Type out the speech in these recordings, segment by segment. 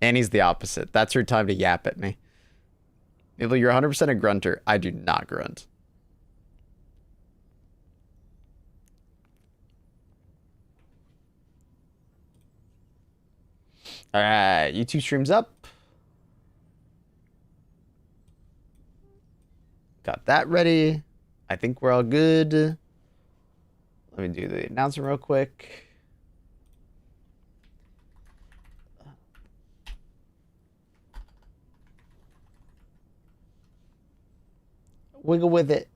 Annie's the opposite. That's her time to yap at me. Mabel, you're 100% a grunter. I do not grunt. All right, YouTube stream's up. Got that ready. I think we're all good. Let me do the announcement real quick. Wiggle with it.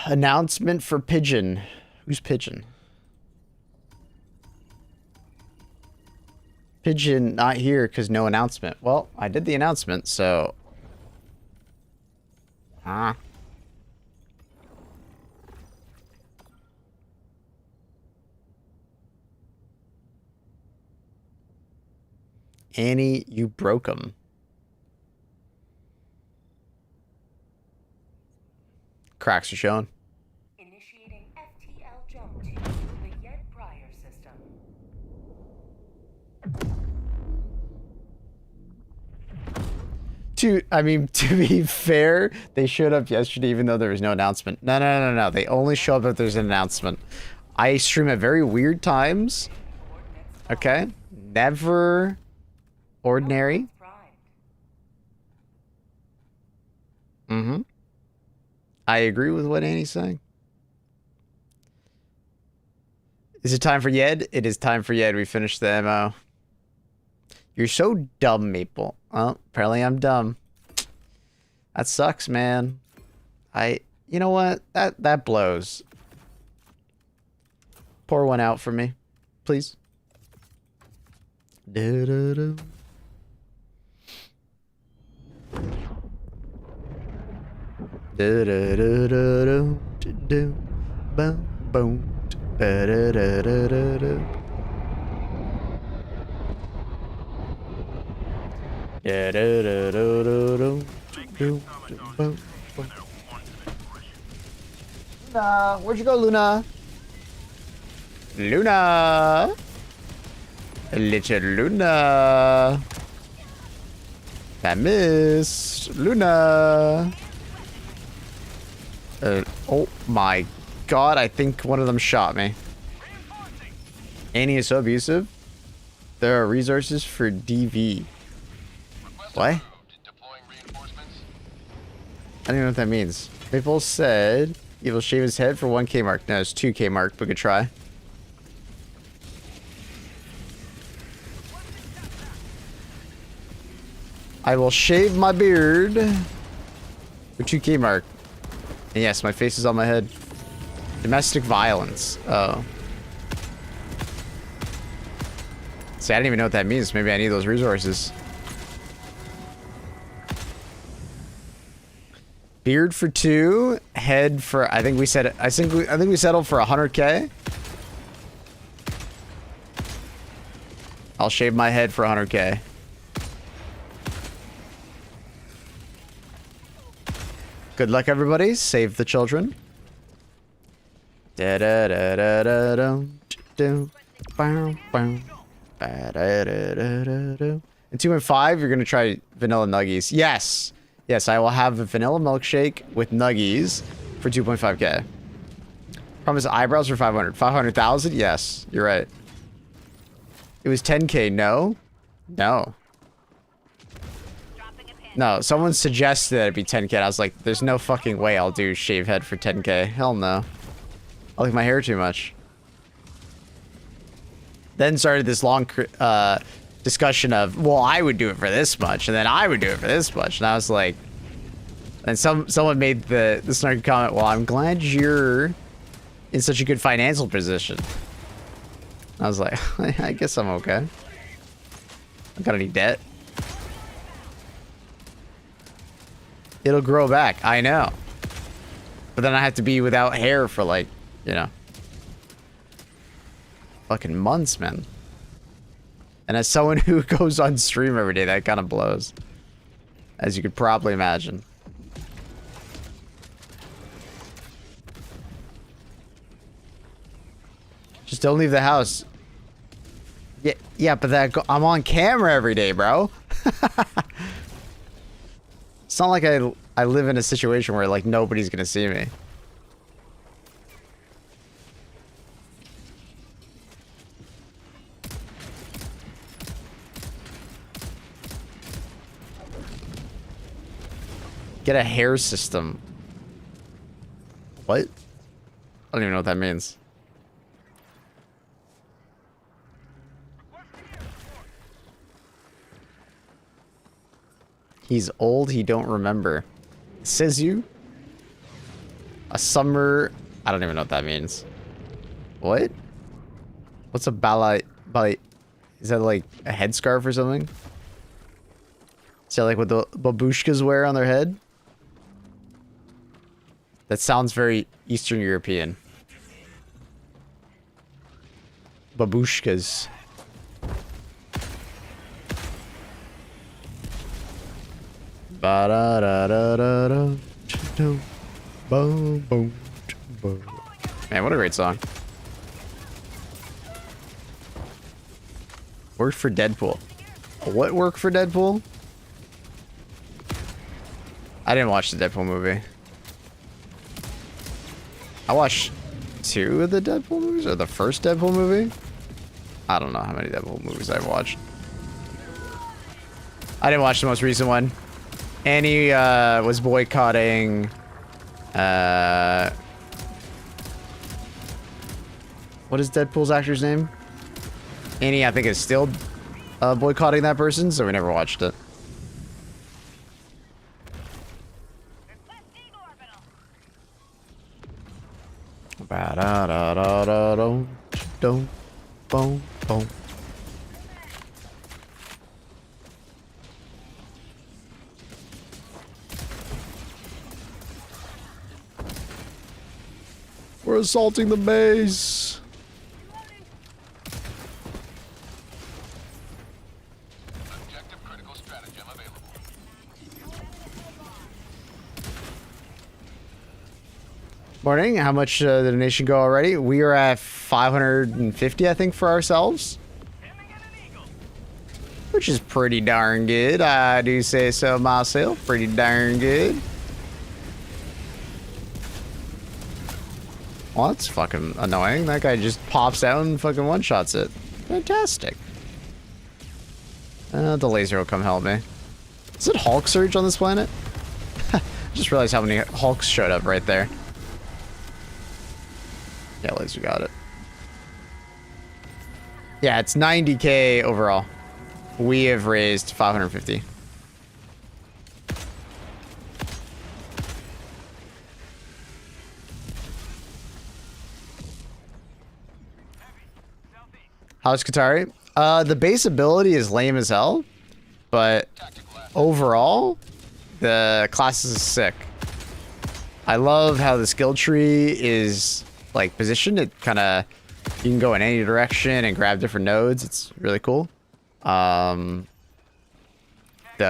Announcement for Pigeon. Who's Pigeon? Pigeon not here because no announcement. Well, I did the announcement, so... Huh? Annie, you broke him. Cracks are showing. Initiating FTL jump to the Yet Prior system. To be fair, they showed up yesterday even though there was no announcement. No. They only show up if there's an announcement. I stream at very weird times. Okay? Never ordinary. Mm-hmm. I agree with what Annie's saying. Is it time for Yed? It is time for Yed. We finished the MO. You're so dumb, Maple. Oh, apparently I'm dumb. That sucks, man. You know what? That blows. Pour one out for me, please. Do-do-do. Do-do-do-do-do. Do-do. Boom, boom. Da-da-da-da-da-da. Da-da-da-da-da-da. Luna, where'd you go, Luna? Luna! Little Luna! I missed Luna! Oh my god, I think one of them shot me. Annie is so abusive. There are resources for DV. What? I don't even know what that means. Maple said he will shave his head for 1K mark. No, it's 2K mark, but good try. I will shave my beard for 2K mark. And yes, my face is on my head. Domestic violence. Oh. See, I didn't even know what that means. Maybe I need those resources. Beard for 2, head for I think we settled for 100K. I'll shave my head for 100K. Good luck, everybody. Save the children. Da da da da da da do. Bow bow. Da da da da da da. In 2 and 5, you're gonna try vanilla nuggies. Yes. Yes, I will have a vanilla milkshake with nuggies for 2.5K. Promise eyebrows for 500. 500,000? Yes, you're right. It was 10K. No? No. No, someone suggested that it'd be 10K. I was like, there's no fucking way I'll do shave head for 10K. Hell no. I like my hair too much. Then started this long discussion of, well, I would do it for this much, and then I would do it for this much, and I was like, and someone made the snarky comment, well, I'm glad you're in such a good financial position. I was like, I guess I'm okay. I don't got any debt. It'll grow back. I know. But then I have to be without hair for like, you know, fucking months, man. And as someone who goes on stream every day, that kind of blows. As you could probably imagine. Just don't leave the house. Yeah, but I'm on camera every day, bro. It's not like I live in a situation where like nobody's gonna see me. Get a hair system. What? I don't even know what that means. He's old, he don't remember. Says you? A summer... I don't even know what that means. What? What's a ballet... Is that like a headscarf or something? Is that like what the babushkas wear on their head? That sounds very Eastern European. Babushkas. Ba-da-da-da-da-da. Boom, boom, boom. Man, what a great song. Worked for Deadpool. What worked for Deadpool? I didn't watch the Deadpool movie. I watched 2 of the Deadpool movies, or the first Deadpool movie. I don't know how many Deadpool movies I've watched. I didn't watch the most recent one. Annie was boycotting what is Deadpool's actor's name? Annie, I think, is still boycotting that person, so we never watched it. We're assaulting the base. Objective critical stratagem available. Morning. How much did the donation go already? We are at 550, I think, for ourselves. Which is pretty darn good. I do say so myself. Pretty darn good. Well, that's fucking annoying. That guy just pops out and fucking one-shots it. Fantastic. The laser will come help me. Is it Hulk Surge on this planet? Just realized how many Hulks showed up right there. Yeah, laser got it. Yeah, it's 90k overall. We have raised 550. How's Qatari? The base ability is lame as hell, but overall, the class is sick. I love how the skill tree is like positioned. It kind of, you can go in any direction and grab different nodes. It's really cool. The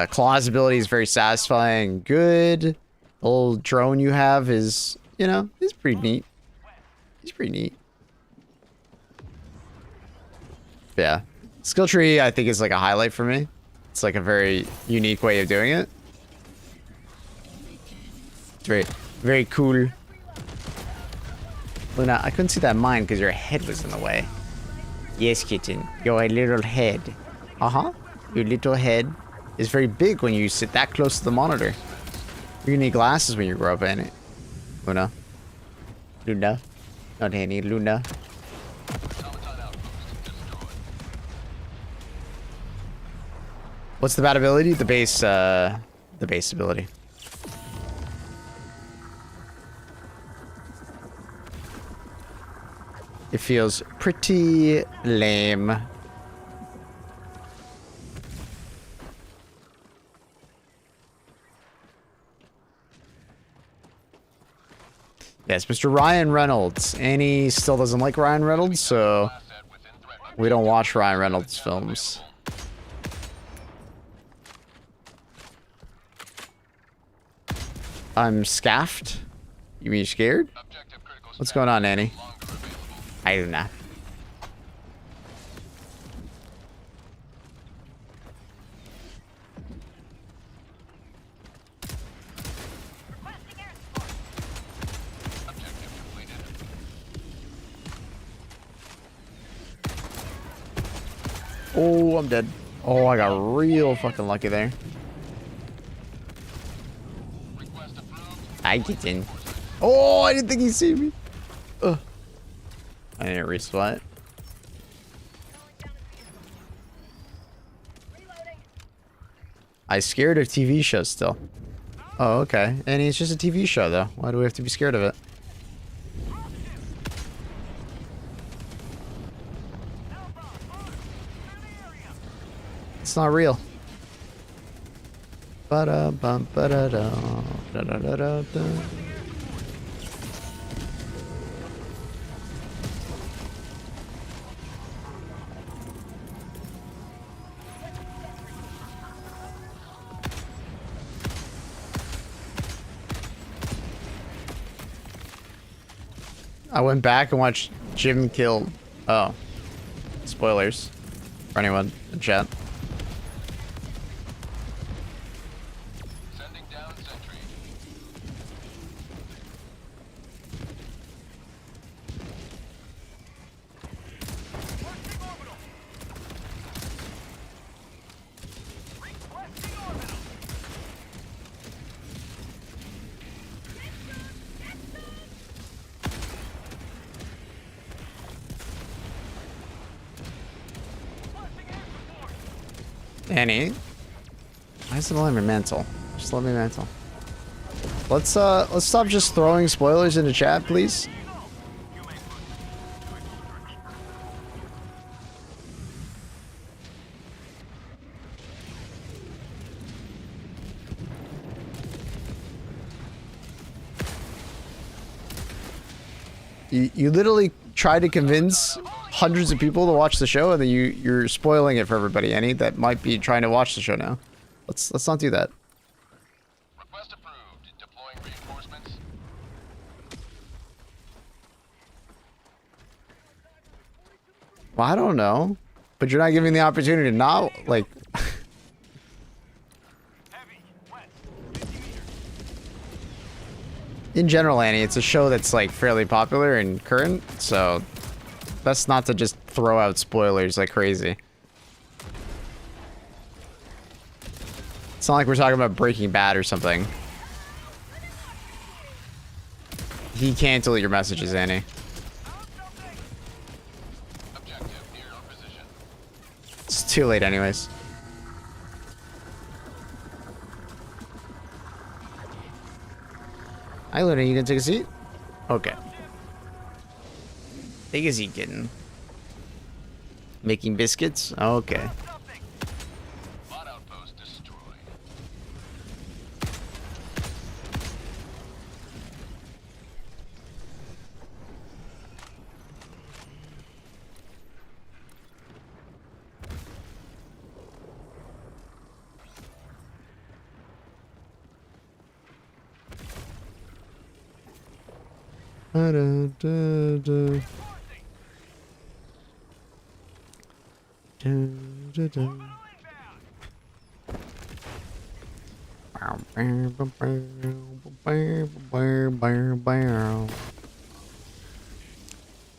claws ability is very satisfying. Good. The little drone you have is, you know, is pretty neat. He's pretty neat. Yeah. Skill tree, I think, is like a highlight for me. It's like a very unique way of doing it. It's very, very cool. Luna, I couldn't see that mine because your head was in the way. Yes, kitten. Your little head. Uh-huh. Your little head is very big when you sit that close to the monitor. You're gonna need glasses when you grow up, ain't it? Luna. Luna. Not Annie. Luna. What's the bad ability? The base ability. It feels pretty lame. Yes, Mr. Ryan Reynolds. Annie still doesn't like Ryan Reynolds, so Asset within threat. we don't watch Ryan Reynolds films. I'm scaffed. You mean scared? Objective critical What's going on, Annie? strategy no longer available. I don't know. Objective completed. Oh, I'm dead. Oh, I got real fucking lucky there. Request approved. I get in. Oh, I didn't think he'd see me. Ugh. I didn't resplat. I scared of TV shows still. Oh, okay. And it's just a TV show, though. Why do we have to be scared of it? It's not real. Ba-da-bum, ba-da-da, da-da-da-da-da. I went back and watched Jim kill. Oh. Spoilers. For anyone in chat. Sending down sentry. Annie. Why is it letting me mantle? Just let me mantle. Let's stop just throwing spoilers into chat, please. You literally try to convince hundreds of people to watch the show, and then you're spoiling it for everybody, Annie, that might be trying to watch the show now. Let's not do that. Request approved. Deploying reinforcements. Well, I don't know, but you're not giving the opportunity to not like. In general, Annie, it's a show that's like fairly popular and current, so best not to just throw out spoilers like crazy. It's not like we're talking about Breaking Bad or something. He can't delete your messages, Annie. Objective near our position. It's too late anyways. Hi, Luna, you gonna take a seat? Okay. Take a seat, kitten. Making biscuits? Okay. Bot outpost destroyed.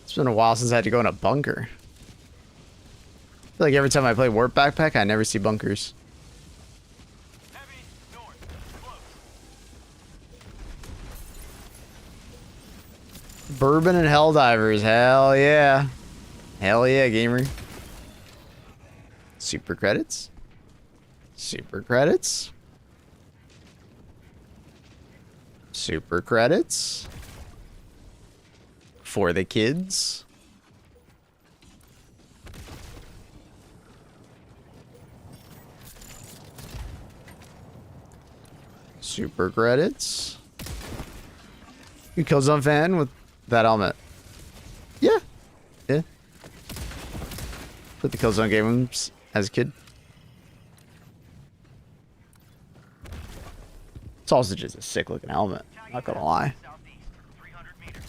It's been a while since I had to go in a bunker. I feel like every time I play Warp Backpack, I never see bunkers. Bourbon and Helldivers, hell yeah. Hell yeah, gamer. Super credits. Super credits. Super credits. For the kids. Super credits. You Killzone fan with that helmet? Yeah. Yeah. Put the Killzone games as a kid. It's also just a sick looking helmet. Not gonna lie. Southeast, 300 meters.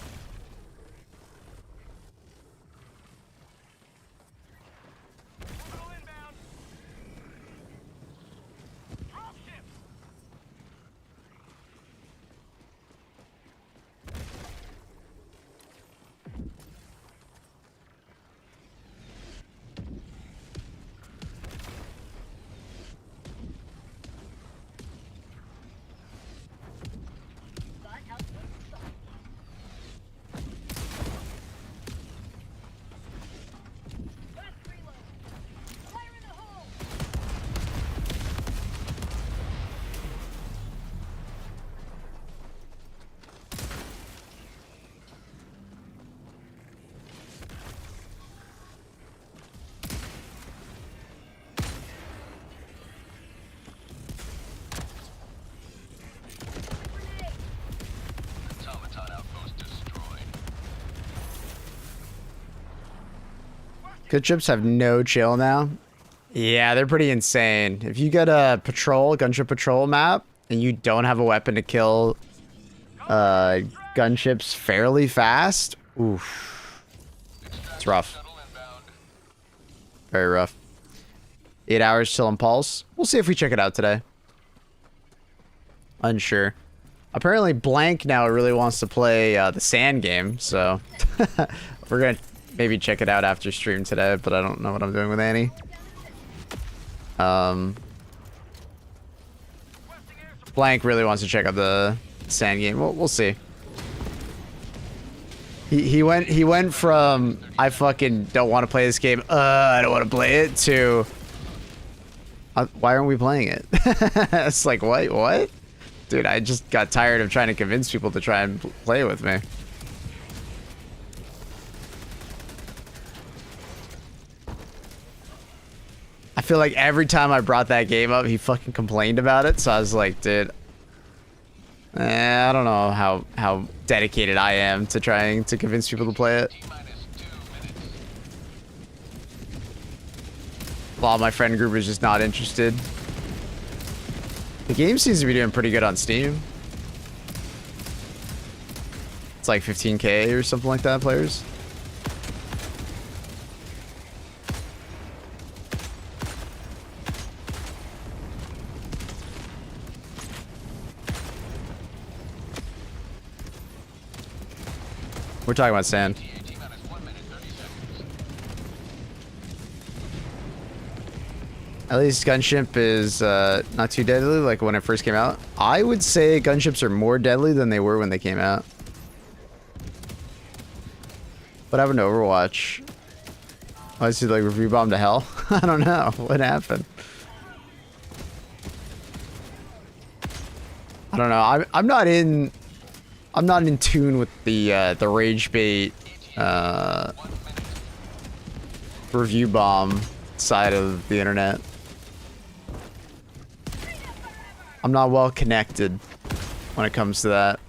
Orbital inbound. Dropship. Automaton outpost destroyed. Good ships have no chill now. Yeah, they're pretty insane. If you get a gunship patrol map, and you don't have a weapon to kill gunships fairly fast, oof. It's rough. Shuttle inbound. Very rough. 8 hours till Impulse. We'll see if we check it out today. Unsure. Apparently Blank now really wants to play the sand game, so we're gonna maybe check it out after stream today, but I don't know what I'm doing with Annie. Blank really wants to check out the sand game. We'll see. He went from I fucking don't want to play this game, I don't want to play it, to why aren't we playing it? It's like, what? Dude, I just got tired of trying to convince people to try and play with me. I feel like every time I brought that game up, he fucking complained about it. So I was like, dude, I don't know how dedicated I am to trying to convince people to play it. T-minus 2 minutes. A lot of my friend group is just not interested. The game seems to be doing pretty good on Steam. It's like 15K or something like that, players. We're talking about sand. T-minus 1 minute 30 seconds. At least gunship is not too deadly like when it first came out. I would say gunships are more deadly than they were when they came out. What happened to Overwatch? Oh, is it like review bomb to hell? I don't know. What happened? I don't know. I'm not in tune with the rage bait review bomb side of the internet. I'm not well connected when it comes to that.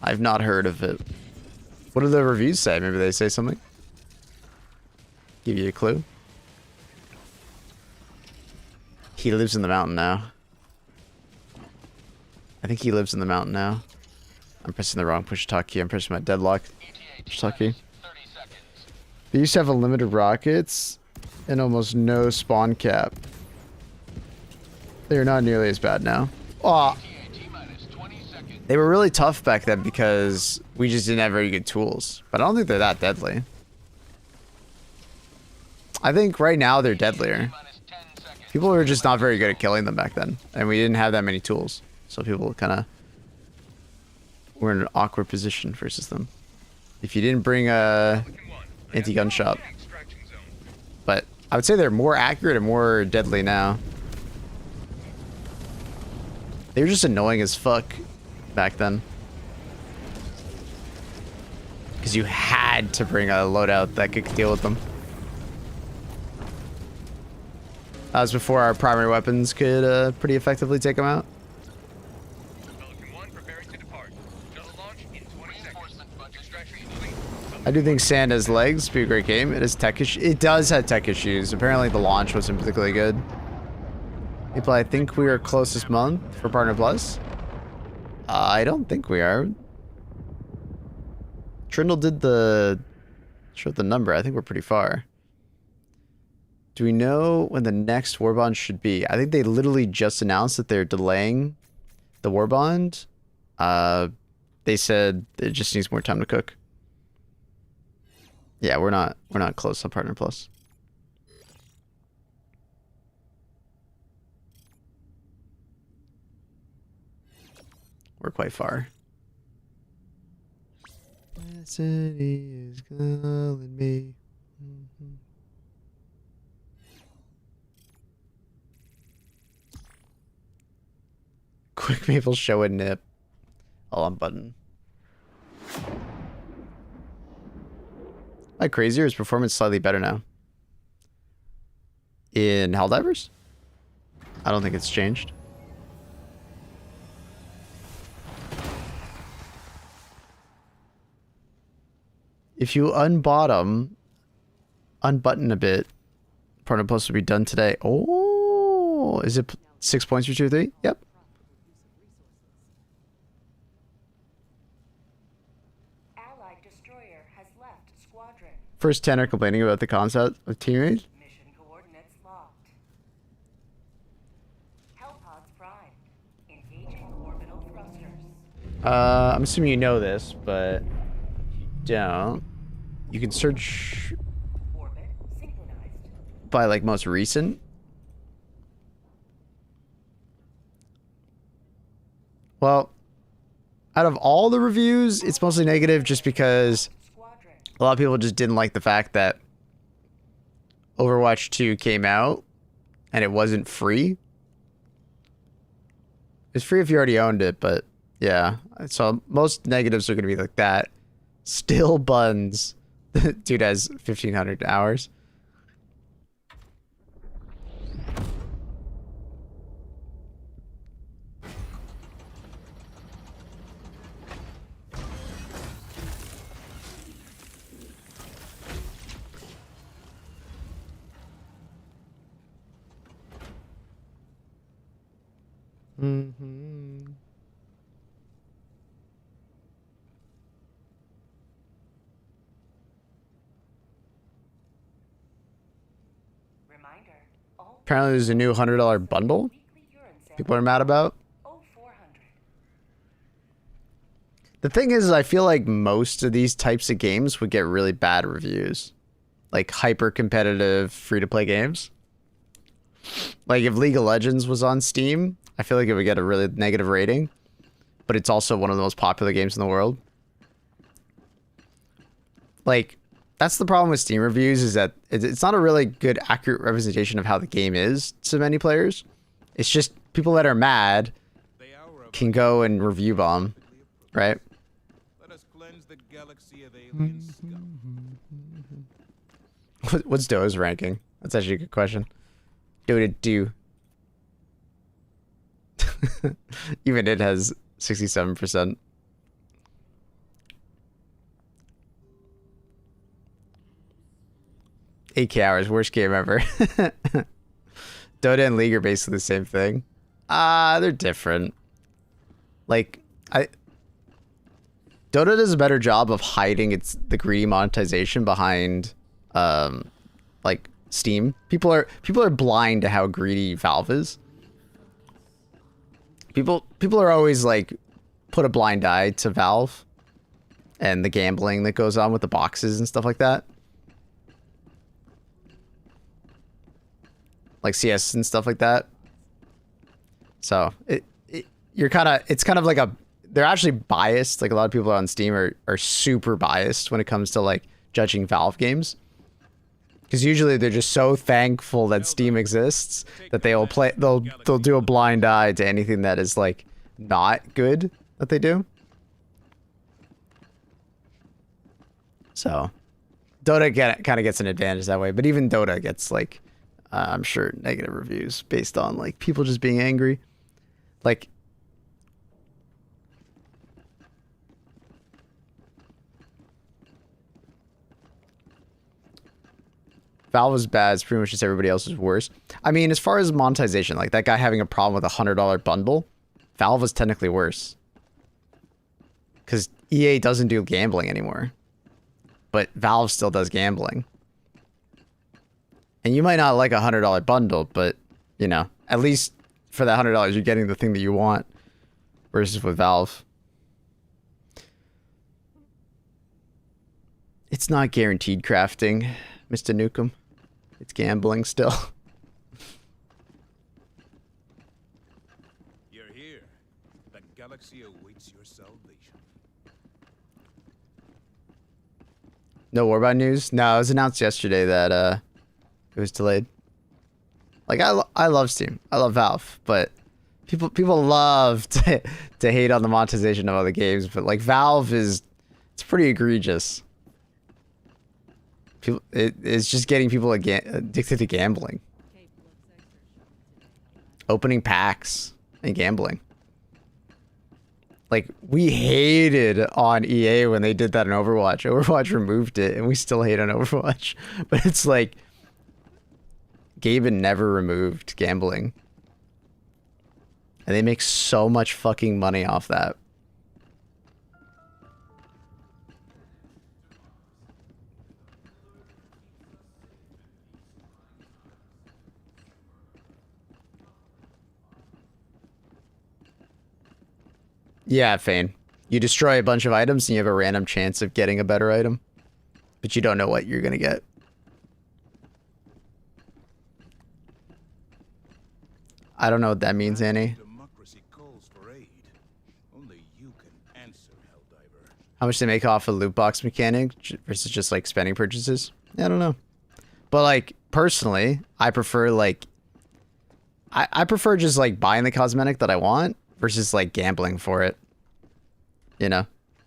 I've not heard of it. What do the reviews say? Maybe they say something. Give you a clue. He lives in the mountain now. I think he lives in the mountain now. I'm pressing the wrong push talk key. I'm pressing my deadlock push talk key. 30 seconds. They used to have unlimited rockets and almost no spawn cap. They're not nearly as bad now. Oh, T-minus 20 seconds. they were really tough back then because we just didn't have very good tools. But I don't think they're that deadly. I think right now they're deadlier. T-minus 10 seconds. People were just not very good at killing them back then. And we didn't have that many tools. So people kind of were in an awkward position versus them. If you didn't bring a anti-gun shop. But I would say they're more accurate and more deadly now. They were just annoying as fuck back then. Because you had to bring a loadout that could deal with them. That was before our primary weapons could pretty effectively take them out. Pelican 1, Preparing to depart. Shuttle launch in 20 seconds. Reinforcement budget. Extraction complete. I do think Sand has legs. Be a great game. It has tech issues. It does have tech issues. Apparently the launch wasn't particularly good. People, I think we are close this month for Partner Plus. I don't think we are. Trindle did showed the number. I think we're pretty far. Do we know when the next war bond should be? I think they literally just announced that they're delaying the war bond. They said it just needs more time to cook. Yeah, we're not close on Partner Plus. We're quite far. Destiny is calling me. Quick Maple show a nip. All on button. Like crazier, his performance slightly better now. In Helldivers? I don't think it's changed. If you unbottom, unbutton a bit, Partner Plus will be done today. Oh, is it 6 points for 2 or 3? Yep. Allied destroyer has left squadron. First 10 are complaining about the concept of teammates. Mission coordinates locked. Hellpods primed. Engaging orbital thrusters. I'm assuming you know this, but if you don't. You can search Orbit synchronized. by like most recent. Well, out of all the reviews, it's mostly negative just because Squadron. a lot of people just didn't like the fact that Overwatch 2 came out and it wasn't free. It's free if you already owned it, but yeah. So most negatives are going to be like that. Still buns. Dude has 1,500 hours. Mm-hmm. Reminder. All Apparently there's a new $100 bundle weekly urine sample. people are mad about. 0400. The thing is, I feel like most of these types of games would get really bad reviews. Like hyper competitive free-to-play games. Like if League of Legends was on Steam, I feel like it would get a really negative rating. But it's also one of the most popular games in the world. Like, that's the problem with Steam reviews, is that it's not a really good, accurate representation of how the game is to many players. It's just people that are mad can go and review bomb, right? Let us cleanse the galaxy of alien scum. What's Doa's ranking? That's actually a good question. Dota 2. Even it has 67%. AK hours, worst game ever. Dota and League are basically the same thing. They're different. Like, Dota does a better job of hiding the greedy monetization behind, like Steam. People are blind to how greedy Valve is. People are always like put a blind eye to Valve and the gambling that goes on with the boxes and stuff like that. Like CS and stuff like that. So it's kind of like they're actually biased. Like a lot of people on Steam are super biased when it comes to like judging Valve games. Because usually they're just so thankful that Steam exists that they'll do a blind eye to anything that is like not good that they do. So Dota kind of gets an advantage that way, but even Dota gets like I'm sure negative reviews based on like people just being angry. Like Valve is bad. It's pretty much just everybody else is worse. I mean, as far as monetization, like that guy having a problem with a $100 bundle, Valve is technically worse. Because EA doesn't do gambling anymore. But Valve still does gambling. And you might not like a $100 bundle, but, you know, at least for that $100, you're getting the thing that you want. Versus with Valve. It's not guaranteed crafting, Mr. Nukem. It's gambling still. You're here. The galaxy awaits your salvation. No Warbot news? No, it was announced yesterday that it was delayed. Like, I love Steam. I love Valve, but people love to hate on the monetization of other games, but like Valve it's pretty egregious. It's just getting people addicted to gambling. Opening packs and gambling. Like, we hated on EA when they did that in Overwatch. Overwatch removed it, and we still hate on Overwatch. But it's like, Gaben never removed gambling. And they make so much fucking money off that. Yeah, Fane. You destroy a bunch of items and you have a random chance of getting a better item. But you don't know what you're gonna get. I don't know what that means, Annie. Democracy calls for aid. Only you can answer, Helldiver. How much they make off a loot box mechanic versus just like spending purchases? I don't know. But like personally, I prefer like I prefer just like buying the cosmetic that I want versus like gambling for it. You know?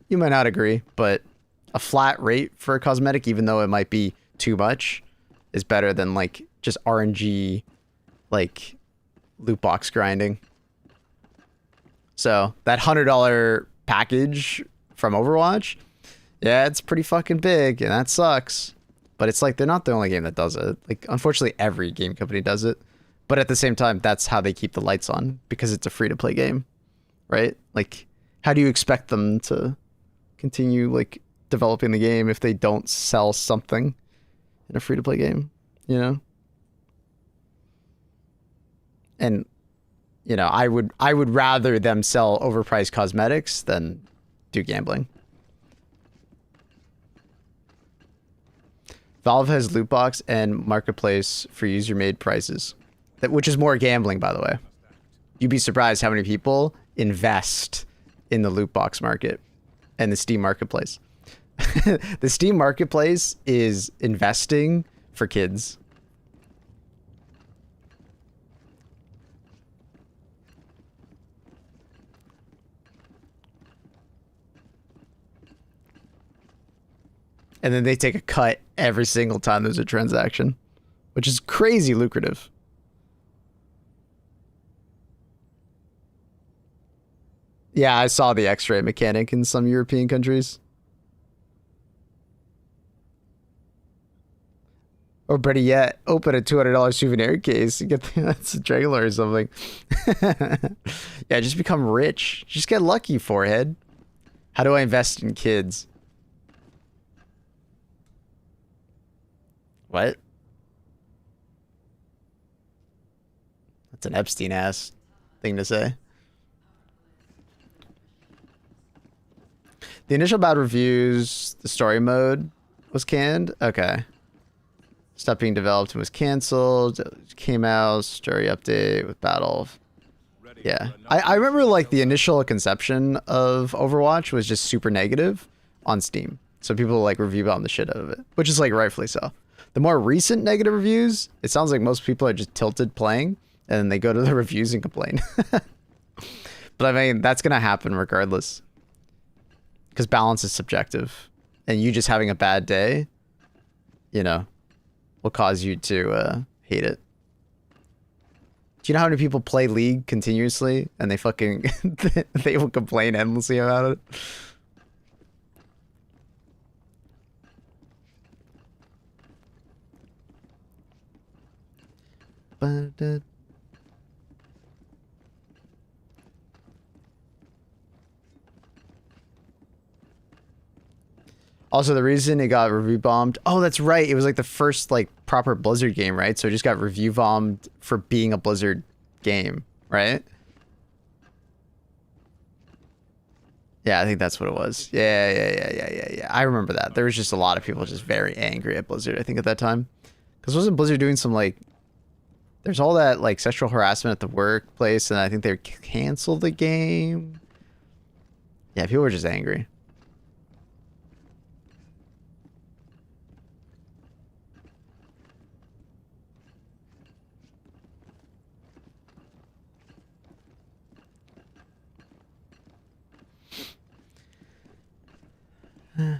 You might not agree, but a flat rate for a cosmetic, even though it might be too much, is better than like just RNG like loot box grinding. So that $100 package from Overwatch, yeah, it's pretty fucking big, and that sucks. But it's like they're not the only game that does it. Like, unfortunately, every game company does it. But at the same time, that's how they keep the lights on, because it's a free-to-play game, right? Like, how do you expect them to continue like developing the game if they don't sell something in a free-to-play game? You know. And, you know, I would rather them sell overpriced cosmetics than do gambling. Valve has loot box and marketplace for user-made prices, which is more gambling, by the way. You'd be surprised how many people invest in the loot box market and the Steam marketplace. The Steam marketplace is investing for kids. And then they take a cut every single time there's a transaction, which is crazy lucrative. Yeah, I saw the X-ray mechanic in some European countries. Or better yet, open a $200 souvenir case and get that's a trailer or something. Yeah, just become rich. Just get lucky, forehead. How do I invest in kids? What? That's an Epstein-ass thing to say. The initial bad reviews, the story mode was canned? Okay. Stopped being developed and was canceled. It came out, story update with battle. Yeah. I remember like the initial conception of Overwatch was just super negative on Steam. So people like review bombed the shit out of it, which is like rightfully so. The more recent negative reviews, it sounds like most people are just tilted playing and then they go to the reviews and complain. But I mean, that's going to happen regardless. Because balance is subjective. And you just having a bad day, you know, will cause you to hate it. Do you know how many people play League continuously and they fucking, they will complain endlessly about it? ba-da. Also, the reason it got review bombed. Oh, that's right. It was like the first like proper Blizzard game, right? So it just got review bombed for being a Blizzard game, right? Yeah, I think that's what it was. Yeah. I remember that. There was just a lot of people just very angry at Blizzard, I think, at that time. Because wasn't Blizzard doing some like... There's all that like sexual harassment at the workplace, and I think they canceled the game. Yeah, people were just angry. Allied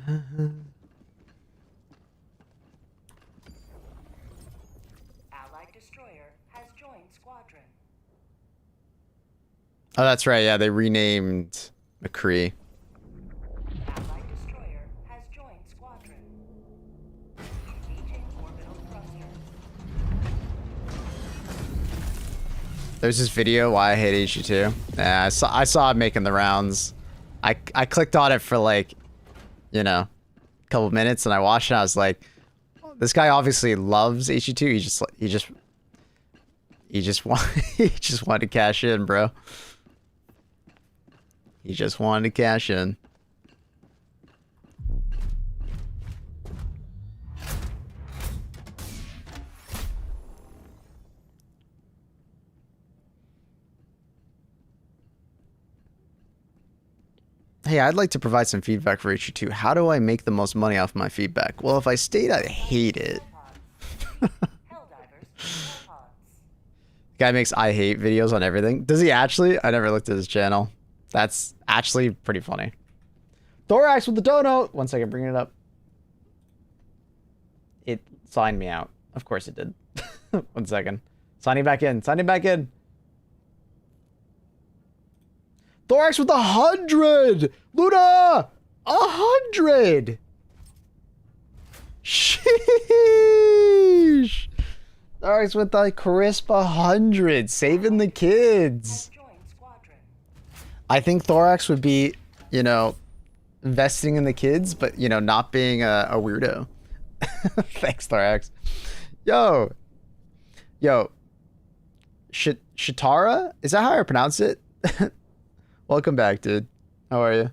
destroyer has joined squadron. Oh, that's right. Yeah, they renamed McCree. Allied destroyer has joined squadron. Engaging orbital thrusters. There's this video why I hate HE2. Yeah, I saw it making the rounds. I clicked on it for like, you know, a couple minutes, and I watched it. And I was like, this guy obviously loves HE2. He just wanted to cash in, bro. He just wanted to cash in. Hey, I'd like to provide some feedback for HE2. How do I make the most money off my feedback? Well, if I stayed, I'd hate it. Helldivers, pods. Guy makes I hate videos on everything. Does he actually? I never looked at his channel. That's actually pretty funny. Thorax with the dono. 1 second, bringing it up. It signed me out. Of course it did. 1 second. Signing back in. Signing back in. Thorax with 100. Luna, 100. Sheesh. Thorax with the crisp 100. Saving the kids. Joined squadron. I think Thorax would be, you know, investing in the kids, but, you know, not being a weirdo. Thanks, Thorax. Yo. Shitara? Is that how I pronounce it? Welcome back, dude. How are you?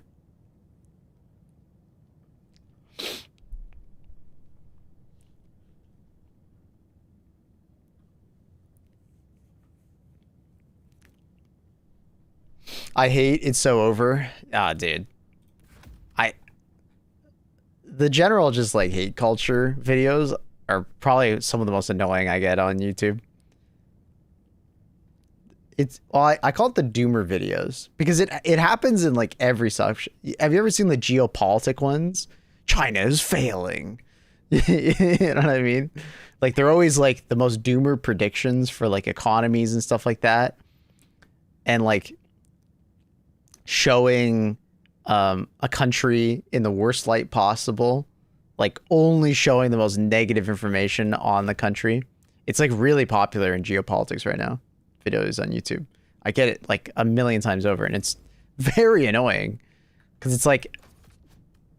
I hate It's So Over. Ah, dude. The general just like hate culture videos are probably some of the most annoying I get on YouTube. I call it the doomer videos because it happens in like every section. Have you ever seen the geopolitic ones? China is failing. You know what I mean? Like they're always like the most doomer predictions for like economies and stuff like that. And like showing a country in the worst light possible, like only showing the most negative information on the country. It's like really popular in geopolitics right now. Videos on YouTube. I get it like a million times over, and it's very annoying because it's like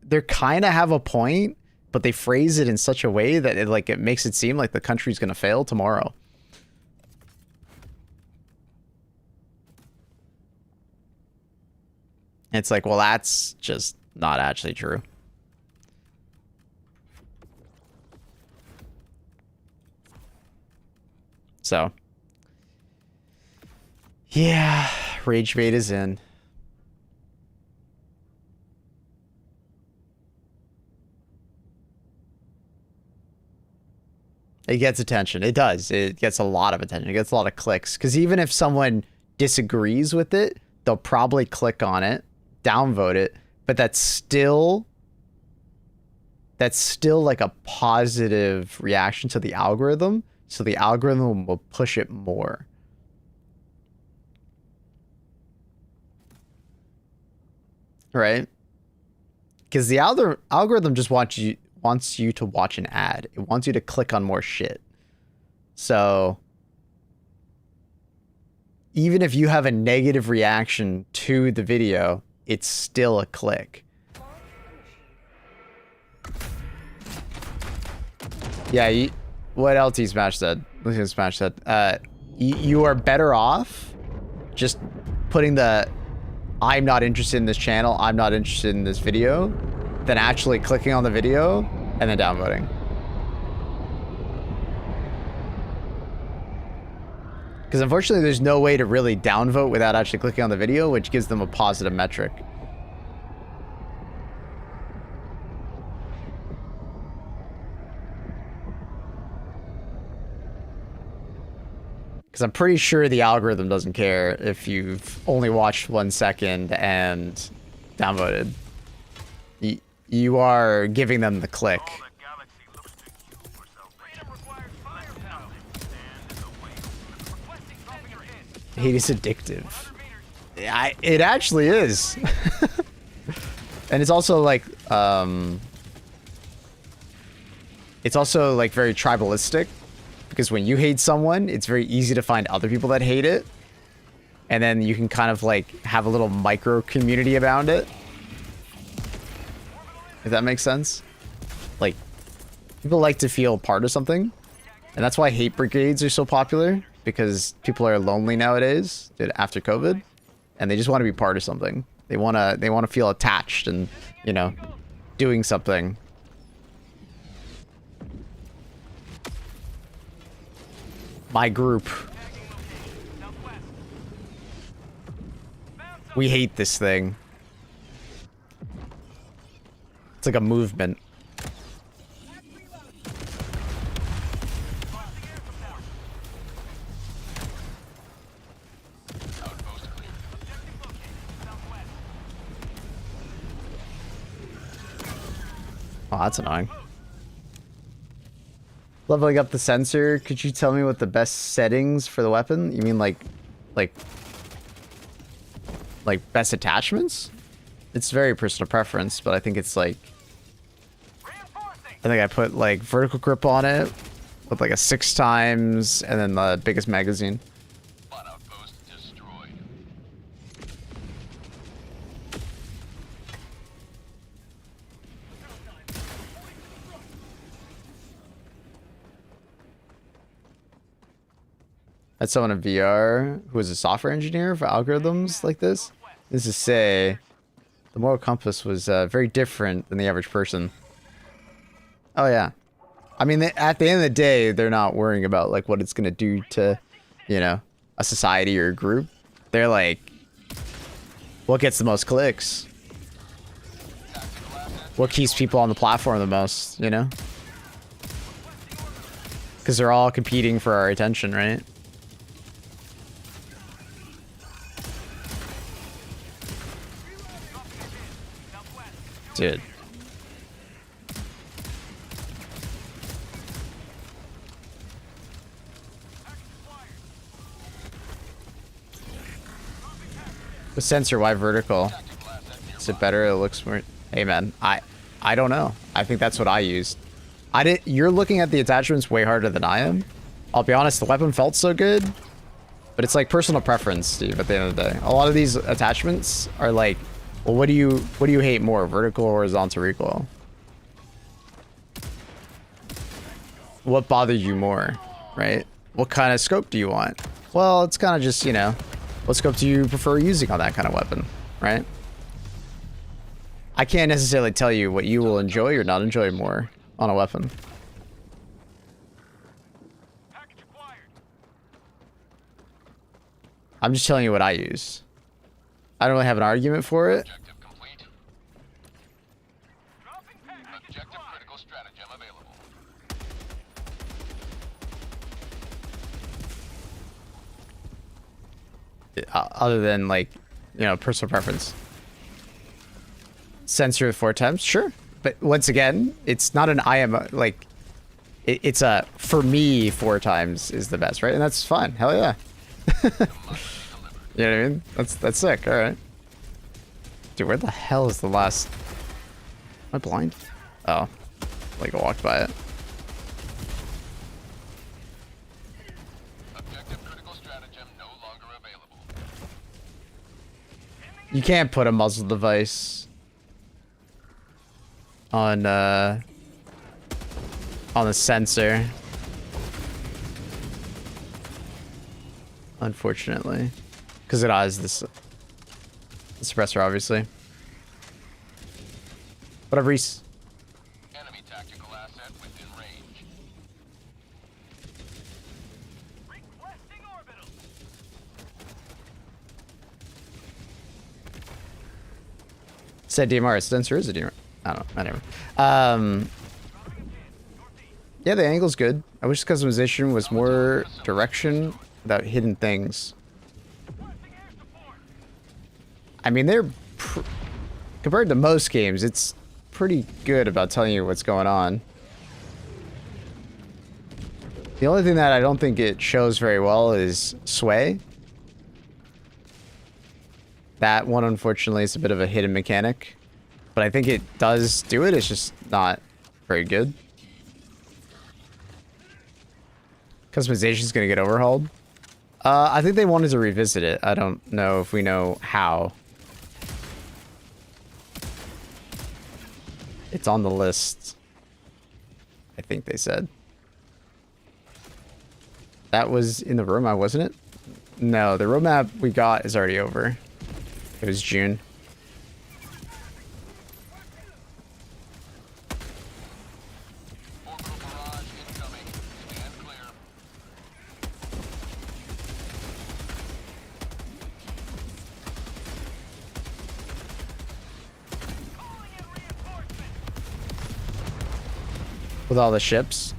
they kind of have a point, but they phrase it in such a way that it makes it seem like the country's gonna fail tomorrow. And it's like, well, that's just not actually true. So yeah, rage bait is in. It gets attention. It does. It gets a lot of attention. It gets a lot of clicks. Because even if someone disagrees with it, they'll probably click on it, downvote it. But that's still like a positive reaction to the algorithm. So the algorithm will push it more. Right? Because the algorithm just wants you to watch an ad. It wants you to click on more shit. So even if you have a negative reaction to the video, it's still a click. Yeah, what LT Smash said, Lucian Smash said, you are better off just putting the I'm not interested in this channel, I'm not interested in this video, than actually clicking on the video and then downvoting. Because unfortunately, there's no way to really downvote without actually clicking on the video, which gives them a positive metric. Because I'm pretty sure the algorithm doesn't care if you've only watched 1 second and downvoted. You are giving them the click. Hate is addictive. It actually is. And it's also like, it's also like very tribalistic. Because when you hate someone, it's very easy to find other people that hate it. And then you can kind of like have a little micro community around it. If that makes sense. Like, people like to feel part of something. And that's why hate brigades are so popular. Because people are lonely nowadays after COVID. And they just want to be part of something. They want to feel attached and, you know, doing something. My group. We hate this thing. It's like a movement. Oh, that's annoying. Leveling up the sensor. Could you tell me what the best settings for the weapon? You mean like best attachments? It's very personal preference, but I think it's like, I think I put like vertical grip on it with like a 6 times and then the biggest magazine. Bot outpost destroyed. I had someone in VR who was a software engineer for algorithms like this. This is to say, the moral compass was very different than the average person. Oh yeah. I mean, at the end of the day, they're not worrying about like what it's going to do to, you know, a society or a group. They're like, what gets the most clicks? What keeps people on the platform the most, you know? Because they're all competing for our attention, right? Dude. The sensor, why vertical? Is it better? It looks more... Hey man, I don't know. I think that's what I used. You're looking at the attachments way harder than I am. I'll be honest, the weapon felt so good. But it's like personal preference, Steve, at the end of the day. A lot of these attachments are like, well, what do you hate more, vertical or horizontal recoil? What bothers you more, right? What kind of scope do you want? Well, it's kind of just, you know, what scope do you prefer using on that kind of weapon, right? I can't necessarily tell you what you will enjoy or not enjoy more on a weapon. I'm just telling you what I use. I don't really have an argument for it. Objective complete. Objective critical stratagem available. Other than like, you know, personal preference. Sensor 4 times, sure. But once again, it's not an I am like, it's a, for me, 4 times is the best, right? And that's fine. Hell yeah. You know what I mean? That's sick. All right. Dude, where the hell is the last? Am I blind? Oh, like I walked by it. Objective critical stratagem no longer available. You can't put a muzzle device on the sensor. Unfortunately. Because it has this the suppressor, obviously. Whatever, Reese. Enemy tactical asset within range. Requesting orbital. Said DMR. Sensor is a DMR. I don't know. Whatever. Yeah, the angle's good. I wish the customization was more direction without hidden things. I mean, compared to most games, it's pretty good about telling you what's going on. The only thing that I don't think it shows very well is sway. That one, unfortunately, is a bit of a hidden mechanic. But I think it does do it. It's just not very good. Customization's gonna get overhauled. I think they wanted to revisit it. I don't know if we know how. It's on the list, I think they said. That was in the roadmap, wasn't it? No, the roadmap we got is already over. It was June. Orbital barrage incoming. Stand clear. With all the ships.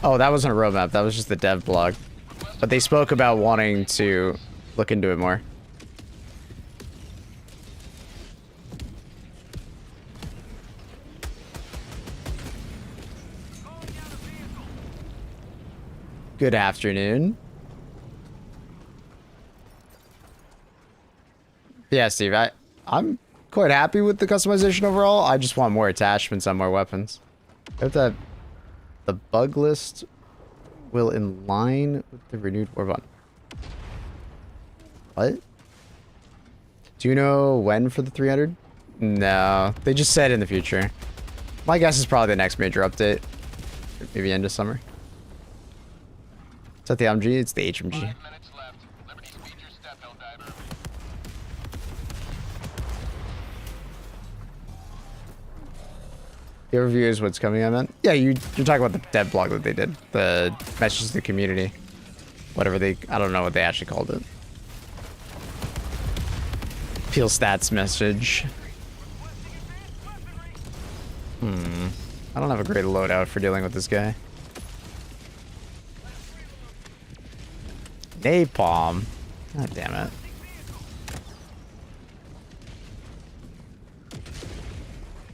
Oh, that wasn't a roadmap. That was just the dev blog. But they spoke about wanting to look into it more. Good afternoon. Yeah, Steve, I'm quite happy with the customization overall. I just want more attachments on more weapons. Hope that the bug list will in line with the renewed war button. What? Do you know when for the 300? No, they just said in the future. My guess is probably the next major update. Maybe end of summer. Is that the MG? It's the HMG. 5 minutes left. Liberty speed your step, Helldiver. The overview is what's coming, I meant. Yeah, you're talking about the dev blog that they did. The message to the community. Whatever they... I don't know what they actually called it. Peel stats message. I don't have a great loadout for dealing with this guy. Napalm. God damn it.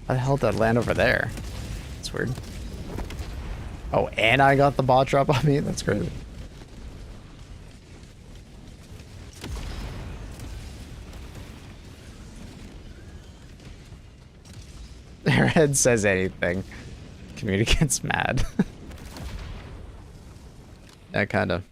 How the hell did that land over there? That's weird. Oh, and I got the bot drop on me? That's crazy. Airhead says anything. Community gets mad. Yeah, kind of.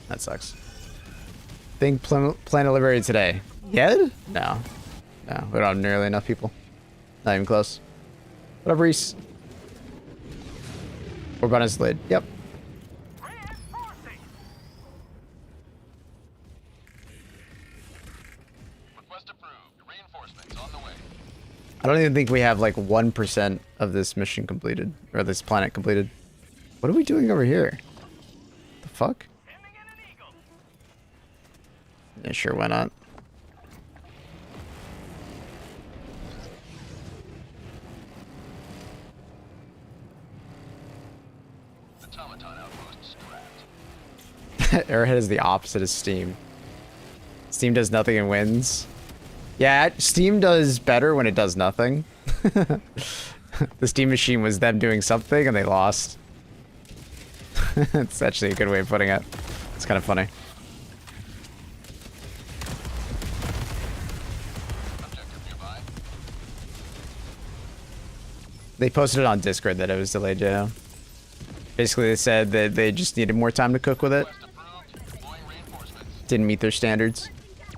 That sucks. Think Planet Liberated today. Yet? No. No, we don't have nearly enough people. Not even close. What up, Reese? We're about to lid. Yep. Request approved. Reinforcements on the way. I don't even think we have like 1% of this mission completed. Or this planet completed. What are we doing over here? The fuck? Yeah, sure, why not? automaton outpost scrapped. Arrowhead is the opposite of Steam. Steam does nothing and wins. Yeah, Steam does better when it does nothing. The Steam machine was them doing something and they lost. It's actually a good way of putting it. It's kind of funny. Objective nearby. They posted it on Discord that it was delayed, yeah. Basically, they said that they just needed more time to cook with it. Quest approved. Deploying reinforcements. Didn't meet their standards,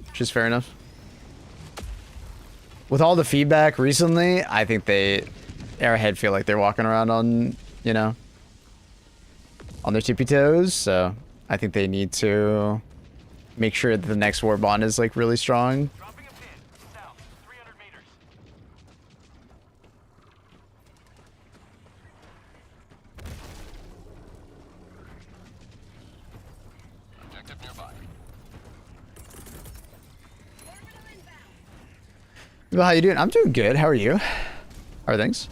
which is fair enough. With all the feedback recently, I think Arrowhead feel like they're walking around on, you know, on their tippy toes. So I think they need to make sure that the next war bond is like really strong. Dropping a pin. South, 300 meters. Objective nearby. Well, how you doing? I'm doing good. How are you? How are things?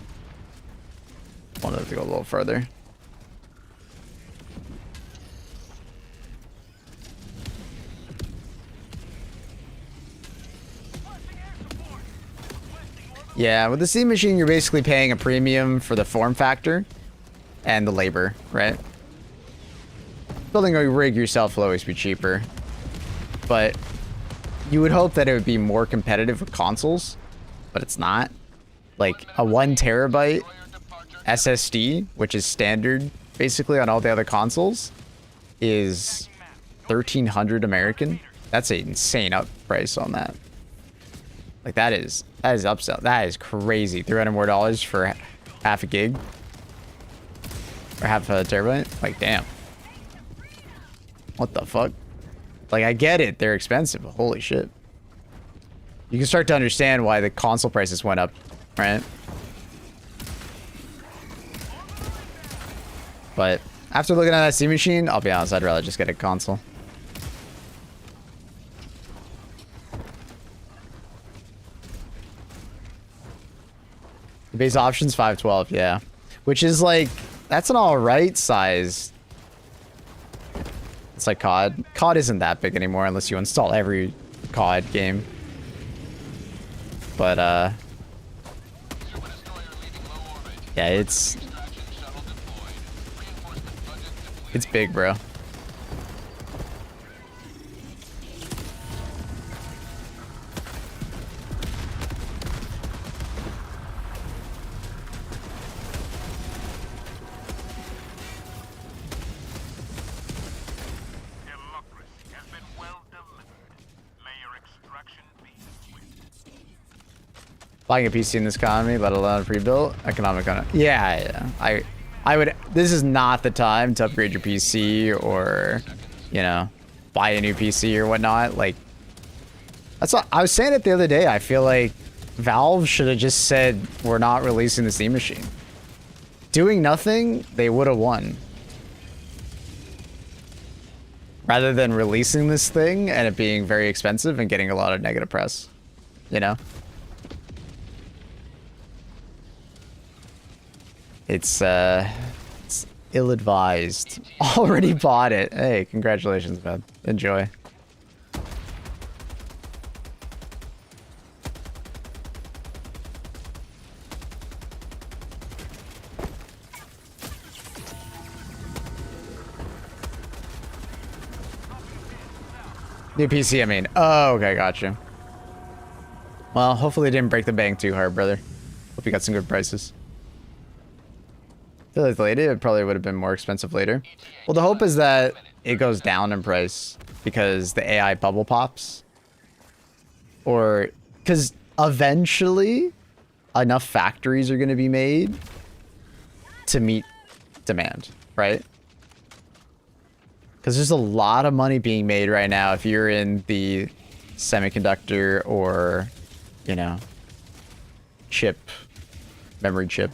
Wanted to go a little further. Yeah, with the Steam machine, you're basically paying a premium for the form factor and the labor, right? Building a rig yourself will always be cheaper, but you would hope that it would be more competitive with consoles, but it's not. Like a 1 terabyte SSD, which is standard basically on all the other consoles, is 1,300 American. That's an insane up price on that. Like that is upsell. That is crazy. $300 more for half a gig or half a terabyte. Like damn. What the fuck? Like I get it, they're expensive, but holy shit. You can start to understand why the console prices went up, right? But after looking at that Steam machine, I'll be honest, I'd rather just get a console. The base option's 512, yeah. Which is like, that's an alright size. It's like COD. COD isn't that big anymore unless you install every COD game. But, Super destroyer leaving low orbit. yeah, it's Extraction shuttle deployed. Reinforcement budget depleted. it's big, bro. Democracy has been well delivered. May your extraction be swift. Buying a PC in this economy, let alone a pre-built economic on it. Yeah. I would. This is not the time to upgrade your PC or, you know, buy a new PC or whatnot. Like, that's what I was saying it the other day. I feel like Valve should have just said we're not releasing the Steam machine. Doing nothing, they would have won. Rather than releasing this thing and it being very expensive and getting a lot of negative press, you know. It's ill-advised. Already bought it. Hey, congratulations, man. Enjoy. New PC, I mean. Oh, okay, gotcha. Well, hopefully it didn't break the bank too hard, brother. Hope you got some good prices. I feel like later, it probably would have been more expensive later. Well, the hope is that it goes down in price because the AI bubble pops. Or, because eventually, enough factories are going to be made to meet demand, right? Because there's a lot of money being made right now if you're in the semiconductor or, you know, memory chip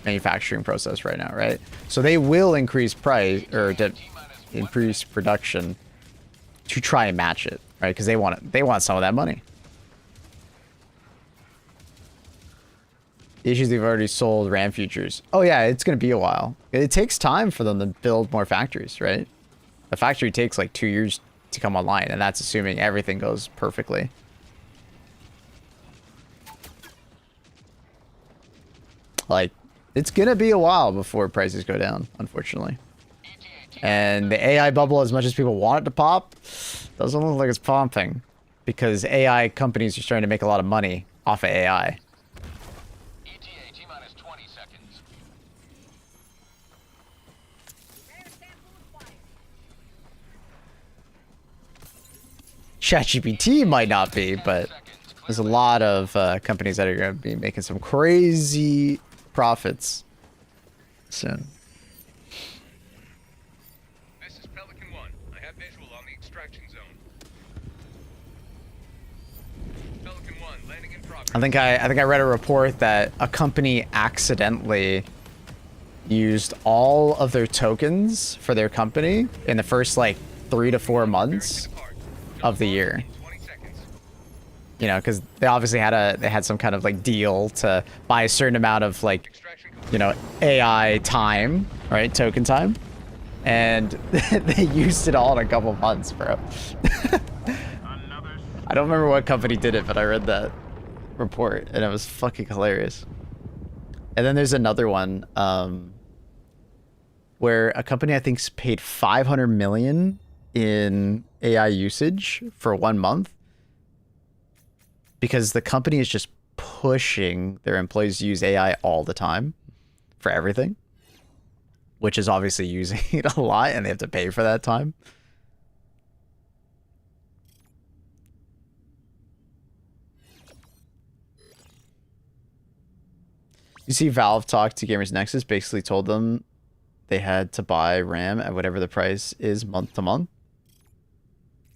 manufacturing process right now, right? So they will increase price or increase production to try and match it, right? Because they want some of that money. The issues they've already sold RAM futures. Oh yeah, it's gonna be a while. It takes time for them to build more factories, right? A factory takes like 2 years to come online, and that's assuming everything goes perfectly. Like, it's gonna be a while before prices go down, unfortunately. And the AI bubble, as much as people want it to pop, doesn't look like it's popping. Because AI companies are starting to make a lot of money off of AI. ETA T-minus 20 seconds. ChatGPT might not be, but there's a lot of companies that are going to be making some crazy profits soon. This is Pelican 1. I have visual on the extraction zone. Pelican 1, landing in progress. I think I read a report that a company accidentally used all of their tokens for their company in the first like 3 to 4 months of the year. 20 seconds. You know, because they obviously had some kind of like deal to buy a certain amount of like, Extraction you know, AI time, right? Token time. And they used it all in a couple months, bro. I don't remember what company did it, but I read that report and it was fucking hilarious. And then there's another one where a company I think's paid 500 million in AI usage for 1 month because the company is just pushing their employees to use AI all the time for everything, which is obviously using it a lot and they have to pay for that time. You see Valve talk to Gamers Nexus, basically told them they had to buy RAM at whatever the price is month to month,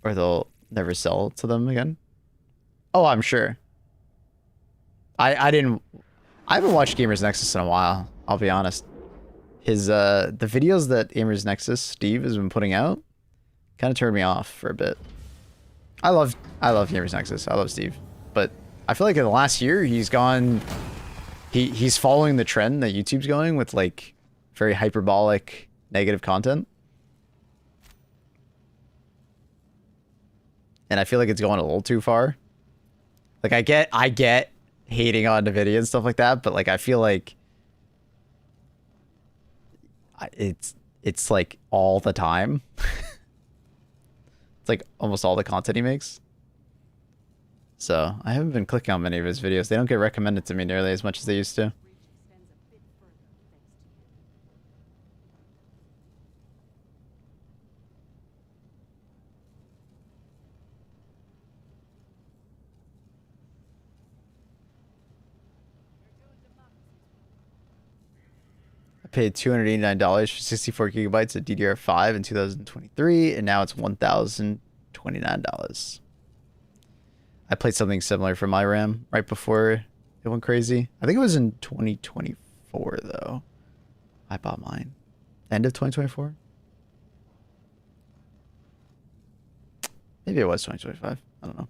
or they'll never sell to them again. Oh, I'm sure. I haven't watched Gamers Nexus in a while, I'll be honest. His the videos that Gamers Nexus Steve has been putting out kind of turned me off for a bit. I love Gamers Nexus. I love Steve, but I feel like in the last year he's gone. He's following the trend that YouTube's going with like very hyperbolic negative content. And I feel like it's going a little too far. Like I get hating on NVIDIA and stuff like that, but like I feel like it's like all the time. It's like almost all the content he makes. So I haven't been clicking on many of his videos. They don't get recommended to me nearly as much as they used to. I paid $289 for 64 gigabytes of DDR5 in 2023, and now it's $1,029. I played something similar for my RAM right before it went crazy. I think it was in 2024 though. I bought mine. End of 2024? Maybe it was 2025. I don't know.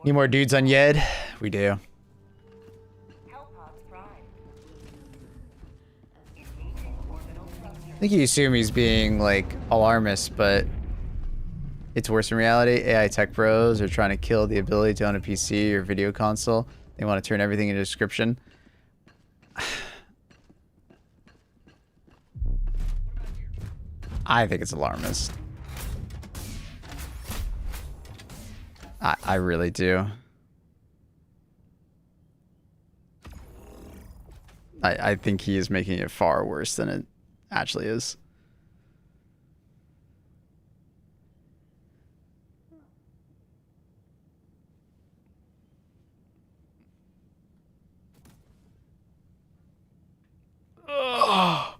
Need more dudes on Yed? We do. Hellpods Prime. Engaging orbital I thrusters. think you assume he's being like alarmist, but it's worse in reality. AI tech pros are trying to kill the ability to own a PC or video console. They want to turn everything into description. I think it's alarmist. I really do. I think he is making it far worse than it actually is. Ugh.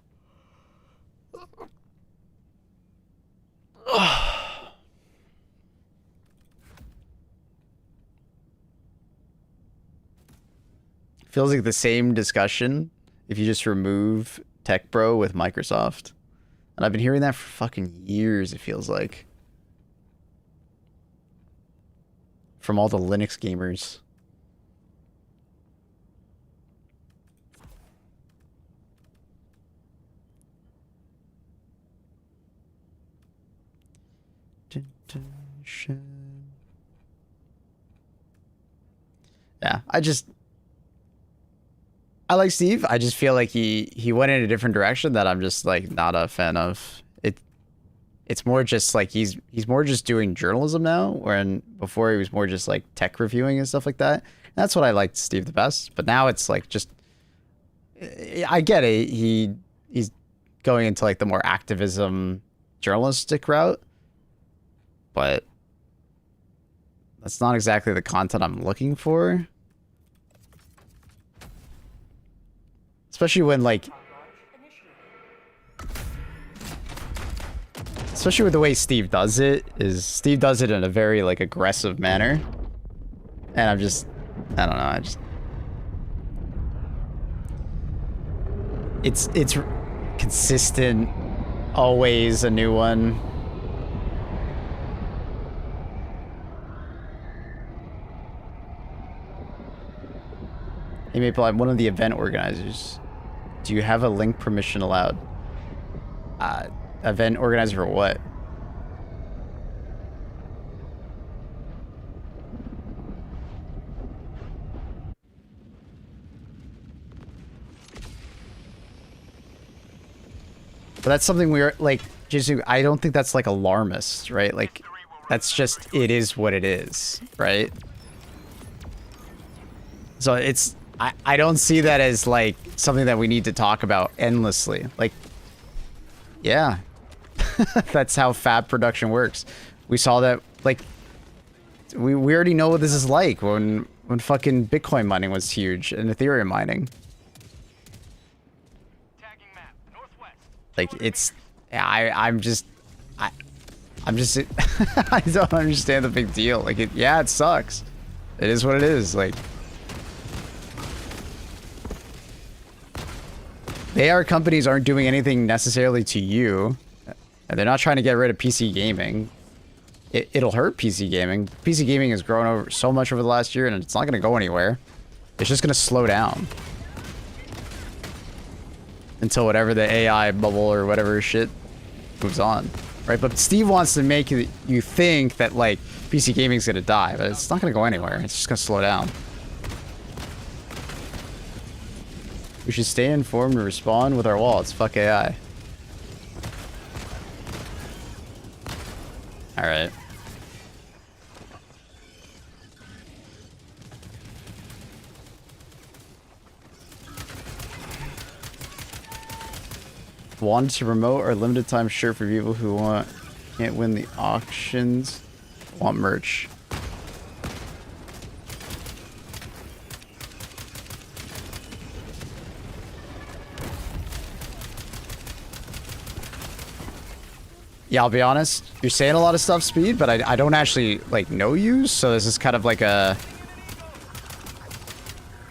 Feels like the same discussion if you just remove Tech Bro with Microsoft. And I've been hearing that for fucking years, it feels like. From all the Linux gamers. Yeah, I like Steve. I just feel like he went in a different direction that I'm just like not a fan of. It's more just like he's more just doing journalism now, when before he was more just like tech reviewing and stuff like that. And that's what I liked Steve the best. But now it's like just I get it. He's going into like the more activism journalistic route, but that's not exactly the content I'm looking for. Especially when like especially with the way Steve does it, is Steve does it in a very like aggressive manner. And I don't know, it's consistent, always a new one. Hey Maple, I'm one of the event organizers. Do you have a link permission allowed? Event organizer for what? But that's something we're like, Jizu, I don't think that's like alarmist, right? Like, that's just, it is what it is, right? So it's, I don't see that as like something that we need to talk about endlessly. Like, yeah, that's how fab production works. We saw that, like, we already know what this is like when fucking Bitcoin mining was huge and Ethereum mining. Like, it's, I'm just, I don't understand the big deal. Like, yeah, it sucks. It is what it is. Like, AR companies aren't doing anything necessarily to you, and they're not trying to get rid of PC gaming. It'll hurt PC gaming. PC gaming has grown over so much over the last year, and it's not going to go anywhere. It's just going to slow down until whatever the AI bubble or whatever shit moves on, right? But Steve wants to make you think that like PC gaming's going to die, but it's not going to go anywhere. It's just going to slow down. We should stay informed and respond with our wallets. Fuck AI. Alright. Wanted to promote our limited time shirt for people who can't win the auctions. Want merch. Yeah, I'll be honest. You're saying a lot of stuff, Speed, but I don't actually, like, know you, so this is kind of like a...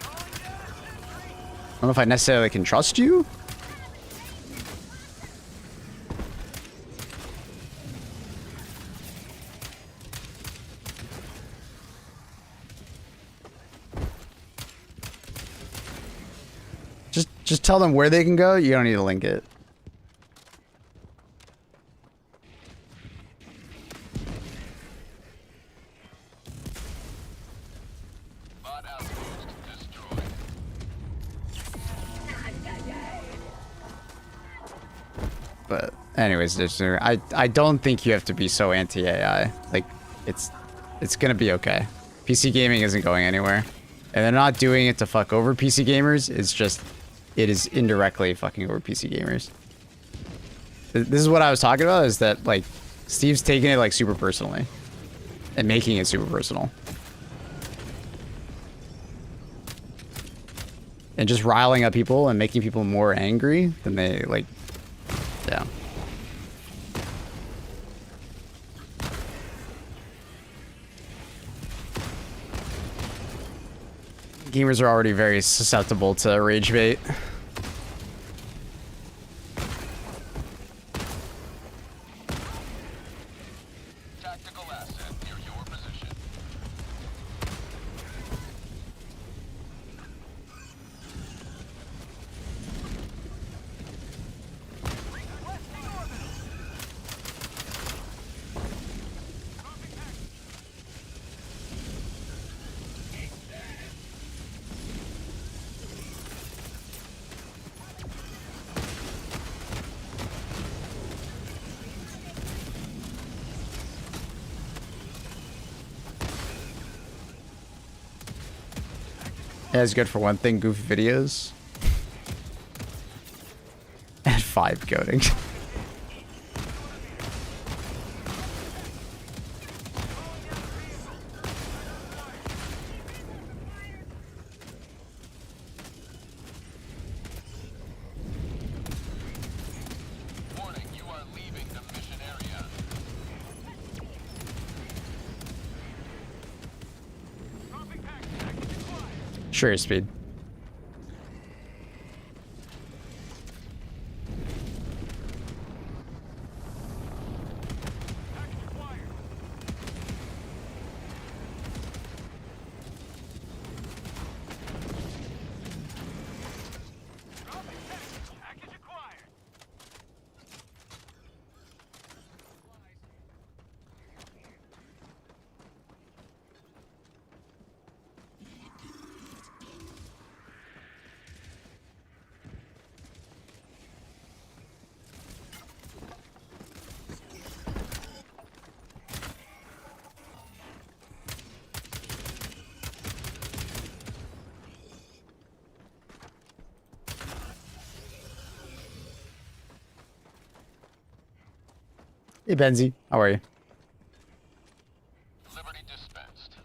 I don't know if I necessarily can trust you. Just tell them where they can go. You don't need to link it. But anyways, I don't think you have to be so anti-AI. Like, it's gonna be okay. PC gaming isn't going anywhere. And they're not doing it to fuck over PC gamers. It's just, it is indirectly fucking over PC gamers. This is what I was talking about, is that, like, Steve's taking it, like, super personally. And making it super personal. And just riling up people and making people more angry than they, like, yeah. Gamers are already very susceptible to rage bait. tactical asset near your position. Yeah, it's good for one thing, goofy videos. And 5 coding. Warning, you are leaving the mission area. Sure, your speed. Hey, Benzie. How are you? Liberty dispensed.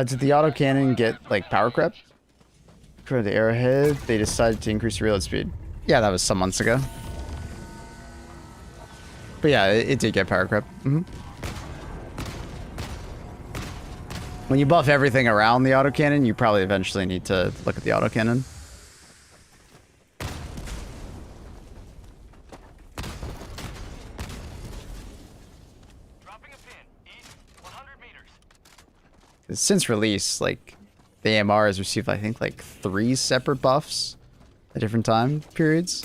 Did the autocannon get, like, power creep? For the arrowhead, they decided to increase the reload speed. Yeah, that was some months ago. But yeah, it did get power creep. When you buff everything around the autocannon, you probably eventually need to look at the autocannon. Dropping a pin. East, 100 meters. Since release, like, the AMR has received, I think, like 3 separate buffs at different time periods.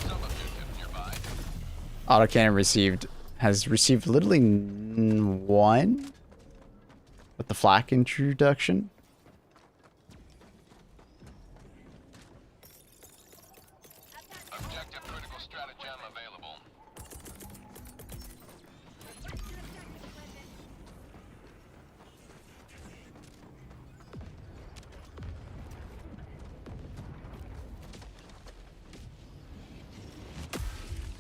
Some objective nearby. Autocannon has received literally 1 with the flak introduction. Objective critical stratagem available.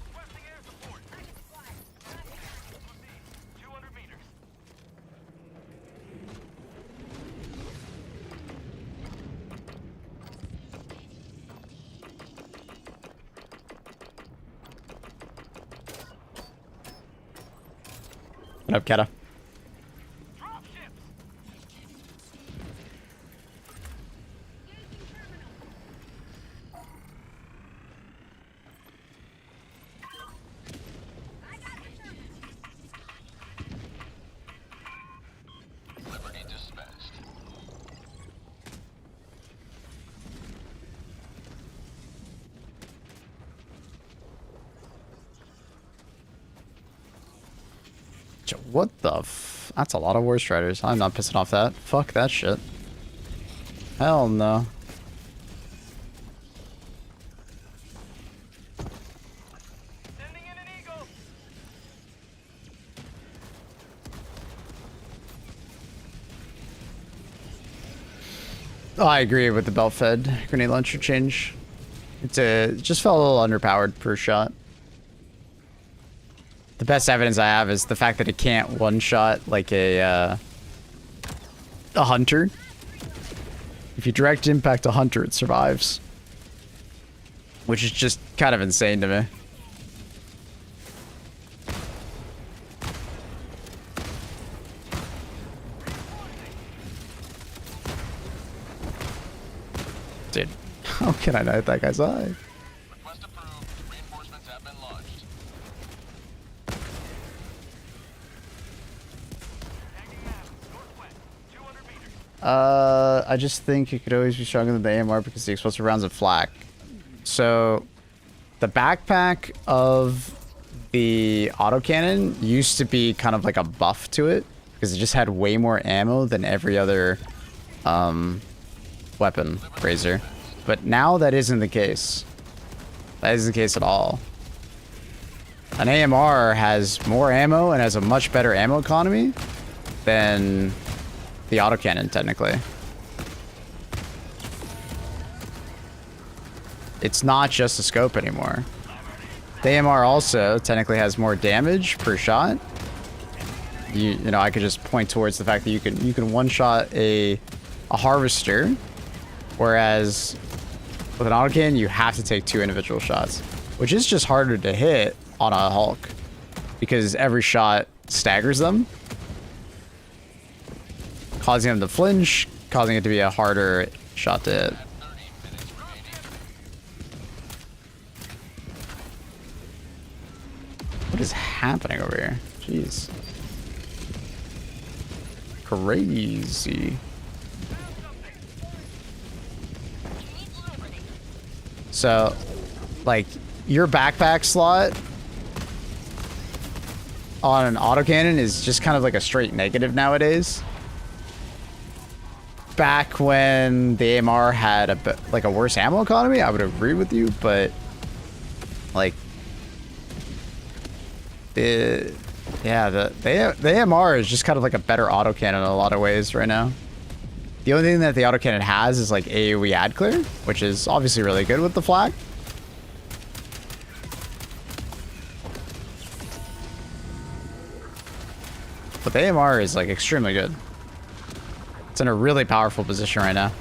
Requesting air support. 200 meters. What up, Kata? Drop ships. Liberty dispensed. What the f... That's a lot of War Striders. I'm not pissing off that. Fuck that shit. Hell no. Sending in an eagle. Oh, I agree with the belt-fed grenade launcher change. It just felt a little underpowered per shot. The best evidence I have is the fact that it can't one-shot like a hunter. If you direct impact a hunter, it survives. Which is just kind of insane to me. Dude, how can I not hit that guy's eye? Request approved. Reinforcements have been launched. I just think it could always be stronger than the AMR because the explosive rounds of flak. So, the backpack of the autocannon used to be kind of like a buff to it because it just had way more ammo than every other weapon razor. But now that isn't the case. That isn't the case at all. An AMR has more ammo and has a much better ammo economy than the autocannon, technically. It's not just a scope anymore. The AMR also technically has more damage per shot. You know, I could just point towards the fact that you can one-shot a harvester, whereas with an autocannon you have to take 2 individual shots, which is just harder to hit on a Hulk because every shot staggers them, causing them to flinch, causing it to be a harder shot to hit. What is happening over here? Jeez. Crazy. So, like, your backpack slot on an autocannon is just kind of like a straight negative nowadays. Back when the AMR had a worse ammo economy, I would agree with you, but like the AMR is just kind of like a better autocannon in a lot of ways right now. The only thing that the autocannon has is like AoE ad clear, which is obviously really good with the flak. But the AMR is like extremely good. It's in a really powerful position right now.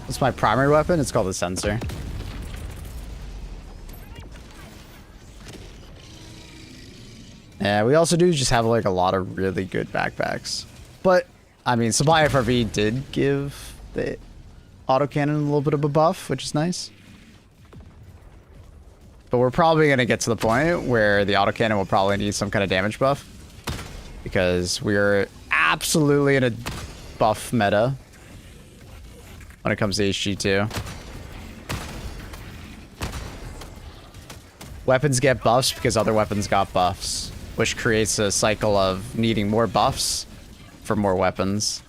It's my primary weapon. It's called the sensor. Yeah, we also do just have like a lot of really good backpacks. But, I mean, Supply FRV did give the autocannon a little bit of a buff, which is nice. But we're probably going to get to the point where the autocannon will probably need some kind of damage buff. Because we're absolutely in a buff meta when it comes to HG2. Weapons get buffs because other weapons got buffs, which creates a cycle of needing more buffs for more weapons.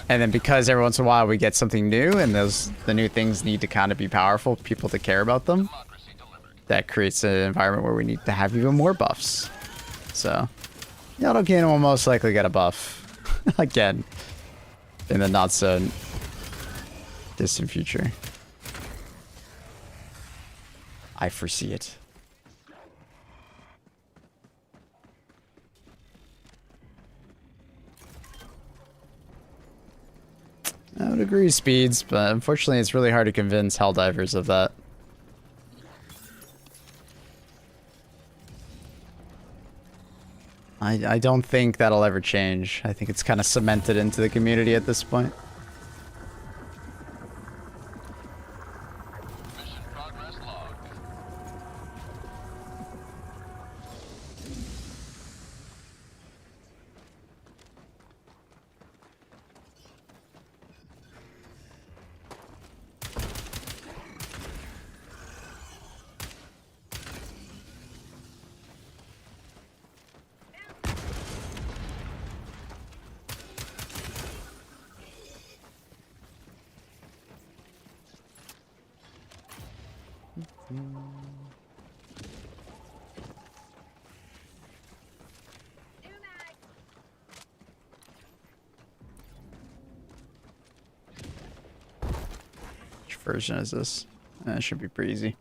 And then because every once in a while we get something new and the new things need to kind of be powerful, people to care about them, that creates an environment where we need to have even more buffs. So, the autocannon will most likely get a buff again in the not so distant future. I foresee it. I would agree speeds, but unfortunately it's really hard to convince Helldivers of that. I don't think that'll ever change. I think it's kind of cemented into the community at this point. Mission progress logged. Which version is this? It should be pretty easy.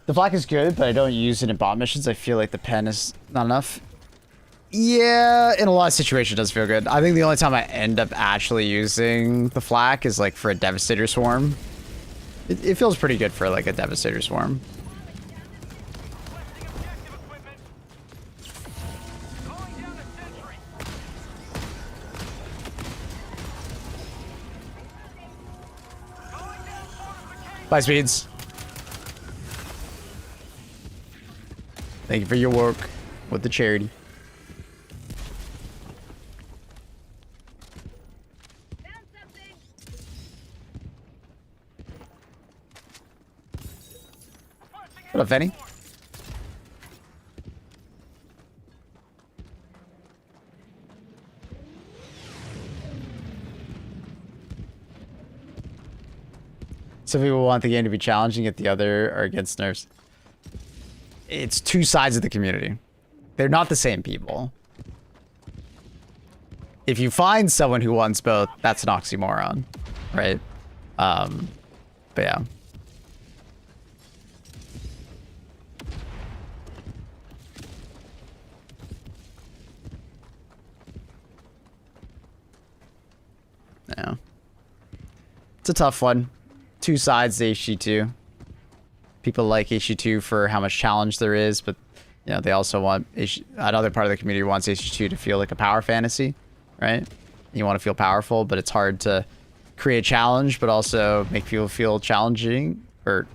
The black is good, but I don't use it in bot missions. I feel like the pen is not enough. Yeah, in a lot of situations it does feel good. I think the only time I end up actually using the flak is like for a Devastator Swarm. It feels pretty good for like a Devastator Swarm. Bye, Speeds. Thank you for your work with the charity. What up, Fenny? Some people want the game to be challenging, yet the other are against nerfs. It's two sides of the community. They're not the same people. If you find someone who wants both, that's an oxymoron, right? But yeah. Yeah. It's a tough one. Two sides to HG2. People like HG2 for how much challenge there is, but you know, they also want another part of the community wants HG2 to feel like a power fantasy, right? You want to feel powerful, but it's hard to create challenge, but also make people feel challenging, or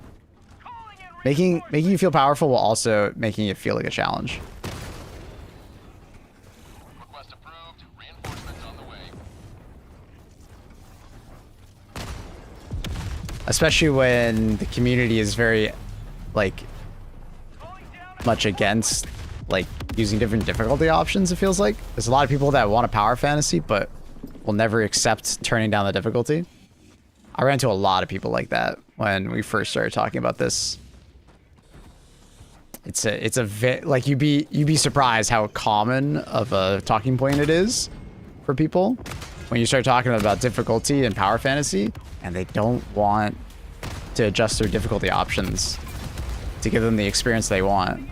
making you feel powerful while also making it feel like a challenge. Request approved. Reinforcements on the way. Especially when the community is very, like, much against, like, using different difficulty options, it feels like. There's a lot of people that want a power fantasy, but will never accept turning down the difficulty. I ran into a lot of people like that when we first started talking about this. It's a like, you'd be surprised how common of a talking point it is for people when you start talking about difficulty and power fantasy, and they don't want to adjust their difficulty options to give them the experience they want.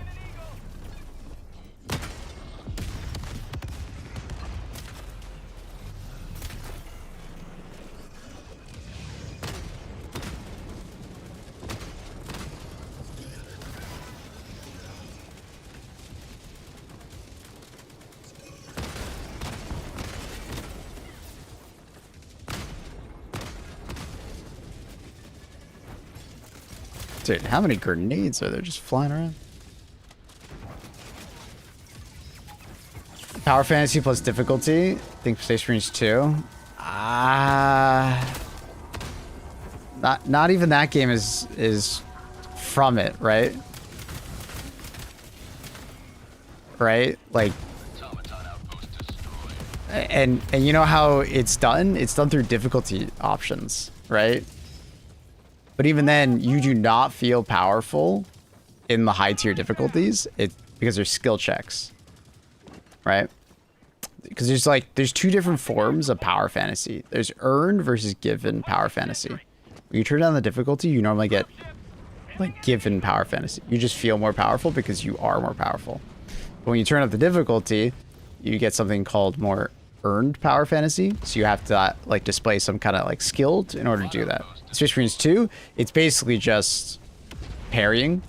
Dude, how many grenades are there just flying around? Power fantasy plus difficulty. I think Space Marines 2. Not even that game is from it, right? Right? Like, and you know how it's done? It's done through difficulty options, right? But even then, you do not feel powerful in the high tier difficulties. Because there's skill checks, right? Because there's two different forms of power fantasy. There's earned versus given power fantasy. When you turn down the difficulty, you normally get like given power fantasy. You just feel more powerful because you are more powerful. But when you turn up the difficulty, you get something called more earned power fantasy. So you have to like display some kind of like skilled in order to do that. Space Marines 2, it's basically just parrying.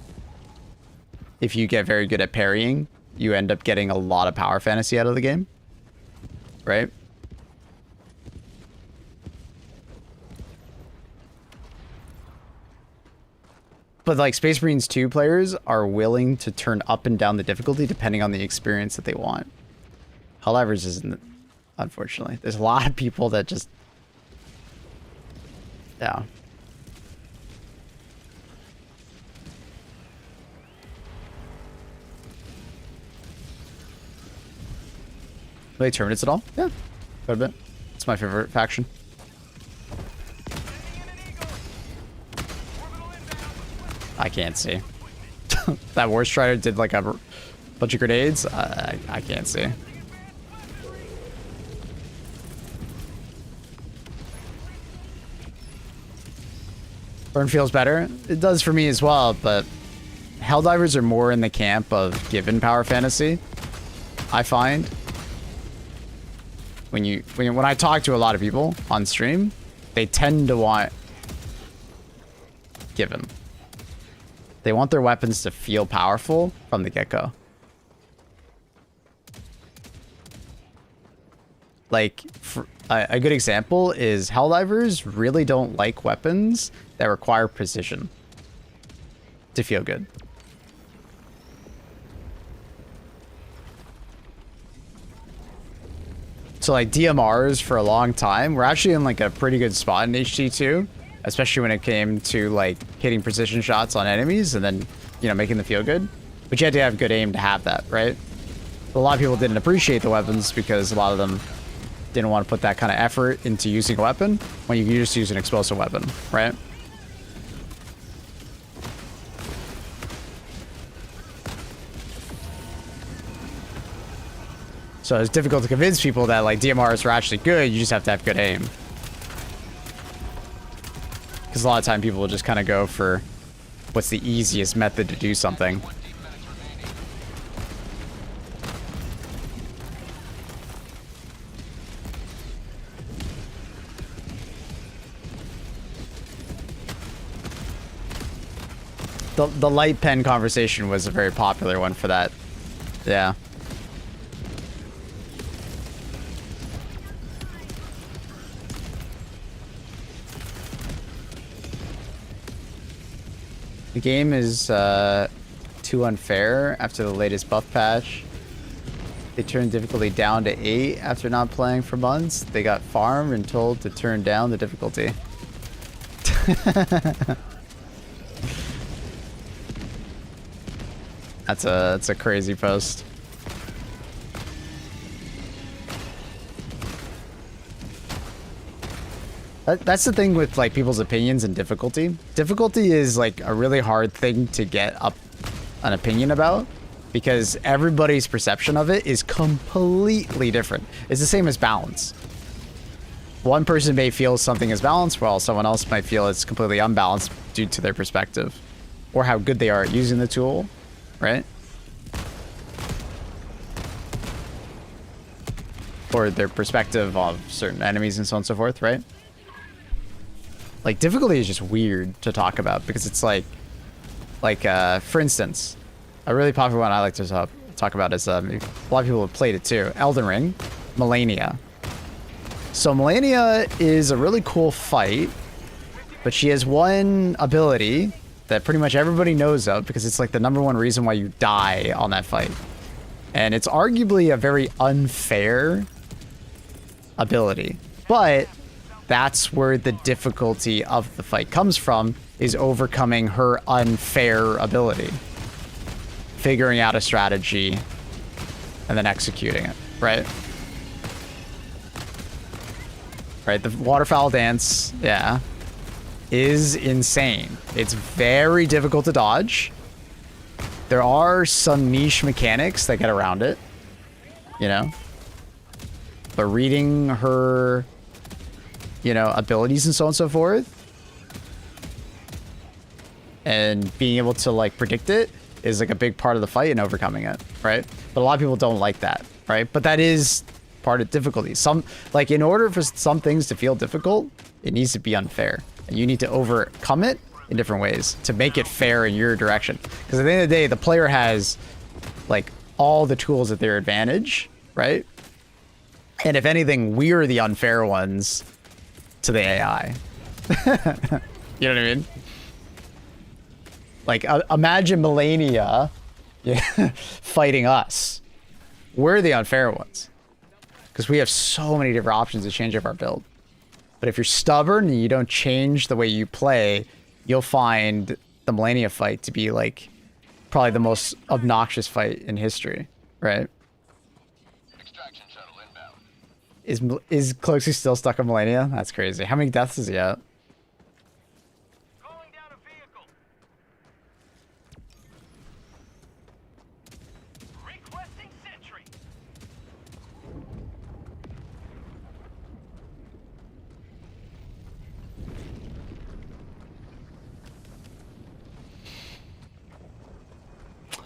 If you get very good at parrying, you end up getting a lot of power fantasy out of the game. Right? But like Space Marines 2 players are willing to turn up and down the difficulty depending on the experience that they want. Helldivers isn't, unfortunately. There's a lot of people that just... Yeah. Play Terminates at all? Yeah, quite a bit. It's my favorite faction. I can't see. That War Strider did like a bunch of grenades. I can't see. Burn feels better. It does for me as well, but Helldivers are more in the camp of given power fantasy, I find. When I talk to a lot of people on stream, they tend to want given. They want their weapons to feel powerful from the get-go. Like, a good example is Helldivers really don't like weapons that require precision to feel good. So like DMRs for a long time, we're actually in like a pretty good spot in HT2, especially when it came to like hitting precision shots on enemies and then, you know, making them feel good. But you had to have good aim to have that, right? But a lot of people didn't appreciate the weapons because a lot of them didn't want to put that kind of effort into using a weapon when you can just use an explosive weapon, right? So it's difficult to convince people that like DMRs are actually good. You just have to have good aim. Because a lot of time people will just kind of go for what's the easiest method to do something. The light pen conversation was a very popular one for that. Yeah. The game is too unfair after the latest buff patch. They turned difficulty down to 8 after not playing for months. They got farmed and told to turn down the difficulty. That's a crazy post. That's the thing with like people's opinions and difficulty. Difficulty is like a really hard thing to get up an opinion about because everybody's perception of it is completely different. It's the same as balance. One person may feel something is balanced while someone else might feel it's completely unbalanced due to their perspective or how good they are at using the tool, right? Or their perspective of certain enemies and so on and so forth, right? Like, difficulty is just weird to talk about because it's like, for instance, a really popular one I like to talk about is, a lot of people have played it too, Elden Ring, Melania. So Melania is a really cool fight, but she has one ability that pretty much everybody knows of because it's like the #1 reason why you die on that fight. And it's arguably a very unfair ability, but that's where the difficulty of the fight comes from, is overcoming her unfair ability. Figuring out a strategy and then executing it, right? Right, the waterfowl dance, yeah, is insane. It's very difficult to dodge. There are some niche mechanics that get around it, you know? But reading her, you know, abilities and so on and so forth, and being able to like predict it is like a big part of the fight and overcoming it, right? But a lot of people don't like that, right? But that is part of difficulty. Some, like, in order for some things to feel difficult, it needs to be unfair, and you need to overcome it in different ways to make it fair in your direction. Because at the end of the day, the player has like all the tools at their advantage, right? And if anything, we're the unfair ones to the AI. You know what I mean? Like, imagine Melania fighting us. We're the unfair ones. Because we have so many different options to change up our build. But if you're stubborn and you don't change the way you play, you'll find the Melania fight to be like probably the most obnoxious fight in history, right? Extraction shuttle inbound. Is Cloaksy still stuck on Melania? That's crazy. How many deaths is he at? Calling down a vehicle.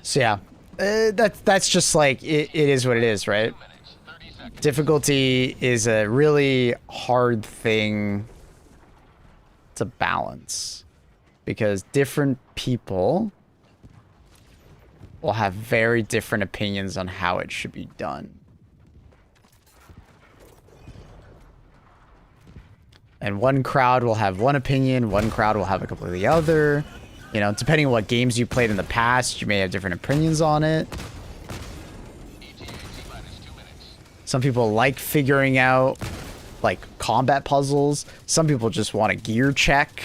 So yeah, that's just like it is what it is, right? 30 seconds. Difficulty is a really hard thing to balance because different people will have very different opinions on how it should be done. And one crowd will have one opinion, one crowd will have a completely other. You know, depending on what games you played in the past, you may have different opinions on it. ETA T-minus 2 minutes. Some people like figuring out, like, combat puzzles. Some people just want a gear check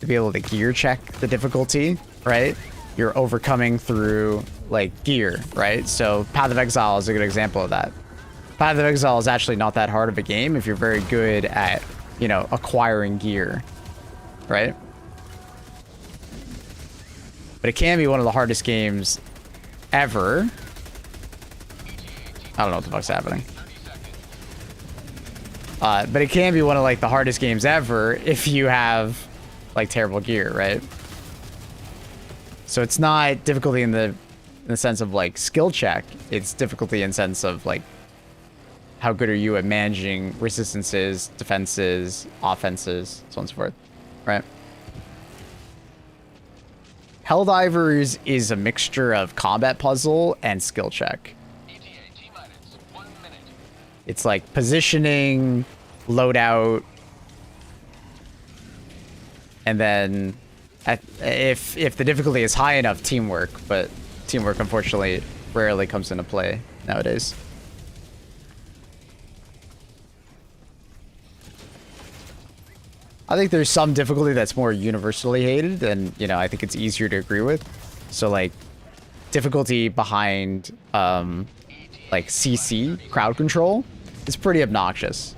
to be able to gear check the difficulty, right? You're overcoming through, like, gear, right? So Path of Exile is a good example of that. Path of Exile is actually not that hard of a game if you're very good at, you know, acquiring gear, right? But it can be one of the hardest games ever. I don't know what the fuck's happening. But it can be one of, like, the hardest games ever if you have, like, terrible gear, right? So it's not difficulty in the sense of, like, skill check. It's difficulty in sense of, like, how good are you at managing resistances, defenses, offenses, so on and so forth, right? Helldivers is a mixture of combat puzzle and skill check. ETA T-minus 1 minute. It's like positioning, loadout, and then if the difficulty is high enough, teamwork. But teamwork, unfortunately, rarely comes into play nowadays. I think there's some difficulty that's more universally hated, and, you know, I think it's easier to agree with. So, like, difficulty behind, like, CC, crowd control, is pretty obnoxious.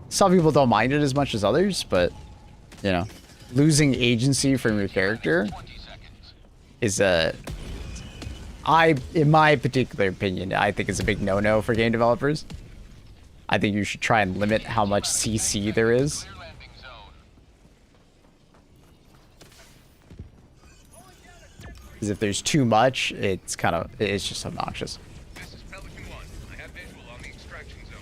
Some people don't mind it as much as others, but, you know, losing agency from your character 20 seconds. is in my particular opinion, I think it's a big no-no for game developers. I think you should try and limit how much CC there is. Clear landing zone. Because if there's too much, it's just obnoxious. This is Pelican 1. I have visual on the extraction zone.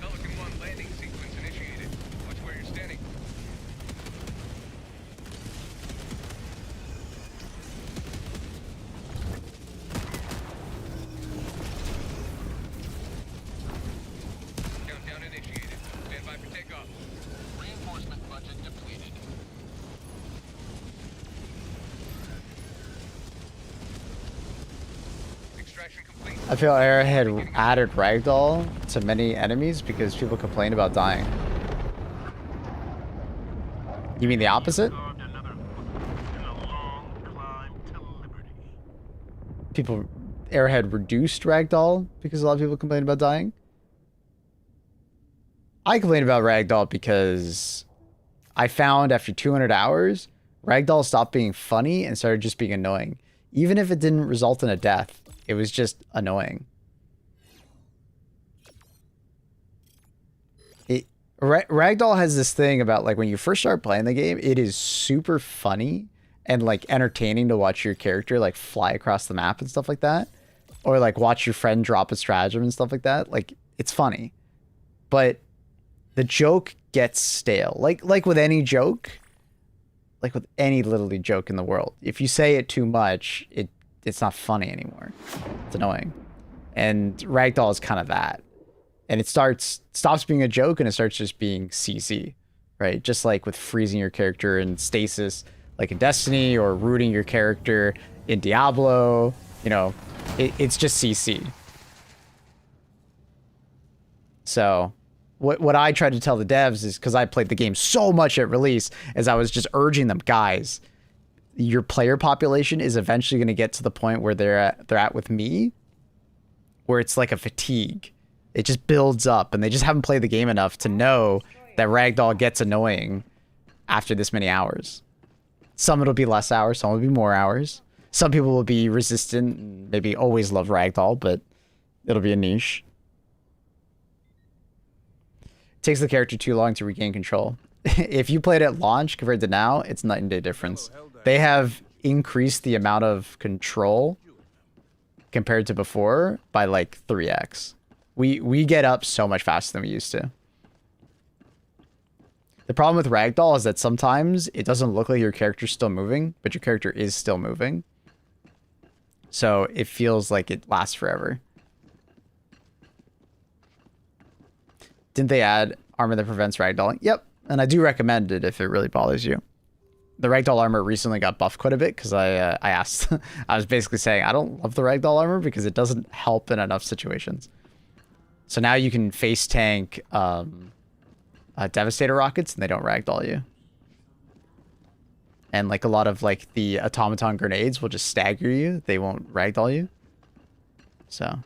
Pelican 1 landing sequence initiated. Watch where you're standing. Countdown initiated. Stand by for takeoff. Reinforcement budget depleted. Extraction complete. I feel Arrowhead added ragdoll to many enemies because people complain about dying. You mean the opposite? Carved another foot in a long climb to liberty. Arrowhead reduced ragdoll because a lot of people complain about dying. I complain about ragdoll because I found after 200 hours, ragdoll stopped being funny and started just being annoying. Even if it didn't result in a death, it was just annoying. Ragdoll has this thing about, like, when you first start playing the game, it is super funny and, like, entertaining to watch your character, like, fly across the map and stuff like that. Or, like, watch your friend drop a stratagem and stuff like that. Like, it's funny. But the joke gets stale. Like with any joke, like with any literally joke in the world, if you say it too much, it's not funny anymore. It's annoying. And ragdoll is kind of that. And it stops being a joke and it starts just being CC, right? Just like with freezing your character in stasis, like in Destiny, or rooting your character in Diablo, you know, it's just CC. So what I tried to tell the devs is, because I played the game so much at release, is I was just urging them, guys, your player population is eventually going to get to the point where they're at with me, where it's like a fatigue. It just builds up, and they just haven't played the game enough to know that ragdoll gets annoying after this many hours. Some it'll be less hours, some will be more hours. Some people will be resistant and maybe always love ragdoll, but it'll be a niche. It takes the character too long to regain control. if you played at launch compared to now, it's night and day difference. They have increased the amount of control compared to before by like 3x. We get up so much faster than we used to. The problem with Ragdoll is that sometimes it doesn't look like your character's still moving, but your character is still moving. So it feels like it lasts forever. Didn't they add armor that prevents ragdolling? Yep. And I do recommend it if it really bothers you. The ragdoll armor recently got buffed quite a bit because I asked. I was basically saying I don't love the ragdoll armor because it doesn't help in enough situations. So now you can face tank Devastator rockets and they don't ragdoll you. And like a lot of like the automaton grenades will just stagger you. They won't ragdoll you. So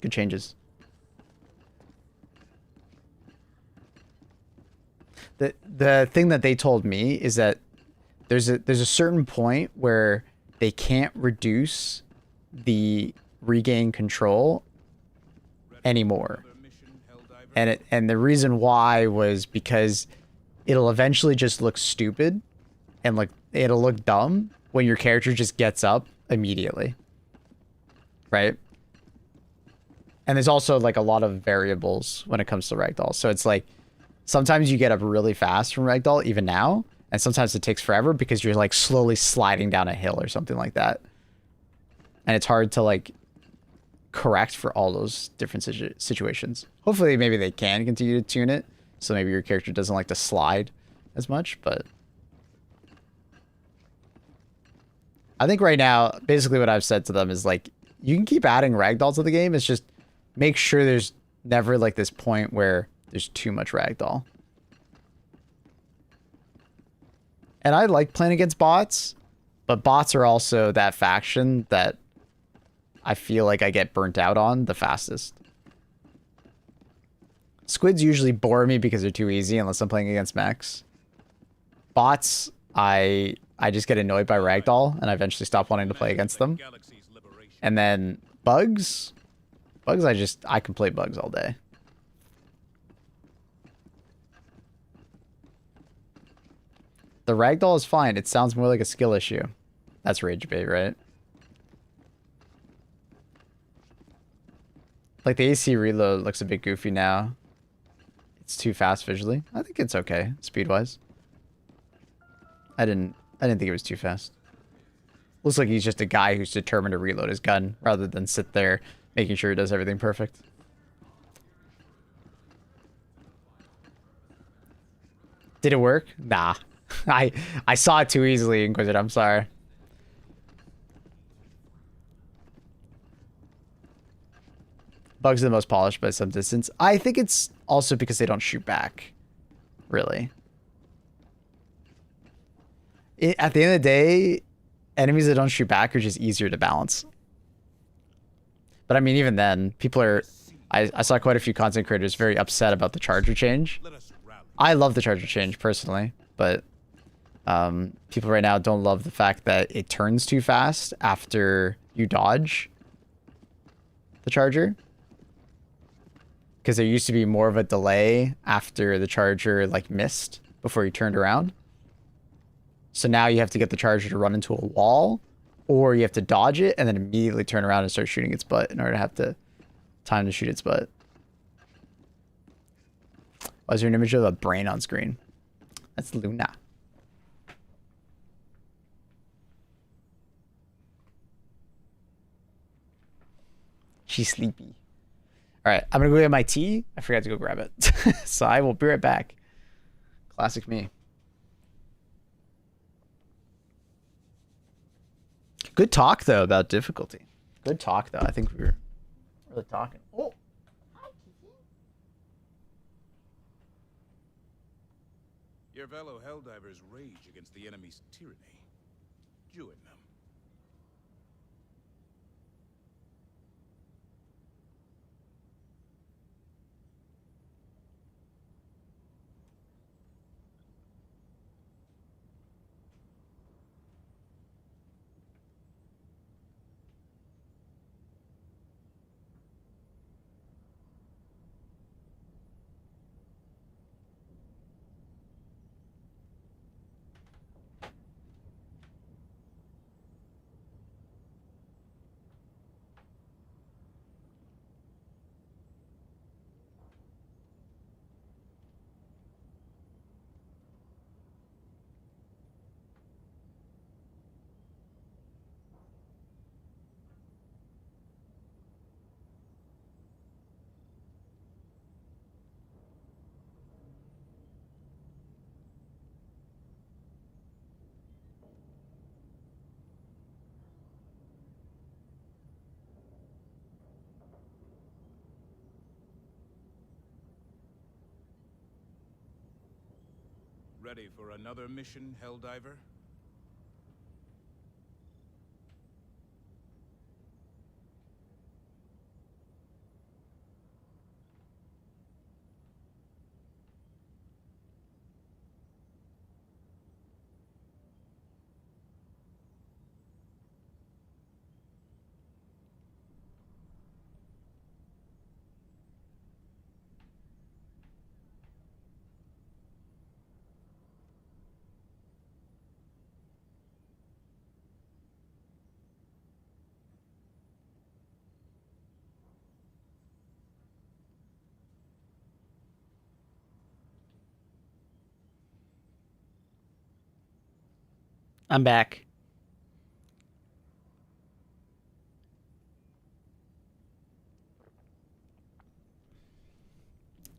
good changes. The thing that they told me is that there's a certain point where they can't reduce the regain control anymore. And the reason why was because it'll eventually just look stupid and like it'll look dumb when your character just gets up immediately. Right? And there's also like a lot of variables when it comes to ragdoll. So it's like sometimes you get up really fast from ragdoll, even now, and sometimes it takes forever because you're like slowly sliding down a hill or something like that. And it's hard to like correct for all those different situations. Hopefully maybe they can continue to tune it, so maybe your character doesn't like to slide as much, but I think right now, basically what I've said to them is like, you can keep adding ragdoll to the game, it's just make sure there's never like this point where there's too much ragdoll. And I like playing against bots, but bots are also that faction that I feel like I get burnt out on the fastest. Squids usually bore me because they're too easy unless I'm playing against mechs. Bots, I just get annoyed by ragdoll and I eventually stop wanting to play against them. And then bugs, I can play bugs all day. The ragdoll is fine. It sounds more like a skill issue. That's rage bait, right? Like the AC reload looks a bit goofy now. It's too fast visually. I think it's okay, speed-wise. I didn't think it was too fast. Looks like he's just a guy who's determined to reload his gun rather than sit there making sure he does everything perfect. Did it work? Nah. I saw it too easily, Inquisitor. I'm sorry. Bugs are the most polished by some distance. I think it's also because they don't shoot back. Really. At the end of the day, enemies that don't shoot back are just easier to balance. But I mean, even then, people are... I saw quite a few content creators very upset about the charger change. I love the charger change, personally. But people right now don't love the fact that it turns too fast after you dodge the charger. Because there used to be more of a delay after the charger like missed before you turned around. So now you have to get the charger to run into a wall, or you have to dodge it and then immediately turn around and start shooting its butt in order to have the time to shoot its butt. Why is there an image of a brain on screen? That's Luna. She's sleepy. All right, I'm gonna go get my tea. I forgot to go grab it. So I will be right back. Classic me. Good talk, though, about difficulty. Good talk, though. I think we were really talking. Oh. Your fellow Helldivers rage against the enemy's tyranny. Join them. ready for another mission, Helldiver? I'm back.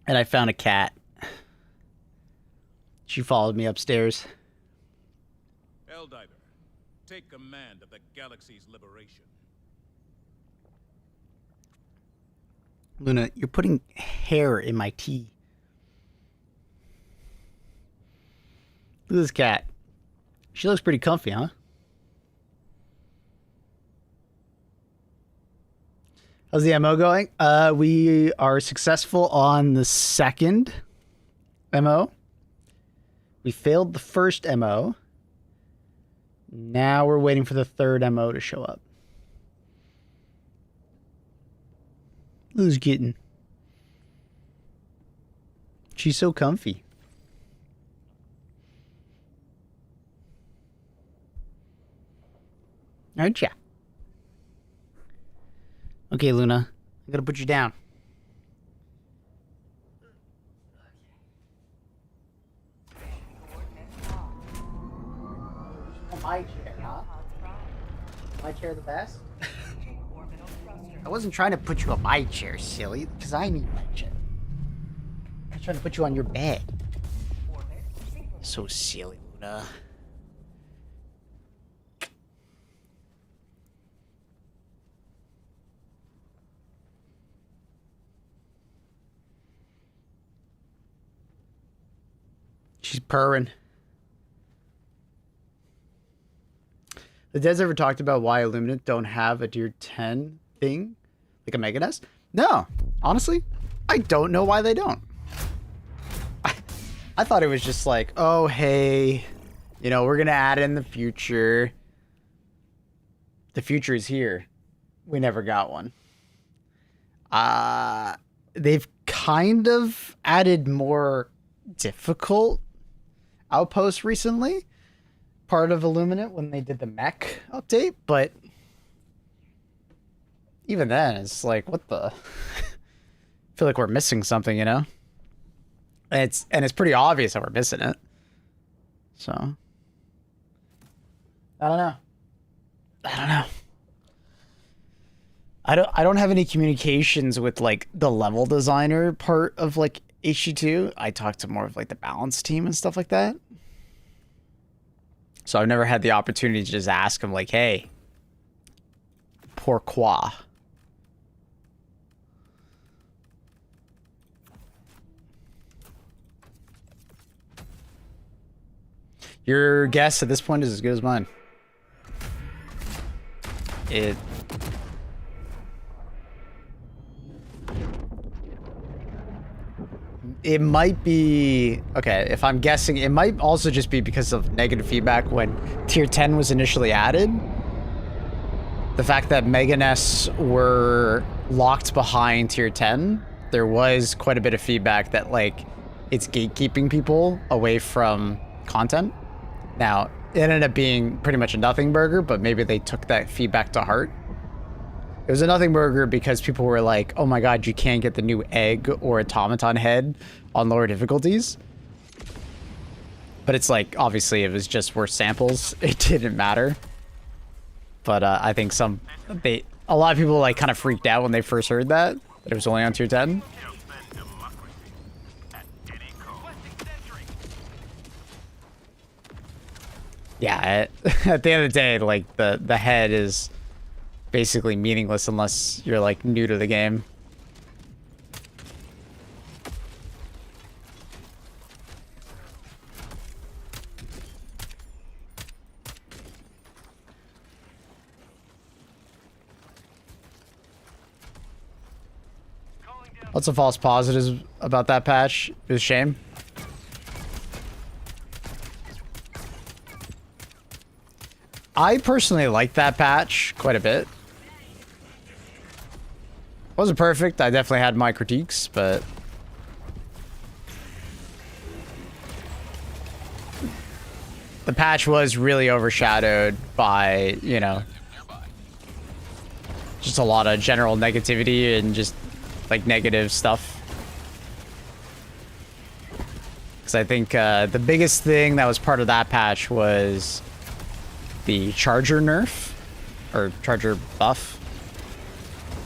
And I found a cat. She followed me upstairs. Helldiver, take command of the galaxy's liberation. Luna, you're putting hair in my tea. Look at this cat. She looks pretty comfy, huh? How's the MO going? We are successful on the second MO. We failed the first MO. Now we're waiting for the third MO to show up. Who's getting? She's so comfy. Aren't ya? Okay, Luna. I'm gonna put you down. My chair, huh? My chair the best? I wasn't trying to put you on my chair, silly, because I need my chair. I was trying to put you on your bed. So silly, Luna. She's purring. The Dead's ever talked about why Illuminate don't have a tier 10 thing? Like a Mega Nest? No. Honestly, I don't know why they don't. I thought it was just like, oh, hey, you know, we're going to add it in the future. The future is here. We never got one. They've kind of added more difficult outposts recently. Part of Illuminate when they did the mech update, but even then it's like, what the? I feel like we're missing something, you know? And it's pretty obvious that we're missing it. So I don't know. I don't have any communications with like the level designer part of like HG2. I talk to more of like the balance team and stuff like that. So I've never had the opportunity to just ask him like, hey, pourquoi? Your guess at this point is as good as mine. It might be, okay, if I'm guessing, it might also just be because of negative feedback when tier 10 was initially added. The fact that Mega Nests were locked behind tier 10, there was quite a bit of feedback that like it's gatekeeping people away from content. Now, it ended up being pretty much a nothing burger, but maybe they took that feedback to heart. It was a nothing burger because people were like, oh my god, you can't get the new egg or automaton head on lower difficulties. But it's like, obviously, it was just were samples. It didn't matter. But I think a lot of people like kind of freaked out when they first heard that it was only on tier 10. Yeah, at the end of the day, like the head is basically meaningless unless you're like new to the game. Lots of false positives about that patch. It was a shame. I personally like that patch quite a bit. Wasn't perfect. I definitely had my critiques, but the patch was really overshadowed by, you know, just a lot of general negativity and just like negative stuff. Because I think the biggest thing that was part of that patch was the charger nerf or charger buff.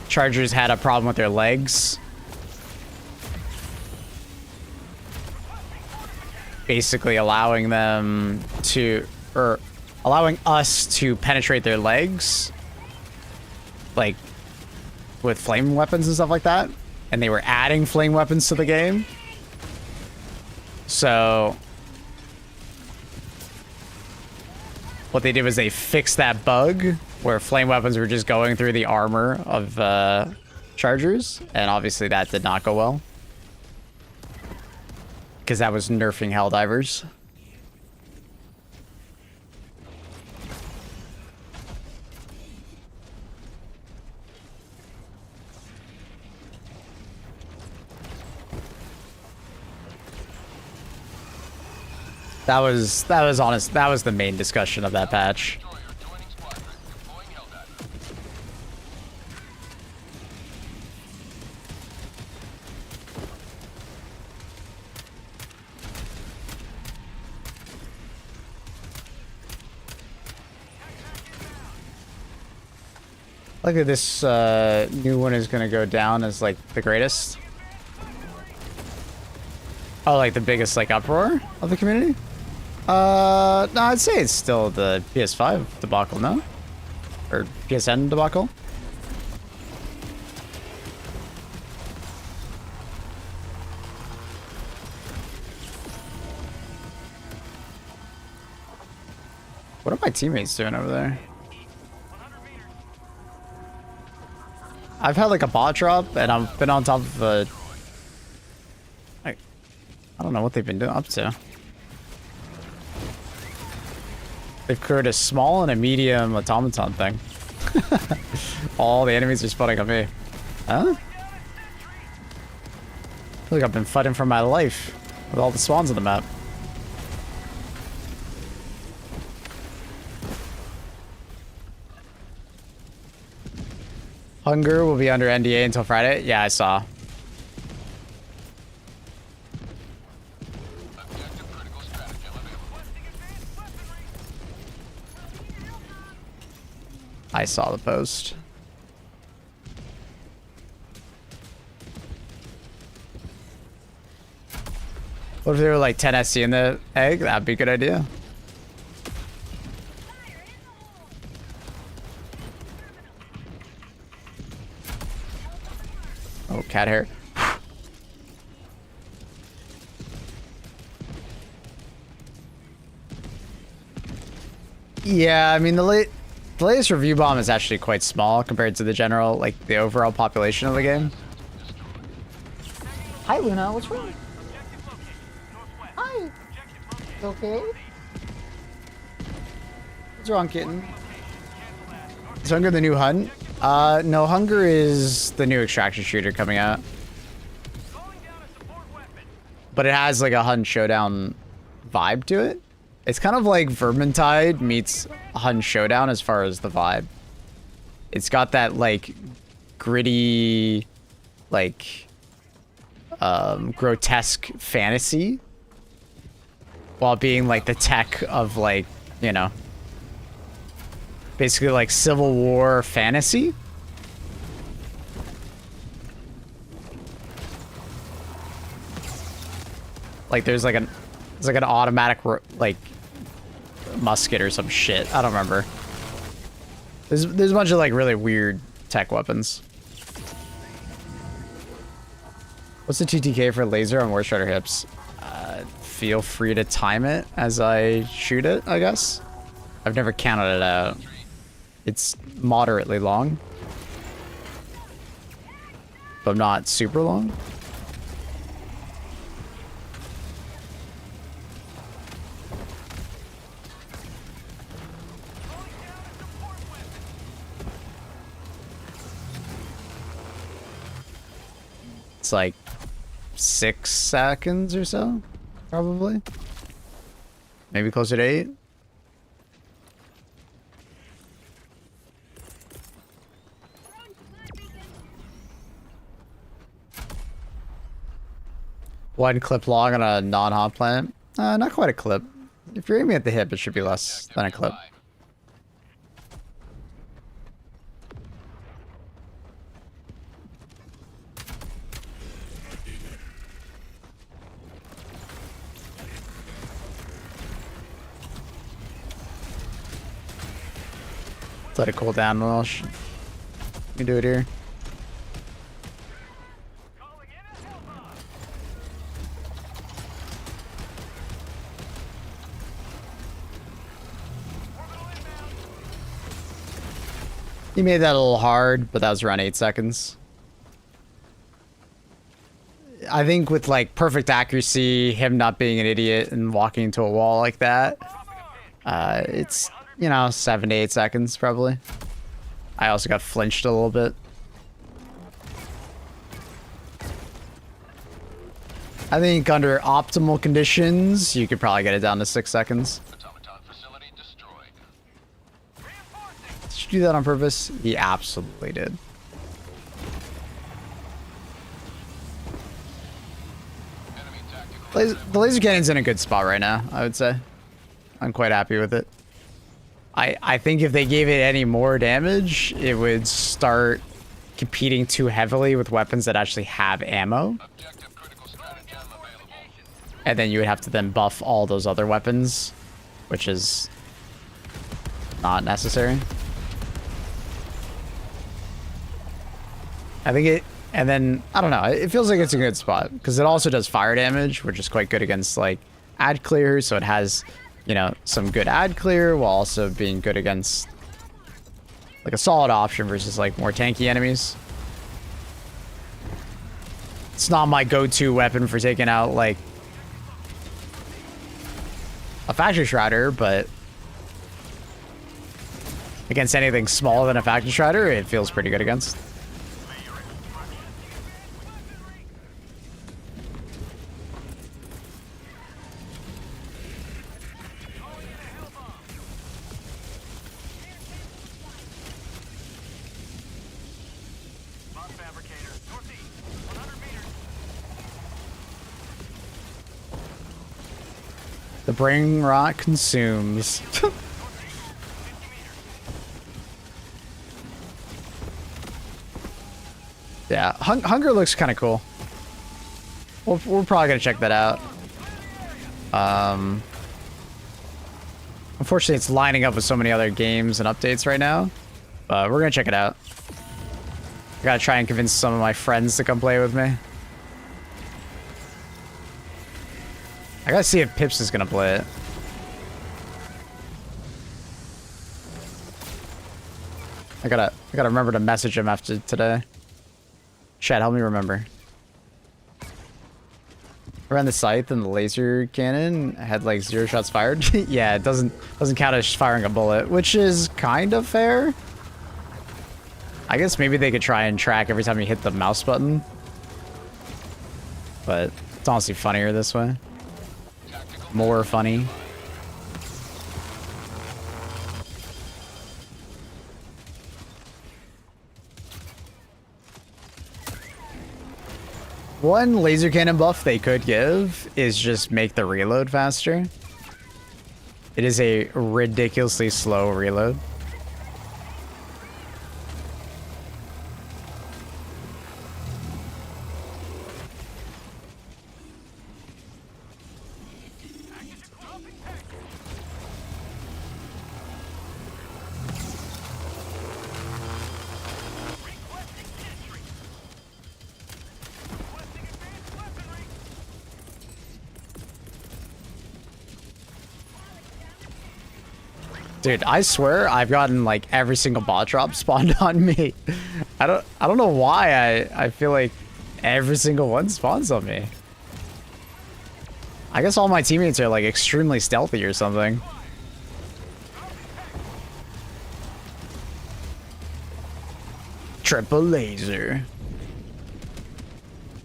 Chargers had a problem with their legs. Basically allowing them to, or allowing us to penetrate their legs, like with flame weapons and stuff like that. And they were adding flame weapons to the game. So what they did was they fixed that bug where flame weapons were just going through the armor of chargers. And obviously that did not go well, because that was nerfing Helldivers. That was honest. That was the main discussion of that patch. Look at this new one is gonna go down as like the greatest. Oh, like the biggest like uproar of the community? No, I'd say it's still the PS5 debacle, no? Or PSN debacle? What are my teammates doing over there? I've had like a bot drop and I've been on top of a... I don't know what they've been doing up to. They've created a small and a medium automaton thing. All the enemies are spawning on me. Huh? I feel like I've been fighting for my life with all the spawns on the map. Hunger will be under NDA until Friday. Yeah, I saw. I saw the post. What if there were like 10 SC in the egg? That'd be a good idea. Oh, cat hair. Yeah, I mean the latest review bomb is actually quite small compared to the general, like the overall population of the game. Hi Luna, what's wrong? Hi. You okay? What's wrong, kitten? Is Hunger the new hunt? No, Hunger is the new extraction shooter coming out. But it has like a Hunt Showdown vibe to it. It's kind of like Vermintide meets Hunt Showdown as far as the vibe. It's got that like gritty, like grotesque fantasy, while being like the tech of like, you know, basically like Civil War fantasy. Like there's like an automatic like musket or some shit. I don't remember. There's a bunch of like really weird tech weapons. What's the TTK for laser on War Strider hips? Feel free to time it as I shoot it, I guess. I've never counted it out. It's moderately long. but not super long. It's like 6 seconds or so, probably. Maybe closer to 8. One clip long on a non-hot planet? Not quite a clip. If you're aiming at the hip, it should be less than a clip. Let it cool down a little. You can do it here. He made that a little hard, but that was around 8 seconds. I think with like perfect accuracy, him not being an idiot and walking into a wall like that, it's, you know, 7 to 8 seconds probably. I also got flinched a little bit. I think under optimal conditions, you could probably get it down to 6 seconds. Automaton facility destroyed. Did you do that on purpose? He absolutely did. Enemy tactical The laser cannon's in a good spot right now, I would say. I'm quite happy with it. I think if they gave it any more damage, it would start competing too heavily with weapons that actually have ammo. objective critical stratagem available. And then you would have to then buff all those other weapons, which is not necessary. I think it, and then, I don't know, it feels like it's a good spot, because it also does fire damage, which is quite good against, like, ad clear, so it has, you know, some good ad clear, while also being good against, like, a solid option versus, like, more tanky enemies. It's not my go-to weapon for taking out, like, a Factory Shredder, but against anything smaller than a Factory Shredder, it feels pretty good against. The brain rot consumes. Yeah, hunger looks kind of cool. We're probably gonna check that out. Unfortunately, it's lining up with so many other games and updates right now, but we're gonna check it out. I gotta try and convince some of my friends to come play with me. I gotta see if Pips is gonna play it. I gotta remember to message him after today. Chat, help me remember. Around the scythe and the laser cannon had like 0 shots fired. Yeah, it doesn't count as firing a bullet, which is kind of fair. I guess maybe they could try and track every time you hit the mouse button, but it's honestly funnier this way. More funny. One laser cannon buff they could give is just make the reload faster. It is a ridiculously slow reload. Dude, I swear I've gotten like every single bot drop spawned on me. I don't know why I feel like every single one spawns on me. I guess all my teammates are like extremely stealthy or something. Triple laser.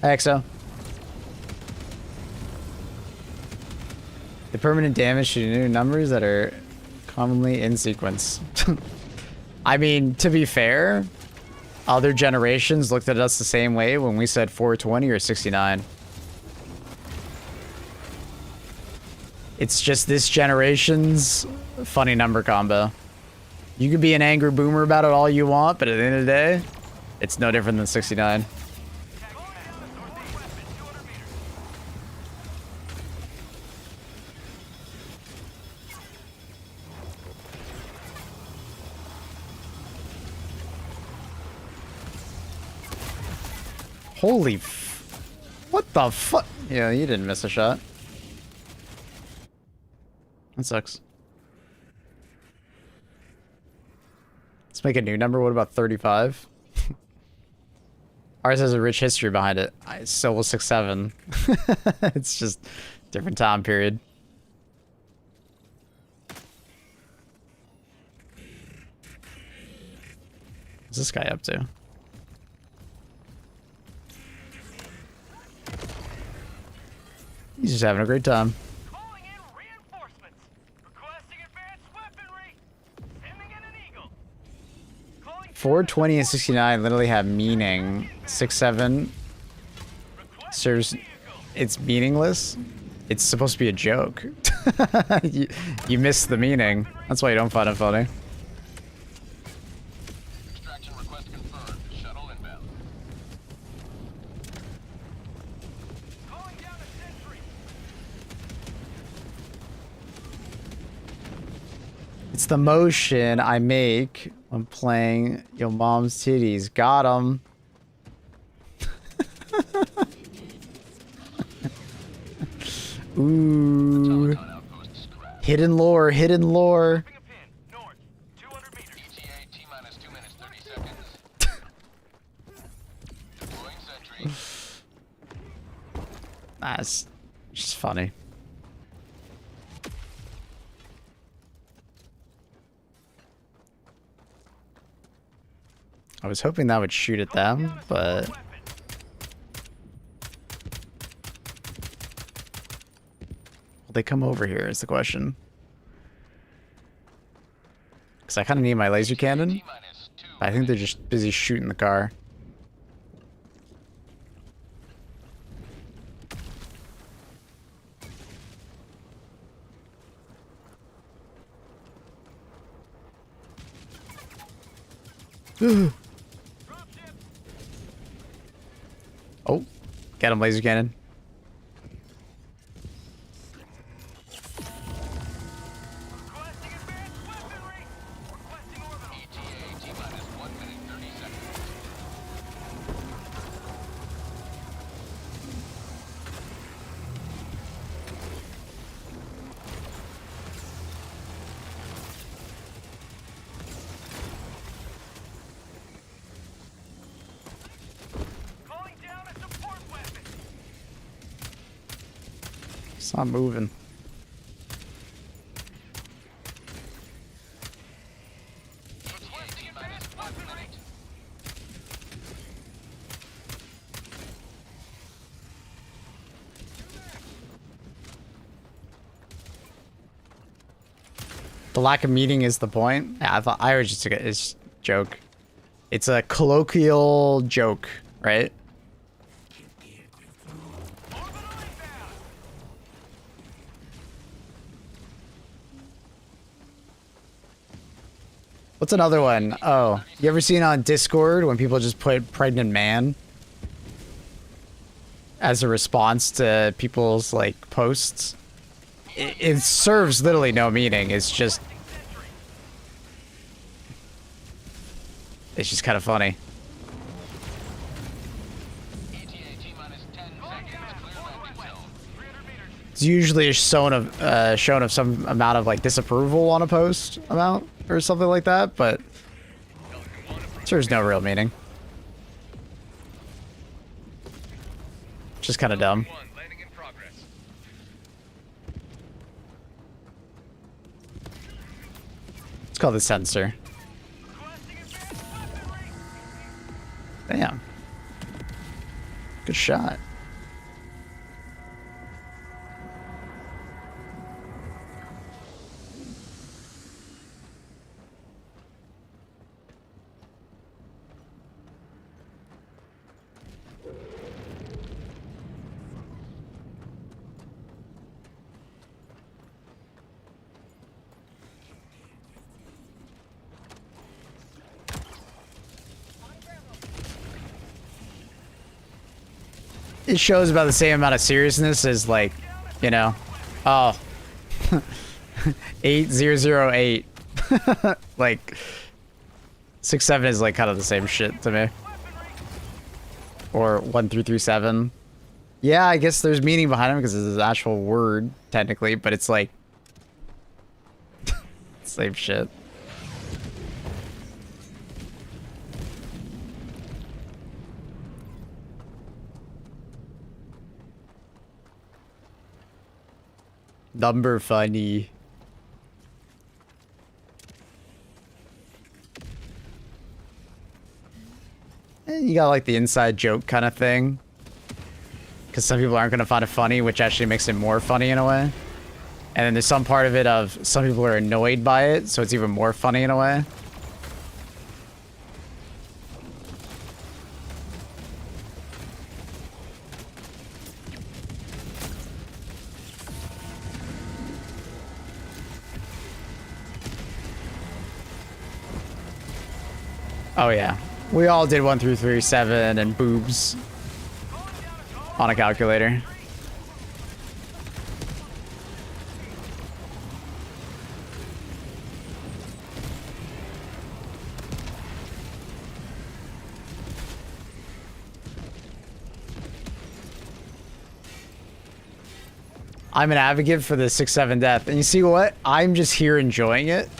EXO. The permanent damage to new numbers that are commonly in sequence. I mean, to be fair, other generations looked at us the same way when we said 420 or 69. It's just this generation's funny number combo. You can be an angry boomer about it all you want, but at the end of the day, it's no different than 69. Holy what the fuck? Yeah, you didn't miss a shot. That sucks. Let's make a new number. What about 35? Ours has a rich history behind it. So will 6-7. It's just different time period. What's this guy up to? He's just having a great time. Calling in reinforcements. Requesting advanced weaponry. Sending in an eagle. 420 and 69 literally have meaning. 6-7 serves. It's meaningless. It's supposed to be a joke. you missed the meaning. That's why you don't find it funny. Extraction request confirmed. Shuttle inbound. Calling down a sentry. It's the motion I make when playing your mom's titties. Got 'em. Ooh. Hidden lore, hidden lore. Ping a pin. North. 200 meters. ETA T-minus 2 minutes 30 seconds. Deploying sentry. That's just funny. I was hoping that would shoot at them, but will they come over here is the question. Because I kind of need my laser cannon. T-minus 2. I think they're just busy shooting the car. Oh, get him, laser cannon. Requesting advanced weaponry. Requesting orbital. ETA T-minus 1 minute 30 seconds. Calling down a support weapon. It's not moving. Requesting advanced weaponry. The lack of meaning is the point. Yeah, I was just it's a joke. It's a colloquial joke, right? Orbital inbound. What's another one? Oh, you ever seen on Discord when people just put pregnant man as a response to people's like posts? It serves literally no meaning. It's just kind of funny. ETA T-minus 10 seconds. Clear landing zone. 300 meters. It's usually shown of some amount of like disapproval on a post amount or something like that, but serves no real meaning. Just kind of dumb. One landing in progress. Let's call this sensor. Damn. Good shot. It shows about the same amount of seriousness as, like, you know, oh, 8008. Like, 6-7 is like kind of the same shit to me. Or 1337. Yeah, I guess there's meaning behind it because it's an actual word technically, but it's like same shit. Number funny. You got like the inside joke kind of thing. Because some people aren't going to find it funny, which actually makes it more funny in a way. And then there's some part of it of some people are annoyed by it, so it's even more funny in a way. Oh yeah, we all did 1337 and boobs on a calculator. I'm an advocate for the 6-7 death, and you see what? I'm just here enjoying it,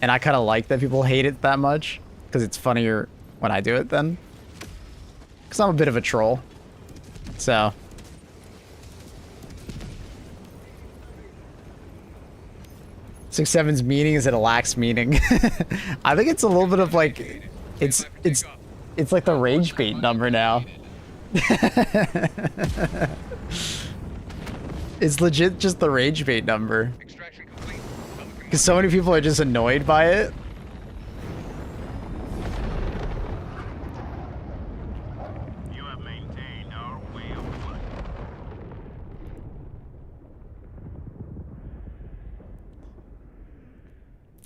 and I kind of like that people hate it that much. Because it's funnier when I do it then. Because I'm a bit of a troll. So. Six seven's meaning is it a lax meaning. I think it's a little bit of like it's like the rage bait number now. It's legit just the rage bait number. Because so many people are just annoyed by it.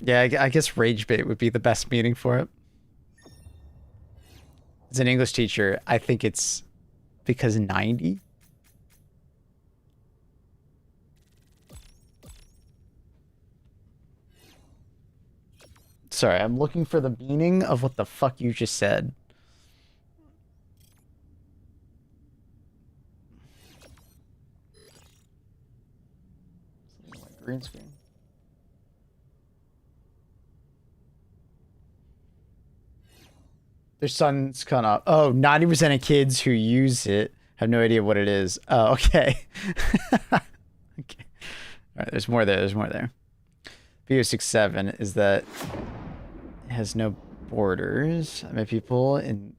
Yeah, I guess rage bait would be the best meaning for it. As an English teacher, I think it's because 90. Sorry, I'm looking for the meaning of what the fuck you just said. Green screen. Their son's kind of, oh, 90% of kids who use it have no idea what it is. Oh, okay. Okay. All right, there's more there. There's more there. Video 6-7 is that it has no borders. I met people in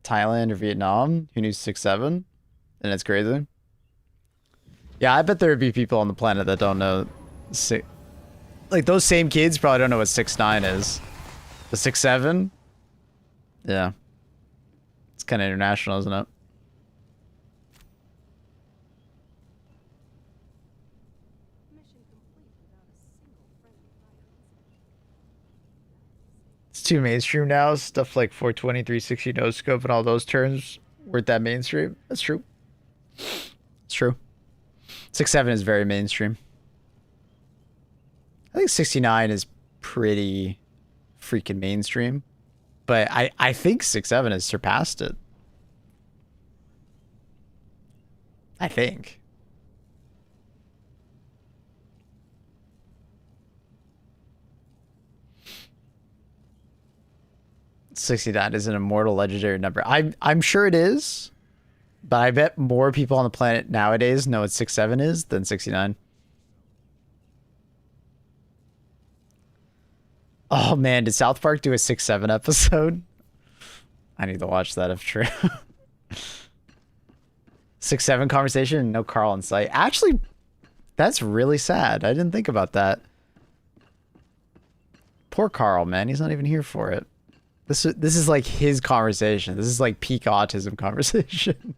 Thailand or Vietnam who knew 6-7, and it's crazy. Yeah, I bet there would be people on the planet that don't know. Like, those same kids probably don't know what 6-9 is. The 6-7? Yeah. It's kind of international, isn't it? It's too mainstream now. Stuff like 420, 360 no scope and all those terms weren't that mainstream. That's true. It's true. 6-7 is very mainstream. I think 69 is pretty freaking mainstream. But I think 6-7 has surpassed it. I think. $69 is an immortal legendary number. I'm sure it is, But I bet more people on the planet nowadays know what 6'7" is than 69. Oh man, did South Park do a 6'7" episode? I need to watch that if true. 6'7" conversation and no Carl in sight. Actually, that's really sad. I didn't think about that. Poor Carl, man. He's not even here for it. This is like his conversation. This is like peak autism conversation.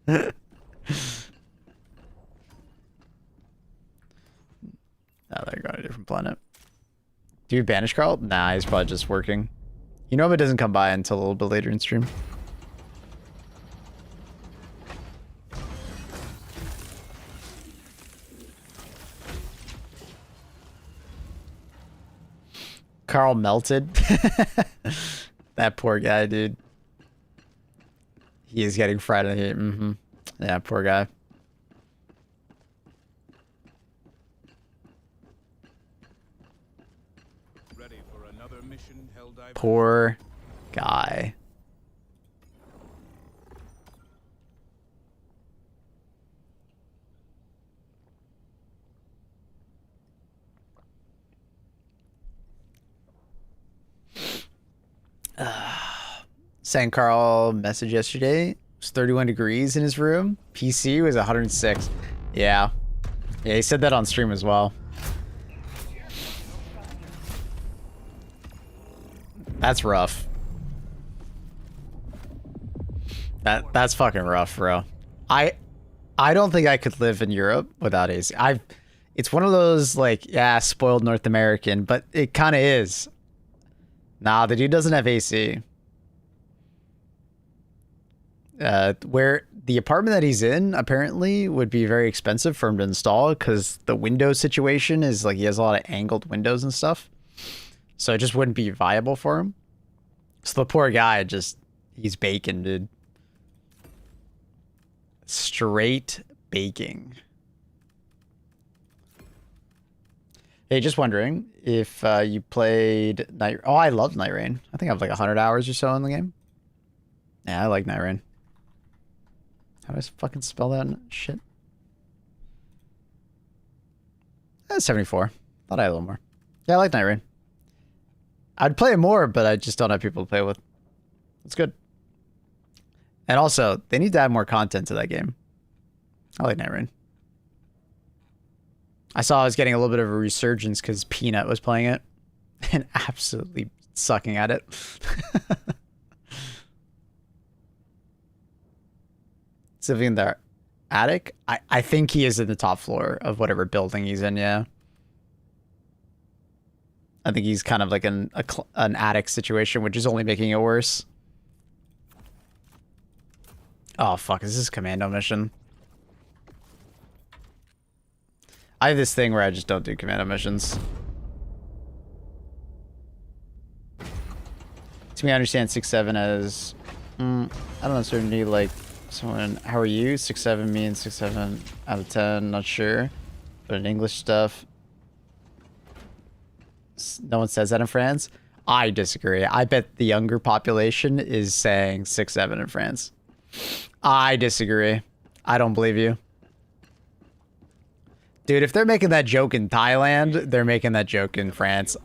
Now they're going to a different planet. Do you banish Carl? Nah, he's probably just working. You know if it doesn't come by until a little bit later in stream. Carl melted. That poor guy, dude. He is getting fried in the heat. Mm-hmm. Yeah, poor guy. Ready for another mission, Helldiver? Poor guy. Saying Carl message yesterday. It was 31 degrees in his room. PC was 106. Yeah. Yeah, he said that on stream as well. That's rough. That's fucking rough, bro. I don't think I could live in Europe without AC. It's one of those like, yeah, spoiled North American, but it kind of is. Nah, the dude doesn't have AC. Where the apartment that he's in apparently would be very expensive for him to install because the window situation is like he has a lot of angled windows and stuff. So it just wouldn't be viable for him. So the poor guy he's baking, dude. Straight baking. Hey, just wondering if you played Night... Oh, I love Night Rain. I think I have like 100 hours or so in the game. Yeah, I like Night Rain. How do I fucking spell that shit? 74. Thought I had a little more. Yeah, I like Night Rain. I'd play it more, but I just don't have people to play with. It's good. And also, they need to add more content to that game. I like Night Rain. I saw I was getting a little bit of a resurgence because Peanut was playing it and absolutely sucking at it. Living in the attic? I think he is in the top floor of whatever building he's in, yeah. I think he's kind of like an attic situation, which is only making it worse. Oh, fuck. Is this a commando mission? I have this thing where I just don't do commando missions. To me, I understand 6'7" as... I don't necessarily like... Someone, how are you? 6'7" means 6'7" out of 10, not sure. But in English stuff, no one says that in France. I disagree. I bet the younger population is saying 6'7" in France. I disagree. I don't believe you. Dude, if they're making that joke in Thailand, they're making that joke in France.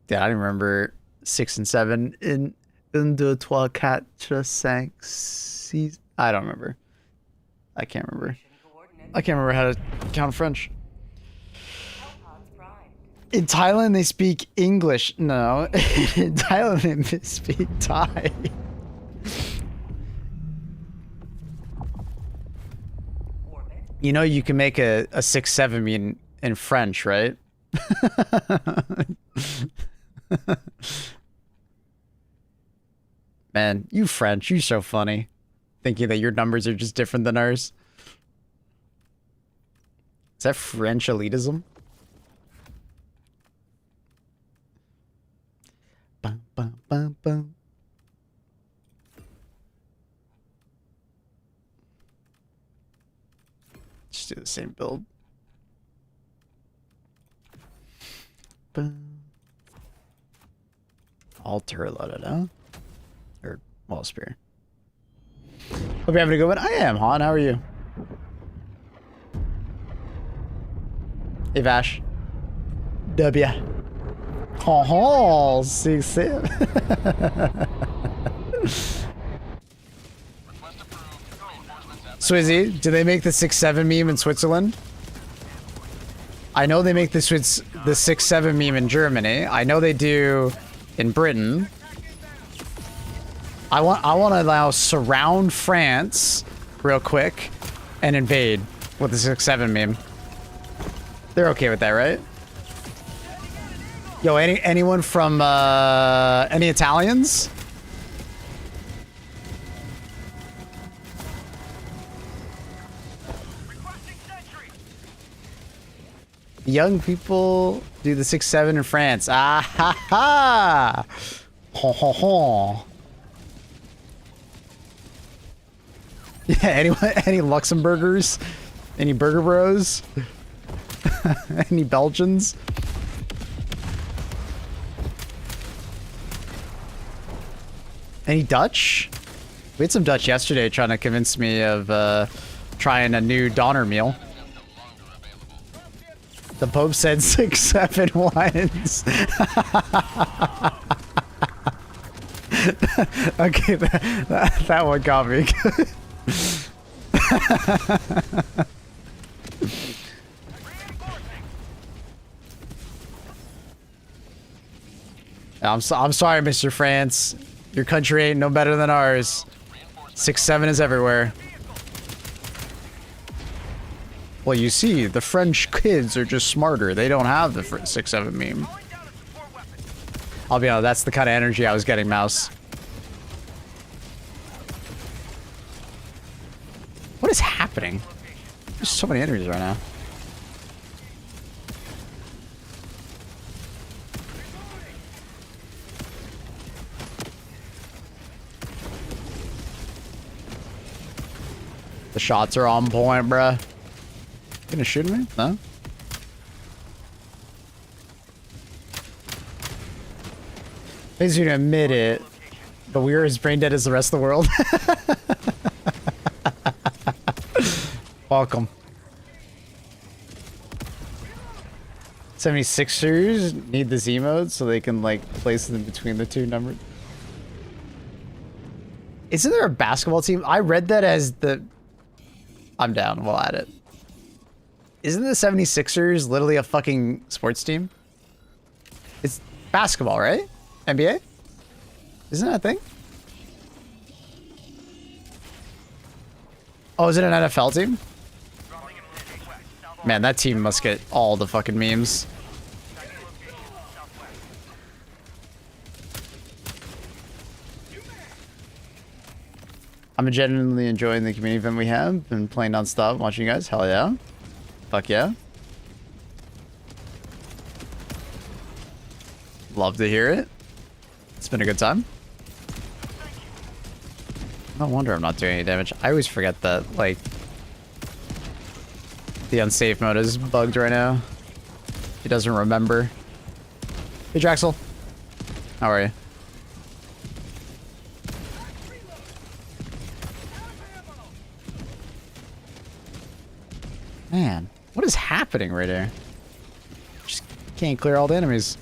Dude, I don't remember 6 and 7 in 1, 2, 3, 4, 5, 6. I don't remember. I can't remember. I can't remember how to count French. In Thailand, they speak English. No. In Thailand, they speak Thai. You know, you can make a 6'7" mean in French, right? Man, you French, you're so funny. Thinking that your numbers are just different than ours. Is that French elitism? Bum, bum, bum, bum. Just do the same build. Bum. All turret loaded, huh? Or wall spear. Hope you're having a good one. I am, Han. How are you? Hey, Vash. W. Oh, 6-7. Swizzy, do they make the 6-7 meme in Switzerland? I know they make the 6-7 meme in Germany. I know they do in Britain. I want to now surround France real quick and invade with the 6-7 meme. They're okay with that, right? Yo, anyone from any Italians? Young people do the 6-7 in France. Ah ha ha! Ho ho ho! Yeah, any Luxembourgers? Any Burger Bros? Any Belgians? Any Dutch? We had some Dutch yesterday trying to convince me of trying a new Donner meal. The Pope said 6-7 wines. Okay, that one got me. I'm sorry, Mr. France. Your country ain't no better than ours. 6-7 is everywhere. Well, you see, the French kids are just smarter. They don't have the 6-7 meme. I'll be honest, that's the kind of energy I was getting, Mouse. What is happening? There's so many enemies right now. The shots are on point, bruh. Gonna shoot me? No? Please you to admit it, but we're as brain dead as the rest of the world. Welcome. 76ers need the Z mode so they can like place them between the two numbers. Isn't there a basketball team? I read that as the... I'm down, we'll add it. Isn't the 76ers literally a fucking sports team? It's basketball, right? NBA? Isn't that a thing? Oh, is it an NFL team? Man, that team must get all the fucking memes. I'm genuinely enjoying the community event we have. Been playing non-stop, watching you guys. Hell yeah. Fuck yeah. Love to hear it. It's been a good time. No wonder I'm not doing any damage. I always forget that, like, the unsafe mode is bugged right now. He doesn't remember. Hey, Draxel. How are you? Man, what is happening right here? Just can't clear all the enemies.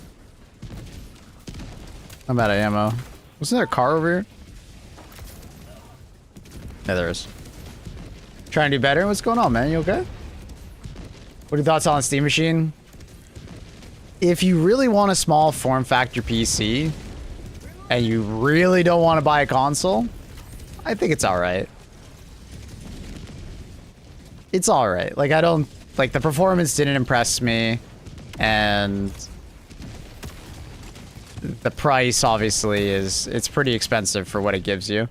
I'm out of ammo. Wasn't there a car over here? Yeah, there is. Trying to do better? What's going on, man? You okay? What are your thoughts on Steam Machine? If you really want a small form factor PC and you really don't want to buy a console, I think it's alright. It's alright. Like, I don't... Like, the performance didn't impress me. And... the price, obviously, is... It's pretty expensive for what it gives you.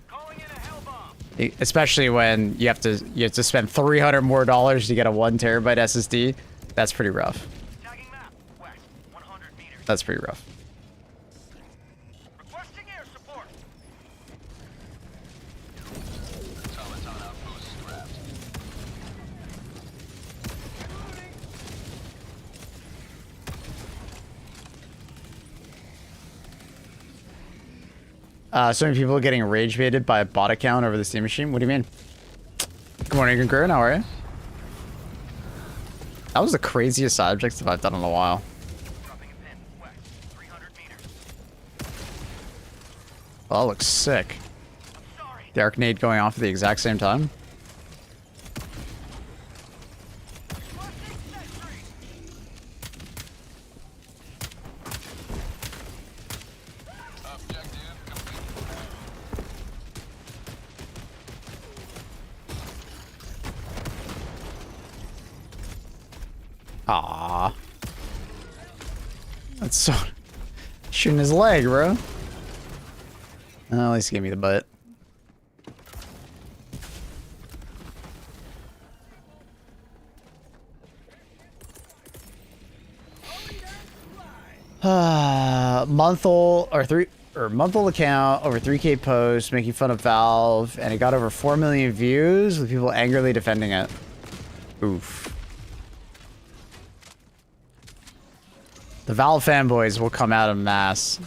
Especially when you have to spend $300 more to get a 1 terabyte SSD. That's pretty rough. That's pretty rough. So many people getting rage baited by a bot account over the Steam machine. What do you mean? Good morning, Concur. How are you? That was the craziest side objective I've done in a while. Well, that looks sick. The Arcnade going off at the exact same time. Ah, that's so shooting his leg, bro. At least give me the butt. Month-old account, over 3K posts making fun of Valve, and it got over 4 million views with people angrily defending it. Oof. The Valve fanboys will come out en masse.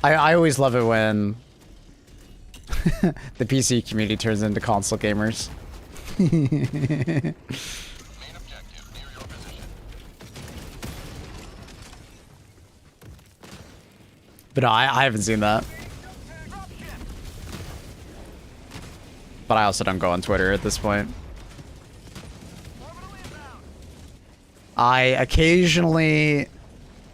I always love it when the PC community turns into console gamers. Main objective near your position. But no, I haven't seen that. But I also don't go on Twitter at this point. I occasionally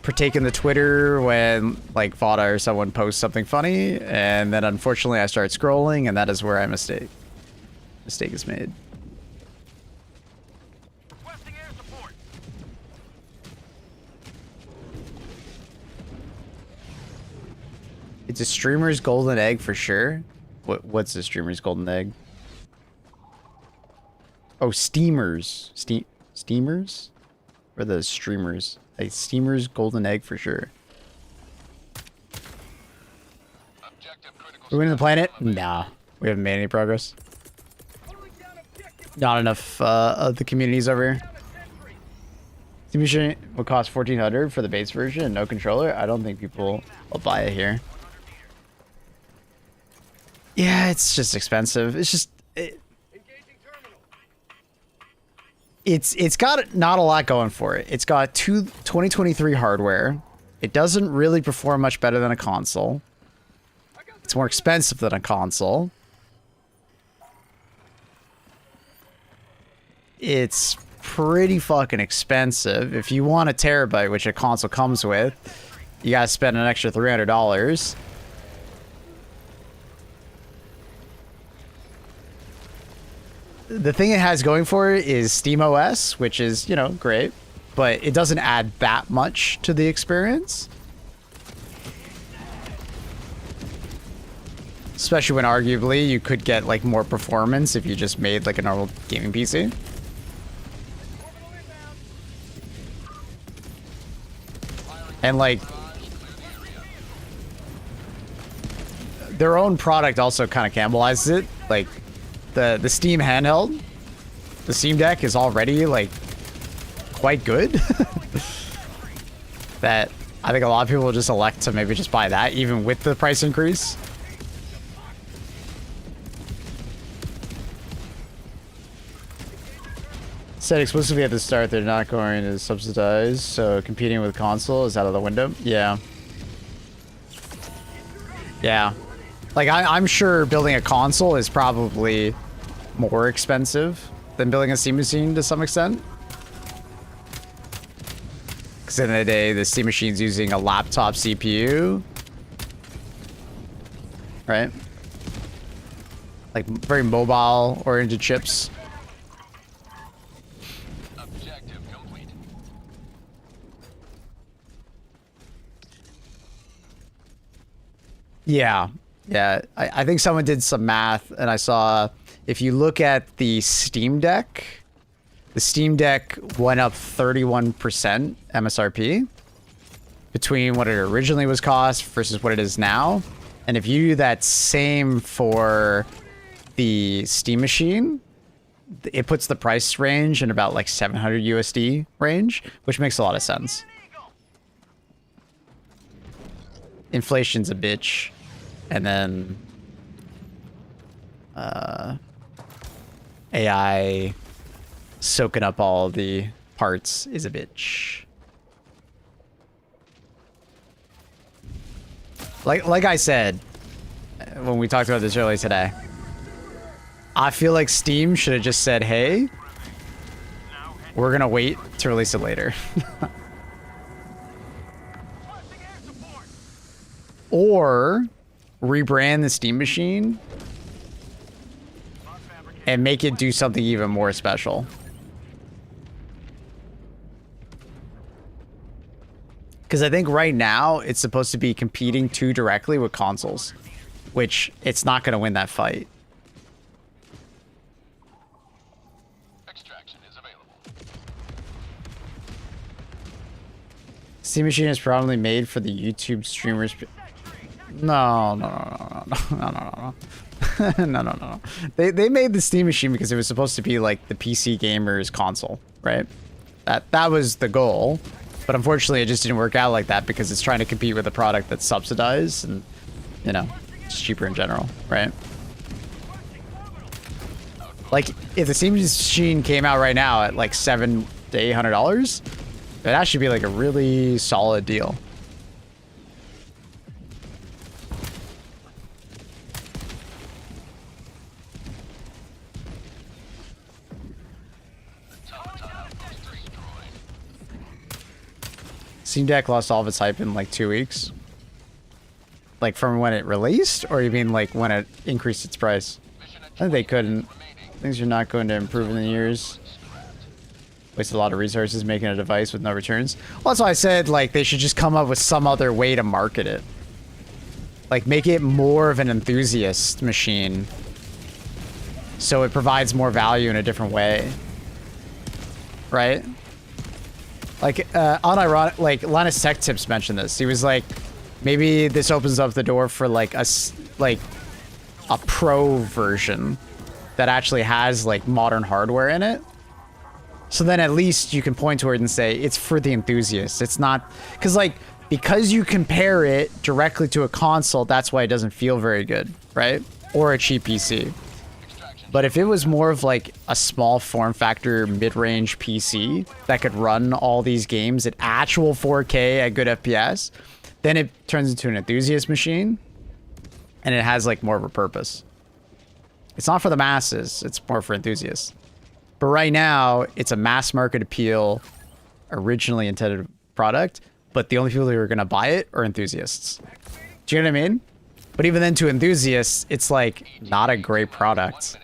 partake in the Twitter when, like, Vada or someone posts something funny, and then unfortunately I start scrolling, and that is where mistake is made. Requesting air support. It's a streamer's golden egg for sure. What's a streamer's golden egg? Oh, steamers. Steamers? Or the streamers? A steamer's golden egg for sure. Objective critical. We winning the planet? Nah. We haven't made any progress. Not enough of the communities over here. Steam machine will cost $1,400 for the base version and no controller. I don't think people will buy it here. Yeah, it's just expensive. It's just... It's got not a lot going for it. It's got 2023 hardware. It doesn't really perform much better than a console. It's more expensive than a console. It's pretty fucking expensive. If you want a terabyte, which a console comes with, you gotta spend an extra $300. The thing it has going for it is SteamOS, which is, you know, great, but it doesn't add that much to the experience. Especially when arguably you could get like more performance if you just made like a normal gaming PC. And like their own product also kind of cannibalizes it. Like the Steam handheld, the Steam Deck is already like quite good. That I think a lot of people will just elect to maybe just buy that even with the price increase. Said exclusively at the start they're not going to subsidize, so competing with console is out of the window. Yeah. Yeah. Like I'm sure building a console is probably more expensive than building a Steam machine to some extent. Because in the day, the Steam machine's using a laptop CPU. Right? Like very mobile oriented chips. Objective complete. Yeah. Yeah. I think someone did some math and I saw if you look at the Steam Deck went up 31% MSRP between what it originally was cost versus what it is now. And if you do that same for the Steam machine, it puts the price range in about like 700 USD range, which makes a lot of sense. inflation's a bitch, and then AI soaking up all the parts is a bitch. Like I said when we talked about this earlier today, I feel like Steam should have just said, hey, we're gonna wait to release it later. Or rebrand the Steam machine and make it do something even more special. Because I think right now it's supposed to be competing too directly with consoles, which it's not going to win that fight. Extraction is available. Steam machine is probably made for the YouTube streamers. No. No. They made the Steam machine because it was supposed to be like the PC gamers console, right? That was the goal. But unfortunately, it just didn't work out like that because it's trying to compete with a product that's subsidized and, you know, it's cheaper in general, right? Like, if the Steam machine came out right now at like $700 to $800, that should be like a really solid deal. Steam Deck lost all of its hype in like 2 weeks. Like from when it released, or you mean like when it increased its price? I think they couldn't. Things are not going to improve in the years. Wasted a lot of resources making a device with no returns. Well, that's why I said like they should just come up with some other way to market it. Like make it more of an enthusiast machine, so it provides more value in a different way. Right? Like, unironic, like, Linus Tech Tips mentioned this. He was like, maybe this opens up the door for, like, a pro version that actually has, like, modern hardware in it. So then at least you can point to it and say, it's for the enthusiasts. It's not... Because you compare it directly to a console, that's why it doesn't feel very good, right? Or a cheap PC. But if it was more of like a small form factor mid-range PC that could run all these games at actual 4K at good FPS, then it turns into an enthusiast machine and it has like more of a purpose. It's not for the masses, it's more for enthusiasts. But right now, it's a mass market appeal, originally intended product, but the only people who are going to buy it are enthusiasts. Do you know what I mean? But even then to enthusiasts, it's like not a great product.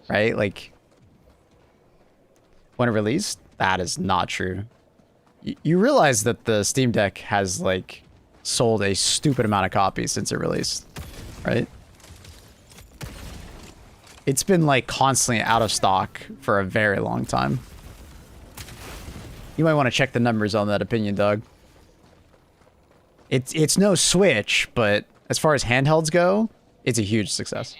Right? Like, when it released, that is not true. You realize that the Steam Deck has, like, sold a stupid amount of copies since it released, right? It's been, like, constantly out of stock for a very long time. You might want to check the numbers on that opinion, Doug. It's no Switch, but as far as handhelds go, it's a huge success.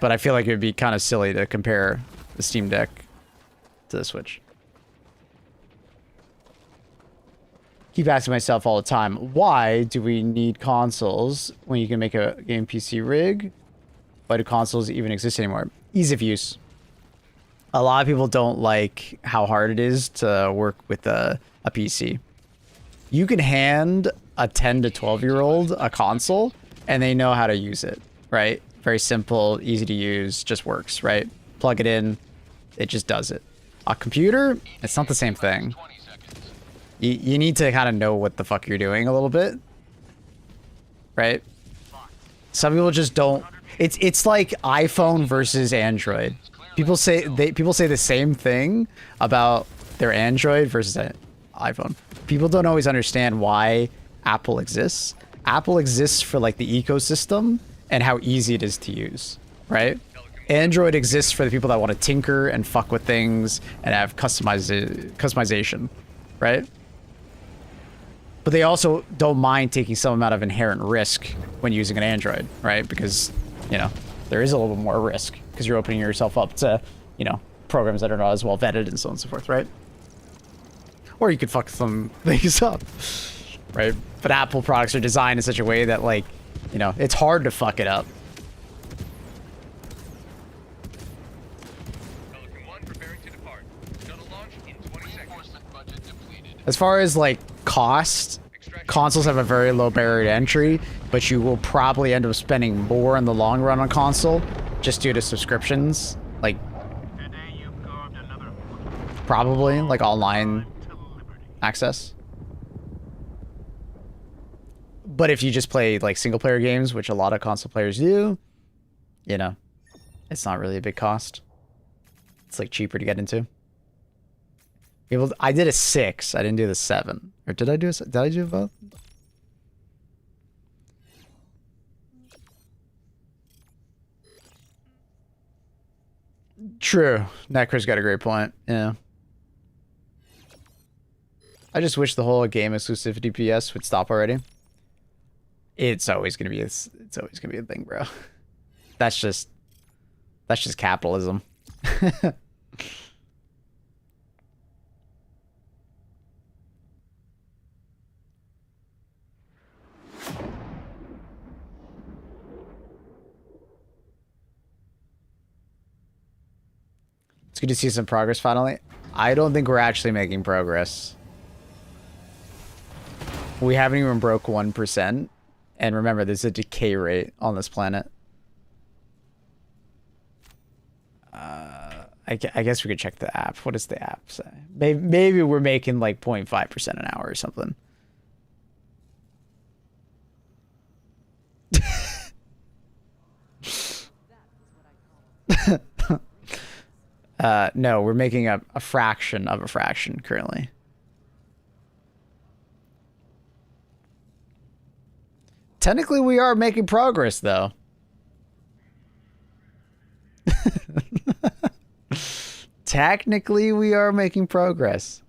But I feel like it would be kind of silly to compare the Steam Deck to the Switch. Keep asking myself all the time, why do we need consoles when you can make a game PC rig? Why do consoles even exist anymore? Ease of use. A lot of people don't like how hard it is to work with a PC. You can hand a 10 to 12-year-old a console, and they know how to use it, right? Very simple, easy to use, just works, right? Plug it in, it just does it. A computer, it's not the same thing. You need to kind of know what the fuck you're doing a little bit, right? Some people just don't. It's like iPhone versus Android. People say the same thing about their Android versus iPhone. People don't always understand why Apple exists. Apple exists for like the ecosystem and how easy it is to use, right? Android exists for the people that want to tinker and fuck with things and have customization, right? But they also don't mind taking some amount of inherent risk when using an Android, right? Because, you know, there is a little bit more risk because you're opening yourself up to, you know, programs that are not as well vetted and so on and so forth, right? Or you could fuck some things up, right? But Apple products are designed in such a way that, like, you know, it's hard to fuck it up. Pelican 1 preparing to depart. Shuttle launch in 20 seconds. Reinforcement budget depleted. As far as, like, cost, consoles have a very low barrier to entry, but you will probably end up spending more in the long run on console just due to subscriptions. Like, Today you've carved another probably, like, online to liberty. access. But if you just play, like, single-player games, which a lot of console players do, you know, it's not really a big cost. It's, like, cheaper to get into. I did a 6. I didn't do the 7. Or did I do both? True. Necro's got a great point. Yeah. I just wish the whole game exclusivity PS would stop already. It's always gonna be a thing, bro. That's just capitalism. It's good to see some progress finally. I don't think we're actually making progress. We haven't even broke 1%. And remember, there's a decay rate on this planet. I guess we could check the app. What does the app say? Maybe we're making like 0.5% an hour or something. No, we're making a fraction of a fraction currently. Technically, we are making progress, though. Technically, we are making progress.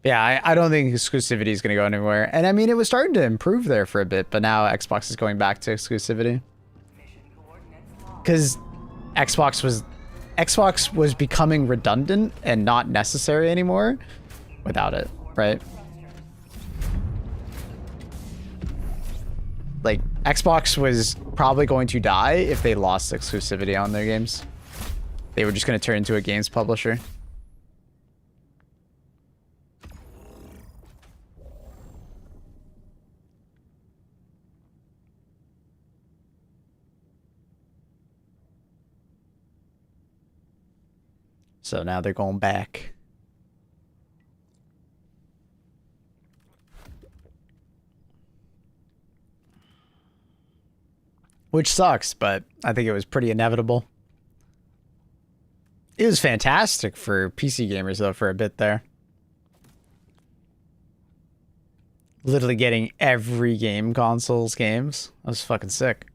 Yeah, I don't think exclusivity is going to go anywhere. And I mean, it was starting to improve there for a bit, but now Xbox is going back to exclusivity. Because Xbox was becoming redundant and not necessary anymore without it, right? Like, Xbox was probably going to die if they lost exclusivity on their games. They were just going to turn into a games publisher. So now they're going back. Which sucks, but I think it was pretty inevitable. It was fantastic for PC gamers, though, for a bit there. Literally getting every game console's games. That was fucking sick.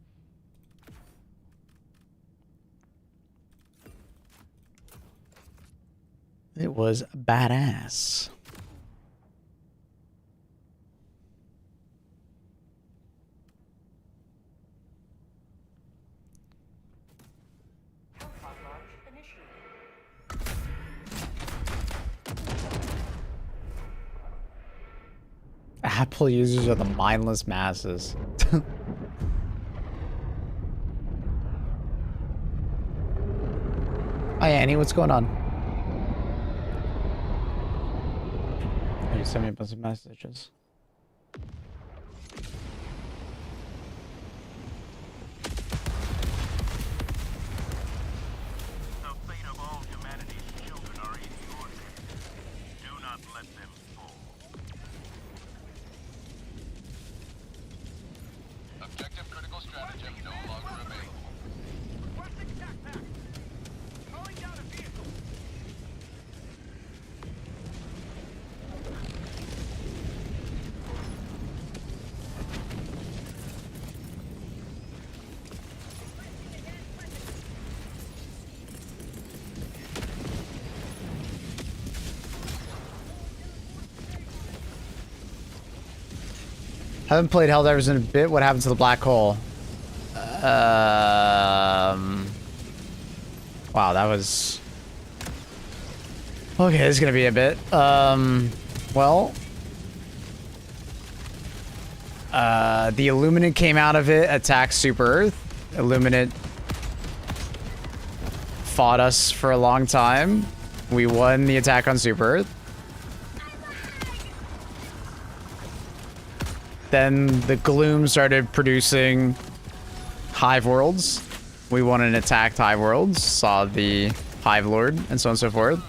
It was badass. Apple users are the mindless masses. Hi Annie, what's going on? You sent me a bunch of messages. The fate of all humanity's children are in your hands. Do not let them fall. Objective critical stratagem no longer available. Requesting backpack. Calling down a vehicle. Haven't played Helldivers in a bit. What happened to the black hole? Wow, that was... Okay, this is gonna be a bit. Well... the Illuminate came out of it, attacked Super Earth. Illuminate fought us for a long time. We won the attack on Super Earth. Then the Gloom started producing Hive Worlds. We won and attacked Hive Worlds, saw the Hive Lord, and so on and so forth.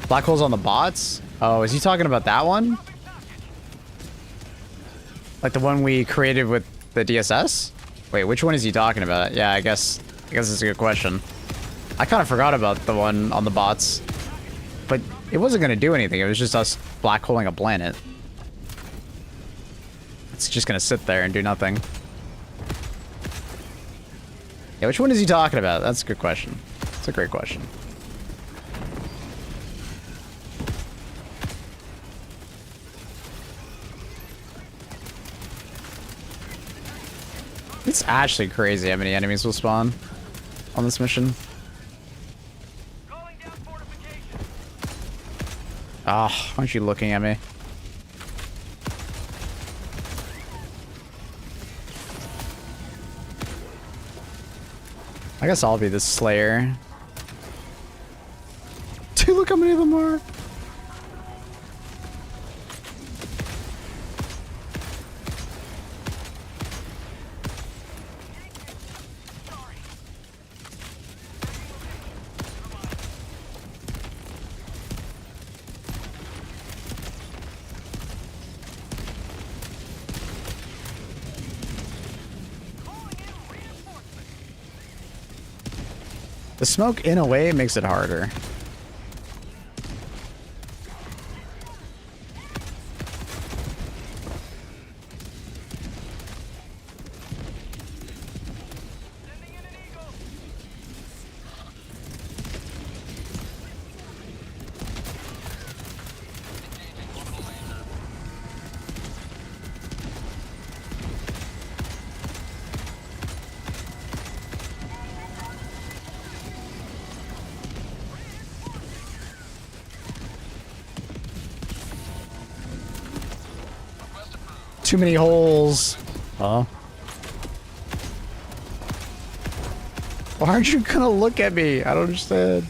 Black holes on the bots? Oh, is he talking about that one? Like the one we created with the DSS? Wait, which one is he talking about? Yeah, I guess it's a good question. I kind of forgot about the one on the bots. But it wasn't going to do anything. It was just us black holing a planet. It's just going to sit there and do nothing. Yeah, which one is he talking about? That's a good question. It's a great question. It's actually crazy how many enemies will spawn on this mission. Ah, oh, why aren't you looking at me? I guess I'll be the Slayer. Dude, look how many of them are. The smoke, in a way, makes it harder. Too many holes. Oh. Why aren't you gonna look at me? I don't understand.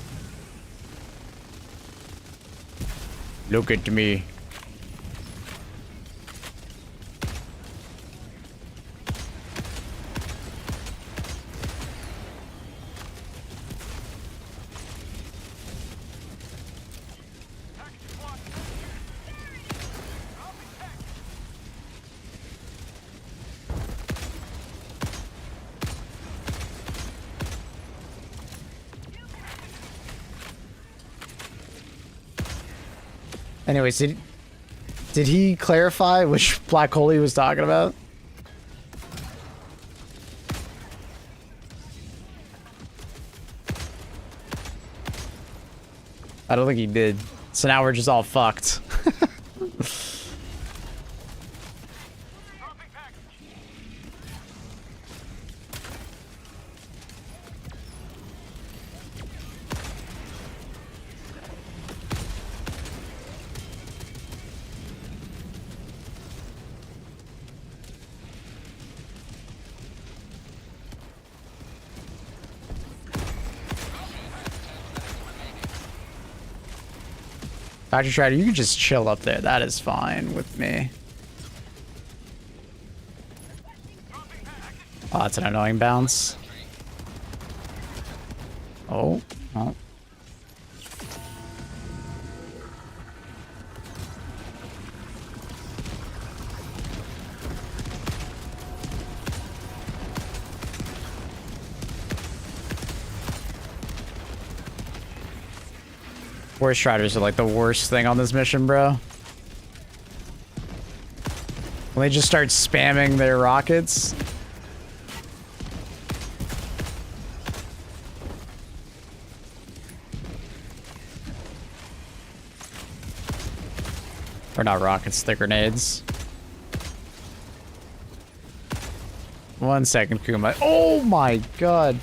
Look at me. Anyways, did he clarify which black hole he was talking about? I don't think he did. So now we're just all fucked. Dr. Strider, you can just chill up there. That is fine with me. Oh, that's an annoying bounce. Oh, oh. Force Striders are like the worst thing on this mission, bro. When they just start spamming their rockets. Or not rockets, the grenades. 1 second, Kuma. Oh my god.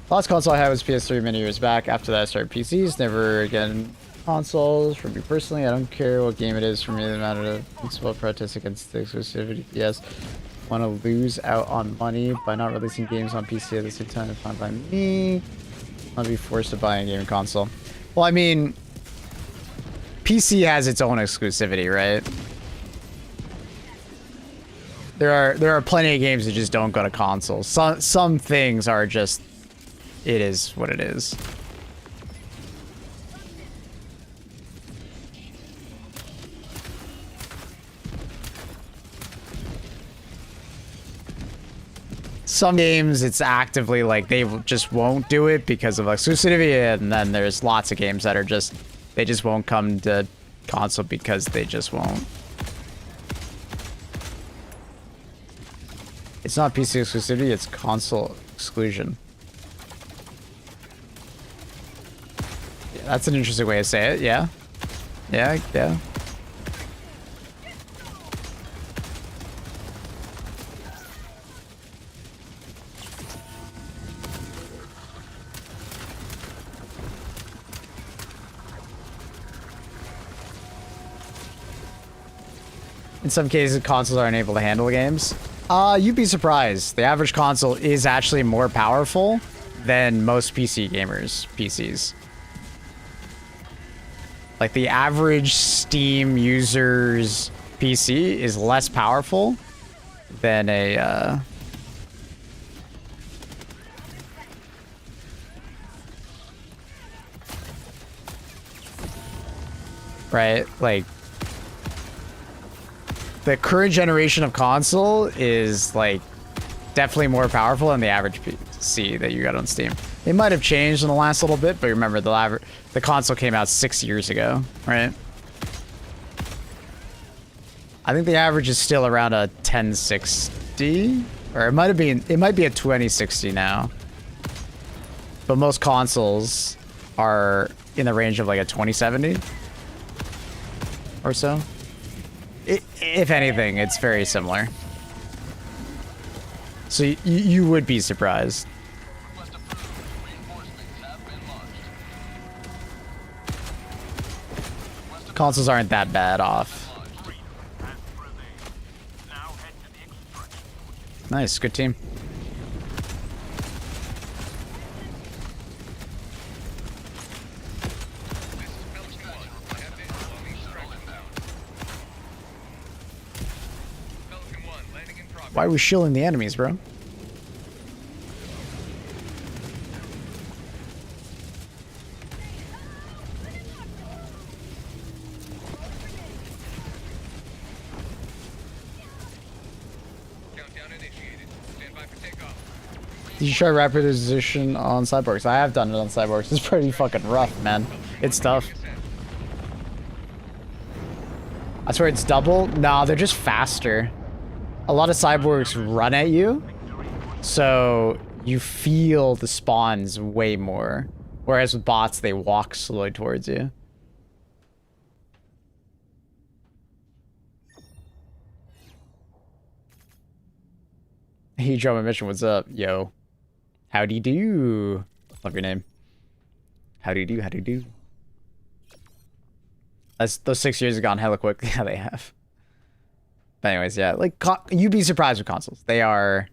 Last console I had was PS3 many years back. After that, I started PCs. Never again consoles. For me personally, I don't care what game it is. For me, the matter of principle protest against the exclusivity. Yes, want to lose out on money by not releasing games on PC at the same time. Fine by me. I'll be forced to buy a gaming console. Well, I mean, PC has its own exclusivity, right? There are plenty of games that just don't go to consoles. Some things are just, it is what it is. Some games it's actively like they just won't do it because of exclusivity, and then there's lots of games that are just, they just won't come to console because they just won't. It's not PC exclusivity, it's console exclusion. Yeah, that's an interesting way to say it, yeah. Yeah, yeah. In some cases, consoles aren't able to handle games. You'd be surprised. The average console is actually more powerful than most PC gamers' PCs. Like, the average Steam user's PC is less powerful than a, right? Like, the current generation of console is, like, definitely more powerful than the average PC that you got on Steam. It might have changed in the last little bit, but remember, the console came out 6 years ago, right? I think the average is still around a 1060, or it might be a 2060 now. But most consoles are in the range of like a 2070 or so. If anything, it's very similar. So you would be surprised. Consoles aren't that bad off. Nice, good team. Why are we shielding the enemies, bro? Countdown initiated. Stand by for takeoff. Did you try rapid position on cyborgs? I have done it on cyborgs. It's pretty fucking rough, man. It's tough. I swear it's double. No, they're just faster. A lot of cyborgs run at you, so you feel the spawns way more. Whereas with bots, they walk slowly towards you. Hey, Drama Mission, what's up? Yo. Howdy do. Love your name. Howdy do, howdy do. Those 6 years have gone hella quick. Yeah, they have. But anyways, yeah, like, you'd be surprised with consoles. They're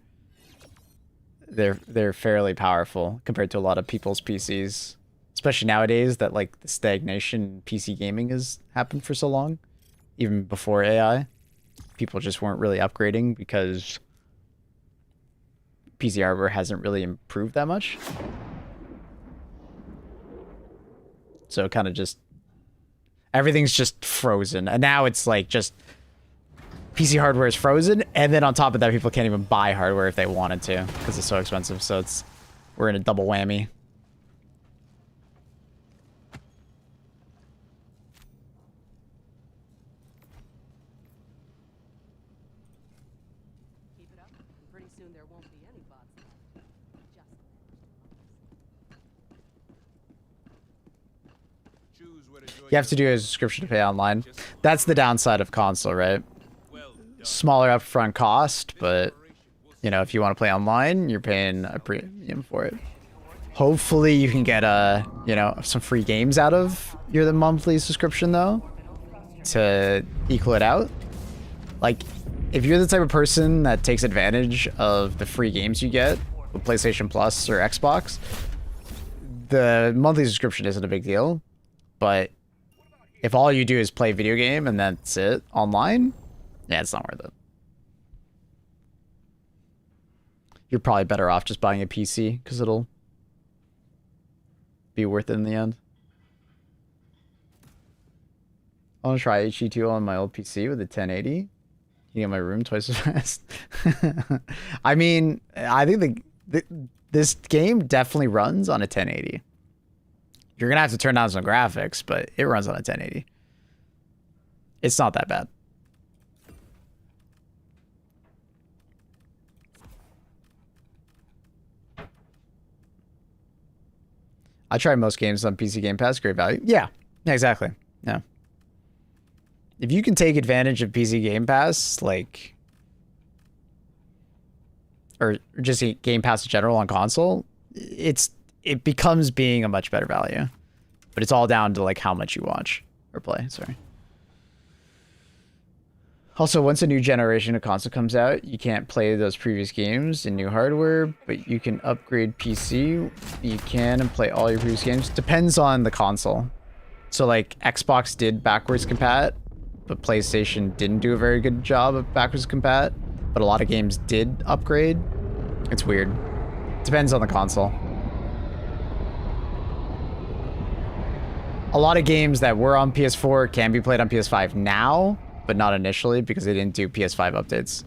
fairly powerful compared to a lot of people's PCs. Especially nowadays that, like, the stagnation in PC gaming has happened for so long. Even before AI. People just weren't really upgrading because PC hardware hasn't really improved that much. So kind of just, everything's just frozen. And now it's like just PC hardware is frozen, and then on top of that, people can't even buy hardware if they wanted to because it's so expensive. So we're in a double whammy. Keep it up, and pretty soon there won't be any bots left. Just choose where to join You have to do a subscription to pay online. That's the downside of console, right? Smaller upfront cost, but you know, if you want to play online, you're paying a premium for it. Hopefully you can get you know, some free games out of your monthly subscription though, to equal it out. Like, if you're the type of person that takes advantage of the free games you get with PlayStation Plus or Xbox, the monthly subscription isn't a big deal. But if all you do is play video game and that's it online, yeah, it's not worth it. You're probably better off just buying a PC because it'll be worth it in the end. I want to try HE2 on my old PC with a 1080. You get my room twice as fast. I mean, I think this game definitely runs on a 1080. You're going to have to turn down some graphics, but it runs on a 1080. It's not that bad. I try most games on PC Game Pass, great value. Yeah, exactly. Yeah. If you can take advantage of PC Game Pass, like, or just Game Pass in general on console, it becomes being a much better value. But it's all down to like how much you watch or play, sorry. Also, once a new generation of console comes out, you can't play those previous games in new hardware, but you can upgrade PC. You can and play all your previous games. Depends on the console. So like Xbox did backwards compat, but PlayStation didn't do a very good job of backwards compat. But a lot of games did upgrade. It's weird. Depends on the console. A lot of games that were on PS4 can be played on PS5 now, but not initially because they didn't do PS5 updates.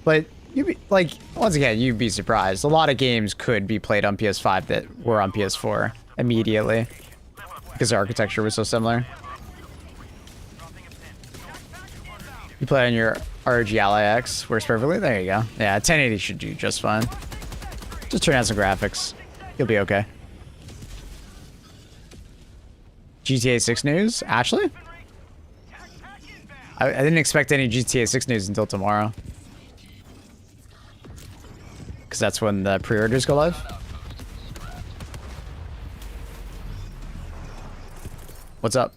But you'd be like, once again, you'd be surprised. A lot of games could be played on PS5 that were on PS4 immediately because the architecture was so similar. You play on your ROG Ally X, works perfectly. There you go. Yeah, 1080 should do just fine. Just turn on some graphics. You'll be okay. GTA 6 news? Ashley? I didn't expect any GTA 6 news until tomorrow. Because that's when the pre-orders go live. What's up?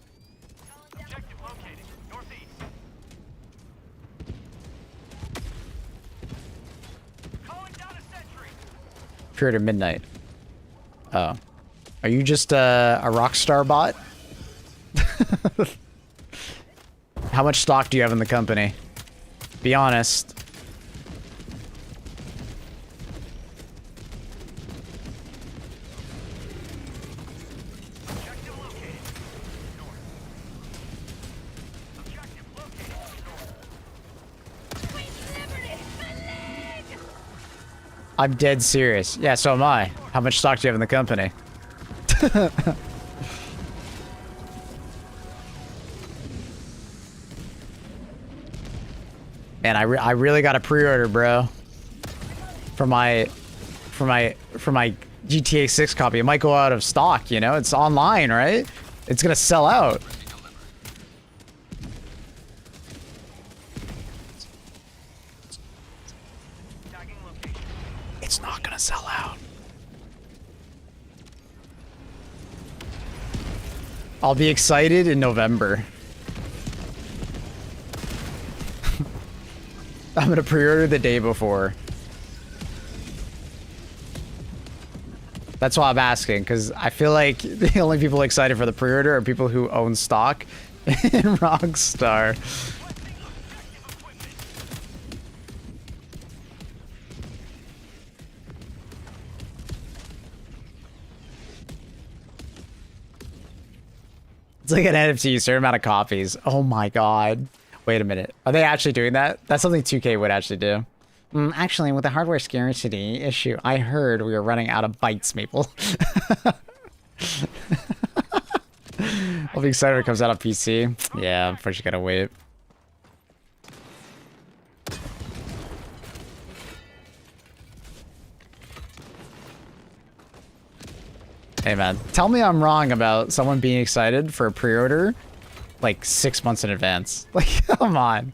Pre-order midnight. Oh. Are you just a Rockstar bot? How much stock do you have in the company? Be honest. I'm dead serious. Yeah, so am I. How much stock do you have in the company? Man, I really got a pre-order, bro. For my GTA 6 copy. It might go out of stock, you know? It's online, right? It's gonna sell out. It's not gonna sell out. I'll be excited in November. I'm gonna pre-order the day before. That's why I'm asking, because I feel like the only people excited for the pre-order are people who own stock in Rockstar. It's like an NFT, a certain amount of copies. Oh my god. Wait a minute. Are they actually doing that? That's something 2K would actually do. Actually, with the hardware scarcity issue, I heard we were running out of bytes, Maple. I'll be excited when it comes out on PC. Yeah, unfortunately gotta wait. Hey man, tell me I'm wrong about someone being excited for a pre-order like 6 months in advance. Like, come on.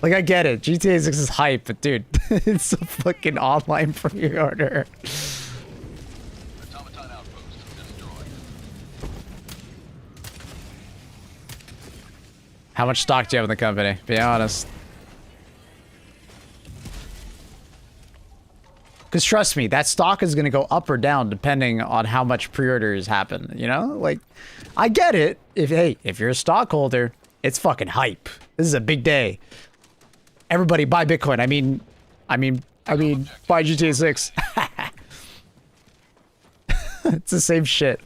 Like, I get it. GTA 6 is hype, but dude, it's a fucking online pre-order. Automaton outpost destroyed. How much stock do you have in the company? Be honest. Because trust me, that stock is going to go up or down depending on how much pre-orders happen, you know? Like, I get it. If you're a stockholder, it's fucking hype. This is a big day. Everybody buy Bitcoin. I mean, buy GTA 6. It's the same shit.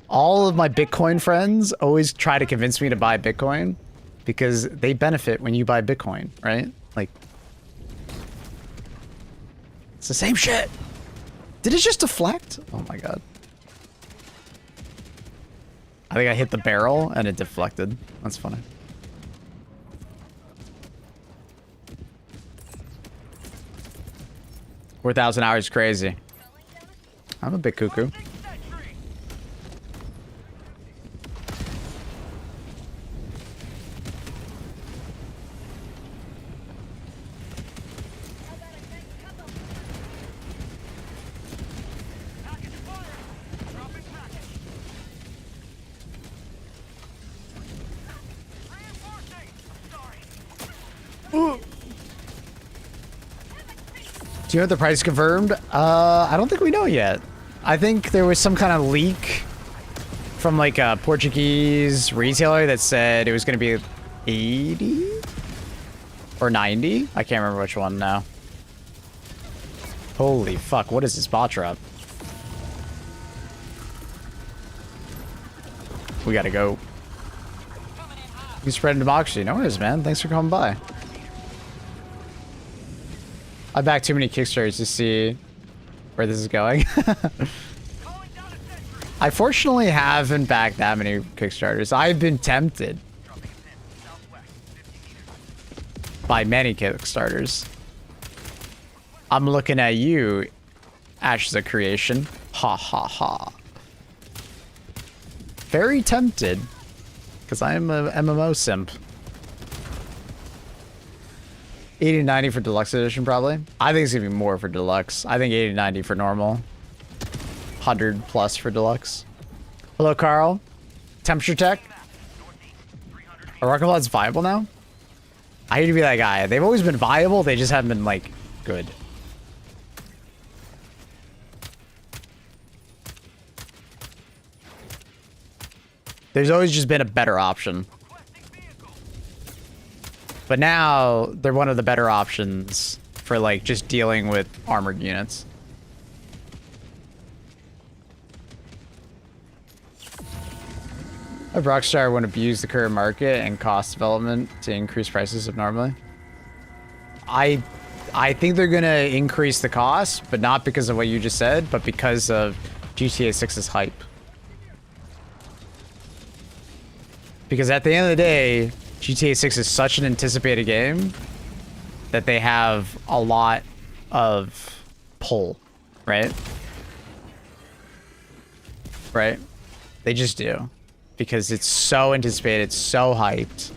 All of my Bitcoin friends always try to convince me to buy Bitcoin because they benefit when you buy Bitcoin, right? Like, it's the same shit. Did it just deflect? Oh my god. I think I hit the barrel and it deflected. That's funny. $4,000 is crazy. I'm a bit cuckoo. Do you know what the price is confirmed? I don't think we know yet. I think there was some kind of leak from like a Portuguese retailer that said it was going to be 80 or 90. I can't remember which one now. Holy fuck, what is this bot drop? We gotta go. You spreading democracy. No worries, man. Thanks for coming by. I backed too many Kickstarters to see where this is going. I fortunately haven't backed that many Kickstarters. I've been tempted by many Kickstarters. I'm looking at you, Ashes of Creation. Ha ha ha. Very tempted, because I am a MMO simp. 80 90 for deluxe edition, probably. I think it's gonna be more for deluxe. I think 80 90 for normal. 100 plus for deluxe. Hello, Carl. Temperature Tech. Are rocket pods viable now? I hate to be that guy. They've always been viable. They just haven't been like good. There's always just been a better option. But now they're one of the better options for like just dealing with armored units. If Rockstar would abuse the current market and cost development to increase prices of normally. I think they're gonna increase the cost, but not because of what you just said, but because of GTA 6's hype. Because at the end of the day, GTA 6 is such an anticipated game that they have a lot of pull, right? Right? They just do. Because it's so anticipated, so hyped.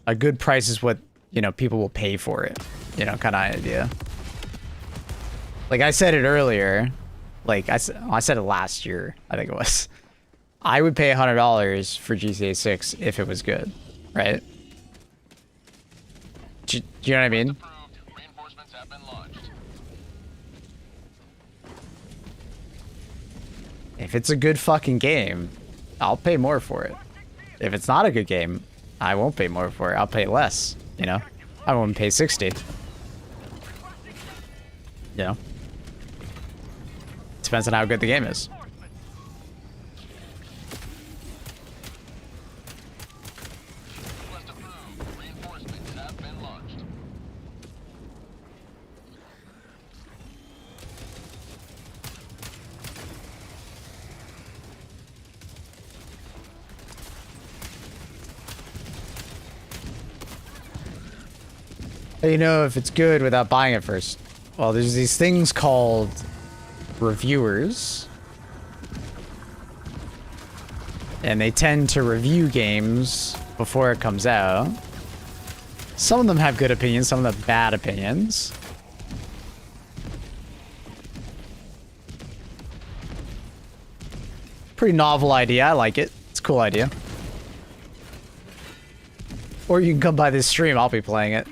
A good price is what, you know, people will pay for it. You know, kind of idea. Like I said it earlier. Like, I said it last year, I think it was. I would pay $100 for GTA 6 if it was good, right? Do you know what I mean? Reinforcements have been launched. If it's a good fucking game, I'll pay more for it. If it's not a good game, I won't pay more for it. I'll pay less, you know? I won't pay 60. You know? Depends on how good the game is. Request approved. Reinforcements have been launched. How do you know if it's good without buying it first? Well, there's these things called reviewers. And they tend to review games before it comes out. Some of them have good opinions, some of them have bad opinions. Pretty novel idea, I like it. It's a cool idea. Or you can come by this stream, I'll be playing it.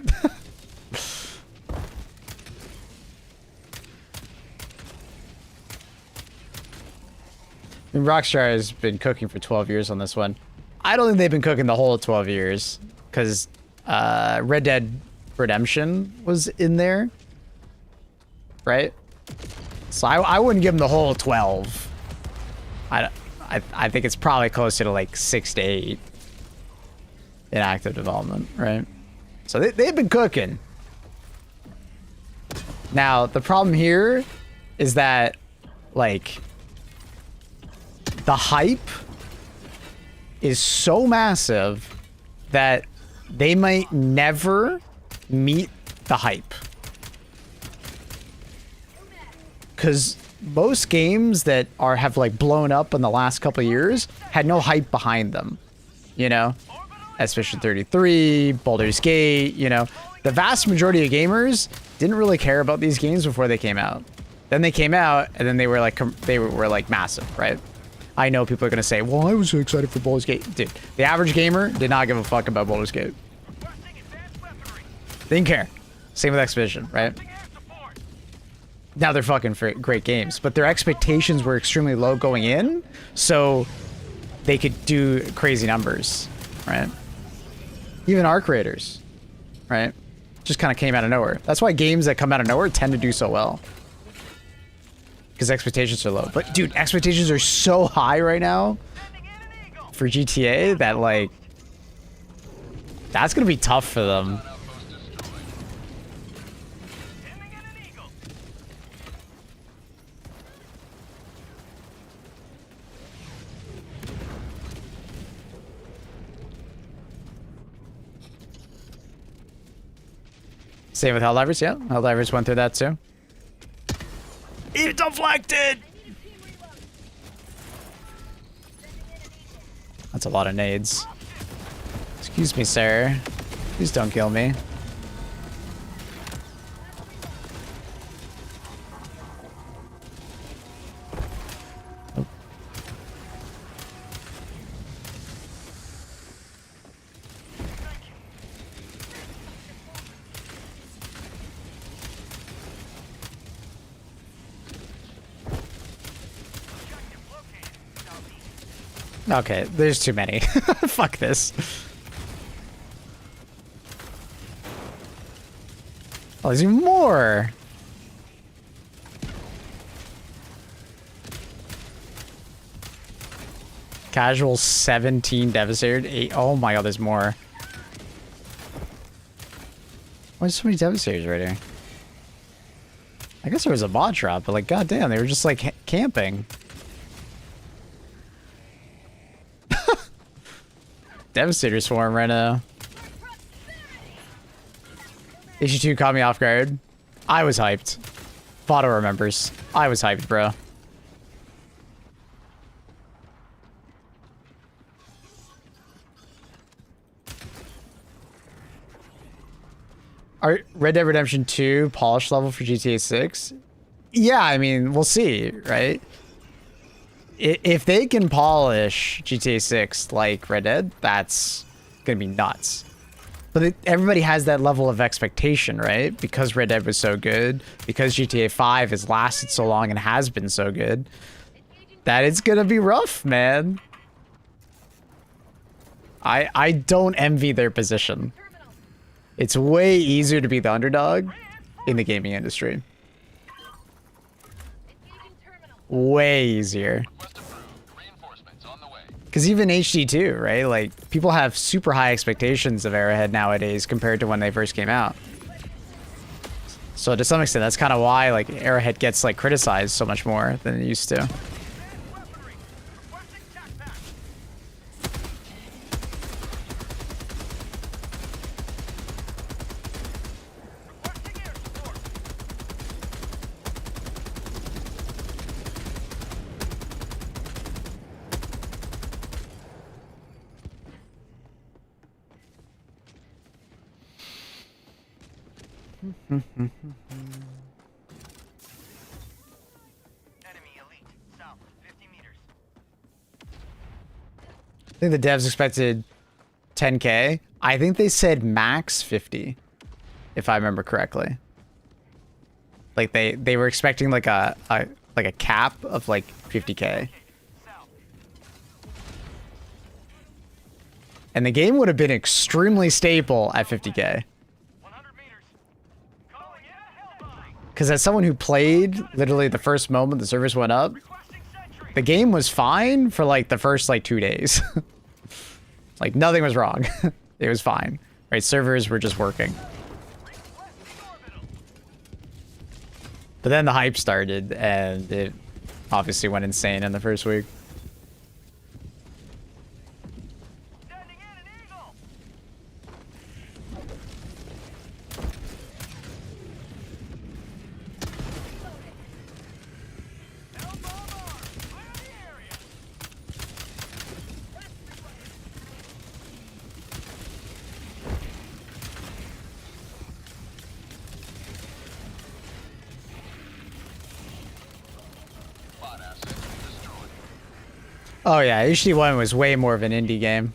I mean, Rockstar has been cooking for 12 years on this one. I don't think they've been cooking the whole 12 years, because Red Dead Redemption was in there, right? So I wouldn't give them the whole 12. I think it's probably closer to like 6 to 8 in active development, right? So they've been cooking. Now, the problem here is that, like, the hype is so massive that they might never meet the hype. Because most games that have like blown up in the last couple of years had no hype behind them. You know? Expedition 33, Baldur's Gate, you know. The vast majority of gamers didn't really care about these games before they came out. Then they came out, and then they were like massive, right? I know people are gonna say, well, I was so excited for Baldur's Gate. Dude, the average gamer did not give a fuck about Baldur's Gate. They didn't care. Same with Expedition, right? Now they're fucking great games, but their expectations were extremely low going in, so they could do crazy numbers, right? Even our creators, right? Just kind of came out of nowhere. That's why games that come out of nowhere tend to do so well. Because expectations are low. But dude, expectations are so high right now for GTA that, like, that's gonna be tough for them. Same with Helldivers, yeah. Helldivers went through that too. It deflected! That's a lot of nades. Excuse me, sir. Please don't kill me. Oh. Okay, there's too many. Fuck this. Oh, there's even more. Casual 17 Devastated 8. Oh my god, there's more. Why is so many Devastators right here? I guess there was a bot drop, but like, goddamn, they were just like camping. Devastator swarm right now. HE2 caught me off guard. I was hyped. Votto remembers. I was hyped, bro. Are Red Dead Redemption 2 polish level for GTA 6? Yeah, I mean, we'll see, right? If they can polish GTA 6 like Red Dead, that's gonna be nuts. But everybody has that level of expectation, right? Because Red Dead was so good, because GTA 5 has lasted so long and has been so good, that it's gonna be rough, man. I don't envy their position. It's way easier to be the underdog in the gaming industry. Way easier. Because even HD2, right? Like, people have super high expectations of Arrowhead nowadays compared to when they first came out. So to some extent, that's kind of why, like, Arrowhead gets, like, criticized so much more than it used to. elite, south, 50 meters. I think the devs expected 10K. I think they said max 50, if I remember correctly. Like they were expecting like a cap of like 50K. And the game would have been extremely stable at 50K. 100 meters. Calling in Helldive. Because as someone who played literally the first moment the servers went up, Requesting sentry. the game was fine for like the first like 2 days. Like nothing was wrong. It was fine. Right, servers were just working. But then the hype started and it obviously went insane in the first week. Sending in an eagle. Helldive arm. Clear the area. Bot asset destroyed. Oh yeah, HD1 was way more of an indie game.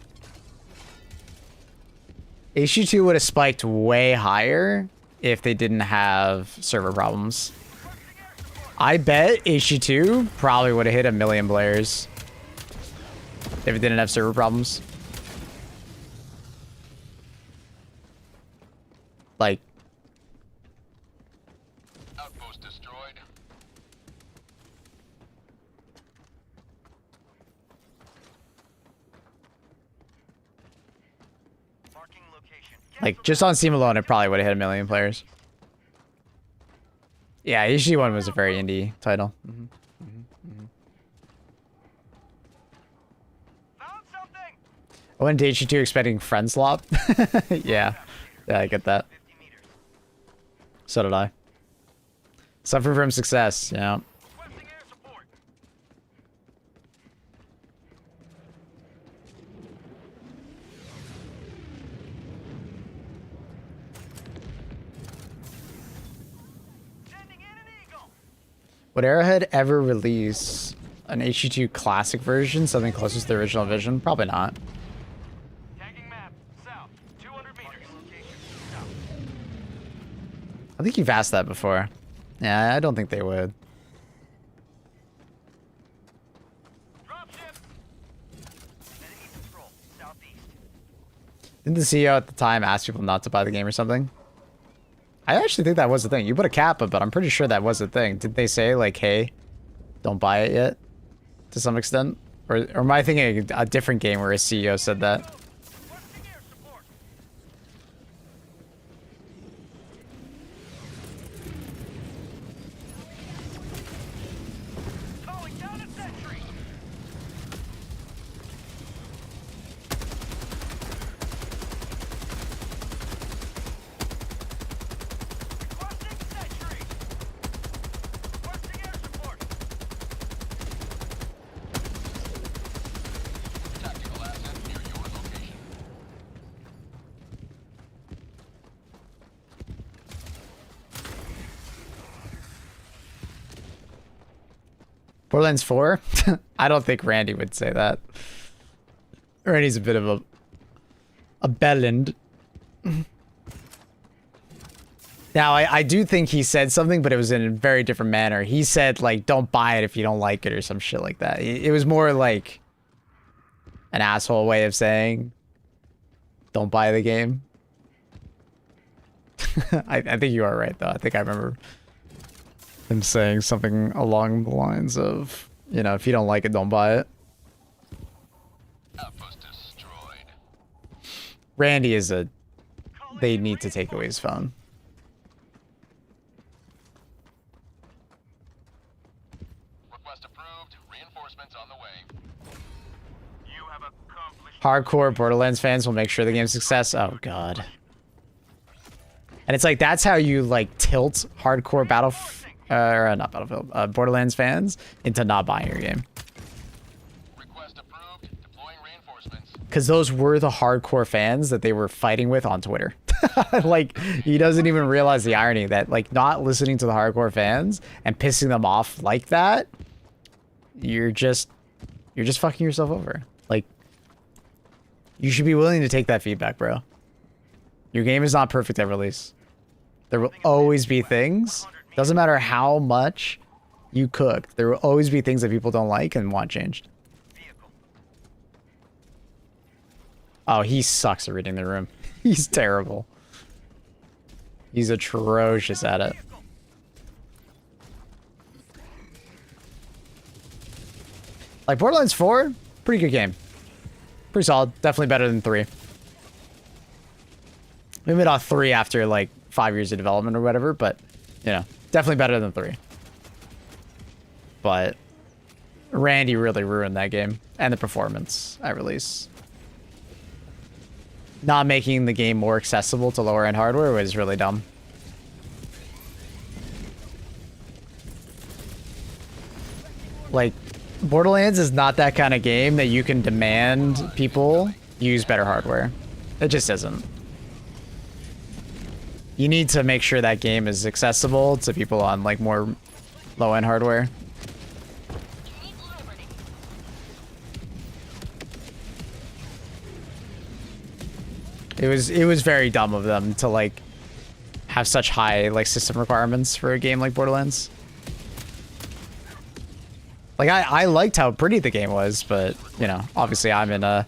HD2 would have spiked way higher if they didn't have server problems. I bet HD2 probably would have hit 1 million players if it didn't have server problems. Like, Outpost destroyed. Marking location. just on Steam alone, it probably would have hit 1 million players. Yeah, HD1 was a very indie title. Found something. I went to HD2 expecting friends lop. Yeah, I get that. 50 meters. So did I. Suffer from success, yeah. Requesting air support. Sending in an eagle. Would Arrowhead ever release an HD2 classic version, something closest to the original vision? Probably not. Tagging map. South. 200 meters. Location. South. I think you've asked that before. Yeah, I don't think they would. Dropship. Enemy patrol. Southeast. Didn't the CEO at the time ask people not to buy the game or something? I actually think that was the thing. You put a cap, but I'm pretty sure that was the thing. Did they say, like, hey, don't buy it yet? To some extent? Or am I thinking a different game where a CEO said that? Requesting air support. Calling down a sentry. Requesting sentry. Requesting air support. Tactical asset near your location. Borderlands 4? I don't think Randy would say that. Randy's a bit of a bellend. Now, I do think he said something, but it was in a very different manner. He said, like, don't buy it if you don't like it or some shit like that. It was more like an asshole way of saying, don't buy the game. I think you are right, though. I think I remember him saying something along the lines of, you know, if you don't like it, don't buy it. Outpost destroyed. Randy is a... They need to take away his phone. Request approved. Reinforcements on the way. You have accomplished. Hardcore Borderlands fans will make sure the game's success. Oh, God. And it's like, that's how you, like, tilt hardcore Borderlands fans into not buying your game. Request approved. Deploying reinforcements. Because those were the hardcore fans that they were fighting with on Twitter. Like, he doesn't even realize the irony that, like, not listening to the hardcore fans and pissing them off like that, you're just fucking yourself over. Like, you should be willing to take that feedback, bro. Your game is not perfect at release. There will always be things. Doesn't matter how much you cook. There will always be things that people don't like and want changed. Oh, he sucks at reading the room. He's terrible. He's atrocious at it. Like, Borderlands 4, pretty good game. Pretty solid. Definitely better than 3. We made off 3 after, like, 5 years of development or whatever, but, you know, definitely better than 3. But Randy really ruined that game and the performance at release. Not making the game more accessible to lower end hardware was really dumb. Like, Borderlands is not that kind of game that you can demand people use better hardware. It just isn't. You need to make sure that game is accessible to people on, like, more low end hardware. It was very dumb of them to, like, have such high, like, system requirements for a game like Borderlands. Like, I liked how pretty the game was, but, you know, obviously I'm in a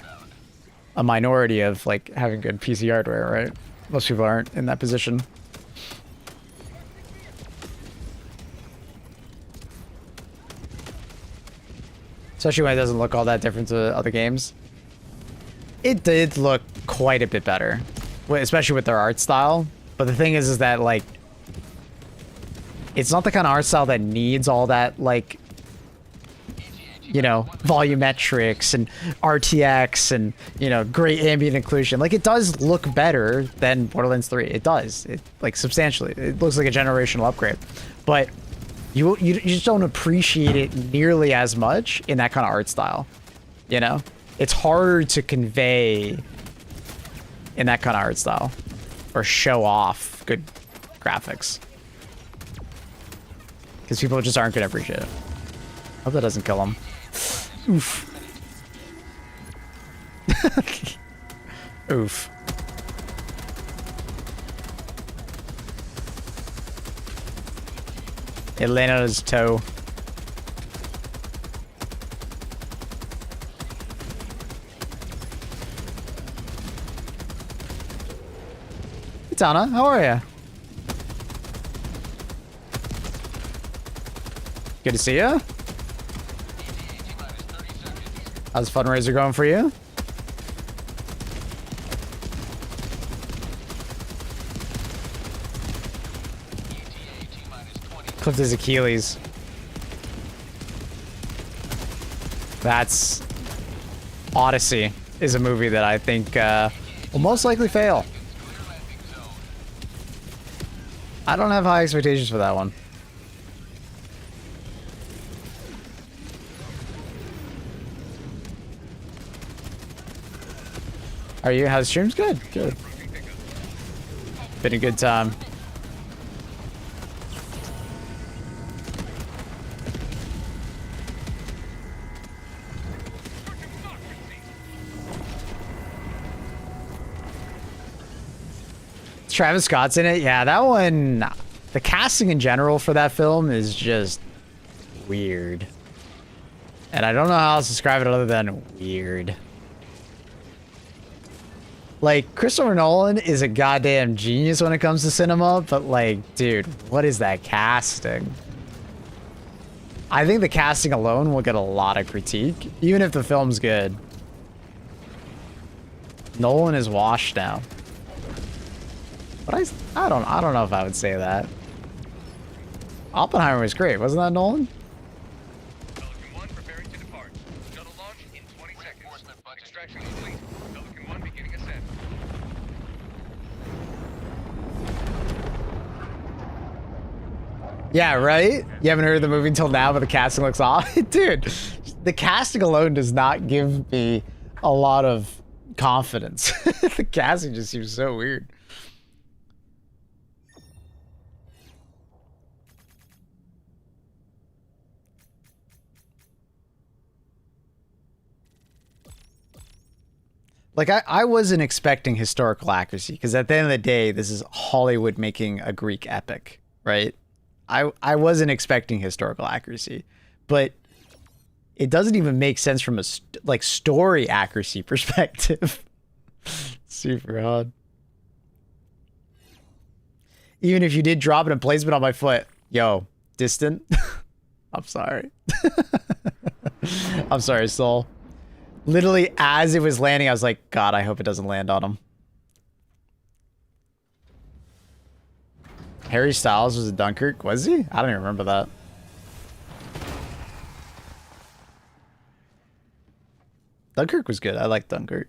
minority of, like, having good PC hardware, right? Most people aren't in that position. Especially when it doesn't look all that different to other games. It did look quite a bit better, especially with their art style. But the thing is that, like, it's not the kind of art style that needs all that, like, you know, volumetrics and RTX and, you know, great ambient occlusion. Like, it does look better than Borderlands 3. It does. It, like, substantially. It looks like a generational upgrade. But you just don't appreciate it nearly as much in that kind of art style, you know? It's harder to convey in that kind of art style or show off good graphics because people just aren't gonna appreciate it. Hope that doesn't kill him. Oof. Oof. It landed on his toe. Hey, Tana, how are you? Good to see you. How's fundraiser going for you? Clipped his Achilles. That's Odyssey is a movie that I think will most likely fail. I don't have high expectations for that one. Are you? How's streams? Good, good. Been a good time. Travis Scott's in it. Yeah, that one, the casting in general for that film is just weird. And I don't know how else to describe it other than weird. Like, Christopher Nolan is a goddamn genius when it comes to cinema, but, like, dude, what is that casting? I think the casting alone will get a lot of critique, even if the film's good. Nolan is washed now. But I don't know if I would say that. Oppenheimer was great, wasn't that Nolan? Pelican 1 preparing to depart. Shuttle launch in 20 seconds. Extraction complete. Pelican 1 beginning ascent. Yeah, right? You haven't heard of the movie until now, but the casting looks off. Dude, the casting alone does not give me a lot of confidence. The casting just seems so weird. Like, I wasn't expecting historical accuracy, because at the end of the day, this is Hollywood making a Greek epic, right? I wasn't expecting historical accuracy, but it doesn't even make sense from a story accuracy perspective. Super odd. Even if you did drop an emplacement on my foot, yo, distant. I'm sorry. I'm sorry, Soul. Literally, as it was landing, I was like, God, I hope it doesn't land on him. Harry Styles was a Dunkirk, was he? I don't even remember that. Dunkirk was good. I like Dunkirk.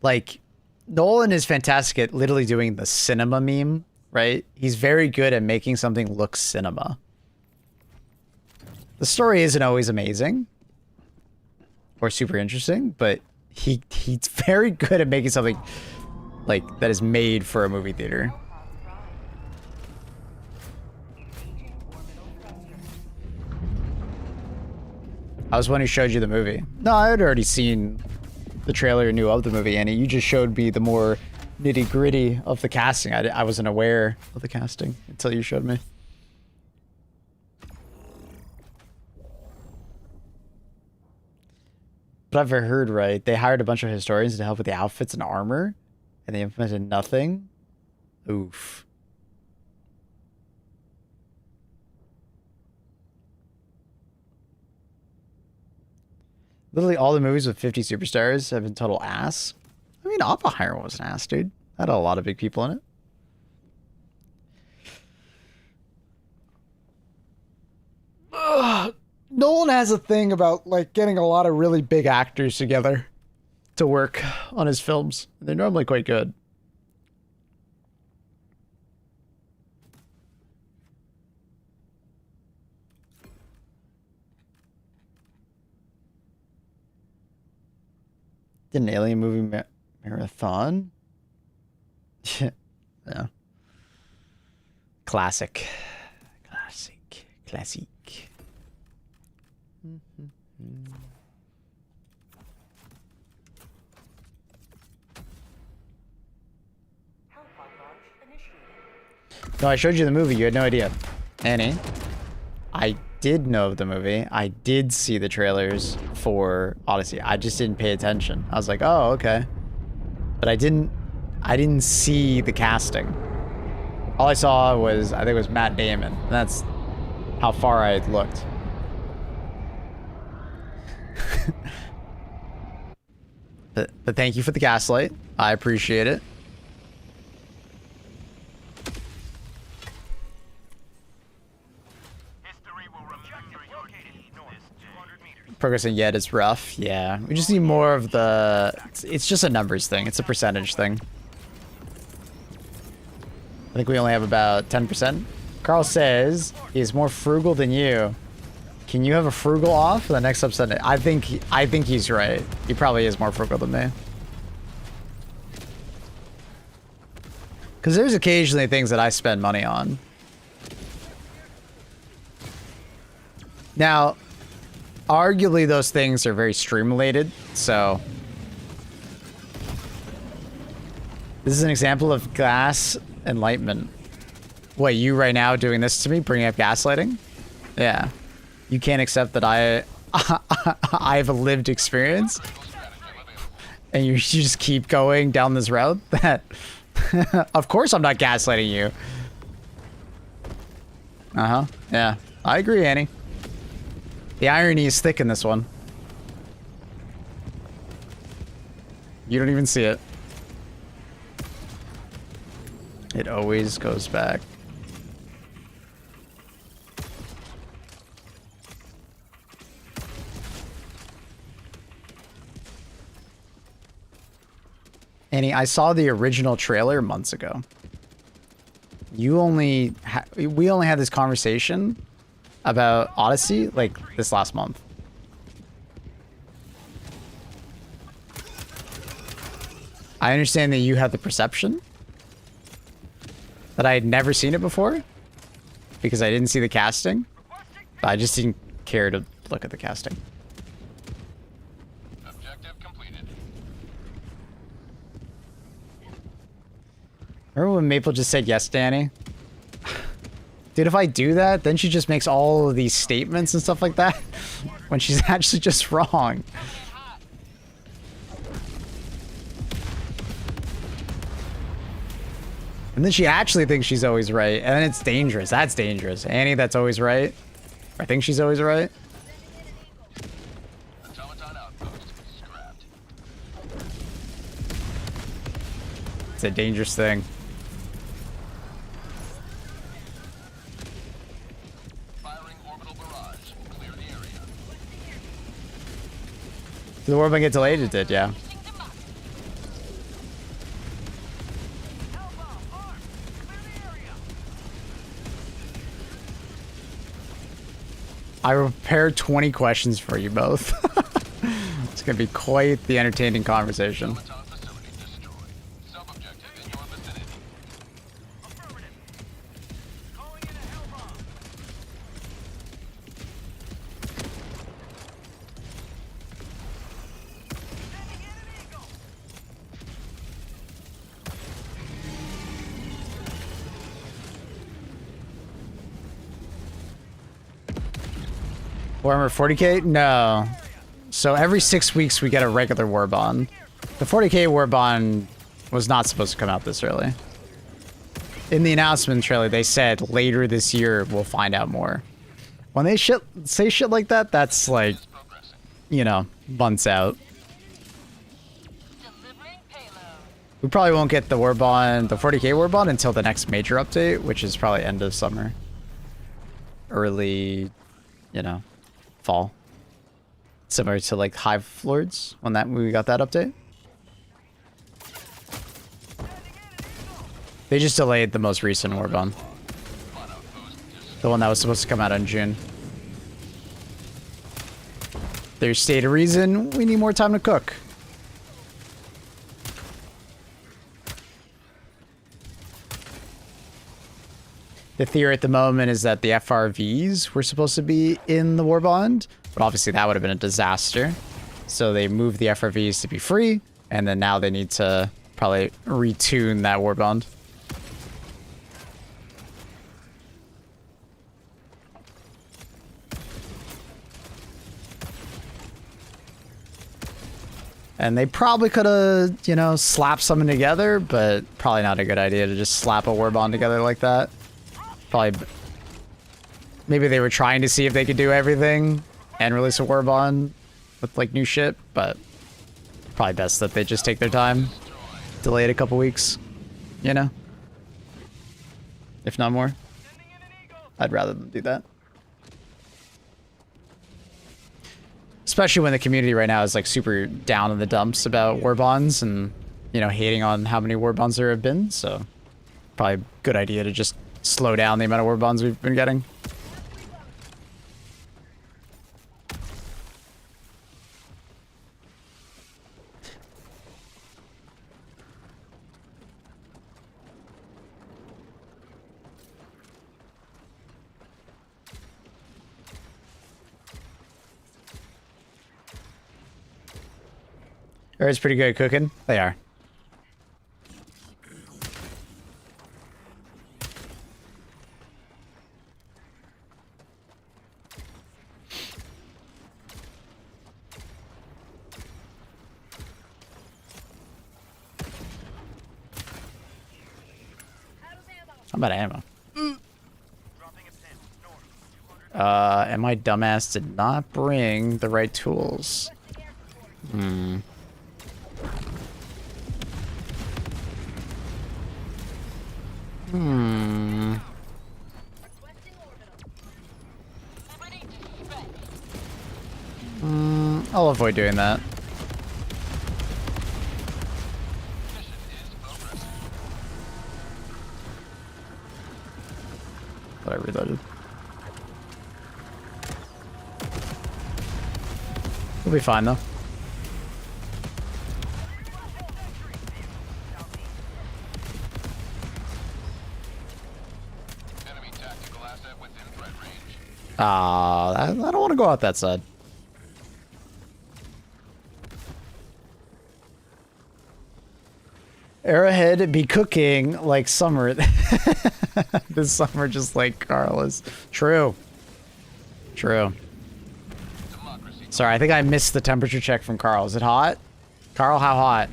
Like, Nolan is fantastic at literally doing the cinema meme, right? He's very good at making something look cinema. The story isn't always amazing or super interesting, but he's very good at making something like that is made for a movie theater. I was one who showed you the movie. No, I had already seen the trailer and knew of the movie, Annie. You just showed me the more nitty gritty of the casting. I wasn't aware of the casting until you showed me. But I've heard right, they hired a bunch of historians to help with the outfits and armor, and they implemented nothing. Oof. Literally all the movies with 50 superstars have been total ass. I mean, Oppenheimer was an ass, dude. That had a lot of big people in it. Ugh. Nolan has a thing about, like, getting a lot of really big actors together to work on his films. They're normally quite good. Did an alien movie marathon? Yeah. Classic. Classic. No, I showed you the movie. You had no idea. Annie, I did know the movie. I did see the trailers for Odyssey. I just didn't pay attention. I was like, oh, okay. But I didn't see the casting. All I saw was, I think it was Matt Damon. And that's how far I had looked. But thank you for the gaslight. I appreciate it. Progressing yet is rough. Yeah, we just need more of the... It's just a numbers thing. It's a percentage thing. I think we only have about 10%. Carl says he's more frugal than you. Can you have a frugal off for the next episode? I think he's right. He probably is more frugal than me. Because there's occasionally things that I spend money on. Now, arguably those things are very stream related, so... This is an example of gas enlightenment. What, you right now doing this to me, bringing up gaslighting? Yeah. You can't accept that I have a lived experience? And you just keep going down this route? That... Of course I'm not gaslighting you. Uh-huh. Yeah. I agree, Annie. The irony is thick in this one. You don't even see it. It always goes back. Annie, I saw the original trailer months ago. We only had this conversation about Odyssey like this last month. I understand that you have the perception that I had never seen it before because I didn't see the casting. But I just didn't care to look at the casting. Objective completed. Remember when Maple just said yes, Danny? Dude, if I do that, then she just makes all of these statements and stuff like that when she's actually just wrong. And then she actually thinks she's always right, and then it's dangerous. That's dangerous. Annie, that's always right. I think she's always right. Automaton outpost scrapped. It's a dangerous thing. Firing orbital barrage. Clear the area. Did the warband get delayed? It did, yeah. I prepared 20 questions for you both. It's going to be quite the entertaining conversation. Automaton facility destroyed. Sub-objective in your vicinity. Affirmative. Calling in a hell bomb. Sending in an eagle. Warhammer 40k? No. So every 6 weeks we get a regular war bond. The 40k war bond was not supposed to come out this early. In the announcement trailer, they said later this year we'll find out more. When they say shit like that, that's like, you know, months out. Delivering payload. We probably won't get the war bond, the 40k war bond, until the next major update, which is probably end of summer. Early, you know, fall. Similar to like Hive Lords when we got that update. They just delayed the most recent warbond. The one that was supposed to come out in June. Their stated reason, we need more time to cook. The theory at the moment is that the FRVs were supposed to be in the warbond, but obviously that would have been a disaster. So they moved the FRVs to be free, and then now they need to probably retune that warbond. And they probably could have, you know, slapped something together, but probably not a good idea to just slap a warbond together like that. Probably, maybe they were trying to see if they could do everything and release a warbond with like new shit, but probably best that they just take their time, delay it a couple weeks, you know? If not more. I'd rather them do that. Especially when the community right now is like super down in the dumps about warbonds and, you know, hating on how many warbonds there have been, so probably a good idea to just slow down the amount of warbonds we've been getting. It's pretty good at cooking. They are. How about ammo? And my dumbass did not bring the right tools. Hmm. I'll avoid doing that. But I reloaded. We'll be fine though. Enemy tactical asset within threat range. I don't want to go out that side. Arrowhead be cooking like summer. This summer just like Carl is. True. True. Sorry, I think I missed the temperature check from Carl. Is it hot? Carl, how hot?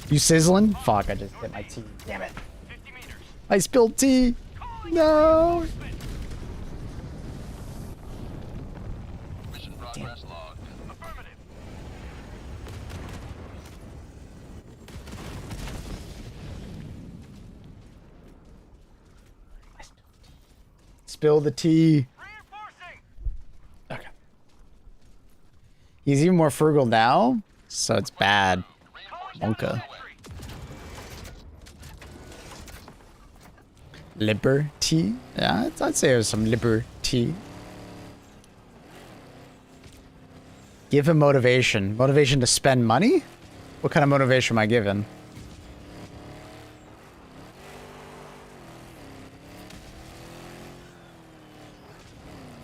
You sizzling? Fuck, I just hit my tea. Damn it. I spilled tea. No. Mission progress logged. Spill the tea. Okay. He's even more frugal now, so it's bad. Wonka. Liberty? Yeah, I'd say there's some liberty. Give him motivation. Motivation to spend money? What kind of motivation am I given?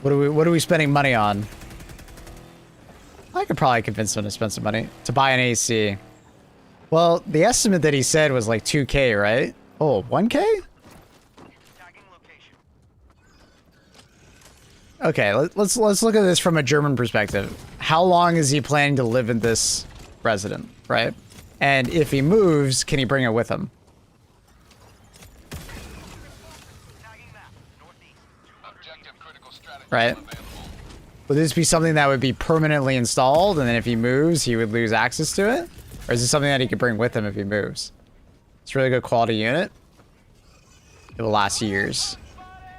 What are we spending money on? I could probably convince him to spend some money to buy an AC. Well, the estimate that he said was like 2K, right? Oh, 1K? Okay, let's look at this from a German perspective. How long is he planning to live in this residence, right? And if he moves, can he bring it with him? Right? Would this be something that would be permanently installed, and then if he moves, he would lose access to it? Or is it something that he could bring with him if he moves? It's a really good quality unit. It will last years.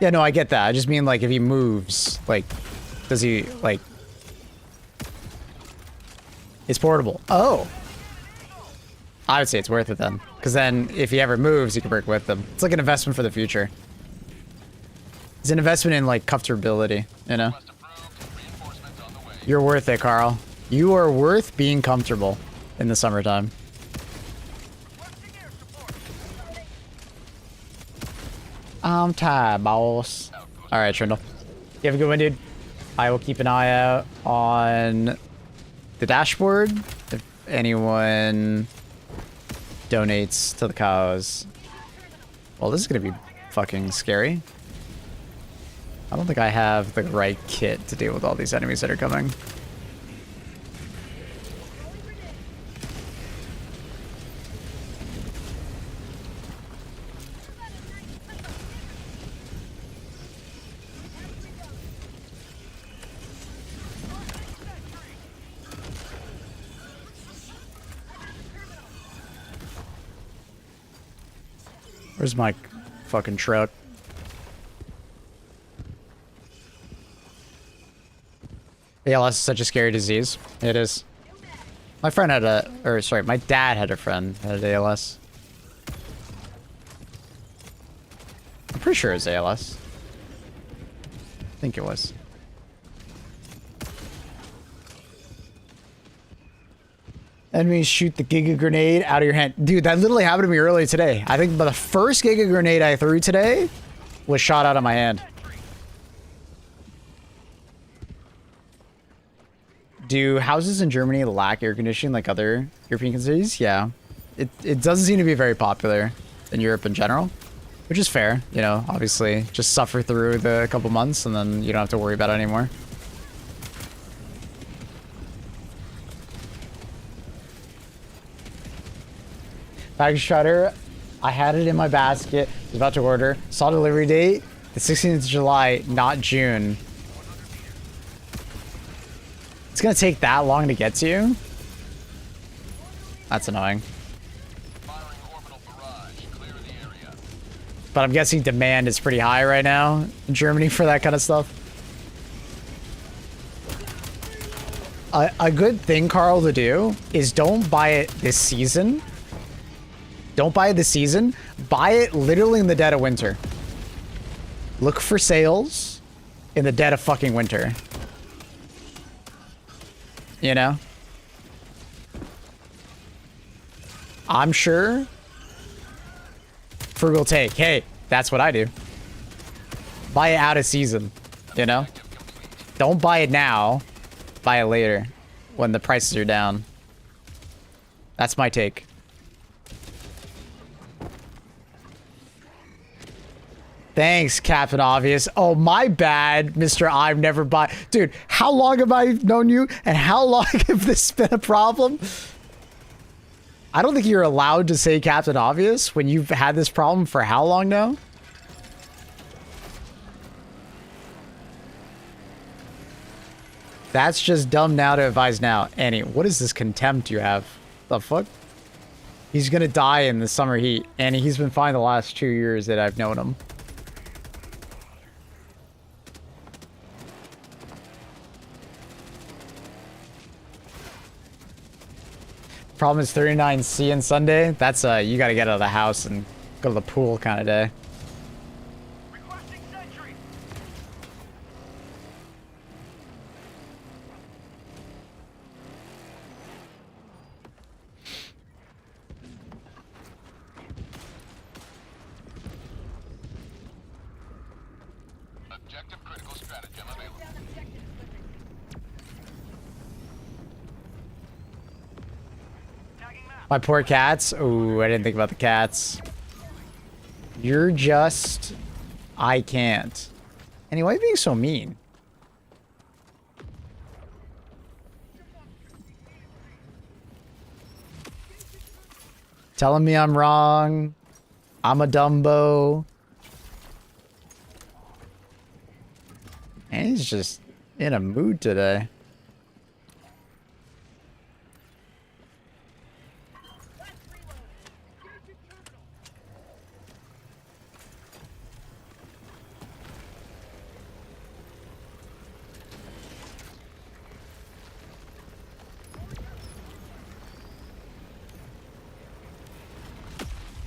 Yeah, no, I get that. I just mean, like, if he moves, like, does he, like... It's portable. Oh! I would say it's worth it then. Because then, if he ever moves, he can bring it with him. It's like an investment for the future. It's an investment in, like, comfortability, you know? You're worth it, Carl. You are worth being comfortable in the summertime. I'm tired, boss. Alright, Trindle. You have a good one, dude. I will keep an eye out on the dashboard if anyone donates to the cause. Well, this is gonna be fucking scary. I don't think I have the right kit to deal with all these enemies that are coming. Where's my fucking truck? ALS is such a scary disease. It is. My friend had my dad had a friend that had ALS. I'm pretty sure it was ALS. I think it was. Enemies shoot the Giga Grenade out of your hand. Dude, that literally happened to me earlier today. I think the first Giga Grenade I threw today was shot out of my hand. Do houses in Germany lack air conditioning like other European cities? Yeah. It doesn't seem to be very popular in Europe in general, which is fair. You know, obviously, just suffer through the couple months and then you don't have to worry about it anymore. Package Shredder, I had it in my basket. Was about to order. Saw delivery date, the 16th of July, not June. It's gonna take that long to get to you? That's annoying. But I'm guessing demand is pretty high right now in Germany for that kind of stuff. A good thing, Carl, to do is don't buy it this season. Don't buy it this season. Buy it literally in the dead of winter. Look for sales in the dead of fucking winter. You know? I'm sure. Frugal take. Hey, that's what I do. Buy it out of season, you know? Don't buy it now. Buy it later when the prices are down. That's my take. Thanks, Captain Obvious. Oh, my bad, Mr. I've never bought. Dude, how long have I known you? And how long have this been a problem? I don't think you're allowed to say Captain Obvious when you've had this problem for how long now? That's just dumb now to advise now. Annie, what is this contempt you have? The fuck? He's gonna die in the summer heat. Annie, he's been fine the last 2 years that I've known him. Problem is 39C on Sunday. That's you gotta get out of the house and go to the pool kind of day. Requesting sentry. Objective critical stratagem available. Tagging map. My poor cats. Ooh, I didn't think about the cats. You're just... I can't. Annie, why are you being so mean? Telling me I'm wrong. I'm a Dumbo. And he's just in a mood today.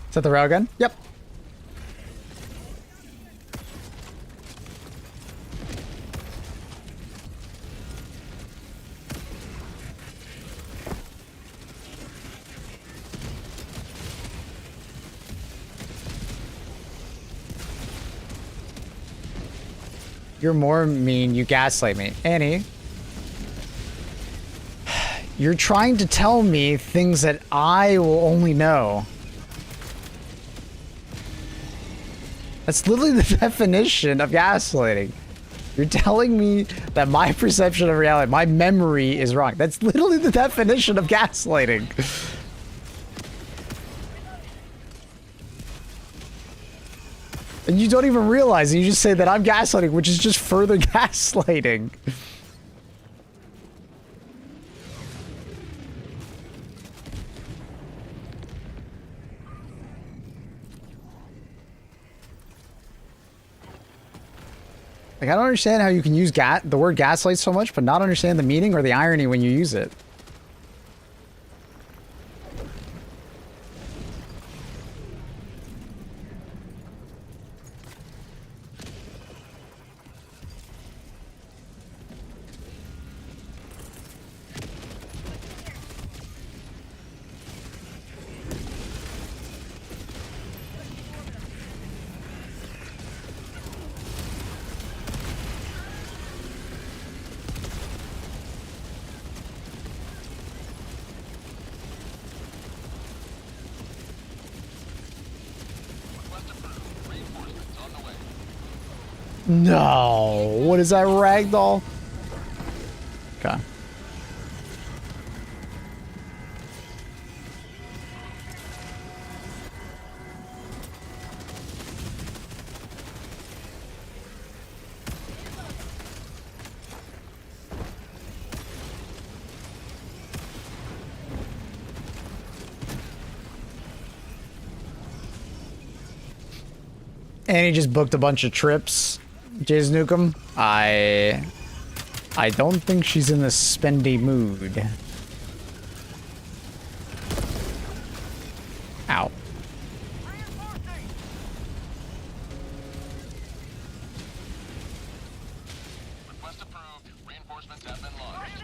Is that the railgun? Yep. You're more mean, you gaslight me. Annie, you're trying to tell me things that I will only know. That's literally the definition of gaslighting. You're telling me that my perception of reality, my memory is wrong. That's literally the definition of gaslighting. And you don't even realize it. You just say that I'm gaslighting, which is just further gaslighting. Like, I don't understand how you can use the word gaslight so much, but not understand the meaning or the irony when you use it. No, what is that ragdoll? Okay. And he just booked a bunch of trips. Jays Nukem. I don't think she's in the spendy mood. Ow. Request approved. Reinforcements have been launched.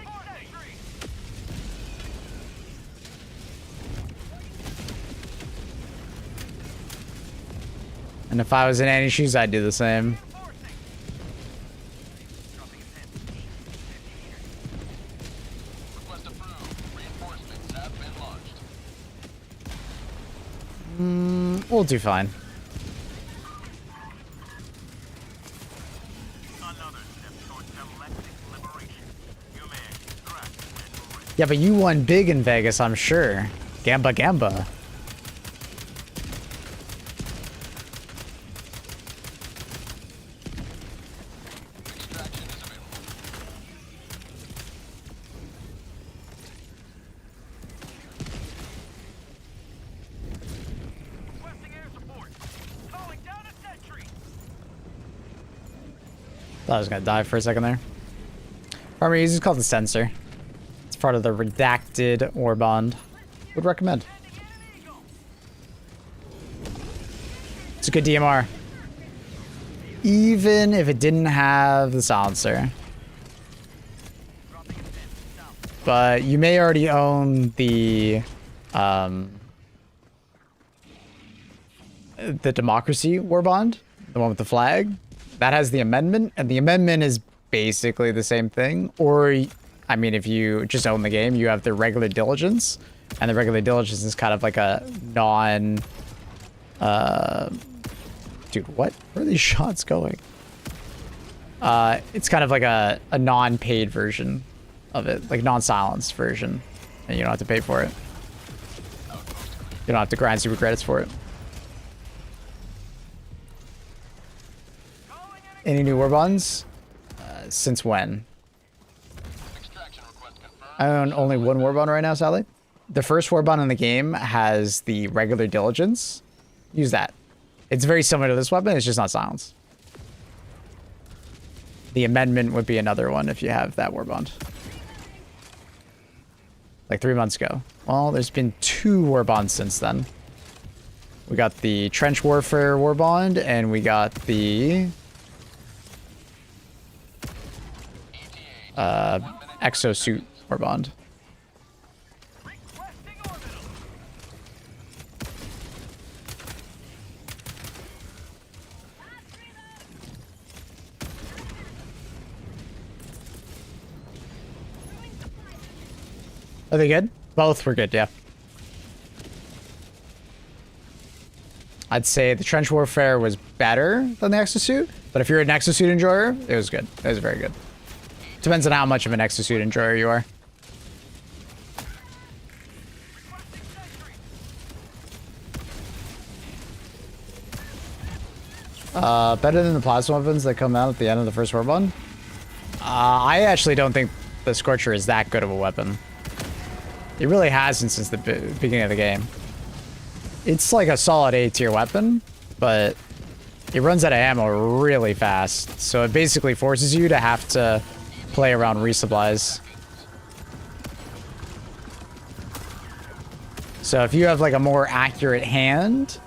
And if I was in Annie's shoes, I'd do the same. do fine. Another step towards galactic liberation. You may extract when ready. Yeah, but you won big in Vegas, I'm sure. Gamba Gamba. Requesting air support. Calling down a sentry. Thought I was gonna die for a second there. Armor uses called the sensor. It's part of the redacted ore bond. Would recommend. It's a good DMR. Even if it didn't have the silencer. But you may already own the democracy war bond, the one with the flag. That has the amendment, and the amendment is basically the same thing. Or, I mean, if you just own the game, you have the regular diligence, and the regular diligence is kind of like a non... dude, what? Where are these shots going? It's kind of like a non-paid version of it, like non-silenced version, and you don't have to pay for it. You don't have to grind super credits for it. Any new war bonds? Since when? I own only one war bond right now, Sally. The first war bond in the game has the regular diligence. Use that. It's very similar to this weapon, it's just not silenced. The amendment would be another one if you have that war bond. Like 3 months ago. Well, there's been 2 war bonds since then. We got the trench warfare war bond, and we got the exosuit war bond. Requesting orbital. Are they good? Both were good, yeah. I'd say the trench warfare was better than the exosuit, but if you're an exosuit enjoyer, it was good. It was very good. Depends on how much of an exosuit enjoyer you are. Better than the plasma weapons that come out at the end of the first war bond? I actually don't think the Scorcher is that good of a weapon. It really hasn't since the beginning of the game. It's like a solid A tier weapon, but it runs out of ammo really fast. So it basically forces you to have to play around resupplies. So if you have like a more accurate hand,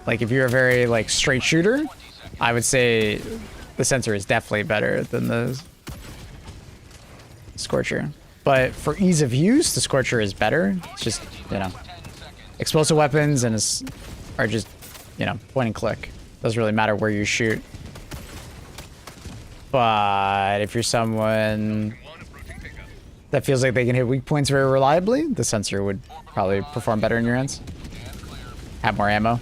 like if you're a very like straight shooter, I would say the sensor is definitely better than the Scorcher. But for ease of use, the Scorcher is better. It's just, you know, explosive weapons and are just, you know, point and click. Doesn't really matter where you shoot. But if you're someone that feels like they can hit weak points very reliably, the sensor would probably perform better in your hands. Have more ammo,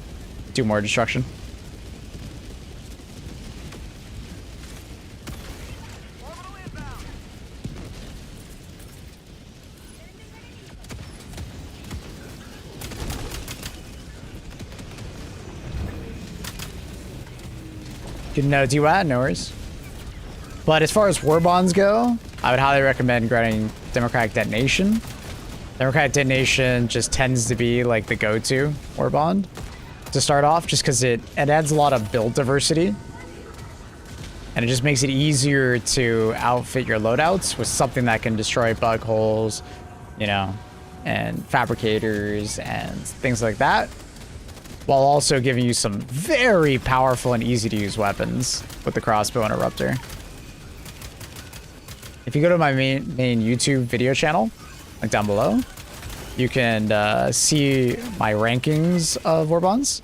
do more destruction. Good to know DWAT, no worries. But as far as war bonds go, I would highly recommend grinding Democratic Detonation. Democratic Detonation just tends to be like the go-to war bond to start off, just because it adds a lot of build diversity. And it just makes it easier to outfit your loadouts with something that can destroy bug holes, you know, and fabricators and things like that, while also giving you some very powerful and easy to use weapons with the crossbow and eruptor. If you go to my main YouTube video channel, like down below, you can see my rankings of war bonds.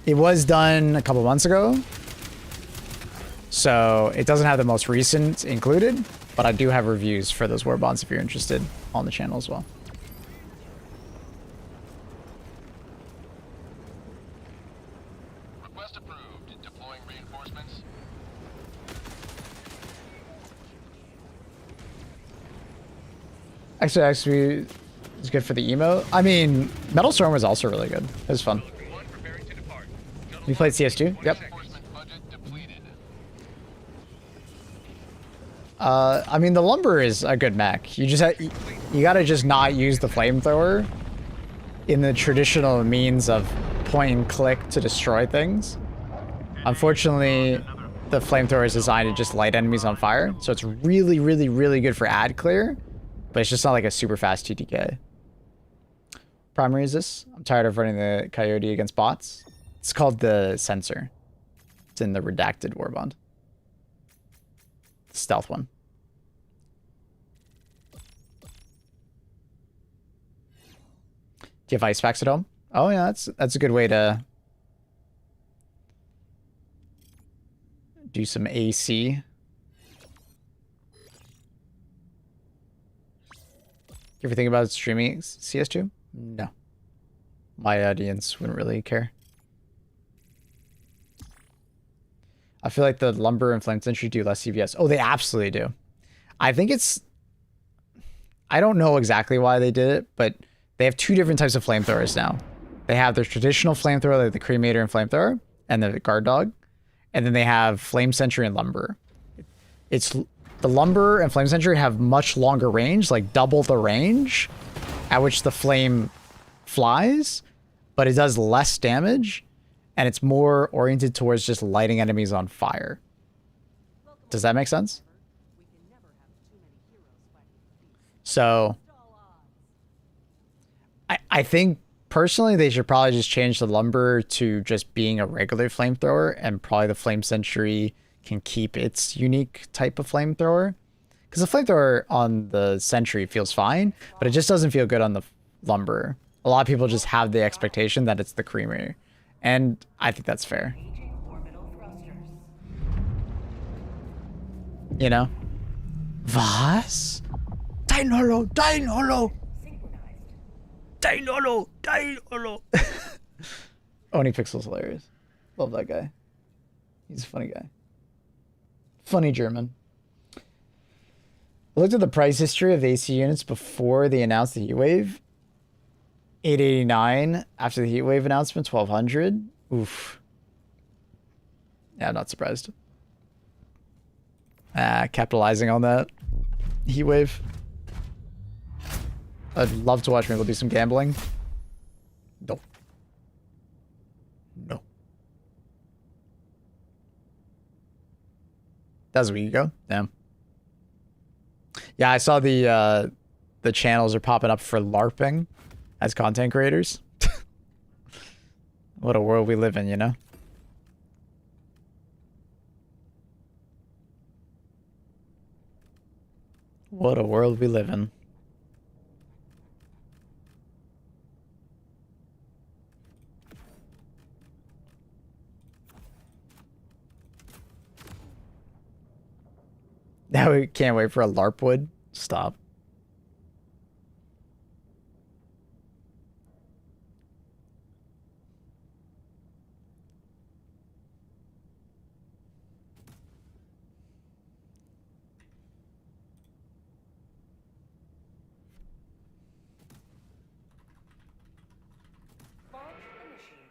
It was done a couple months ago, so it doesn't have the most recent included, but I do have reviews for those war bonds if you're interested on the channel as well. Request approved. Deploying reinforcements. Actually, it's good for the emo. I mean, Metal Storm was also really good. It was fun. Pelican 1 preparing to depart. Shuttle You played launch in CS2? 20 Yep. seconds. Reinforcement budget depleted. I mean, the Lumber is a good mech. You just you gotta just not use the flamethrower in the traditional means of point and click to destroy things. Unfortunately, the flamethrower is designed to just light enemies on fire, so it's really, really, really good for ad clear, but it's just not like a super fast TTK. Primary is this? I'm tired of running the Coyote against bots. It's called the Sensor. It's in the Redacted Warbond. The stealth one. Do you have ice packs at home? Oh yeah, that's a good way to do some AC. You ever think about streaming CS2? No. My audience wouldn't really care. I feel like the Lumber and Flame Sentry do less CVS. Oh, they absolutely do. I think it's... I don't know exactly why they did it, but they have two different types of flamethrowers now. They have their traditional flamethrower, like the Cremator and Flamethrower, and the Guard Dog. And then they have Flame Sentry and Lumber. It's... The Lumber and Flame Sentry have much longer range, like double the range at which the flame flies, but it does less damage, and it's more oriented towards just lighting enemies on fire. Does that make sense? So, I think, personally, they should probably just change the Lumber to just being a regular flamethrower, and probably the Flame Sentry can keep its unique type of flamethrower. Because the flamethrower on the Sentry feels fine, but it just doesn't feel good on the Lumber. A lot of people just have the expectation that it's the Creamer. And I think that's fair. Engaging orbital thrusters. You know? Was? Dein Hollow! Dein Hollow! Synchronized. Dein Hollow! Dein Hollow! Oni Pixel's hilarious. Love that guy. He's a funny guy. Funny German. I looked at the price history of the AC units before they announced the Heatwave. 889 after the Heatwave announcement, 1200. Oof. Yeah, I'm not surprised. Capitalizing on that Heatwave. I'd love to watch people do some gambling. No. No. That's where you go. Damn. Yeah, I saw the channels are popping up for LARPing as content creators. What a world we live in, you know? What a world we live in. Now we can't wait for a LARP wood. Stop. Launch initiated.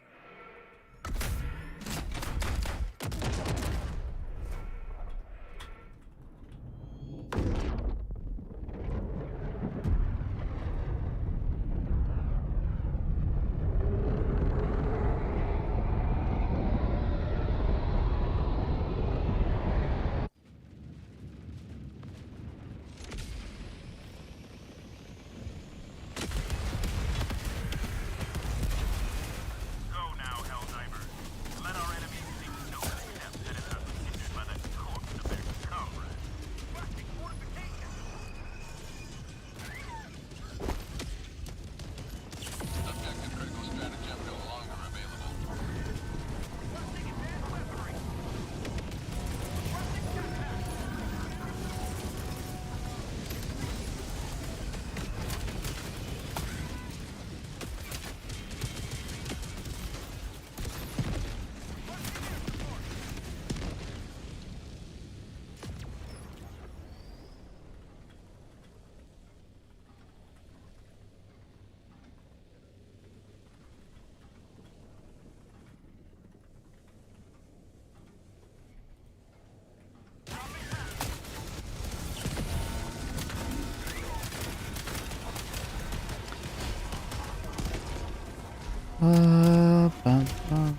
Bum, bum.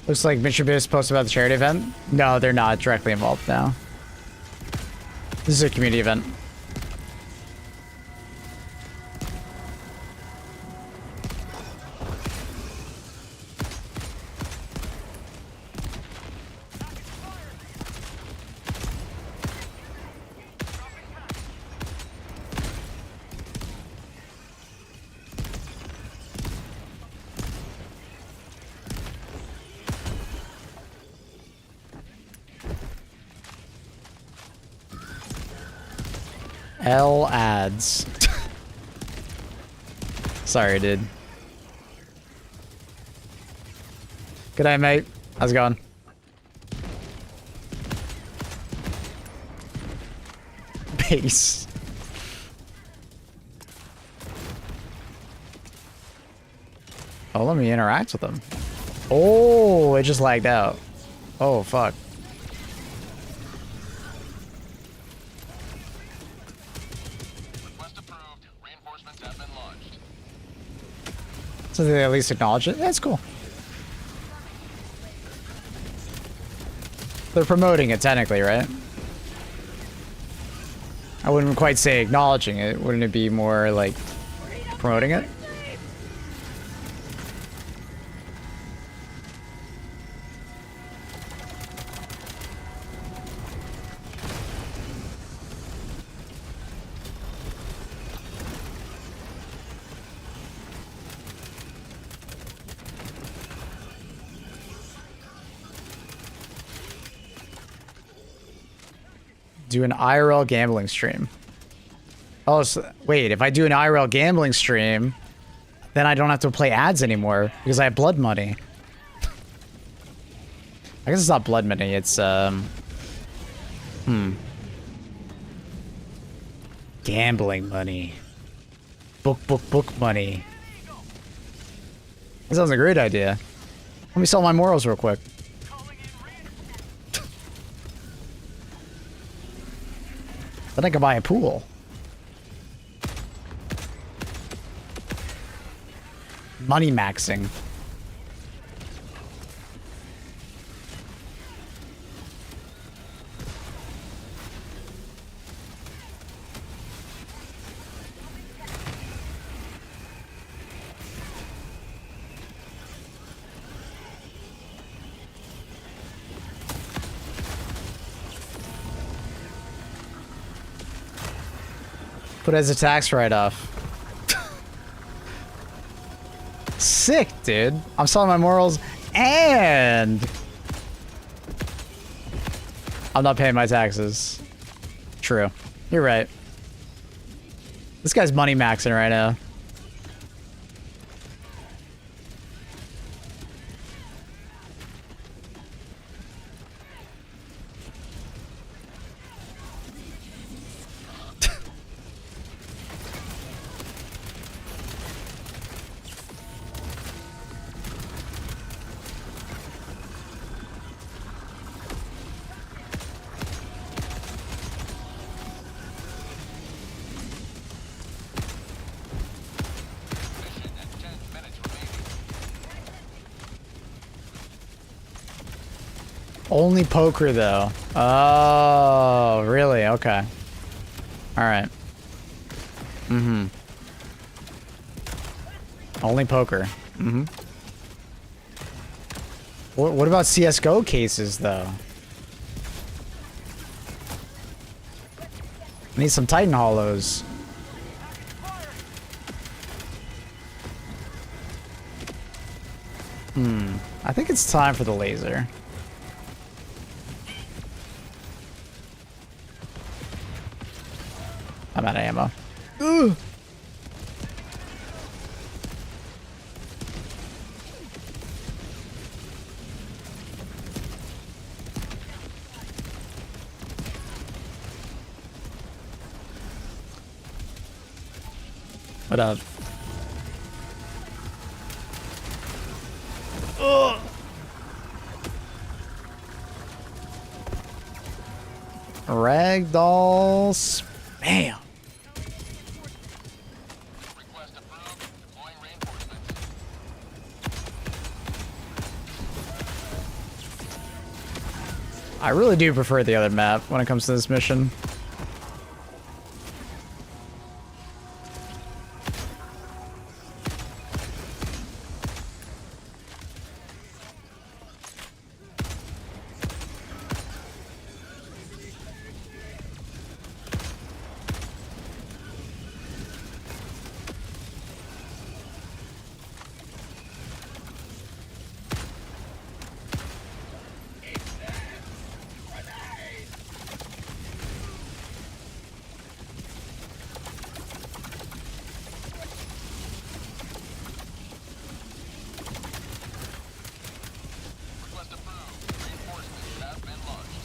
Looks like Mission Biz posted about the charity event. No, they're not directly involved now. This is a community event. L ads. Sorry, dude. Good day, mate. How's it going? Base. Oh, let me interact with them. Oh, it just lagged out. Oh, fuck. So they at least acknowledge it. That's cool. They're promoting it technically, right? I wouldn't quite say acknowledging it. Wouldn't it be more like promoting it? Do an IRL gambling stream. Oh, so, wait, if I do an IRL gambling stream, then I don't have to play ads anymore because I have blood money. I guess it's not blood money, it's, gambling money. Book money. That sounds like a great idea. Let me sell my morals real quick. Then I can buy a pool. Money maxing. Put it as a tax write-off. Sick, dude. I'm selling my morals and I'm not paying my taxes. True. You're right. This guy's money maxing right now. Only poker, though. Oh, really? Okay. All right. Mm-hmm. Only poker. Mm-hmm. What about CSGO cases, though? I need some Titan Hollows. I think it's time for the laser. I'm out of ammo. Ugh. What up? Ugh. Rag ragdoll spam. Request approved. Deploying reinforcements. I really do prefer the other map when it comes to this mission. Request approved. Reinforcements have been launched.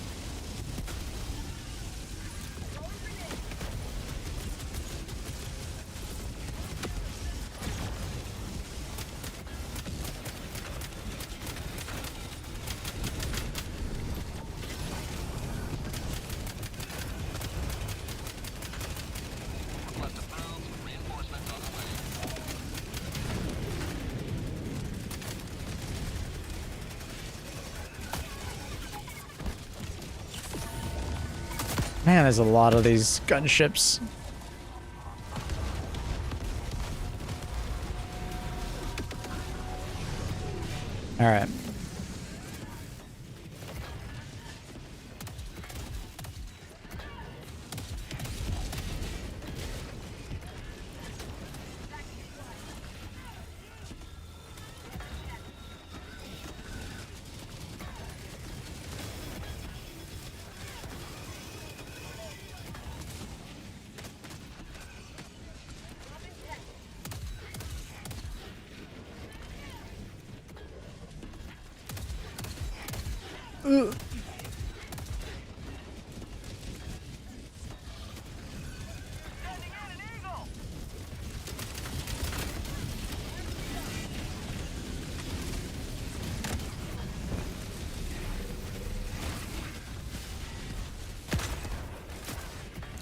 Request approved. Reinforcements on the way. Man, there's a lot of these gunships. All right.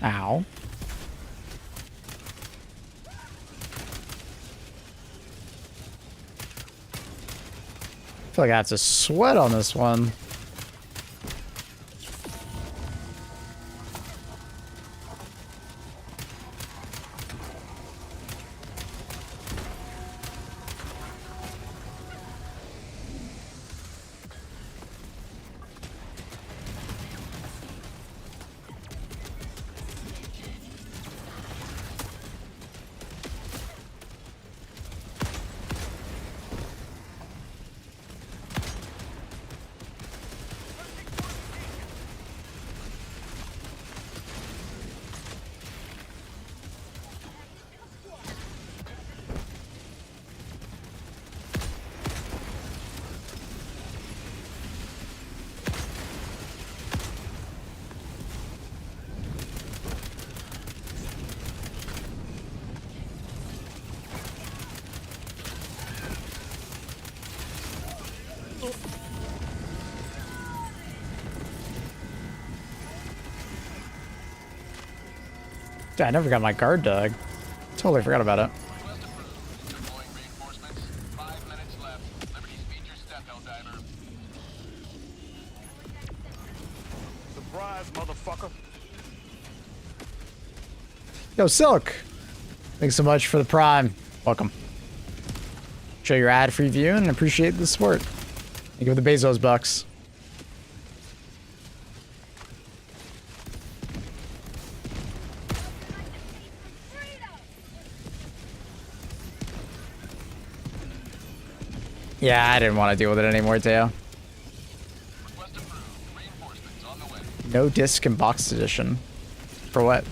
Ow. I feel like I have to sweat on this one. Dude, I never got my guard dug. Totally forgot about it. Request approved. Deploying reinforcements. 5 minutes left. Liberty speed your step, Helldiver. Surprise, motherfucker. Yo, Silk! Thanks so much for the Prime. Welcome. Show your ad-free view and appreciate the support. Thank you for the Bezos bucks. Yeah, I didn't want to deal with it anymore, Teo. Request approved. Reinforcements on the way. No disc and box edition. For what?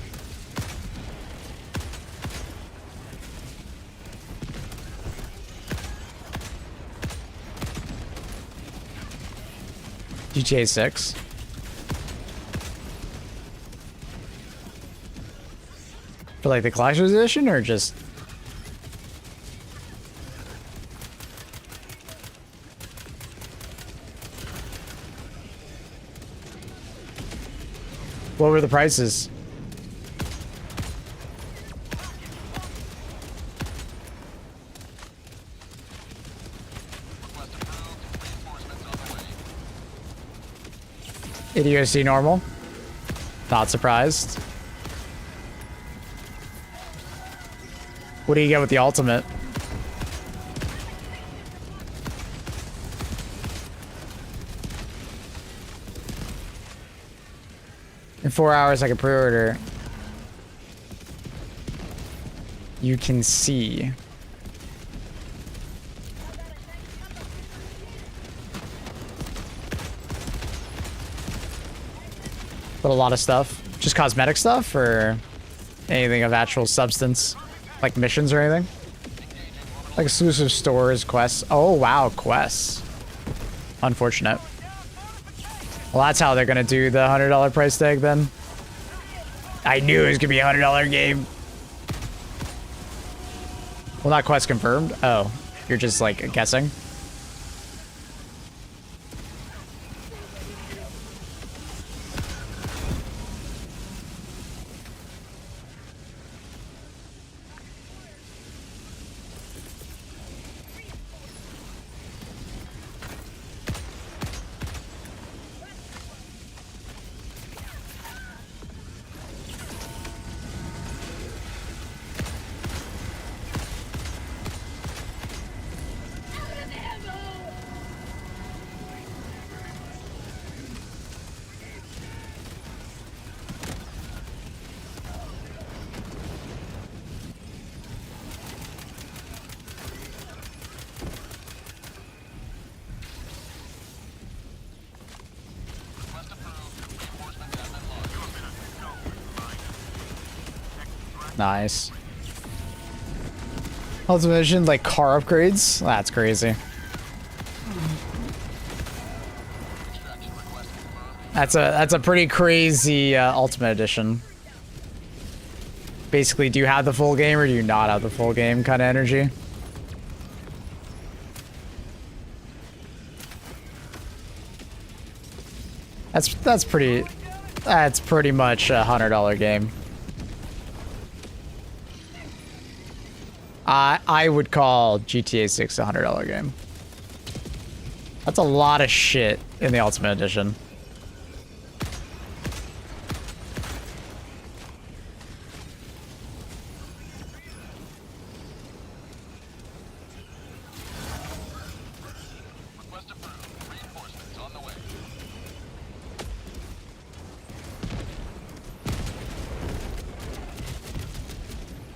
GTA 6. For like the collector's edition or just... What were the prices? Idiocy normal. Not surprised. What do you get with the ultimate? In 4 hours, I can pre-order. You can see. But a lot of stuff. Just cosmetic stuff or anything of actual substance? Like missions or anything? Like exclusive stores, quests. Oh, wow, quests. Unfortunate. Well, that's how they're gonna do the $100 price tag then. I knew it was gonna be a $100 game. Well, not quest confirmed. Oh, you're just like guessing. Nice. Ultimate Edition, like car upgrades? That's crazy. That's a pretty crazy Ultimate Edition. Basically, do you have the full game or do you not have the full game kind of energy? That's pretty much a $100 game. I would call GTA 6 a $100 game. That's a lot of shit in the Ultimate Edition.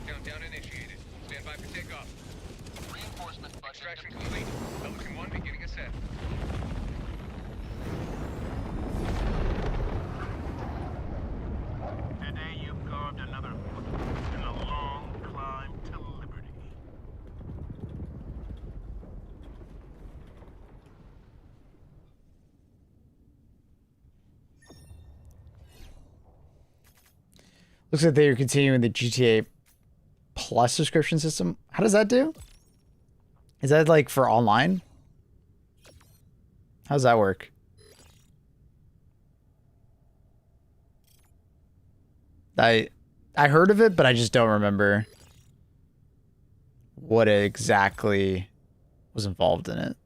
Countdown initiated. Stand by for takeoff. Reinforcement extraction complete. Pelican 1 beginning ascent. Today you've carved another foot in a long climb to liberty. Looks like they're continuing the GTA Plus subscription system. How does that do? Is that like for online? How does that work? I heard of it, but I just don't remember what exactly was involved in it.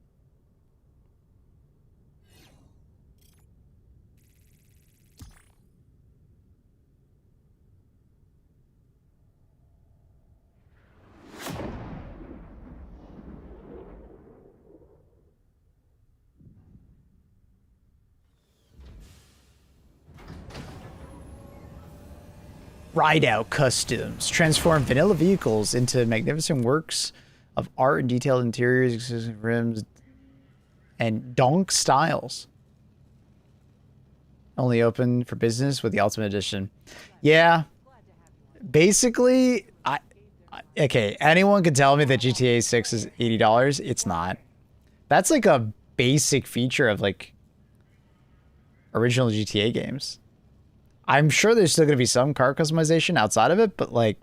Ride-out customs. Transform vanilla vehicles into magnificent works of art and detailed interiors, exclusive rims, and donk styles. Only open for business with the Ultimate Edition. Yeah. Basically, okay, anyone can tell me that GTA 6 is $80. It's not. That's like a basic feature of like original GTA games. I'm sure there's still going to be some car customization outside of it, but like...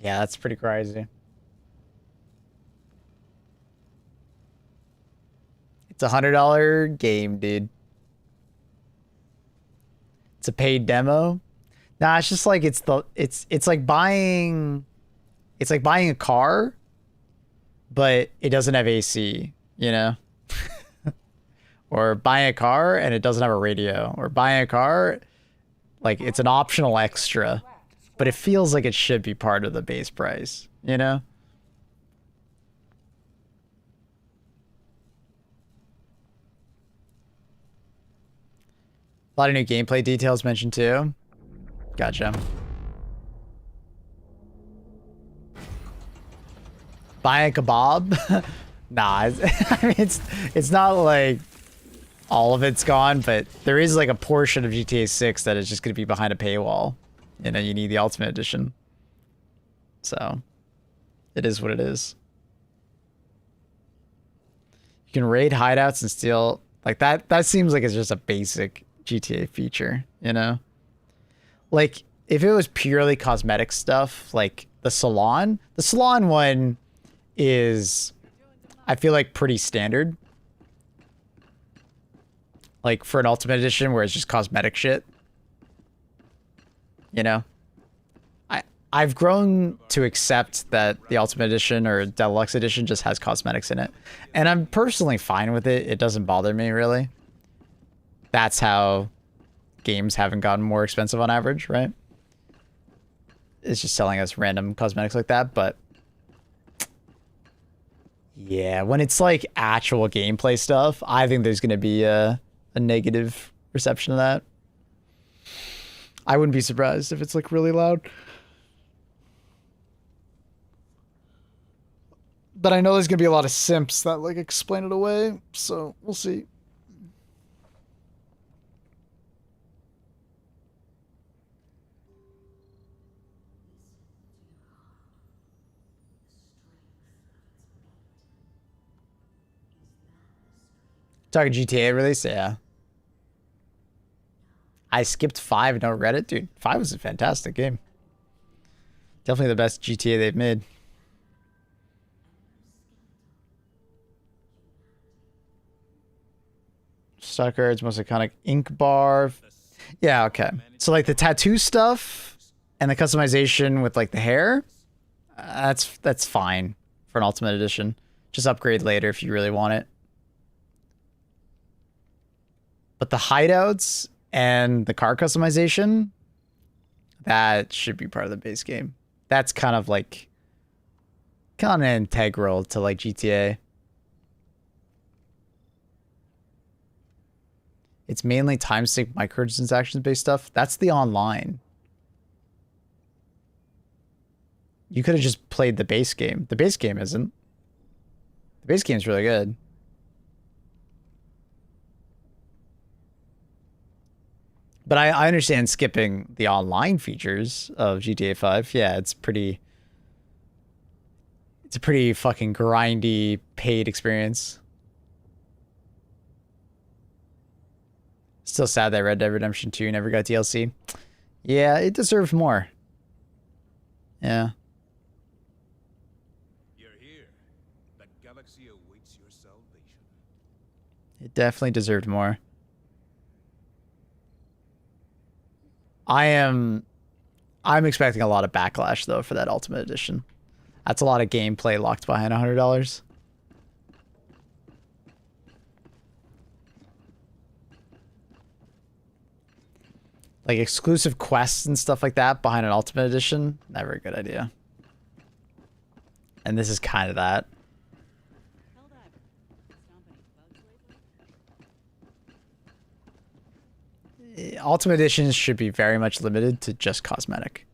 Yeah, that's pretty crazy. a $100 game, dude. It's a paid demo. Nah, it's just like it's like buying a car, but it doesn't have AC, you know? Or buying a car and it doesn't have a radio, or buying a car like it's an optional extra, but it feels like it should be part of the base price, you know? A lot of new gameplay details mentioned too. Gotcha. Buy a kebab? Nah, I mean, it's not like all of it's gone, but there is like a portion of GTA 6 that is just going to be behind a paywall. You know, you need the Ultimate Edition. So, it is what it is. You can raid hideouts and steal... Like, that seems like it's just a basic GTA feature, you know? Like, if it was purely cosmetic stuff, like the salon one is, I feel like, pretty standard. Like, for an Ultimate Edition where it's just cosmetic shit. You know? I've grown to accept that the Ultimate Edition or Deluxe Edition just has cosmetics in it. And I'm personally fine with it. It doesn't bother me, really. That's how games haven't gotten more expensive on average, right? It's just selling us random cosmetics like that, but... yeah, when it's like actual gameplay stuff, I think there's going to be a negative reception of that. I wouldn't be surprised if it's like really loud. But I know there's going to be a lot of simps that like explain it away, so we'll see. Talking GTA release? Yeah. I skipped 5 and don't read it. Dude, 5 was a fantastic game. Definitely the best GTA they've made. Stucker's most iconic ink bar. Yeah, okay. So like the tattoo stuff and the customization with like the hair, that's fine for an Ultimate Edition. Just upgrade later if you really want it. But the hideouts and the car customization, that should be part of the base game. That's kind of integral to like GTA. It's mainly time sync microtransactions based stuff. That's the online. You could have just played the base game. The base game isn't. The base game's really good. But I understand skipping the online features of GTA 5. Yeah, it's a pretty fucking grindy paid experience. Still sad that Red Dead Redemption 2 never got DLC. Yeah, it deserved more. Yeah. You're here. The galaxy awaits your salvation. It definitely deserved more. I'm expecting a lot of backlash though for that Ultimate Edition. That's a lot of gameplay locked behind $100. Like exclusive quests and stuff like that behind an Ultimate Edition, never a good idea. And this is kind of that. Ultimate Editions should be very much limited to just cosmetic.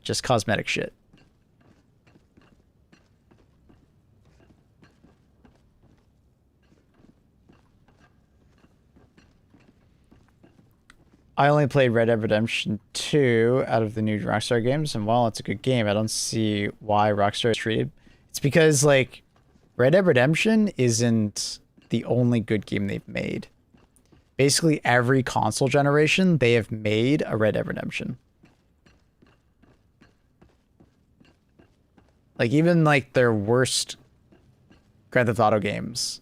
Just cosmetic shit. I only played Red Dead Redemption 2 out of the new Rockstar games, and while it's a good game, I don't see why Rockstar is treated. It's because, like, Red Dead Redemption isn't the only good game they've made. Basically, every console generation, they have made a Red Dead Redemption. Like, even, like, their worst Grand Theft Auto games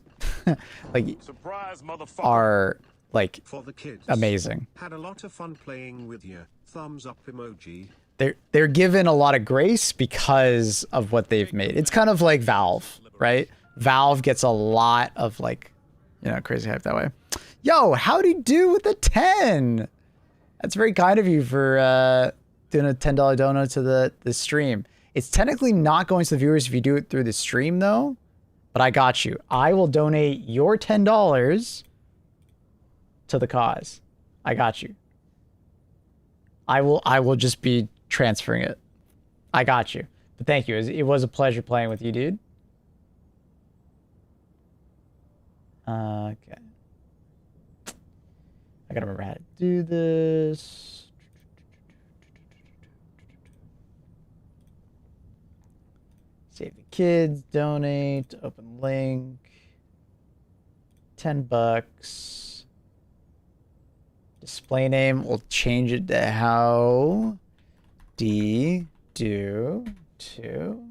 like Surprise, motherfucker. are like For the kids. amazing. Had a lot of fun playing with you. Thumbs up emoji. They're given a lot of grace because of what they've made. It's kind of like Valve, right? Valve gets a lot of like, you know, crazy hype that way. Yo, how'd he do with the 10? That's very kind of you for doing a $10 donut to the stream. It's technically not going to the viewers if you do it through the stream though, but I got you. I will donate your $10 to the cause. I got you. I will just be transferring it. I got you. But thank you. It was a pleasure playing with you, dude. Okay. I gotta remember how to do this. Save the kids, donate, open link. $10. Display name, we'll change it to how D do to.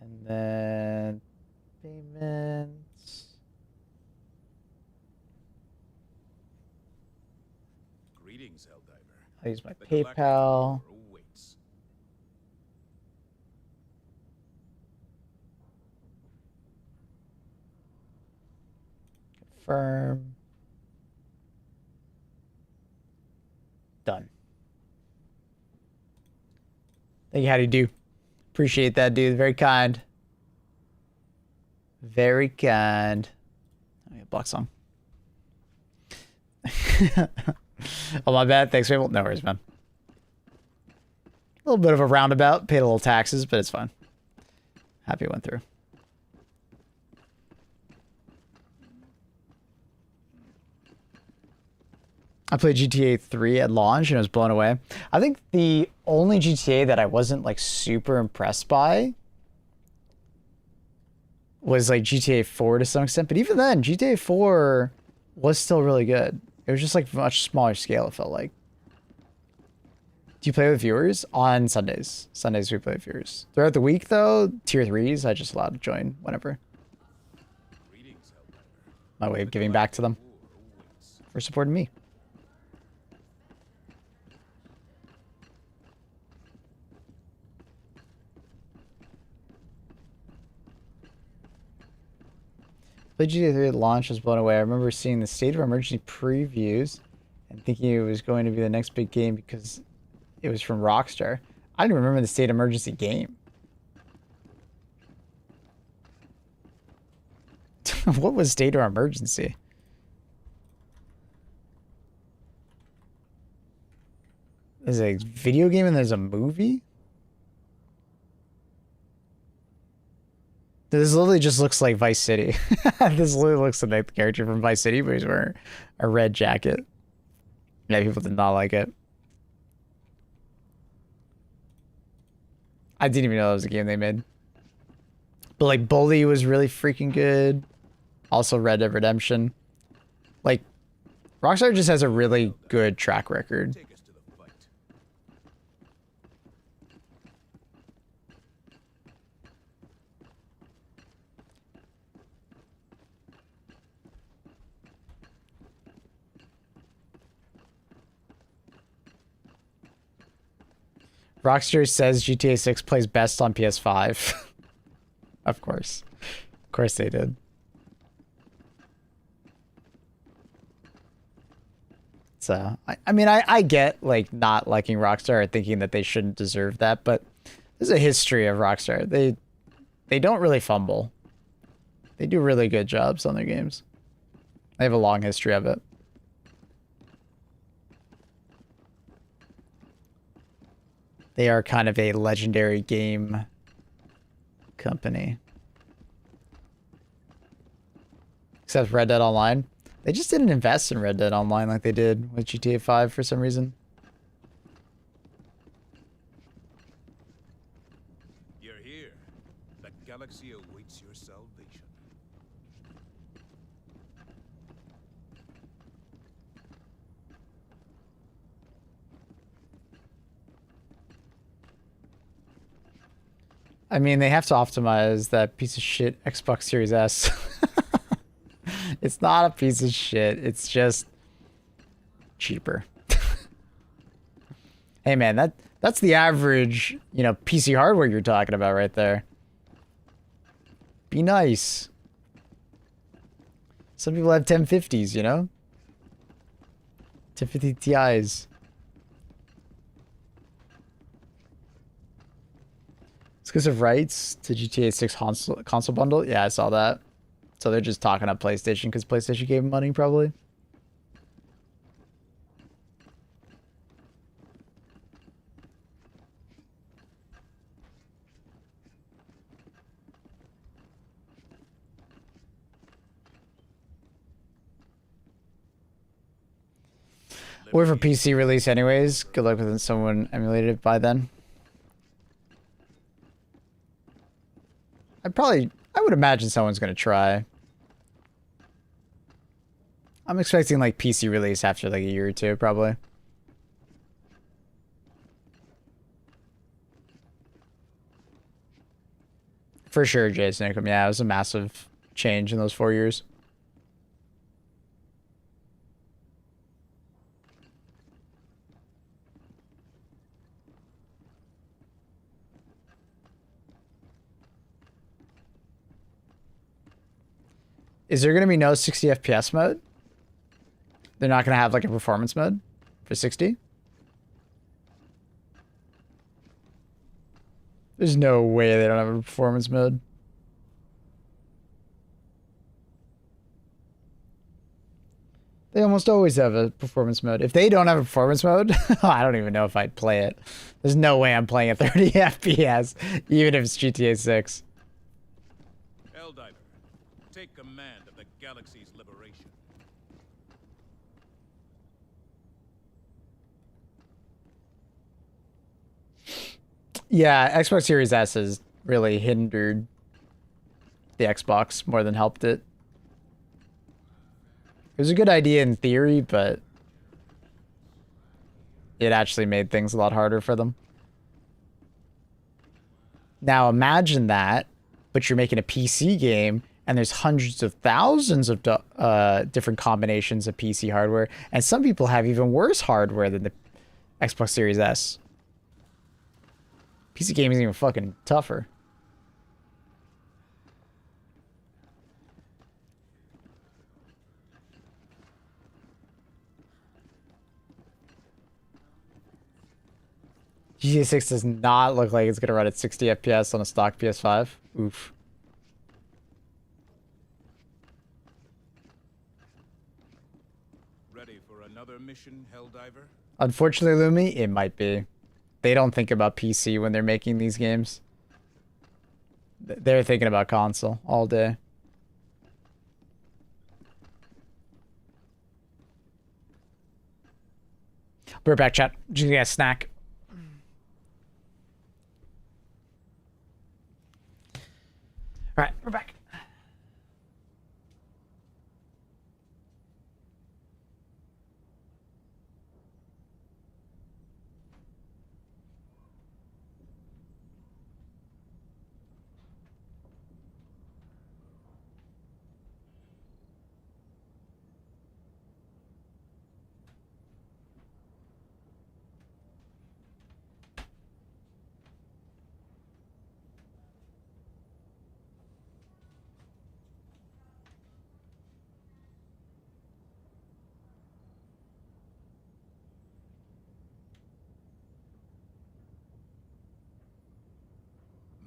And then payments. Greetings, Helldiver. I'll use my The galactic PayPal. war awaits. Confirm. Done. Thank you. How do you do? Appreciate that, dude. Very kind. Very kind. Oh, yeah, block song. Oh, my bad. Thanks, people. No worries, man. A little bit of a roundabout. Paid a little taxes, but it's fine. Happy it went through. I played GTA 3 at launch and I was blown away. I think the only GTA that I wasn't like super impressed by was like GTA 4 to some extent. But even then, GTA 4 was still really good. It was just like much smaller scale, it felt like. Do you play with viewers? On Sundays. Sundays we play with viewers. Throughout the week though, tier 3s, I just allowed to join whenever. Greetings, Helldiver. My way of giving back to them War awaits. for supporting me. Played GTA 3 at launch, was blown away. I remember seeing the State of Emergency previews and thinking it was going to be the next big game because it was from Rockstar. I didn't remember the State of Emergency game. What was State of Emergency? There's a video game and there's a movie? This literally just looks like Vice City. This literally looks like the character from Vice City, but he's wearing a red jacket. Yeah, people did not like it. I didn't even know that was a game they made. But like Bully was really freaking good. Also Red Dead Redemption. Like, Rockstar just has a really good track record. Take us to the fight. Rockstar says GTA 6 plays best on PS5. Of course. Of course they did. So, I mean, I get, like, not liking Rockstar or thinking that they shouldn't deserve that, but there's a history of Rockstar. They don't really fumble. They do really good jobs on their games. They have a long history of it. They are kind of a legendary game company. Except Red Dead Online. They just didn't invest in Red Dead Online like they did with GTA 5 for some reason. You're here. The galaxy awaits your salvation. I mean, they have to optimize that piece of shit Xbox Series S. It's not a piece of shit. It's just cheaper. Hey man, that's the average, you know, PC hardware you're talking about right there. Be nice. Some people have 1050s, you know? 1050 Ti's. Exclusive rights to GTA 6 console bundle? Yeah, I saw that. So they're just talking up PlayStation because PlayStation gave them money, probably. Or for PC release anyways. Good luck with someone emulated it by then. I would imagine someone's gonna try. I'm expecting like PC release after like a year or two, probably. For sure, Jason. Yeah, it was a massive change in those 4 years. Is there going to be no 60 FPS mode? They're not going to have like a performance mode for 60? There's no way they don't have a performance mode. They almost always have a performance mode. If they don't have a performance mode, I don't even know if I'd play it. There's no way I'm playing at 30 FPS, even if it's GTA 6. HELLDIVE, take command of the galaxy's liberation. Yeah, Xbox Series S has really hindered the Xbox more than helped it. It was a good idea in theory, but it actually made things a lot harder for them. Now imagine that, but you're making a PC game and there's hundreds of thousands of different combinations of PC hardware, and some people have even worse hardware than the Xbox Series S. PC gaming is even fucking tougher. GTA 6 does not look like it's gonna run at 60 FPS on a stock PS5. Oof. Ready for another mission, HELLDIVER? Unfortunately, Lumi, it might be. They don't think about PC when they're making these games. They're thinking about console all day. We're back, chat. Just get a snack. All right, we're back.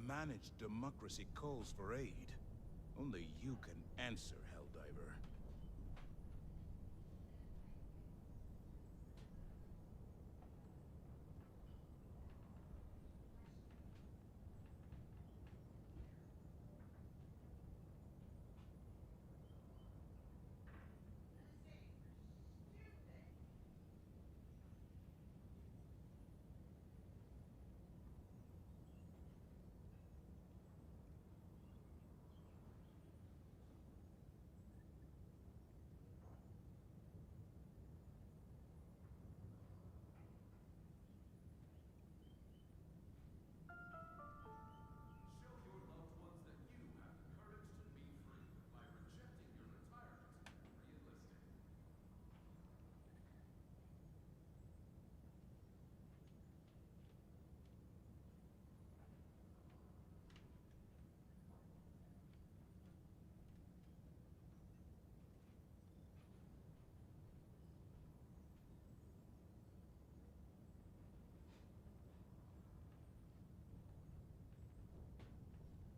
Managed democracy calls for aid. Only you can answer, HELLDIVER.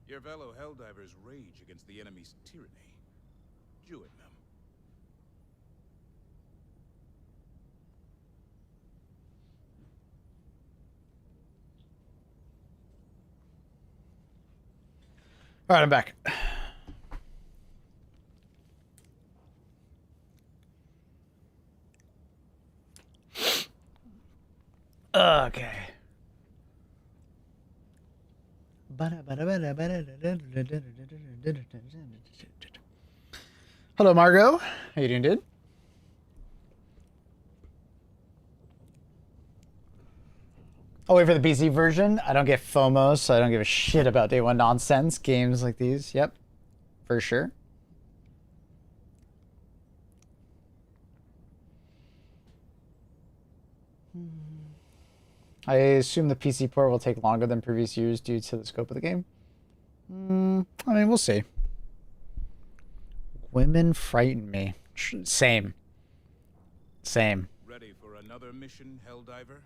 Your fellow Helldivers rage against the enemy's tyranny. Join them. All right, I'm back. Okay. Hello, Margot. How you doing, dude? I'll wait for the PC version. I don't get FOMO, so I don't give a shit about day one nonsense. Games like these. Yep. For sure. I assume the PC port will take longer than previous years due to the scope of the game. I mean, we'll see. Women frighten me. Same. Same. Ready for another mission, Helldiver?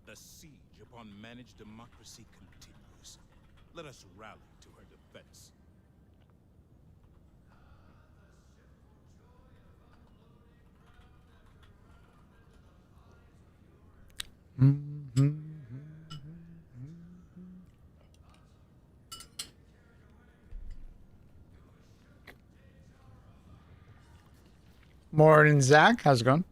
The siege upon managed democracy continues. Let us rally to her defense. Morning, Zach. How's it going?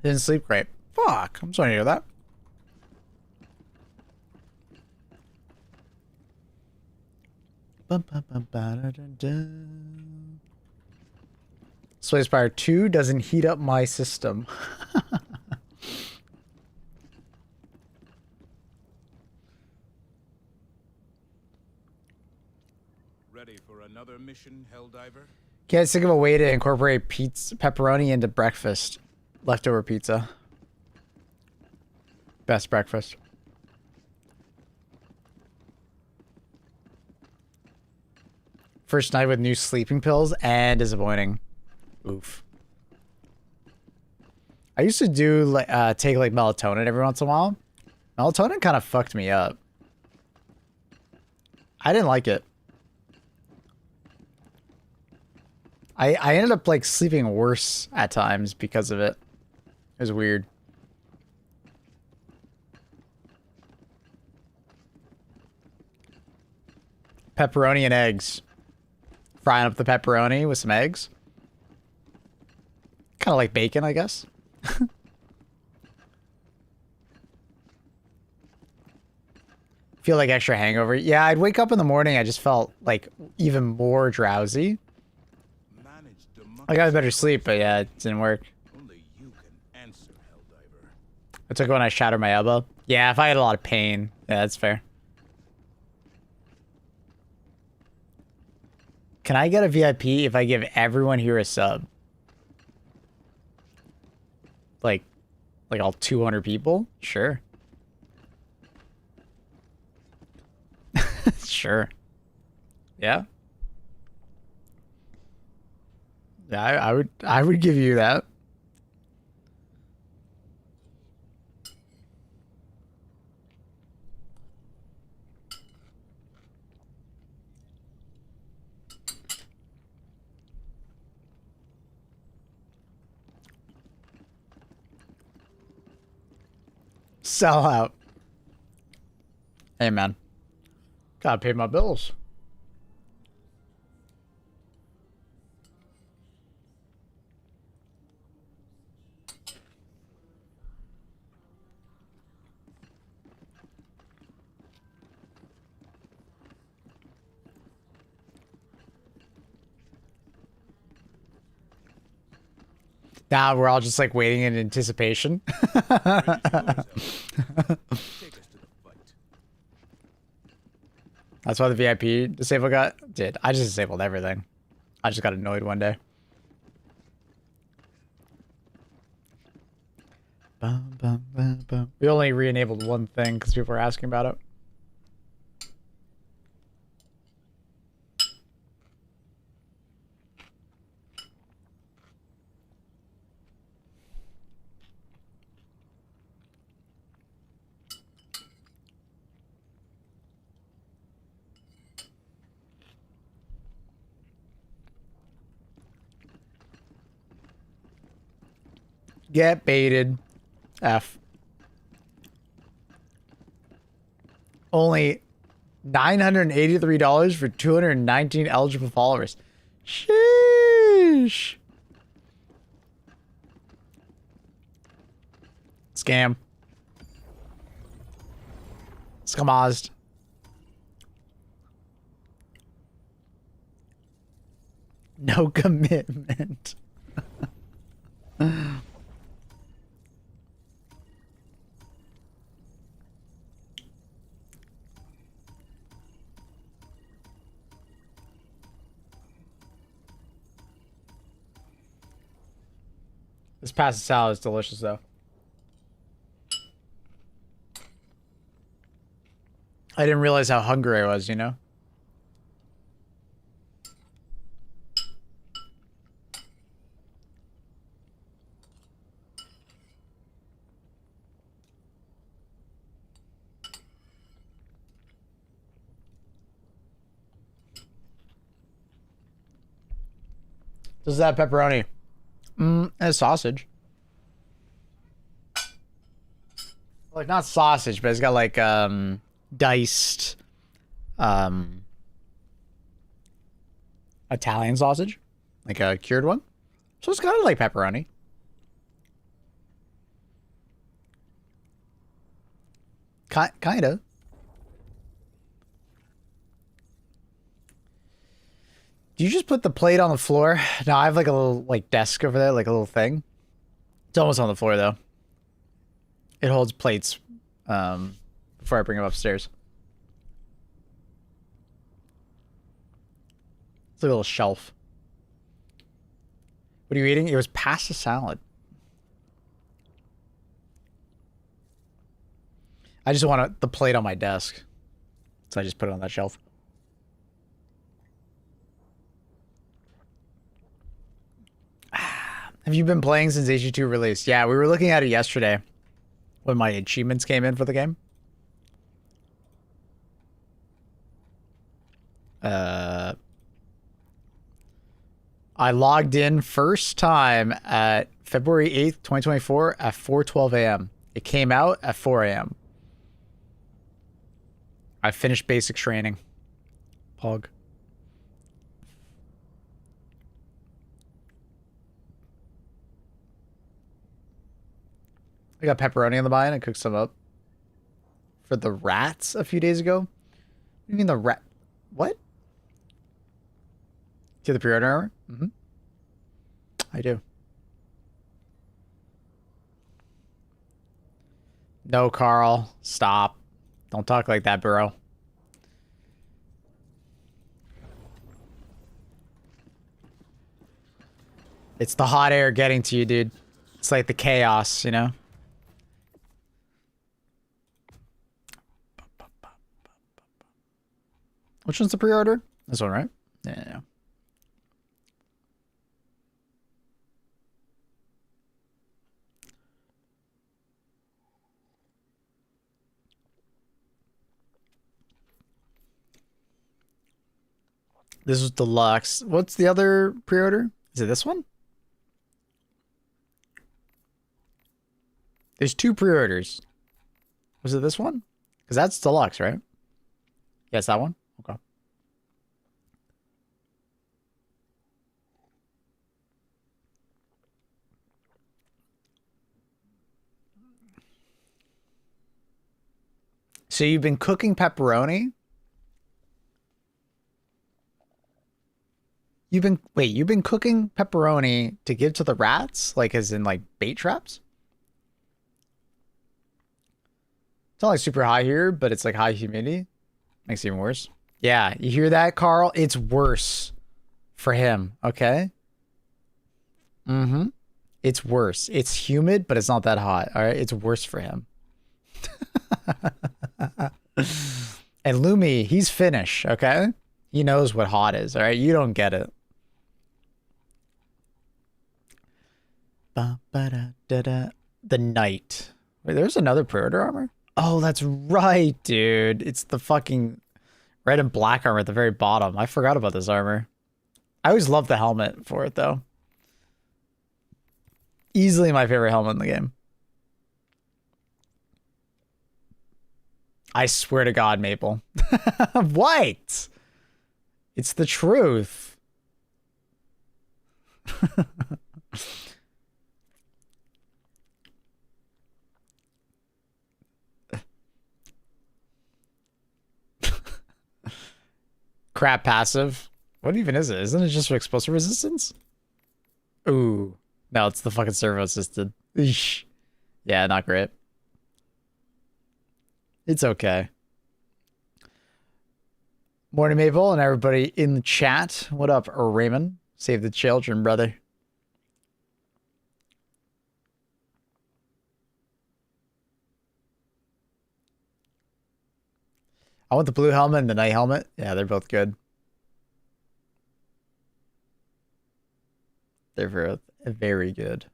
Didn't sleep great. Fuck. I'm sorry to hear that. Sway Spire 2 doesn't heat up my system. Ready for another mission, Helldiver? Can't think of a way to incorporate pizza, pepperoni into breakfast. Leftover pizza. Best breakfast. First night with new sleeping pills and disappointing. Oof. I used to do like take like melatonin every once in a while. Melatonin kind of fucked me up. I didn't like it. I ended up like sleeping worse at times because of it. It was weird. Pepperoni and eggs. Frying up the pepperoni with some eggs. Kind of like bacon, I guess. Feel like extra hangover. Yeah, I'd wake up in the morning. I just felt like even more drowsy. I got better sleep, but yeah, it didn't work. Only you can answer, Helldiver. I took it when I shattered my elbow. Yeah, if I had a lot of pain. Yeah, that's fair. Can I get a VIP if I give everyone here a sub? Like all 200 people? Sure. Sure. Yeah. Yeah, I would give you that. Sell out. Hey, man. Gotta pay my bills. Now we're all just like waiting in anticipation. Take us to the fight. That's why the VIP disable did. I just disabled everything. I just got annoyed one day. Bum, bum, bum, bum. We only re-enabled one thing because people were asking about it. Get baited. F. Only $983 for 219 eligible followers. Sheesh. Scam. Scamazed. No commitment. This pasta salad is delicious, though. I didn't realize how hungry I was, you know? Does that pepperoni? And sausage. Like, not sausage, but it's got like diced Italian sausage, like a cured one. So it's kind of like pepperoni. Kind of. Do you just put the plate on the floor? No, I have like a little like desk over there, like a little thing. It's almost on the floor though. It holds plates before I bring them upstairs. It's like a little shelf. What are you eating? It was pasta salad. I just want the plate on my desk. So I just put it on that shelf. Have you been playing since HE2 released? Yeah, we were looking at it yesterday when my achievements came in for the game. I logged in first time at February 8th, 2024 at 4:12 a.m. It came out at 4 a.m. I finished basic training. Pog. I got pepperoni on the buy-in. I cooked some up for the rats a few days ago. What do you mean the rat? What? Do the pre-order hour? Mm-hmm. I do. No, Carl. Stop. Don't talk like that, bro. It's the hot air getting to you, dude. It's like the chaos, you know? Which one's the pre-order? This one, right? Yeah. This was deluxe. What's the other pre-order? Is it this one? There's two pre-orders. Was it this one? Because that's deluxe, right? Yes, that one? Okay. So you've been cooking pepperoni? You've been cooking pepperoni to give to the rats? Like as in like bait traps? It's not like super high here, but it's like high humidity. Makes it even worse. Yeah, you hear that, Carl? It's worse for him, okay? Mm-hmm. It's worse. It's humid, but it's not that hot, all right? It's worse for him. And Lumi, he's Finnish, okay? He knows what hot is, all right? You don't get it. The Knight. Wait, there's another Predator armor? Oh, that's right, dude. It's the fucking red and black armor at the very bottom. I forgot about this armor. I always loved the helmet for it, though. Easily my favorite helmet in the game. I swear to God, Maple. What? It's the truth. Crap passive. What even is it? Isn't it just for explosive resistance? Ooh. No, it's the fucking servo assisted. Eesh. Yeah, not great. It's okay. Morning, Maple, and everybody in the chat. What up, Raymond? Save the children, brother. I want the blue helmet and the night helmet. Yeah, they're both good. They're very, very good.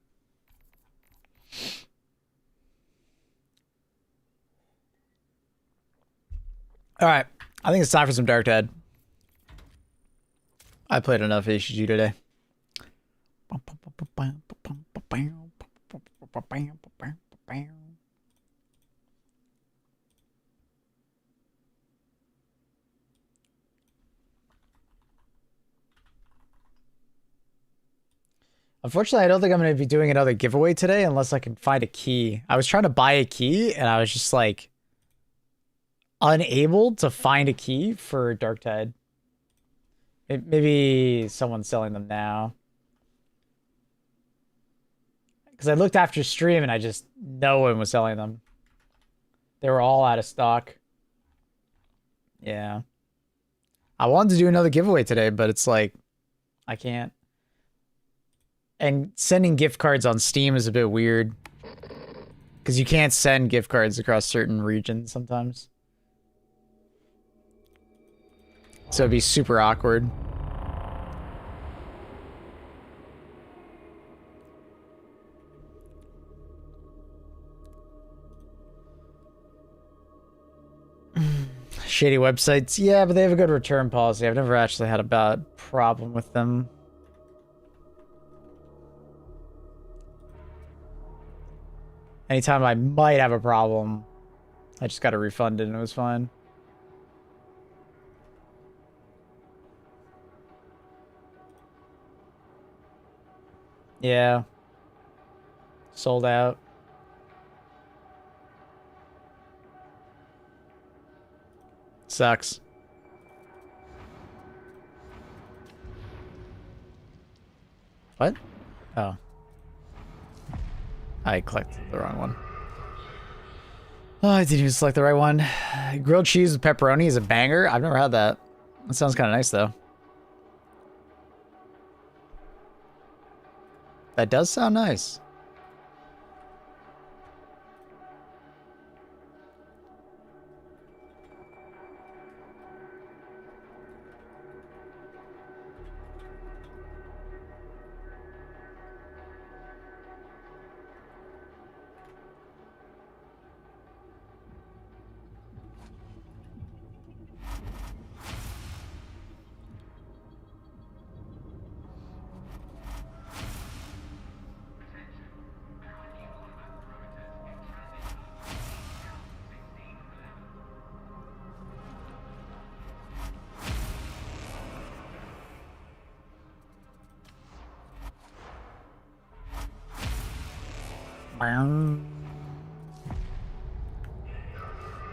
All right. I think it's time for some Darktide. I played enough HG today. Unfortunately, I don't think I'm going to be doing another giveaway today unless I can find a key. I was trying to buy a key and I was just like unable to find a key for Darktide. Maybe someone's selling them now. Because I looked after stream and I just, no one was selling them. They were all out of stock. Yeah. I wanted to do another giveaway today, but it's like, I can't. And sending gift cards on Steam is a bit weird. Because you can't send gift cards across certain regions sometimes. So it'd be super awkward. Shady websites. Yeah, but they have a good return policy. I've never actually had a bad problem with them. Anytime I might have a problem, I just got it refunded and it was fine. Yeah. Sold out. Sucks. What? Oh. I clicked the wrong one. Oh, I didn't even select the right one. Grilled cheese with pepperoni is a banger. I've never had that. That sounds kind of nice, though. That does sound nice.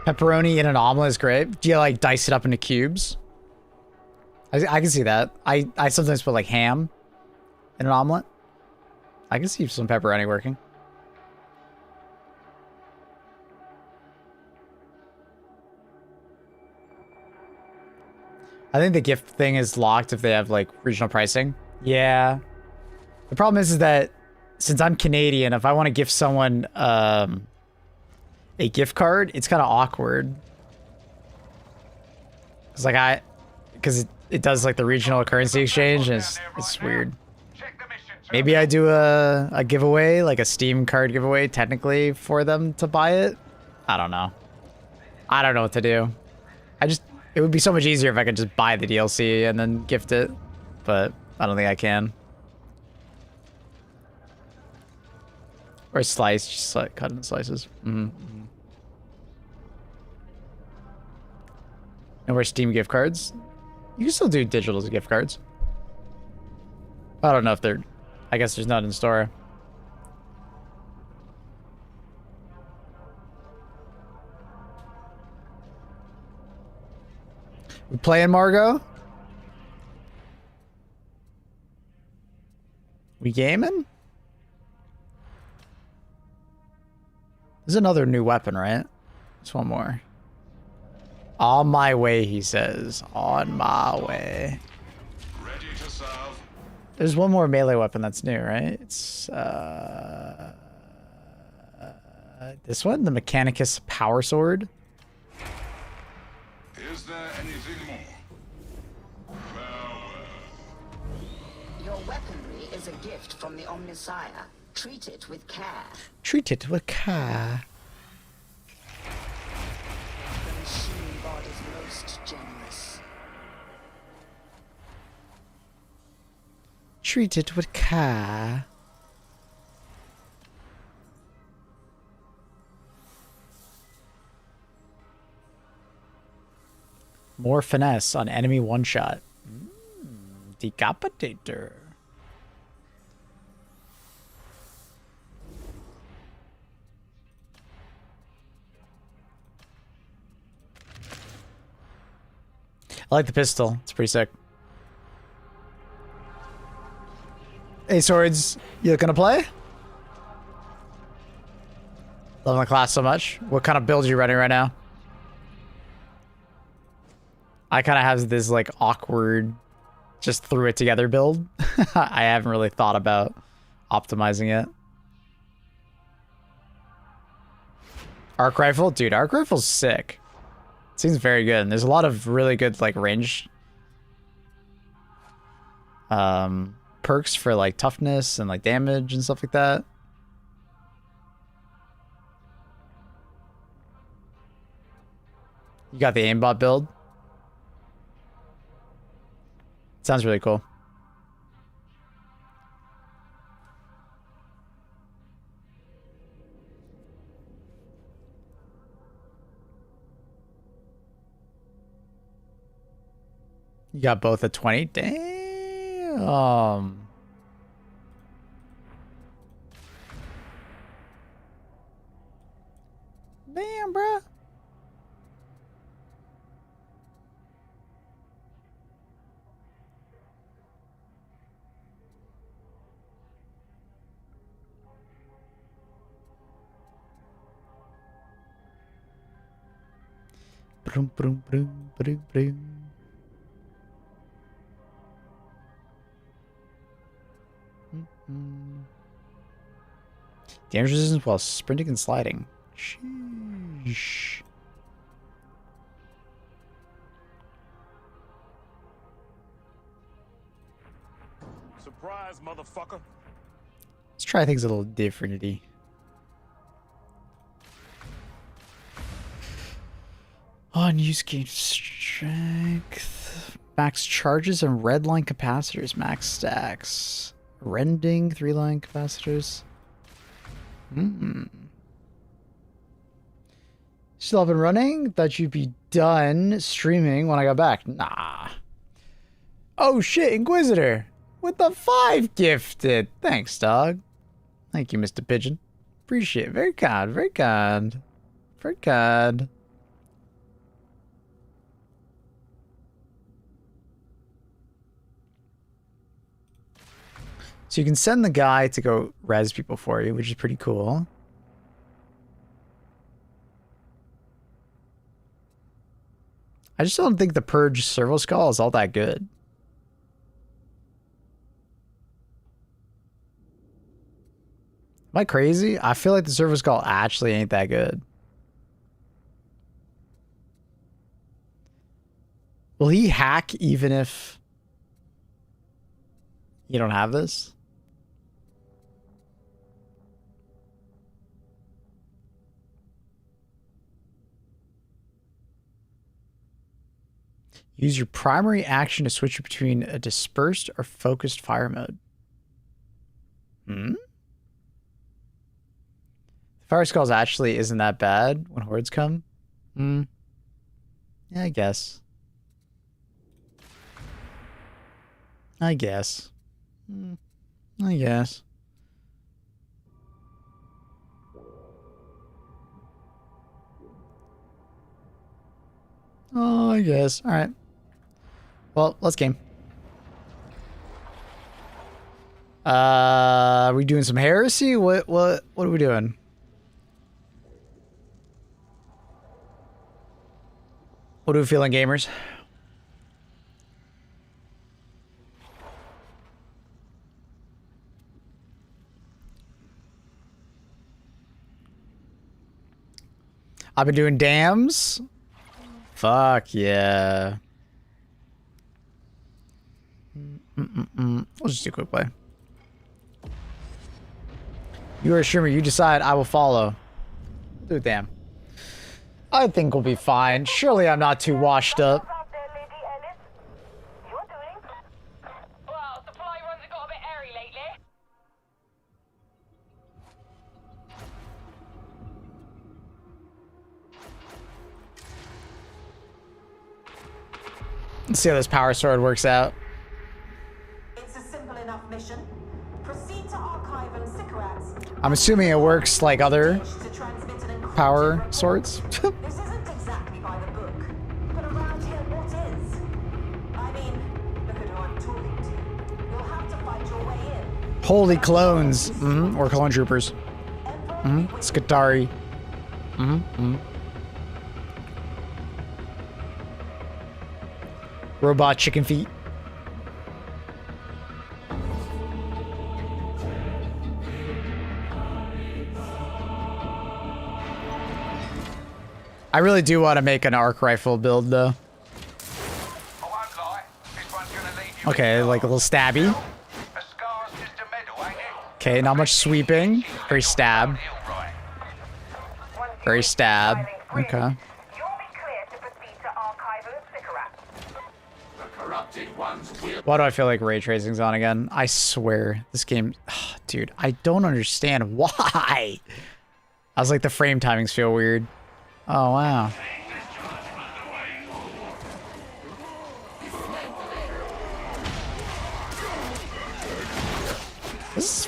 Pepperoni in an omelet is great. Do you like dice it up into cubes? I can see that. I sometimes put like ham in an omelet. I can see some pepperoni working. I think the gift thing is locked if they have like regional pricing. Yeah. The problem is that since I'm Canadian, if I want to gift someone a gift card, it's kind of awkward. It's like because it does like the regional currency exchange, and it's weird. Maybe I do a giveaway, like a Steam card giveaway, technically for them to buy it. I don't know. I don't know what to do. It would be so much easier if I could just buy the DLC and then gift it, but I don't think I can. Or slice, just like cut in slices. And we're Steam gift cards. You can still do digital gift cards. I don't know if they're... I guess there's none in store. We playing Margot? We gaming? There's another new weapon, right? Just one more. On my way, he says. On my way. Ready to serve. There's one more melee weapon that's new, right? It's this one, the Mechanicus Power Sword. Is there anything more? Your weaponry is a gift from the Omnissiah. Treat it with care. Treat it with care. The machine god is most generous. Treat it with care. More finesse on enemy one-shot. Decapitator. I like the pistol. It's pretty sick. Hey, Swords, you gonna play? Loving the class so much. What kind of build are you running right now? I kind of have this like awkward, just threw it together build. I haven't really thought about optimizing it. Arc rifle? Dude, arc rifle's sick. Seems very good. And there's a lot of really good like range perks for like toughness and like damage and stuff like that. You got the aimbot build. Sounds really cool. You got both at 20? Damn. Damn, bruh. Brum, brum, brum, brum, brum. Damage resistance while sprinting and sliding. Sheesh. Surprise, motherfucker. Let's try things a little differently. Unused gain strength. Max charges and red line capacitors. Max stacks. Rending 3-line capacitors. Still up and running? Thought you'd be done streaming when I got back. Nah. Oh shit, Inquisitor. With the 5 gifted. Thanks, dog. Thank you, Mr. Pigeon. Appreciate it. Very kind. Very kind. Very kind. So you can send the guy to go res people for you, which is pretty cool. I just don't think the Purge Servo Skull is all that good. Am I crazy? I feel like the Servo Skull actually ain't that good. Will he hack even if you don't have this? Use your primary action to switch between a dispersed or focused fire mode. Hmm? Fire Skulls actually isn't that bad when hordes come. Hmm. Yeah, I guess. I guess. I guess. Oh, I guess. All right. Well, let's game. Are we doing some heresy? What are we doing? What are we feeling, gamers? I've been doing dams. Fuck yeah. We'll just do a quick play. You are a streamer. You decide. I will follow. Do it, damn. I think we'll be fine. Surely I'm not too washed up. Well, supply runs have got a bit airy lately. Let's see how this power sword works out. It's a simple enough mission. Proceed to archive and Sycorax. I'm assuming it works like other power swords. This isn't exactly by the book, but around here, what is? I mean, look at who I'm talking to. You'll have to find your way in. Holy clones. Or clone troopers. Skitari. Robot chicken feet. I really do want to make an arc rifle build though. Okay, like a little stabby. Okay, not much sweeping. Very stab. Very stab. Okay. Why do I feel like ray tracing's on again? I swear, this game... Oh, dude, I don't understand why. I was like, the frame timings feel weird. Oh, wow. This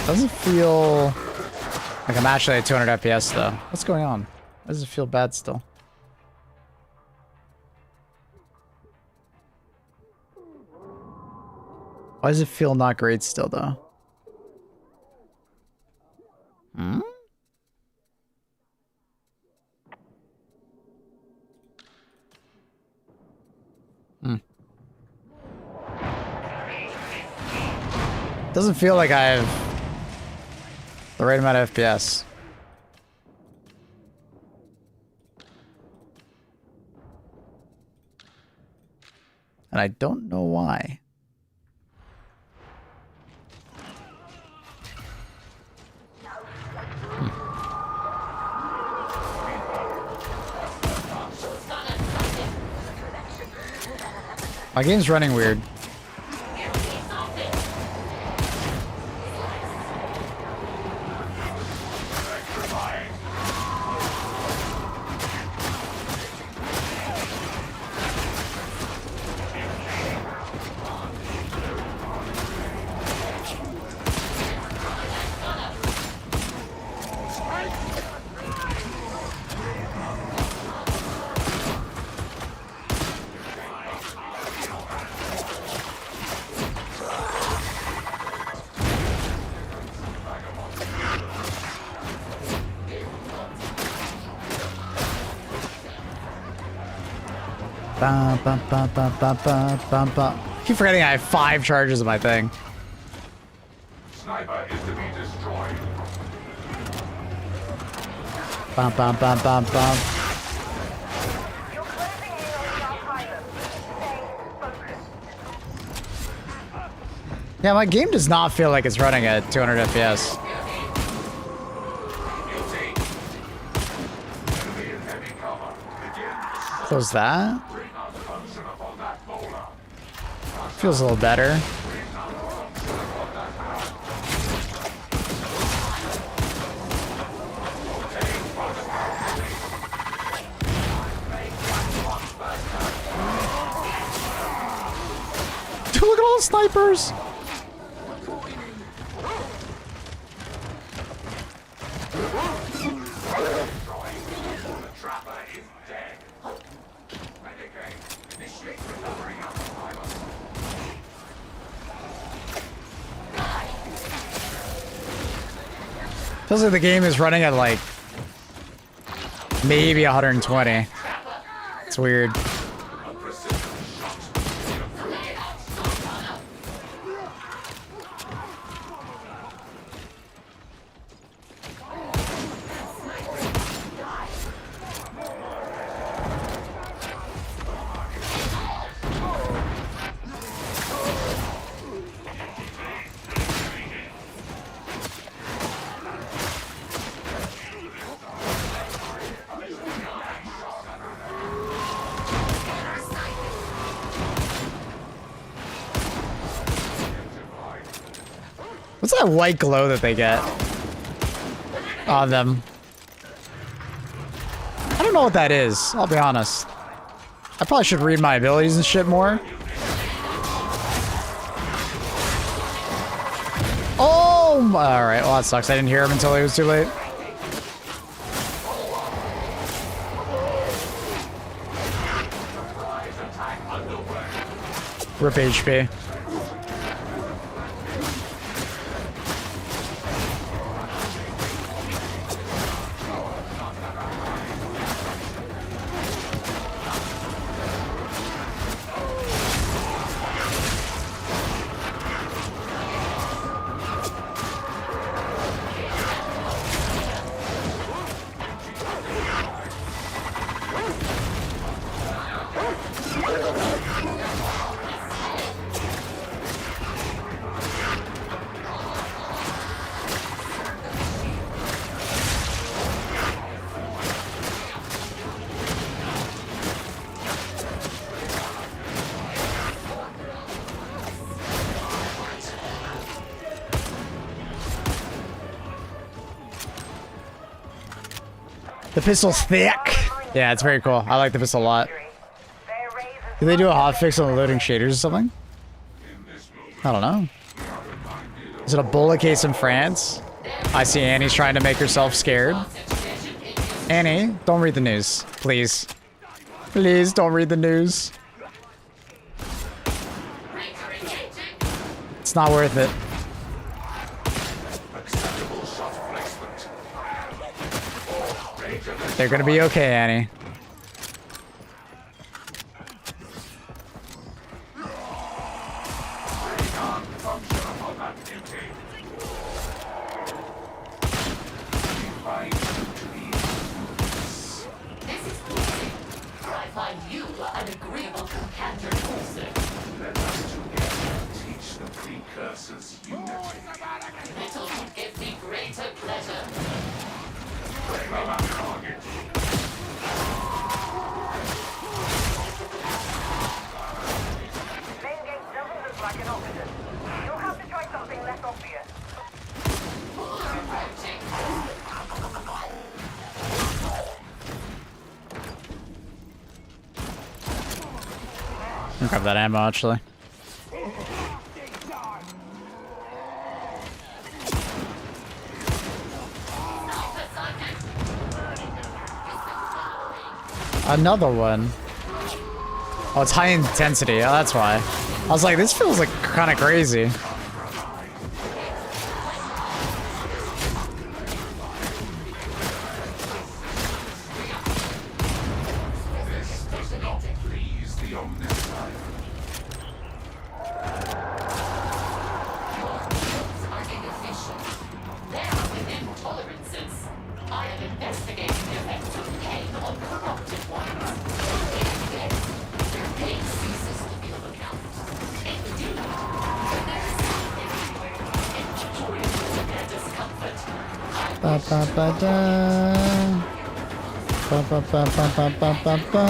doesn't feel... like I'm actually at 200 FPS, though. What's going on? Why does it feel bad still? Why does it feel not great still, though? Hmm? Doesn't feel like I have the right amount of FPS. And I don't know why. My game's running weird. Ba, ba, ba, ba, ba, ba, ba, ba. I keep forgetting I have 5 charges of my thing. Sniper is to be destroyed. Ba, ba, ba, ba, ba. You're closing in on the Dark Stay focused. Yeah, my game does not feel like it's running at 200 FPS. Close that. Feels a little better. Dude, look at all the snipers! Feels like the game is running at like maybe 120. It's weird. What's that white glow that they get on them? I don't know what that is, I'll be honest. I probably should read my abilities and shit more. Oh, alright, well that sucks. I didn't hear him until it was too late. Rip HP. The pistol's thick. Yeah, it's very cool. I like the pistol a lot. Do they do a hotfix on the loading shaders or something? I don't know. Is it a bullet case in France? I see Annie's trying to make herself scared. Annie, don't read the news. Please. Please don't read the news. It's not worth it. They're gonna be okay, Annie. I'll grab that ammo, actually. Another one. Oh, it's high intensity. Oh, that's why. I was like, this feels like kind of crazy. ba ba da. Ba ba ba ba ba ba ba ba.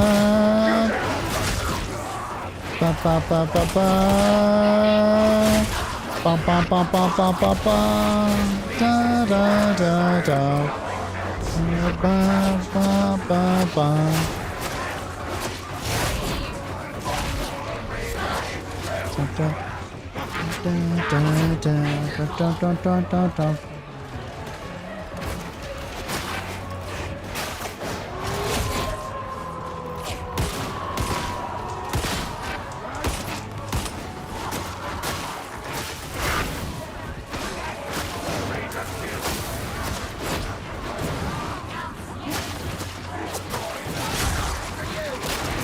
Ba ba ba ba ba. Ba ba ba ba ba ba ba. Da da da da. Ba ba ba ba. Da da da da da da da da da.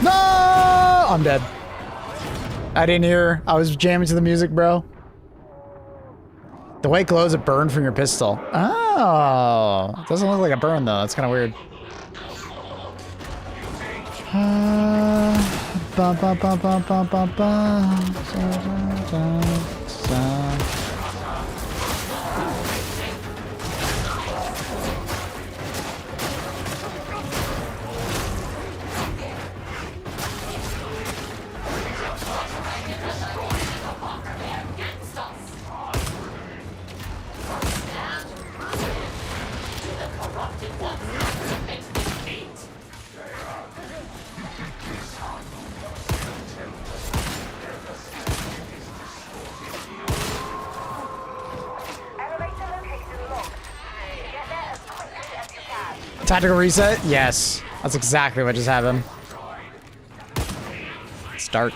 No! I'm dead. I didn't hear. I was jamming to the music, bro. The white glow is a burn from your pistol. Oh. It doesn't look like a burn, though. That's kind of weird. Ba ba ba ba ba ba ba. Elevator location locked. Get there as quickly as you can. Tactical reset? Yes. That's exactly what just happened. It's dark.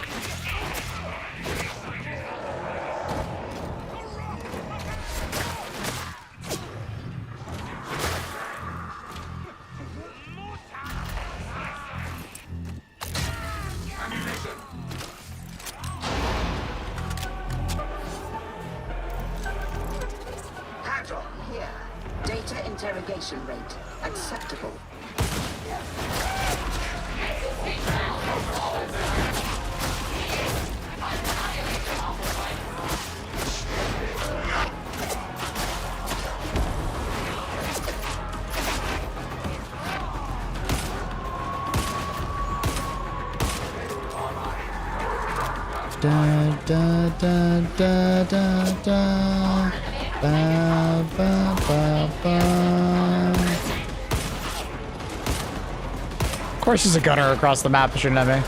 Hadron here. Data interrogation rate acceptable. Da da da da da da. Ba ba ba ba. Of course, there's a gunner across the map shooting at me.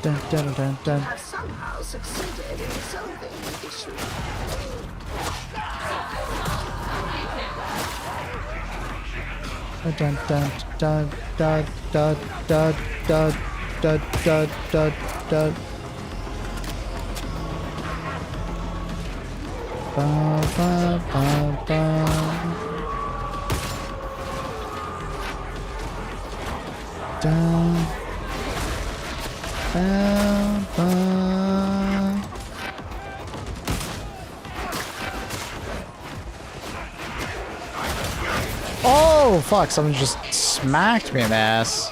Dun, dun, dun, dun. Have somehow succeeded in solving the issue. Dun, dun, dun, dun, dun, dun, dun, dun, dun, dun, dun. Ba, ba, ba, ba. Dun. Ba, ba. Oh, fuck, someone just smacked me in the ass.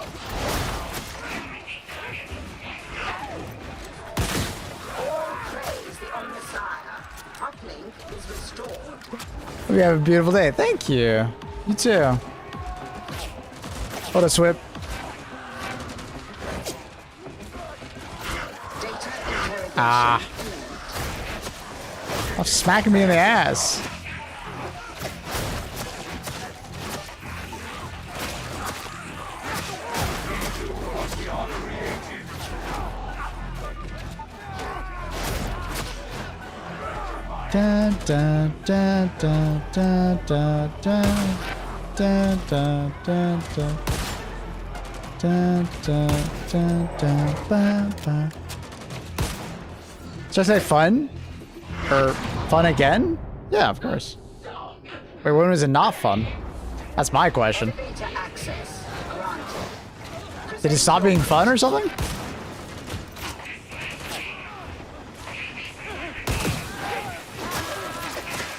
Praise the Omnissiah. Uplink is restored. We have a beautiful day. Thank you. You too. What a swip. Data interrogation Ah. Oh, smacking me in the ass. Da da da da da da da da da da da da da da ba ba. Should I say fun? Or fun again? Yeah, of course. Wait, when was it not fun? That's my question. Elevator access granted. Did it stop being fun or something?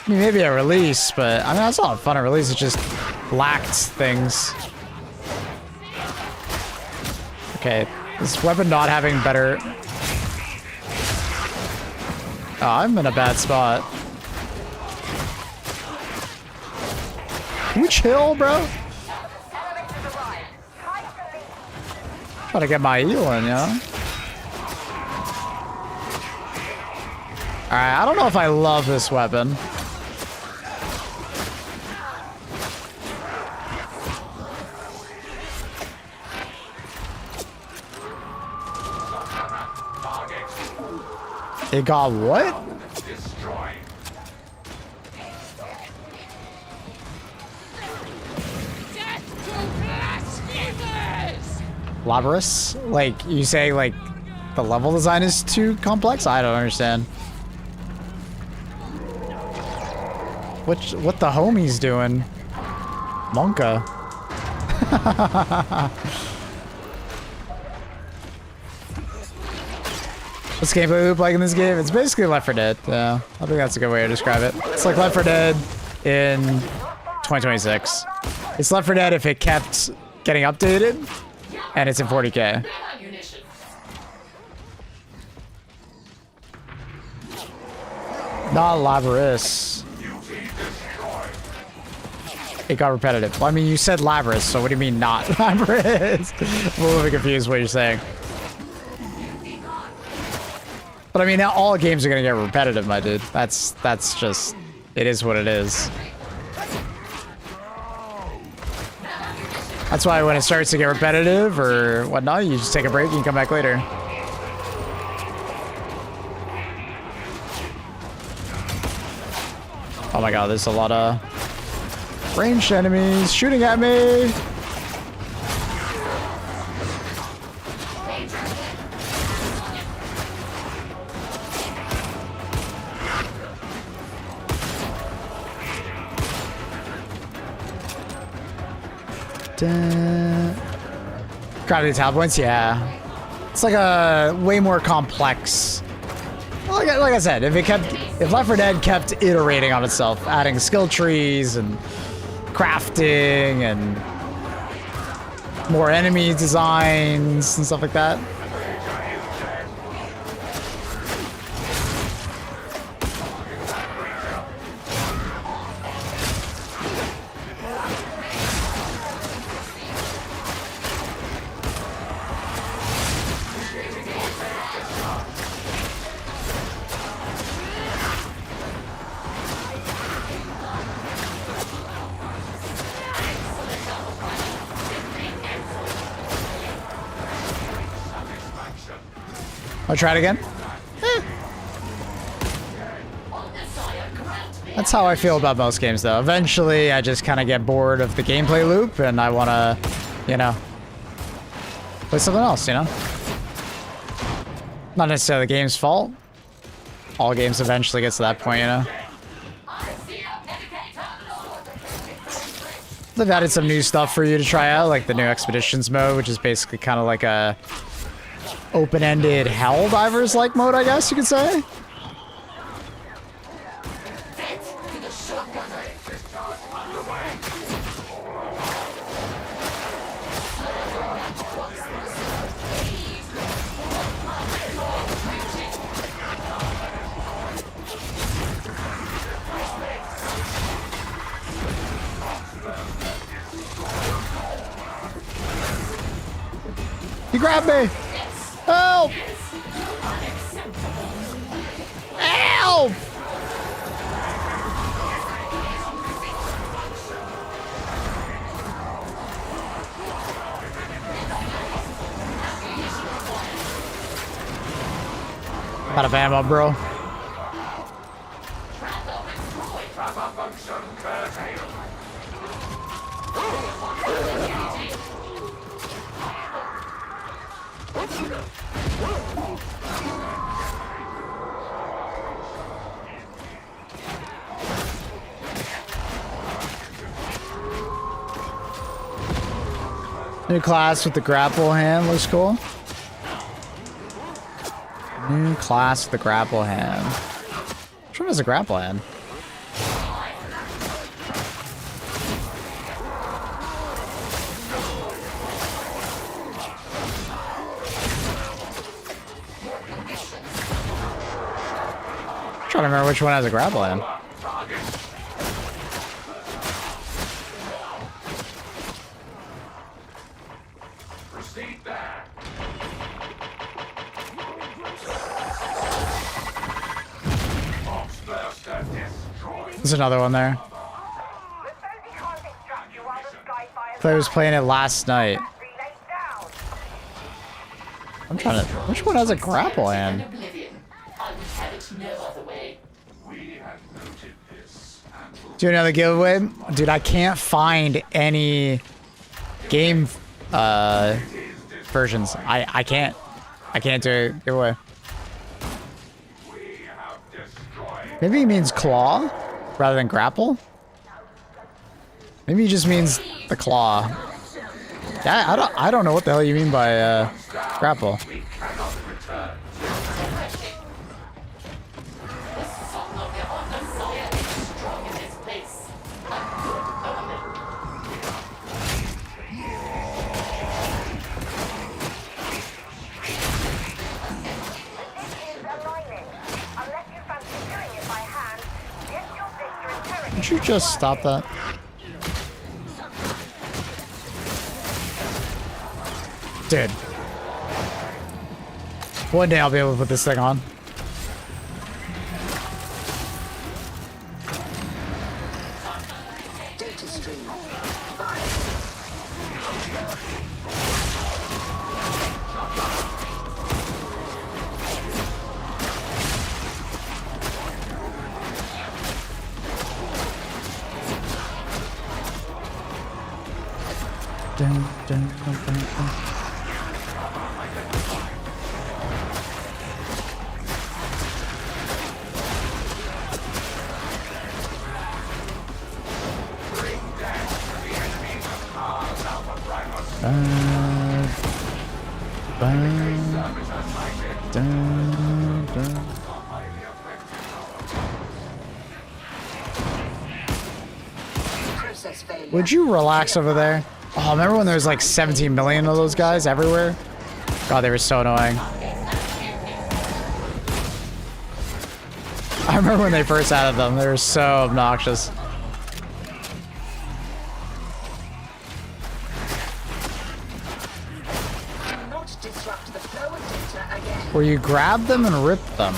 I mean, maybe a release, but I mean, that's not a fun release. It just lacked things. Okay, This weapon not having better... Oh, I'm in a bad spot. Can we chill, bro? Trying to get my heal in, you know? Alright, I don't know if I love this weapon. It got what? Laborious? Like, you say, like, the level design is too complex? I don't understand. What the homie's doing? Monka. What's gameplay loop like in this game? It's basically Left 4 Dead. Yeah, I think that's a good way to describe it. It's like Left 4 Dead in 2026. It's Left 4 Dead if it kept getting updated, and it's in 40K. Not laborious. It got repetitive. Well, I mean, you said laborious, so what do you mean not laborious? I'm a little bit confused what you're saying. But I mean, now all games are gonna get repetitive, my dude. That's just, it is what it is. That's why when it starts to get repetitive or whatnot, you just take a break and come back later. Oh my god, there's a lot of ranged enemies shooting at me. Gravity tab points, yeah. It's like a way more complex. Like I said, if Left 4 Dead kept iterating on itself, adding skill trees and crafting and more enemy designs and stuff like that. I'll try it again. That's how I feel about most games, though. Eventually, I just kind of get bored of the gameplay loop, and I want to, you know, play something else, you know? Not necessarily the game's fault. All games eventually get to that point, you know? They've added some new stuff for you to try out, like the new Expeditions mode, which is basically kind of like a open-ended Helldivers-like mode, I guess you could say. He grabbed me! Help! Help! Out of ammo, bro. New class with the grapple hand looks cool. New class with the grapple hand. Which one is a grapple hand? trying to remember which one has a grapple in. There's another one there. I thought I was playing it last night. I'm trying to... Which one has a grapple in? Do another giveaway? Dude, I can't find any game versions. I can't do a giveaway. Maybe he means claw rather than grapple. Maybe he just means the claw. Yeah, I don't know what the hell you mean by grapple. Would you just stop that? Dude. One day I'll be able to put this thing on. Data stream. Dun, dun, dun, dun, dun. Would you relax over there? Oh, remember when there was like 17 million of those guys everywhere? God, they were so annoying. I remember when they first added them. They were so obnoxious. Where you grab them and rip them.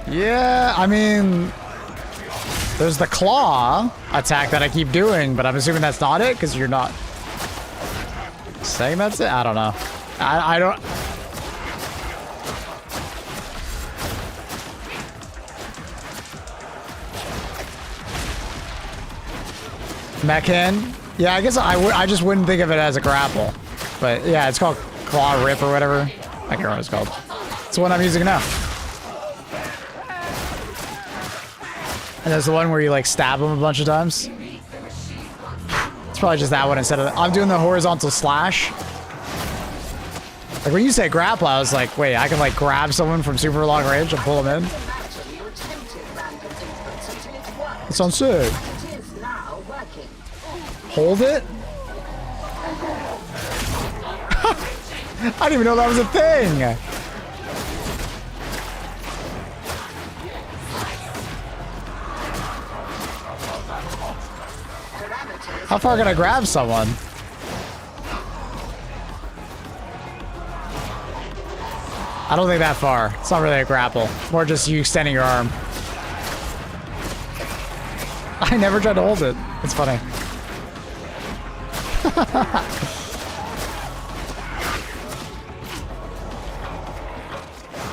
Yeah, I mean, there's the claw attack that I keep doing, but I'm assuming that's not it because you're not saying that's it. I don't know. I don't. Mechan? Yeah, I guess I just wouldn't think of it as a grapple. But yeah, it's called claw rip or whatever. I can't remember what it's called. It's the one I'm using now. And there's the one where you like stab them a bunch of times. It's probably just that one instead of... I'm doing the horizontal slash. Like when you say grapple, I was like, wait, I can like grab someone from super long range and pull them in? That sounds sick. Hold it? I didn't even know that was a thing. How far can I grab someone? I don't think that far. It's not really a grapple. More just you extending your arm. I never tried to hold it. It's funny.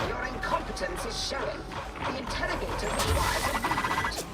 Your incompetence is showing. The interrogator requires a reboot.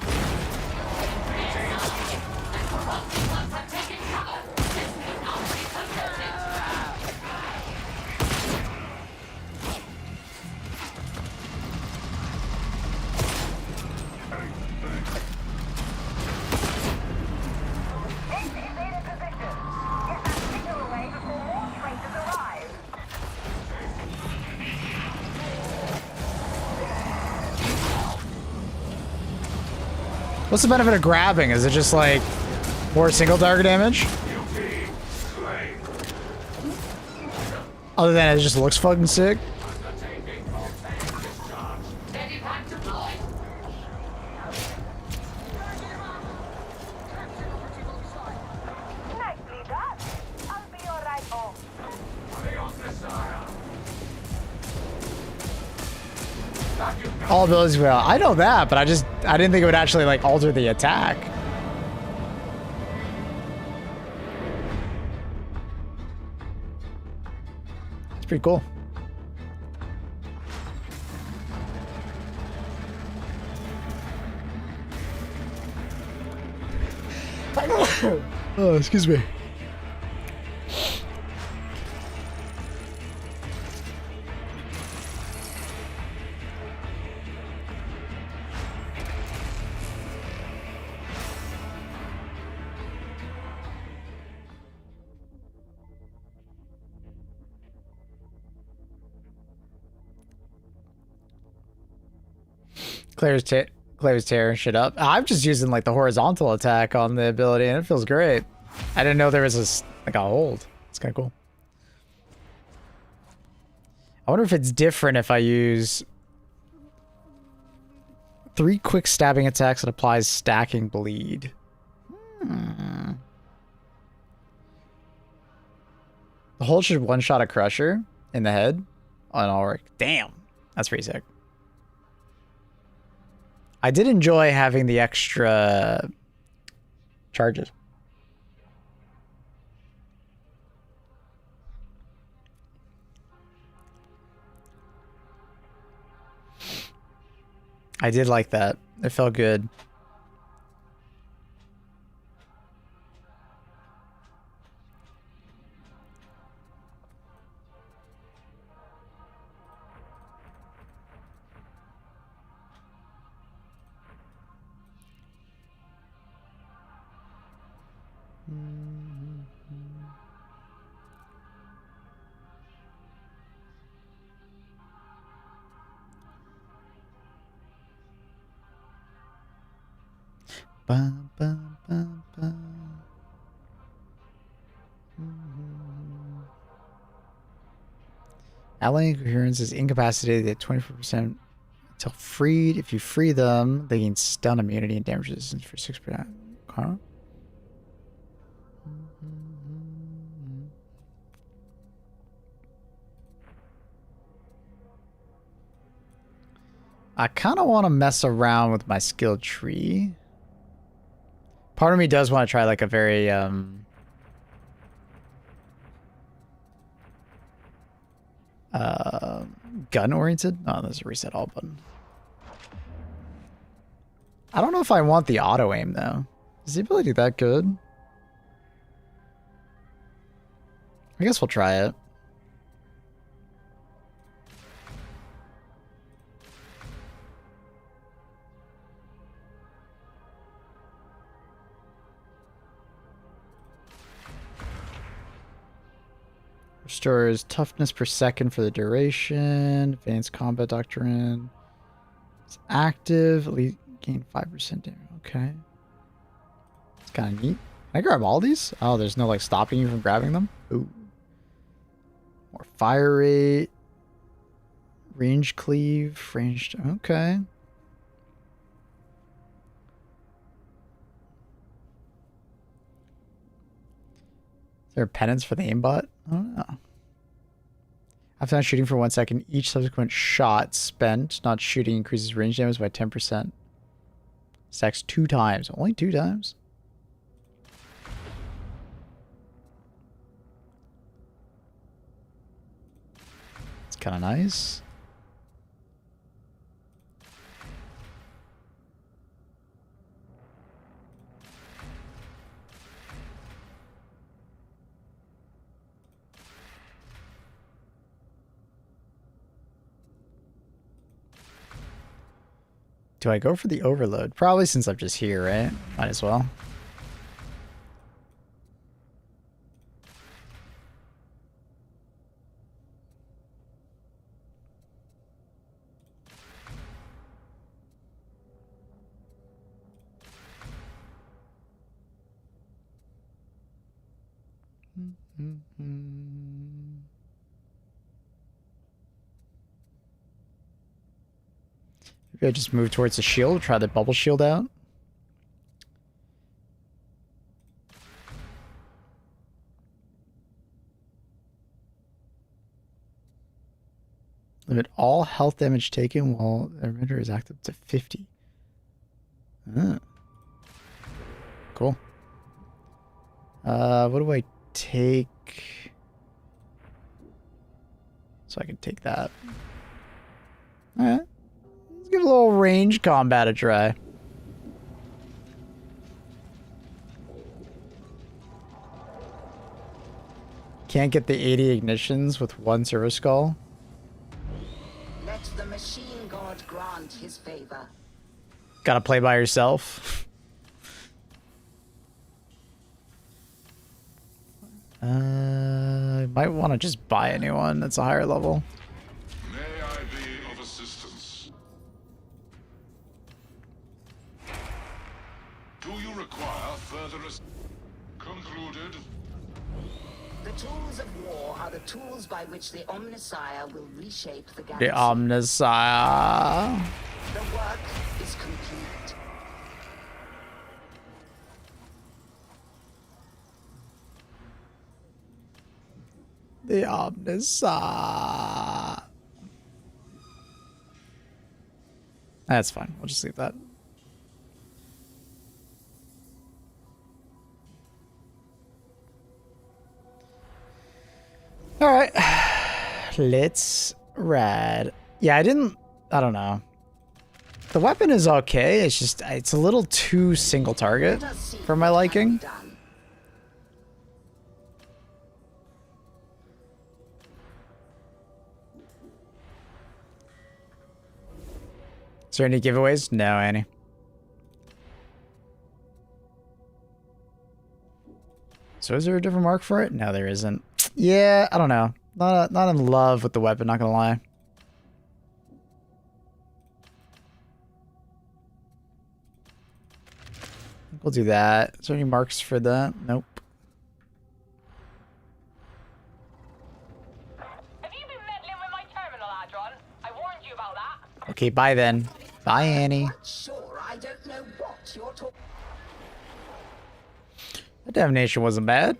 What's the benefit of grabbing? Is it just like more single target damage? Other than it just looks fucking sick. All abilities will. I know that, but I didn't think it would actually like alter the attack. It's pretty cool. Oh, excuse me. Claire's tearing shit up. I'm just using like the horizontal attack on the ability and it feels great. I didn't know there was this like a hold. It's kind of cool. I wonder if it's different if I use 3 quick stabbing attacks that applies stacking bleed. The hold should one-shot a crusher in the head on Ulrich. Damn, that's pretty sick. I did enjoy having the extra charges. I did like that. It felt good. Bum, bum, bum, bum. Ally coherence is incapacitated at 24% until freed. If you free them, they gain stun immunity and damage resistance for 6%. Huh? I kind of want to mess around with my skill tree. Part of me does want to try like a very gun oriented. Oh, there's a reset all button. I don't know if I want the auto aim though. Is the ability that good? I guess we'll try it. Restores toughness per second for the duration. Advanced combat doctrine. It's active. Elite gain 5% damage. Okay. It's kind of neat. Can I grab all these? Oh, there's no like stopping you from grabbing them? Ooh. More fire rate. Range cleave. Ranged. Okay. Is there a penance for the aimbot? I don't know. After not shooting for 1 second, each subsequent shot spent not shooting increases range damage by 10%. Stacks 2 times. Only 2 times? It's kind of nice. Do I go for the overload? Probably since I'm just here, right? Might as well. Maybe I just move towards the shield, try the bubble shield out. Limit all health damage taken while the render is active to 50. Ah. Cool. What do I take? So I can take that. Alright. Let's give a little range combat a try. Can't get the 80 ignitions with one servo skull. Let the machine god grant his favor. Gotta play by yourself. Might want to just buy a new one that's a higher level. May I be of assistance? Do you require further concluded? The tools of war are the tools by which the Omnissiah will reshape the galaxy. The Omnissiah. The work is complete. The Omnissiah. That's fine. We'll just leave that. All right. Let's ride. Yeah, I don't know. The weapon is okay. It's just, it's a little too single target for my liking. Is there any giveaways? No, Annie. So is there a different mark for it? No, there isn't. Yeah, I don't know. Not in love with the weapon, not gonna lie. We'll do that. Is there any marks for that? Nope. Have you been meddling with my terminal, Adron? I warned you about that. Okay, bye then. Bye, Annie. Sure, I don't know what you're talking. The damnation wasn't bad.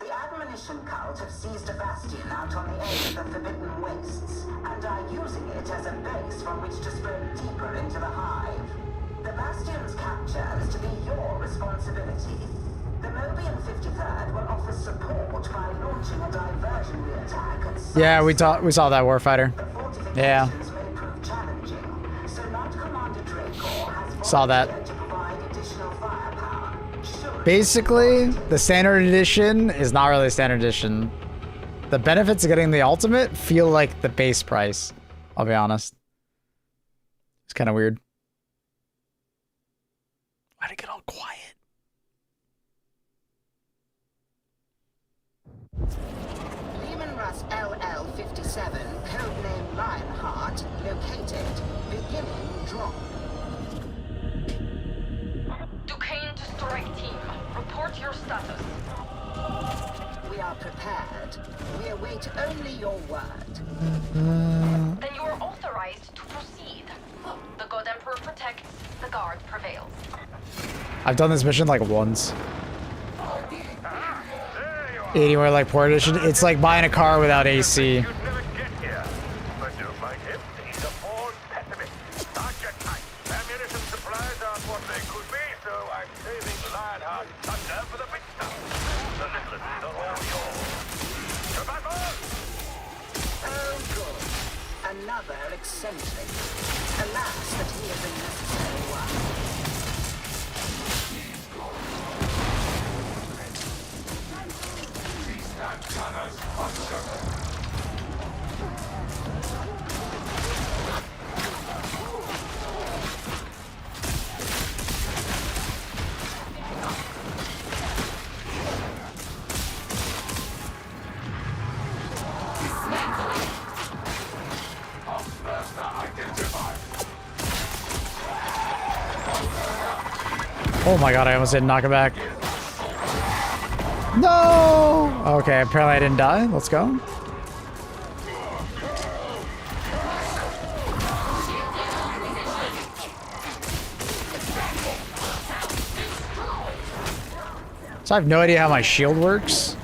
The Admonition Cult have seized a bastion out on the edge of the Forbidden Wastes, and are using it as a base from which to spread deeper into the Hive. The Bastion's capture is to be your responsibility. The Mobian 53rd will offer support by launching a diversionary attack at Yeah, we saw that Warfighter. Yeah. may prove challenging, so Lord Commander Draco has Saw that. volunteered to provide additional firepower. Should Basically, the standard edition is not really standard edition. The benefits of getting the ultimate feel like the base price. I'll be honest. It's kind of weird. Why'd it get all quiet? Lehman Russ LL-57, codename Lionheart, located. Beginning drop. Duquesne to strike team. Report your status. We are prepared. We await only your word. Then you are authorized to proceed. The God Emperor protects, the guard prevails. I've done this mission like once. 80 more like Port Edition. It's like buying a car without AC. You'd never get here. But don't mind him. He's a born pessimist. Start your time. Ammunition supplies aren't what they could be, so I'm saving Lionheart's thunder for the big stuff. The little are all yours. To battle! Oh, good. Another eccentric. Alas, that he is a necessary one. Oh my god, I almost didn't knock it back. No! Okay, apparently I didn't die. Let's go. So I have no idea how my shield works.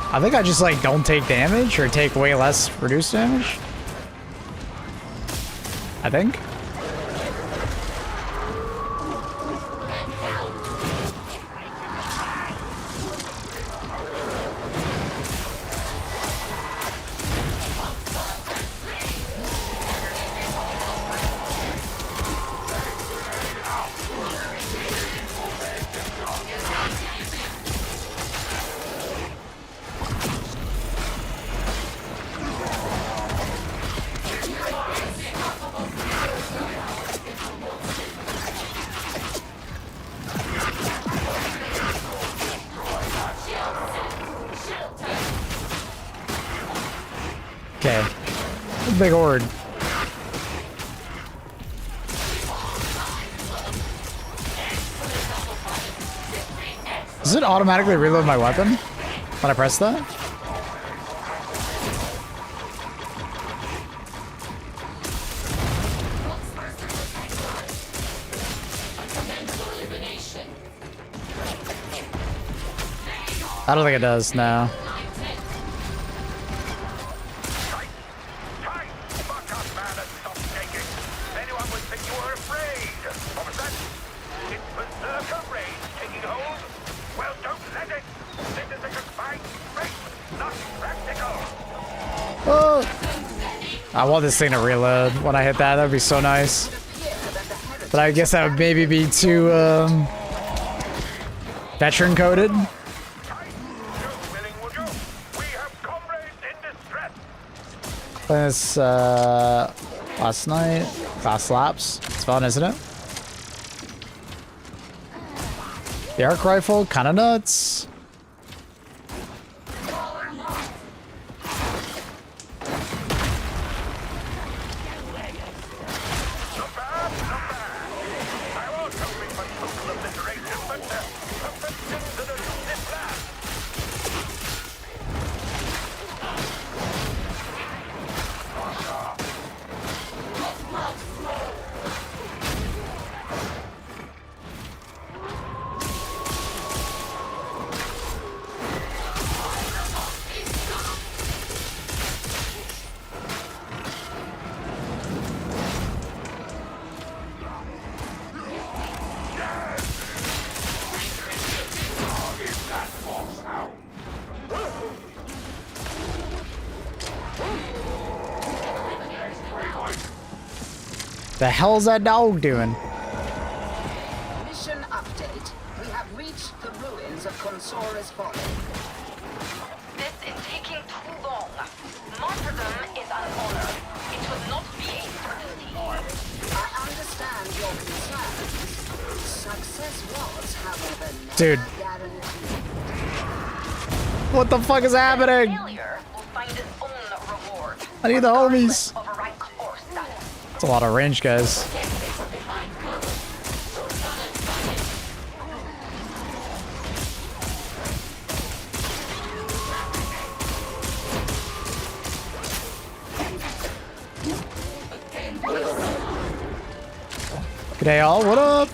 I think I just like don't take damage or take way less reduced damage. I think. Okay. Big horde. Does it automatically reload my weapon when I press that? I don't think it does, no. I want this thing to reload when I hit that. That would be so nice. But I guess that would maybe be too veteran coded. Playing this last night. Class laps. It's fun, isn't it? The arc rifle, kind of nuts. The hell's that dog doing? Mission update. We have reached the ruins of Consora's body. This is taking too long. Martyrdom is an honor. It should not be a certainty. I understand your concerns. Success was, however, never Dude. guaranteed. What the fuck is happening? Failure will find its own reward. I need the homies. Of rank or status. That's a lot of range, guys. G'day all, what up?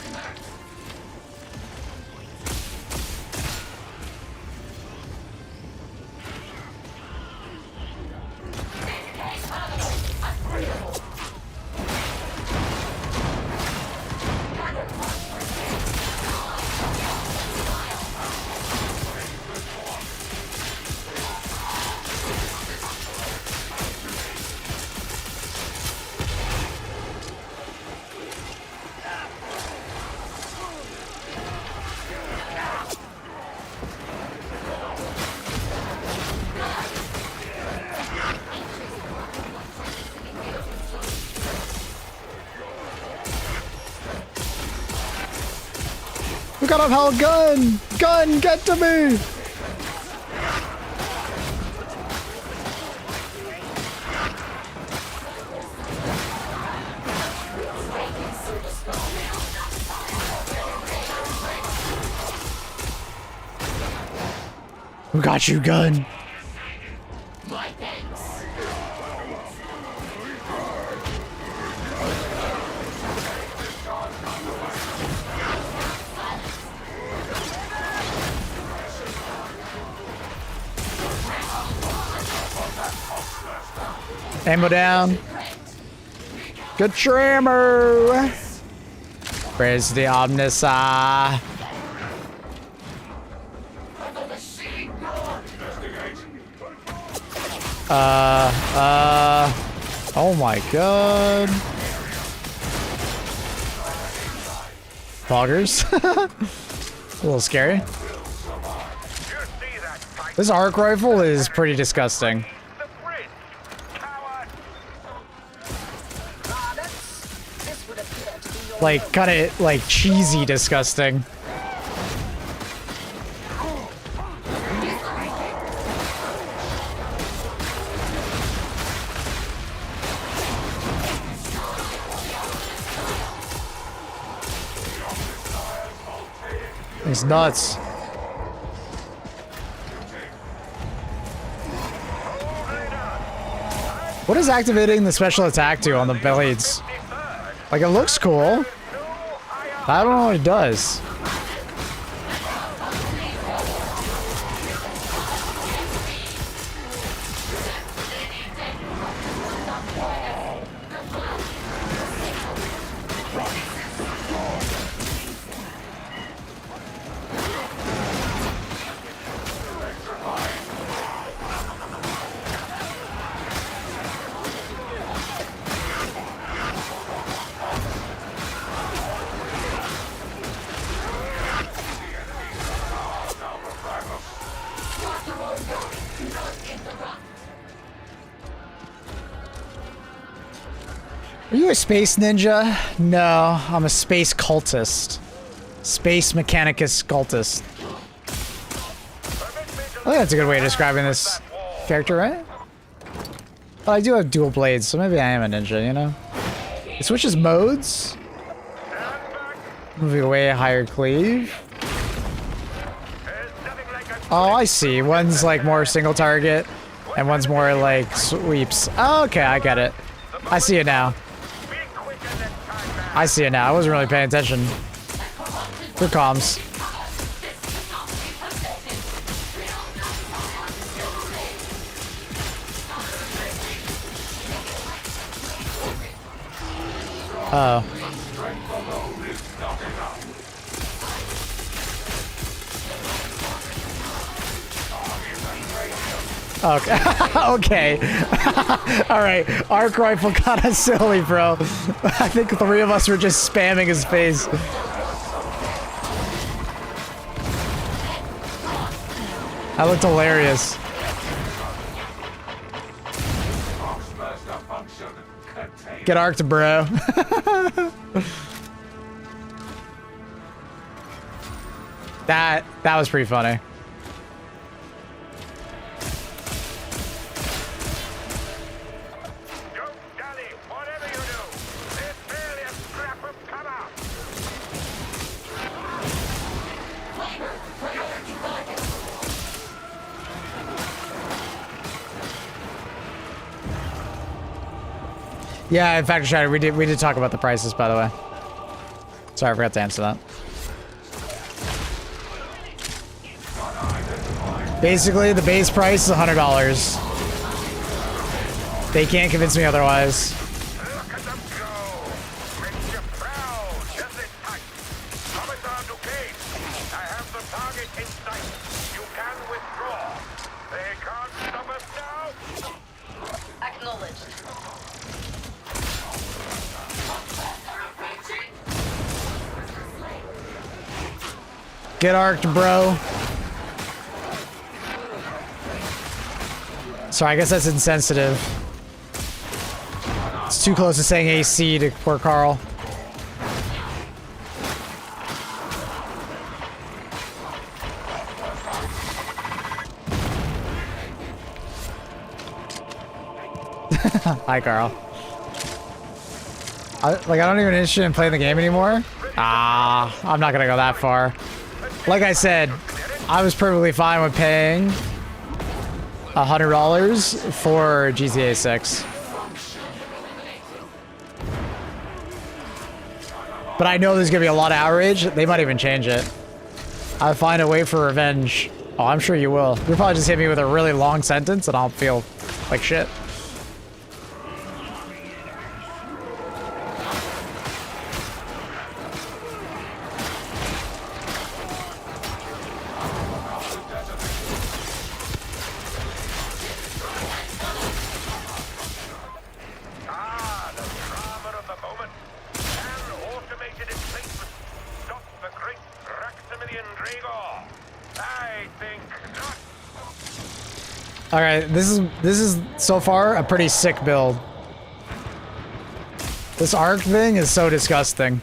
We got a hell gun! Gun, get to me! got you, gun? Ammo down. Good trimmer. Where's the Omnisa? Oh my god. Poggers. A little scary. This arc rifle is pretty disgusting. Like, kinda, like, cheesy disgusting. He's nuts. What is activating the special attack do on the blades? Like, it looks cool. I don't know what it does. Are you a space ninja? No, I'm a space cultist. Space mechanicus cultist. I think that's a good way of describing this character, right? Well, I do have dual blades, so maybe I am a ninja, you know? It switches modes. Moving away, higher cleave. Oh, I see. One's like more single target, and one's more like sweeps. Oh, okay, I get it. I see it now. I see it now. I wasn't really paying attention. Good comms. Uh oh. Okay. Okay. Alright. Arc rifle got us silly, bro. I think 3 of us were just spamming his face. That looked hilarious. Get arced, bro. That was pretty funny. Yeah, in fact, we did talk about the prices, by the way. Sorry, I forgot to answer that. Basically, the base price is $100. They can't convince me otherwise. Get arced, bro. Sorry, I guess that's insensitive. It's too close to saying AC to poor Carl. Hi, Carl. I don't even interested in playing the game anymore. I'm not gonna go that far. Like I said, I was perfectly fine with paying $100 for GTA 6. But I know there's gonna be a lot of outrage. They might even change it. I'll find a way for revenge. Oh, I'm sure you will. You'll probably just hit me with a really long sentence and I'll feel like shit. All right, this is so far a pretty sick build. This arc thing is so disgusting.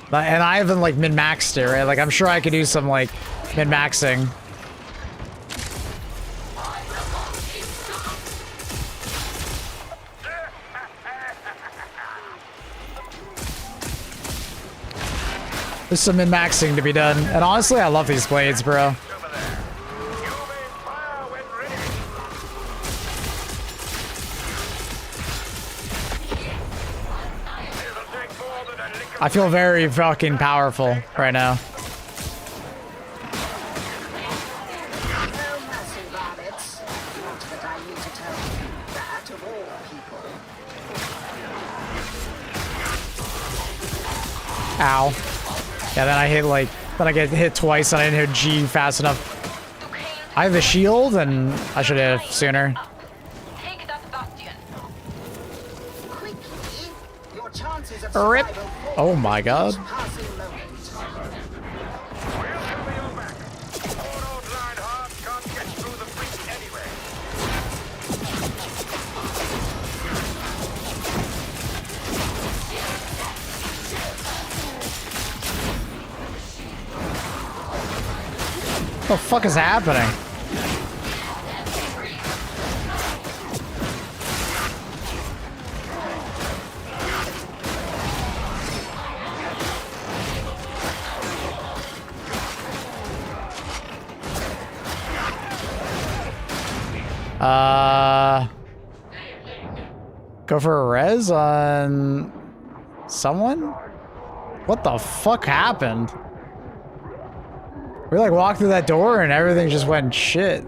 And I haven't like min-maxed it, right? Like I'm sure I could do some like min-maxing. There's some min-maxing to be done. And honestly, I love these blades, bro. I feel very fucking powerful right now. Ow. Yeah, then I hit like, then I get hit twice and I didn't hit G fast enough. I have the shield and I should have sooner. Rip. Oh my god. What the fuck is happening? Go for a res on someone? What the fuck happened? We like walked through that door and everything just went shit.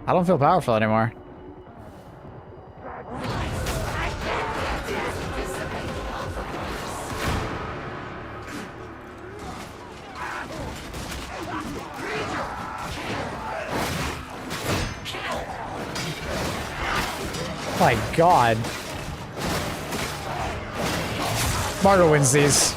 I don't feel powerful anymore. My god. Margo wins these.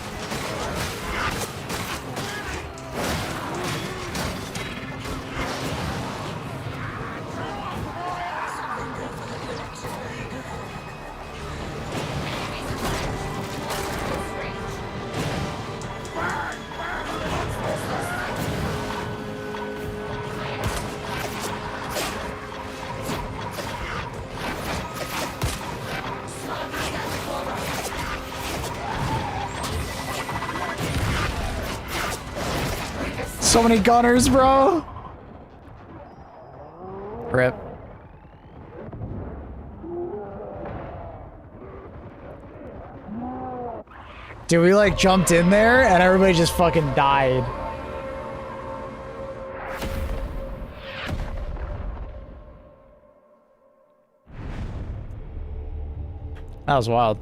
So many gunners, bro. Rip. Dude, we like jumped in there and everybody just fucking died. That was wild.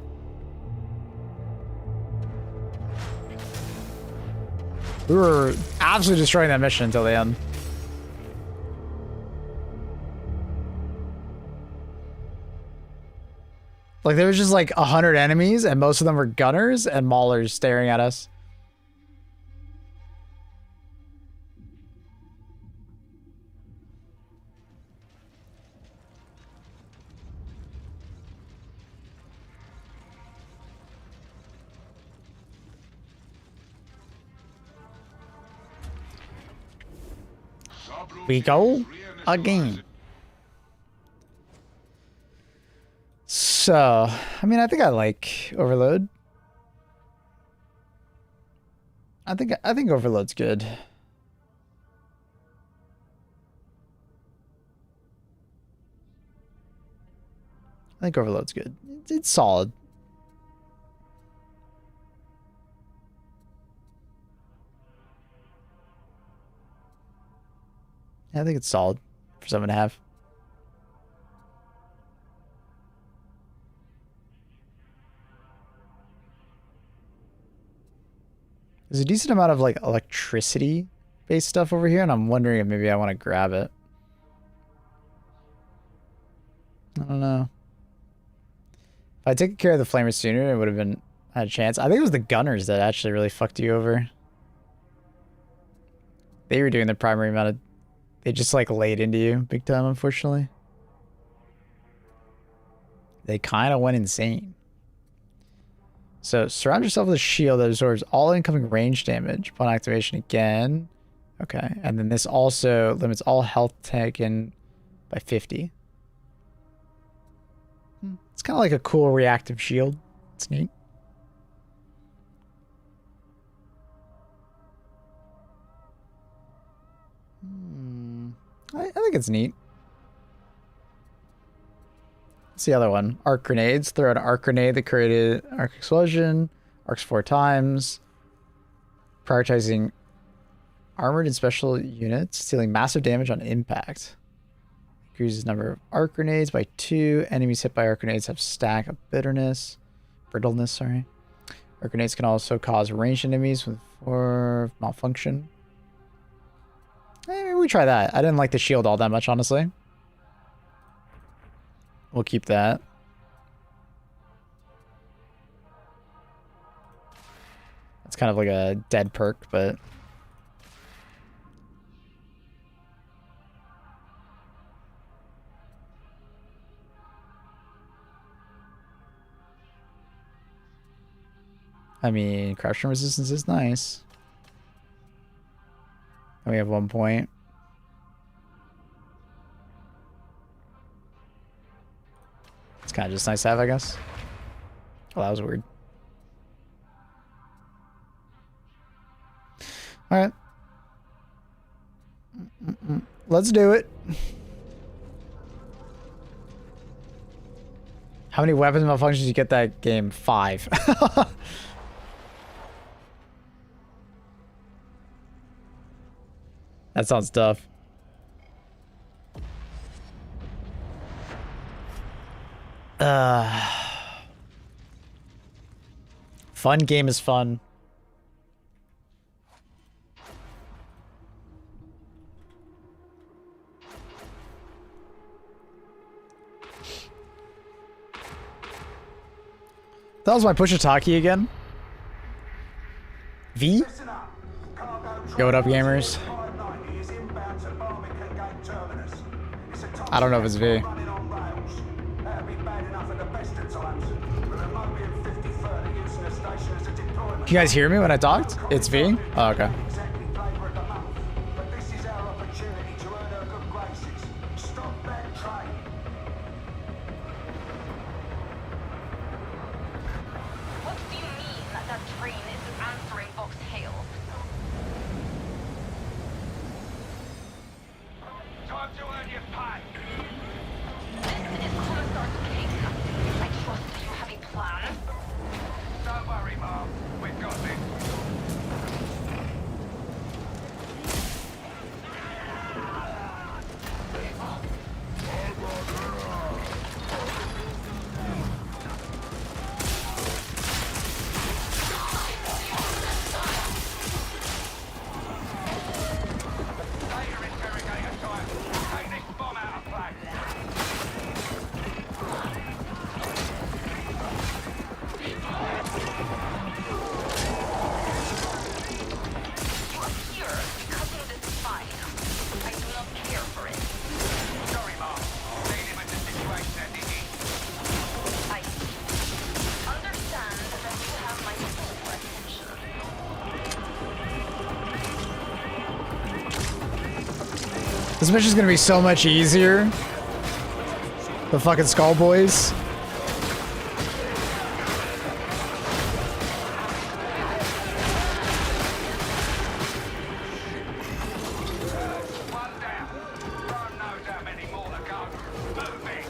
We were absolutely destroying that mission until the end. Like there was just like 100 enemies and most of them were gunners and maulers staring at us. We go again. So, I mean, I think I like Overload. I think Overload's good. think Overload's good. It's solid. Yeah, I think it's solid for 7.5. There's a decent amount of like electricity based stuff over here, and I'm wondering if maybe I want to grab it. I don't know. If I'd taken care of the flamer sooner, it would have been had a chance. I think it was the gunners that actually really fucked you over. They were doing the primary amount of... They just like laid into you big time, unfortunately. They kind of went insane. So surround yourself with a shield that absorbs all incoming range damage upon activation again. Okay, and then this also limits all health taken by 50. It's kind of like a cool reactive shield. It's neat. I think it's neat. What's the other one? Arc grenades. Throw an arc grenade that created arc explosion. Arcs 4 times. Prioritizing armored and special units, dealing massive damage on impact. Increases number of arc grenades by 2. Enemies hit by arc grenades have stack of brittleness. Sorry. Arc grenades can also cause ranged enemies with 4 malfunction. Maybe we try that. I didn't like the shield all that much, honestly. We'll keep that. It's kind of like a dead perk, but... I mean, corruption resistance is nice. And we have 1 point. It's kind of just nice to have, I guess. Oh, that was weird. Alright. Let's do it. How many weapons malfunctions did you get that game? 5. That sounds tough. Fun game is fun. That was my Pushataki again. V? Yo, what up, gamers? I don't know if it's V. Can you guys hear me when I talked? It's V? Oh, okay. What do you mean that train isn't answering Vox hail? Time to earn your pay. This is Commissar's King. I trust you have a plan. Don't worry, Mom. We've got this. Later interrogator time. Take this bomb out of play. Here, cutting this fine. I do not care for it. Sorry, Mom. Dealing with the situation as it is. I understand that you have my full attention. This mission's gonna be so much easier. The fucking Skull Boys. One down. Rome knows how many more to go. Move it.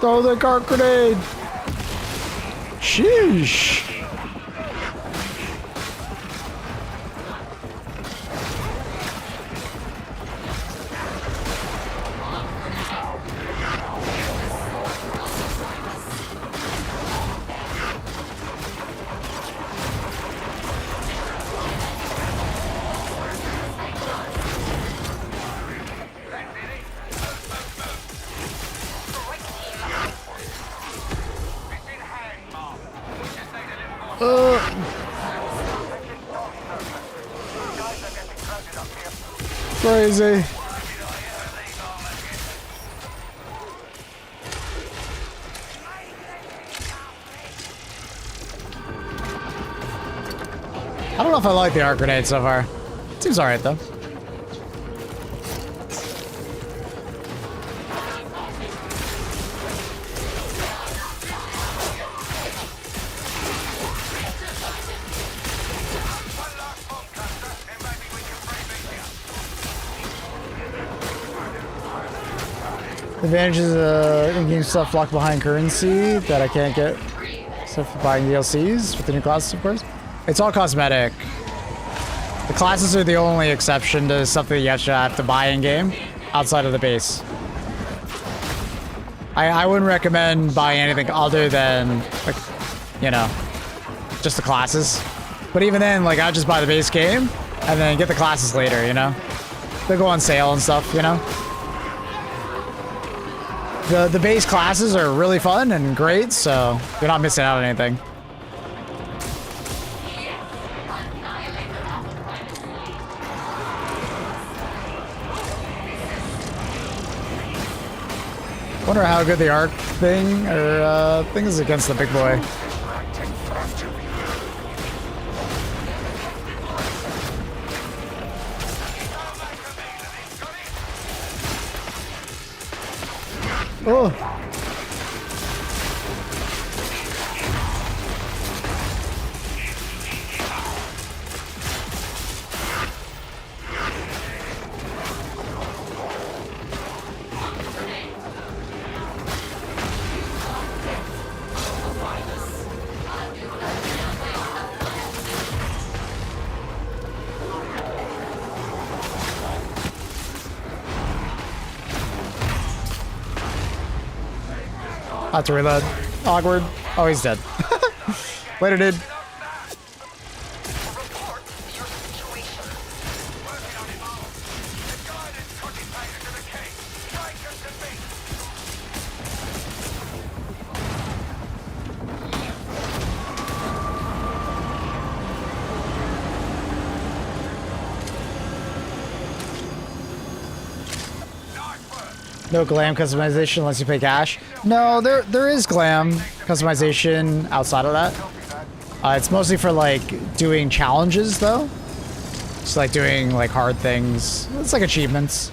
Throw the cart grenade! Sheesh! Crazy. I don't know if I like the arc grenade so far. Seems alright though. Advantages in-game stuff locked behind currency that I can't get. Stuff for buying DLCs with the new classes, of course. It's all cosmetic. The classes are the only exception to something you actually have to buy in-game outside of the base. I wouldn't recommend buying anything other than, like, you know, just the classes. But even then, like, I'd just buy the base game and then get the classes later, you know? They go on sale and stuff, you know? The base classes are really fun and great, so you're not missing out on anything. Wonder how good the arc thing or thing is against the big boy. Oh. Have to reload. Awkward. Oh, he's dead. Later, dude. No glam customization unless you pay cash. No, there is glam customization outside of that. It's mostly for like doing challenges though. Just like doing like hard things. It's like achievements.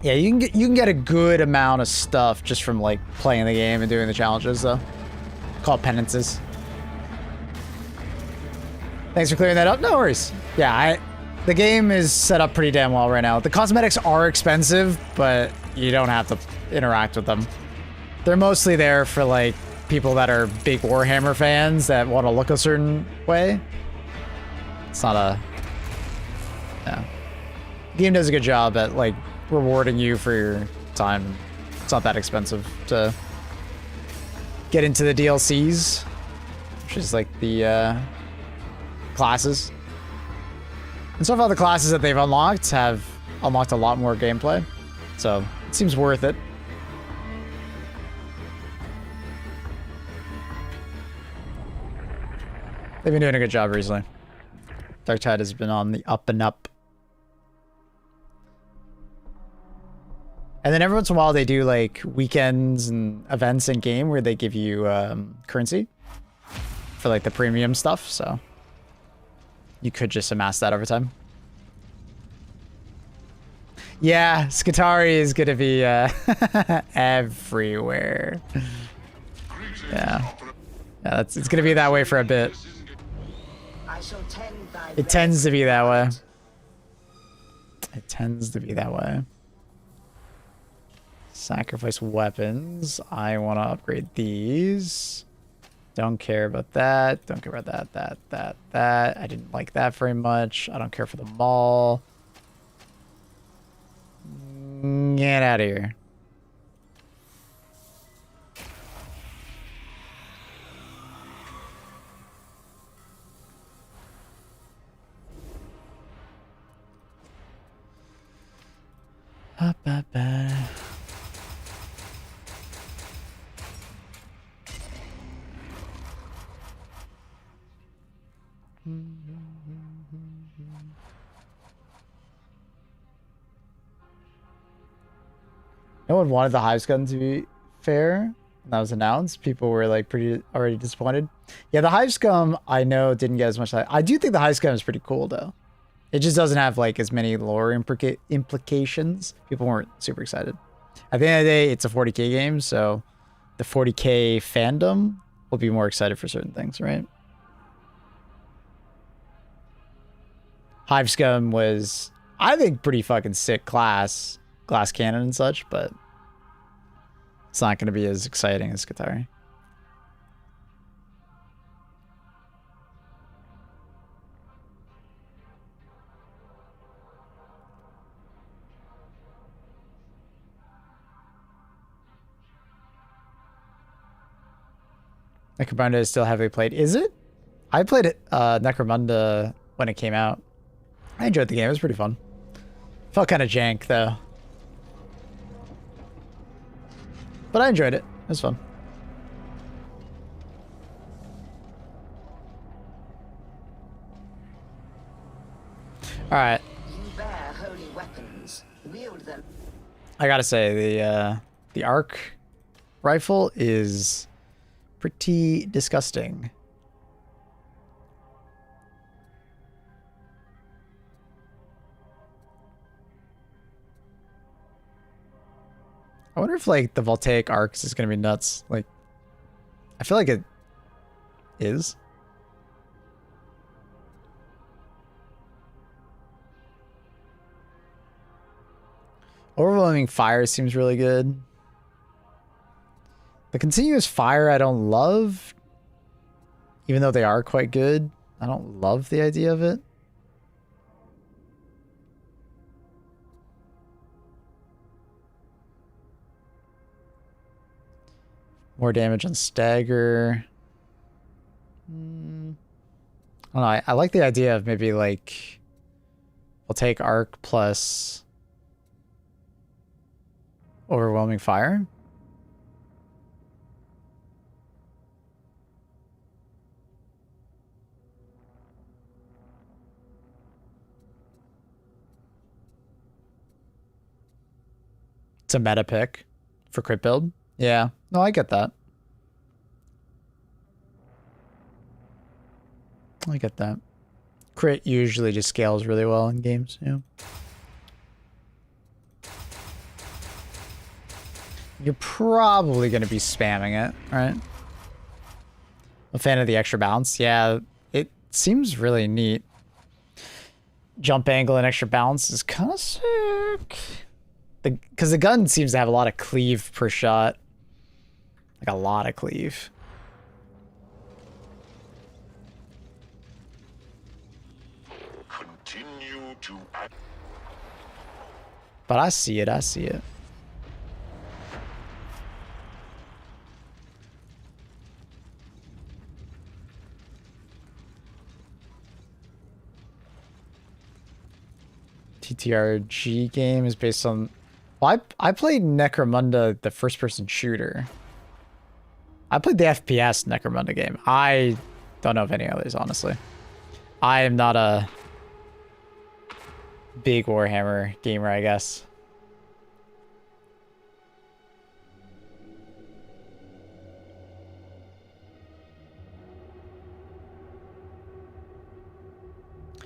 Yeah, you can get a good amount of stuff just from like playing the game and doing the challenges though. Called penances. Thanks for clearing that up. No worries. Yeah, the game is set up pretty damn well right now. The cosmetics are expensive, but you don't have to interact with them. They're mostly there for like people that are big Warhammer fans that want to look a certain way. It's not a... Yeah. The game does a good job at like rewarding you for your time. It's not that expensive to get into the DLCs, which is like the classes. And so far the classes that they've unlocked have unlocked a lot more gameplay, so it seems worth it. They've been doing a good job recently. Darktide has been on the up and up. And then every once in a while they do like weekends and events in game where they give you currency for like the premium stuff. So you could just amass that over time. Yeah, Skatari is gonna be everywhere. Yeah, it's gonna be that way for a bit. It tends to be that way. It tends to be that way. Sacrifice weapons. I want to upgrade these. Don't care about that. Don't care about that. I didn't like that very much. I don't care for the mall. Get out of here. No one wanted the Hive's gun to be fair. When that was announced, people were like pretty already disappointed. Yeah, the Hive Scum I know didn't get as much. I do think the Hive Scum is pretty cool though. It just doesn't have like as many lore implications. People weren't super excited. At the end of the day, it's a 40k game, so the 40k fandom will be more excited for certain things, right? Hive Scum was, I think, pretty fucking sick glass cannon and such, but it's not going to be as exciting as Qatari. Necromunda is still heavily played. Is it? I played it, Necromunda when it came out. I enjoyed the game. It was pretty fun. Felt kind of jank, though. But I enjoyed it. It was fun. Alright. I gotta say, the arc rifle is pretty disgusting. I wonder if like the voltaic arcs is gonna be nuts. Like, I feel like it is. Overwhelming fire seems really good. The continuous fire I don't love, even though they are quite good. I don't love the idea of it. More damage on stagger. I don't know. I like the idea of maybe like I'll take arc plus overwhelming fire. It's a meta pick for crit build. Yeah. No, I get that. I get that. Crit usually just scales really well in games, yeah. You're probably going to be spamming it, right? A fan of the extra bounce? Yeah, it seems really neat. Jump angle and extra bounce is kind of sick. Because the gun seems to have a lot of cleave per shot. Like a lot of cleave. Continue to act. But I see it, I see it. TTRG game is based on... Well, I played Necromunda, the first-person shooter. I played the FPS Necromunda game. I don't know of any others, honestly. I am not a big Warhammer gamer, I guess.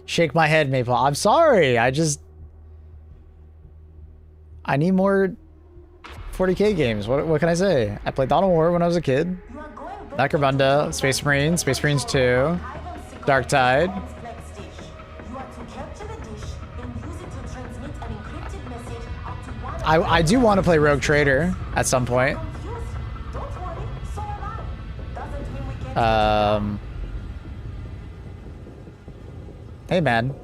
Shake my head, Maple. I'm sorry. I need more 40k games. What can I say? I played Dawn of War when I was a kid. Necromunda, Space Marines 2, Darktide. I do want to play Rogue Trader at some point. Hey, man.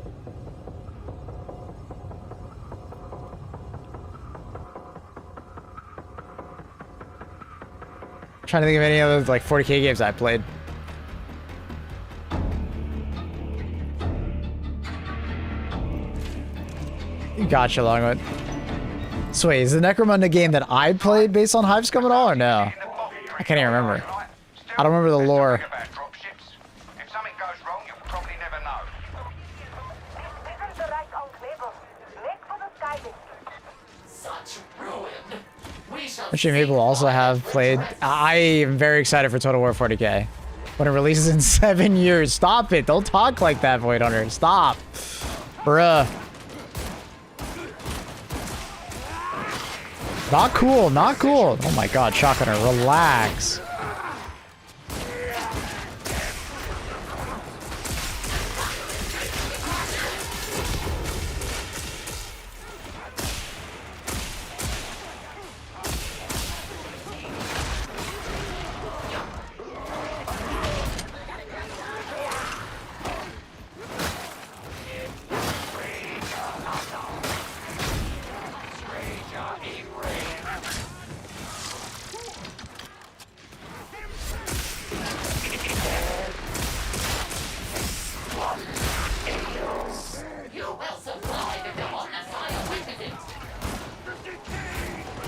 Trying to think of any other like 40k games I played. Gotcha, Longwood. So wait, is the Necromunda game that I played based on Hive Scum at all, or no? I can't even remember. I don't remember the lore. If something goes wrong, you'll probably never know. This is the right enclave. Make for the sky. Such ruin. We shall Actually, Maple also have played. I am very excited for Total War 40k. When it releases in 7 years. Stop it. Don't talk like that, Void Hunter. Stop. Bruh. Not cool. Not cool. Oh my god, Shotgunner. Relax.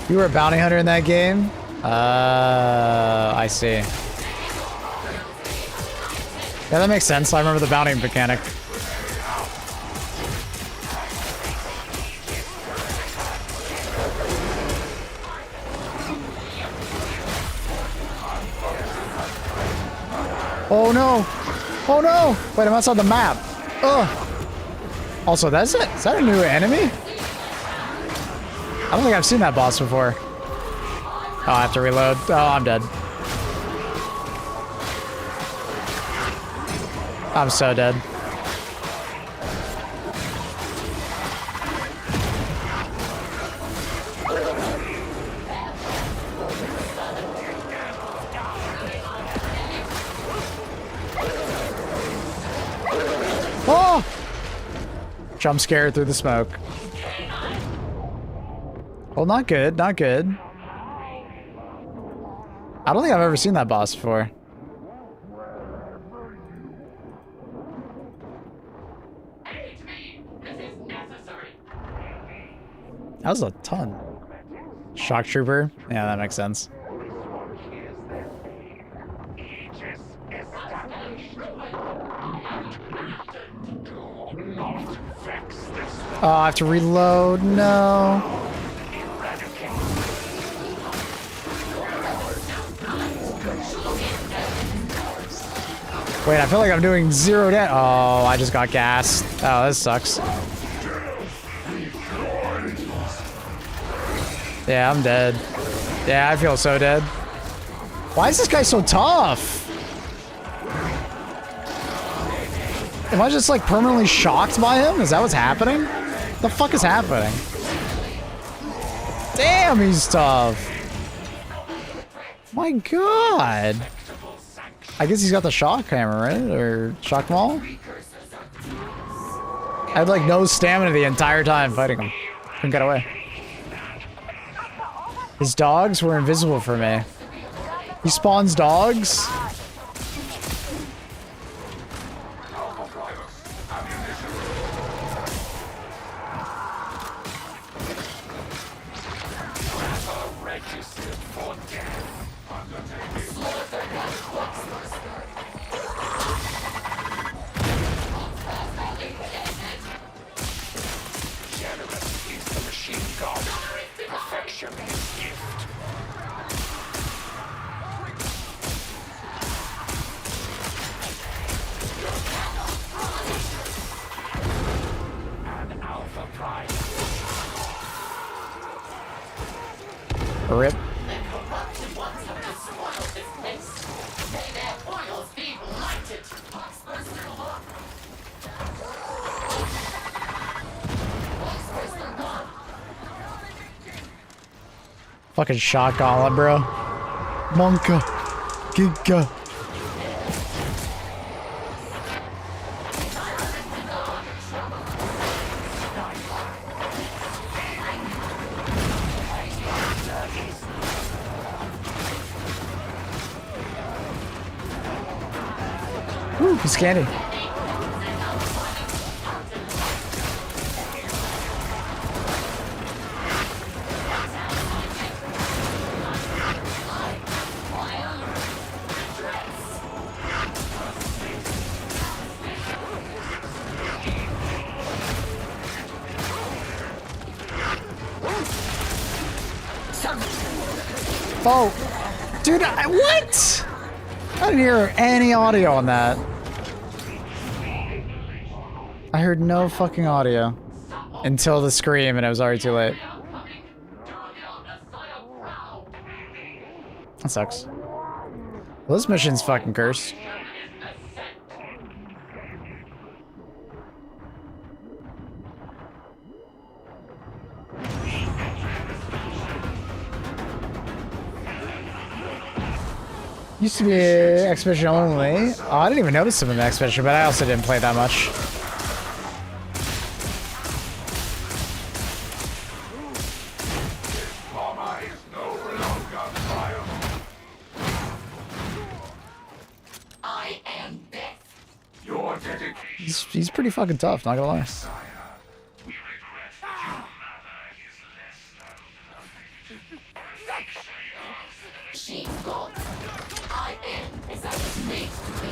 You were a bounty hunter in that game? I see. Yeah, that makes sense. I remember the bounty mechanic. Oh no! Oh no! Wait, I'm outside the map. Ugh. Also, that's it. Is that a new enemy? I don't think I've seen that boss before. Oh, I have to reload. Oh, I'm dead. I'm so dead. Oh! Jump scare through the smoke. Well, not good, not good. I don't think I've ever seen that boss before. That was a ton. Shock Trooper? Yeah, that makes sense. Oh, I have to reload. No. Wait, I feel like I'm doing 0 damage. Oh, I just got gassed. Oh, this sucks. Yeah, I'm dead. Yeah, I feel so dead. Why is this guy so tough? Am I just like permanently shocked by him? Is that what's happening? What the fuck is happening? Damn, he's tough. My god. I guess he's got the shock hammer, right? Or shock maul? I had like no stamina the entire time fighting him. Couldn't get away. His dogs were invisible for me. He spawns dogs? Rip. Fucking shot gauntlet, bro. Monka. Giga. Woo, he's scanning. Oh, dude, what? I didn't hear any audio on that. I heard no fucking audio until the scream, and it was already too late. That sucks. Well, this mission's fucking cursed. Used to be exhibition only. Oh, I didn't even notice them in the exhibition, but I also didn't play that much. I am death. Your dedication. He's pretty fucking tough, not gonna lie. She's gone. I am as I was made to be.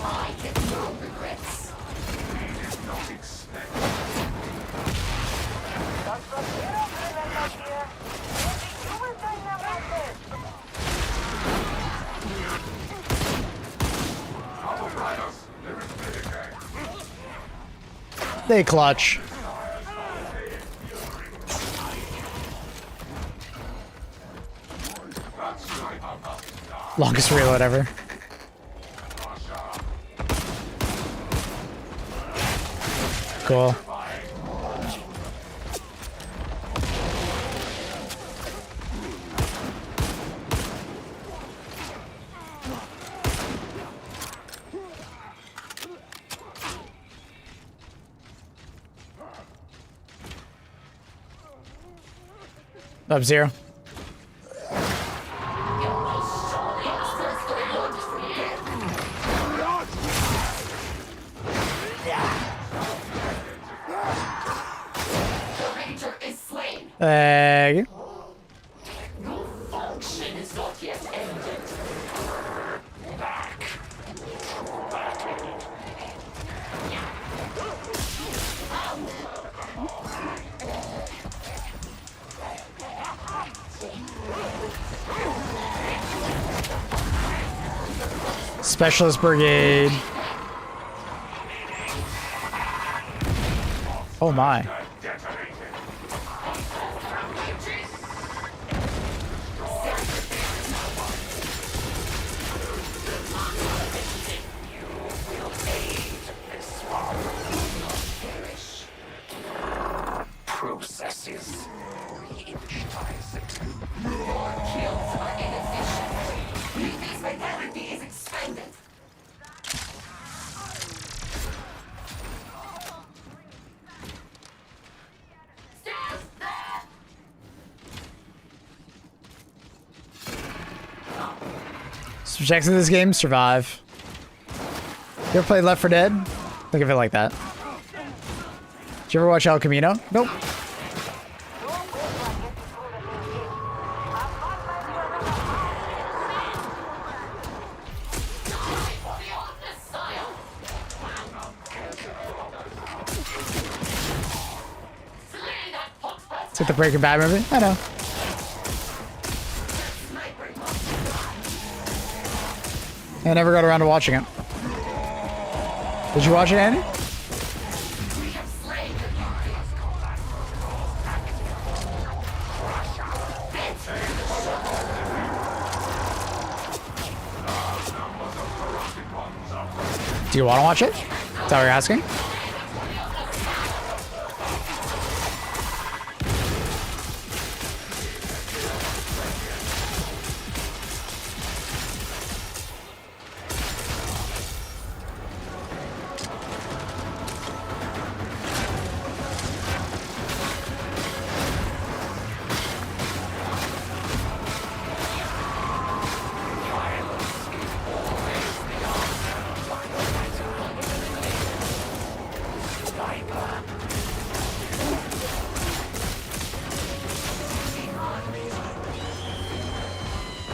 I get no regrets. We did not expect. They clutch. Longest reload ever. Cool. Sub-Zero. Thank you. No function is not yet ended. Back. Specialist Brigade. Oh my. Processes. Re-energize it. More kills are inefficient. Previous vitality is expanded. Subjects in this game survive. You ever played Left 4 Dead? Think of it like that. Did you ever watch El Camino? Nope. Is it the Breaking Bad movie? I know. I never got around to watching it. Did you watch it, Andy? Do you want to watch it? Is that what you're asking?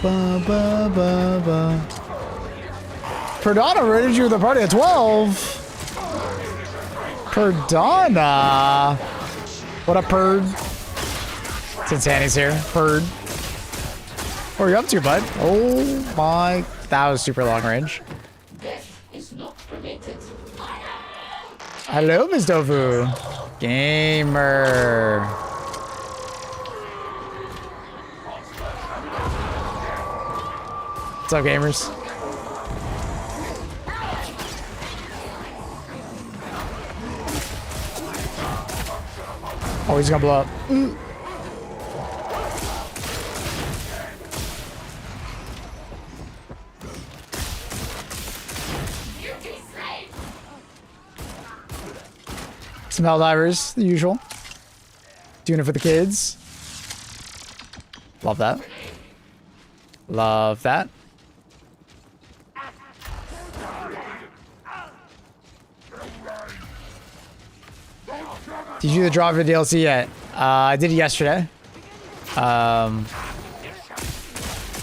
Ba, ba, ba, ba. Perdana rated you with a party at 12. Perdana. What up, Perd? Since Annie's here. Perd. What are you up to, bud? Oh my. That was super long range. Hello, Ms. Dovu. Gamer. What's up, gamers? Oh, he's gonna blow up. Some Helldivers, the usual. Doing it for the kids. Love that. Love that. Did you do the drop for the DLC yet? I did it yesterday. I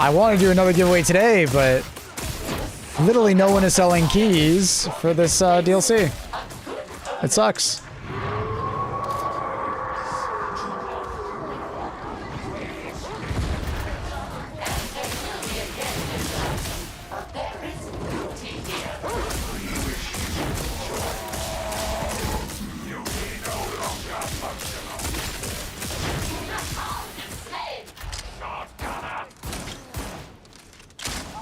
want to do another giveaway today, but literally no one is selling keys for this DLC. It sucks.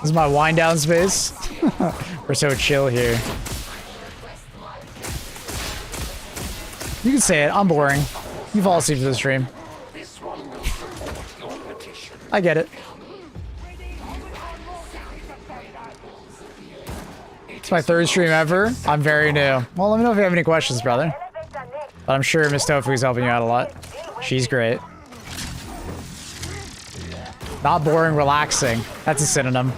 This is my wind down space. We're so chill here. You can say it. I'm boring. You fall asleep to the stream. I get it. It's my third stream ever. I'm very new. Well, let me know if you have any questions, brother. But I'm sure Miss Tofu's helping you out a lot. She's great. Not boring, relaxing. That's a synonym.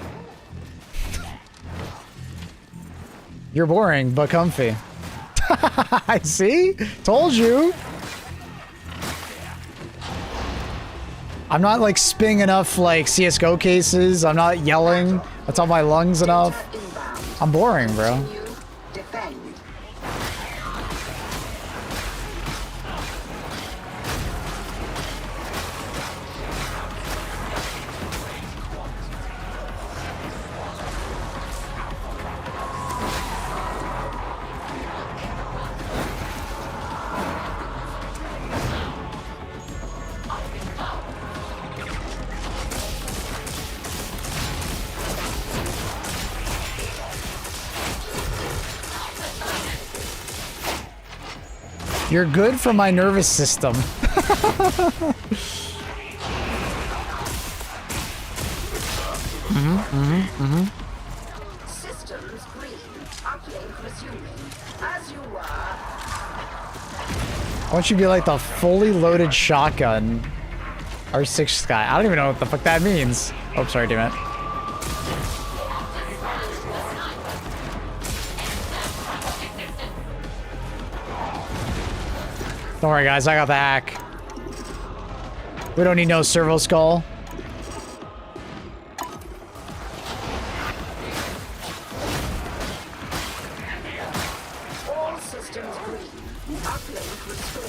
You're boring, but comfy. I see? Told you. I'm not like spinning enough like CSGO cases. I'm not yelling. That's on my lungs enough. I'm boring, bro. You're good for my nervous system. Systems green. Uplink resuming. As you were. Why don't you be like the fully loaded shotgun R6 Sky? I don't even know what the fuck that means. Oh, sorry, damn it. Don't worry, guys. I got the hack. We don't need no servo skull. All systems green. Uplink restored.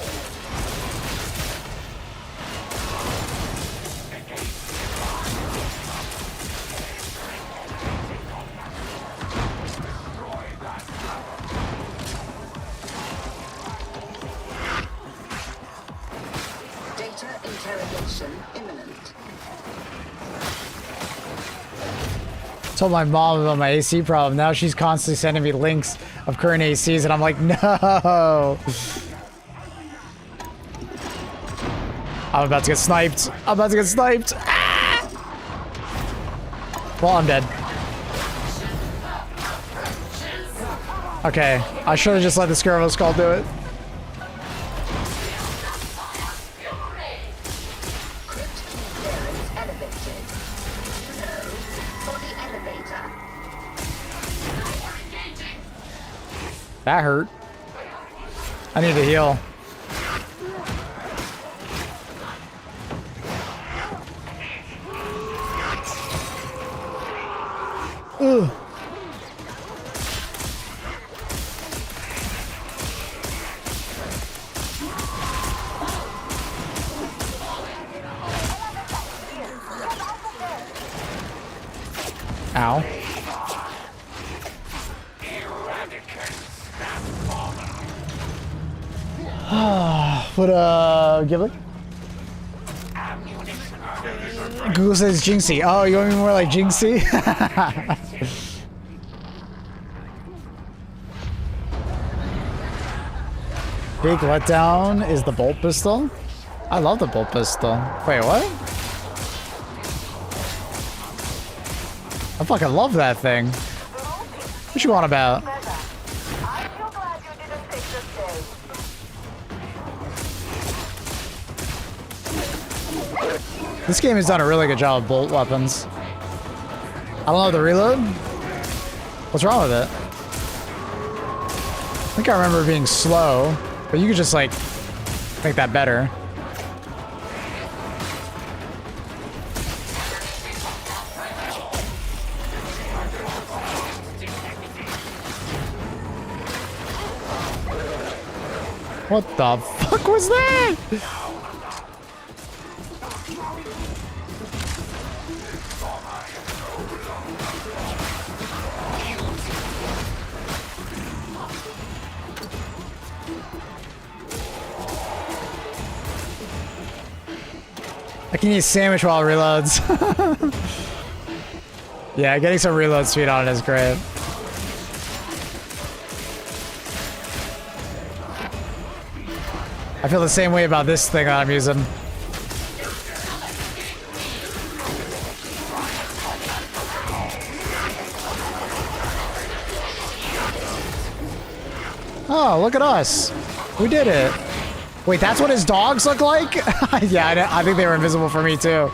Data interrogation imminent. told my mom about my AC problem. Now she's constantly sending me links of current ACs, and I'm like, no. I'm about to get sniped. I'm about to get sniped. Ah! Well, I'm dead. Okay, I should have just let the Skirbo Skull do it. That hurt. I need to heal. Ugh. Ow. What, Ghibli? Google says Jinxie. Oh, you want me more like Jinxie? Big letdown is the bolt pistol. I love the bolt pistol. Wait, what? I fucking love that thing. What you want about? This game has done a really good job of bolt weapons. I don't know the reload. What's wrong with it? I think I remember it being slow, but you could just like make that better. What the fuck was that? I can eat a sandwich while it reloads. Yeah, getting some reload speed on it is great. I feel the same way about this thing that I'm using. Oh, look at us. We did it. Wait, that's what his dogs look like? Yeah, I think they were invisible for me too.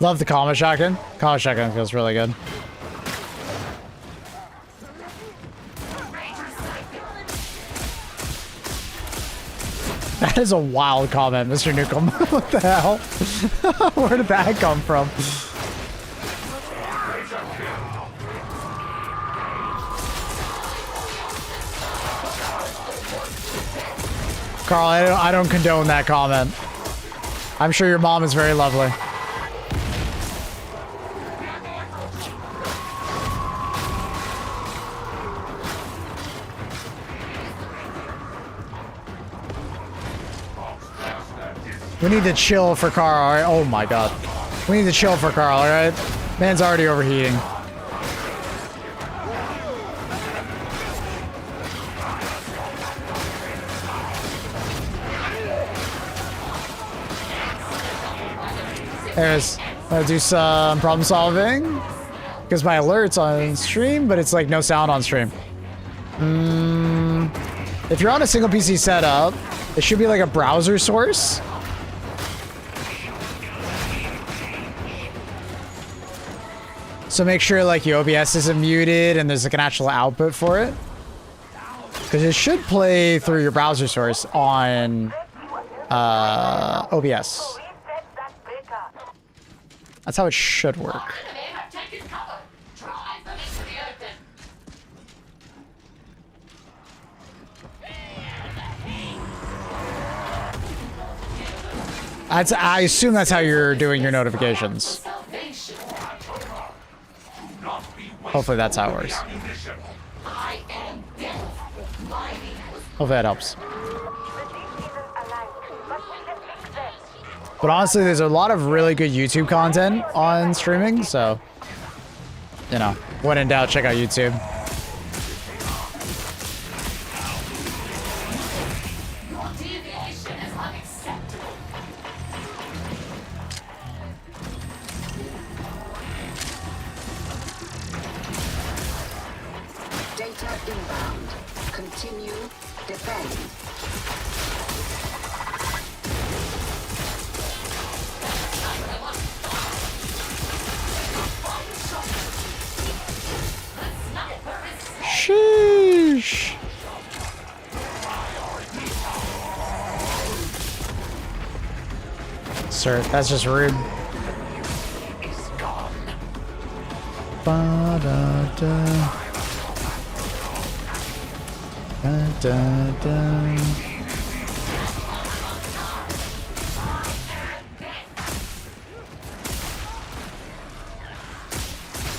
Love the combat shotgun. Combat shotgun feels really good. That is a wild comment, Mr. Nukem. What the hell? Where did that come from? Carl, I don't condone that comment. I'm sure your mom is very lovely. We need to chill for Carl, alright? Oh my god. We need to chill for Carl, alright? Man's already overheating. There's... I'm gonna do some problem solving. Because my alert's on stream, but it's like no sound on stream. If you're on a single PC setup, it should be like a browser source. So make sure like your OBS isn't muted and there's like an actual output for it. Because it should play through your browser source on OBS. That's how it should work. I assume that's how you're doing your notifications. Hopefully that's how it works. Hopefully that helps. But honestly, there's a lot of really good YouTube content on streaming, so, you know, when in doubt, check out YouTube. Data inbound. Continue. Defend. Sheesh. Sir, that's just rude. Ba-da-da. Da-da-da.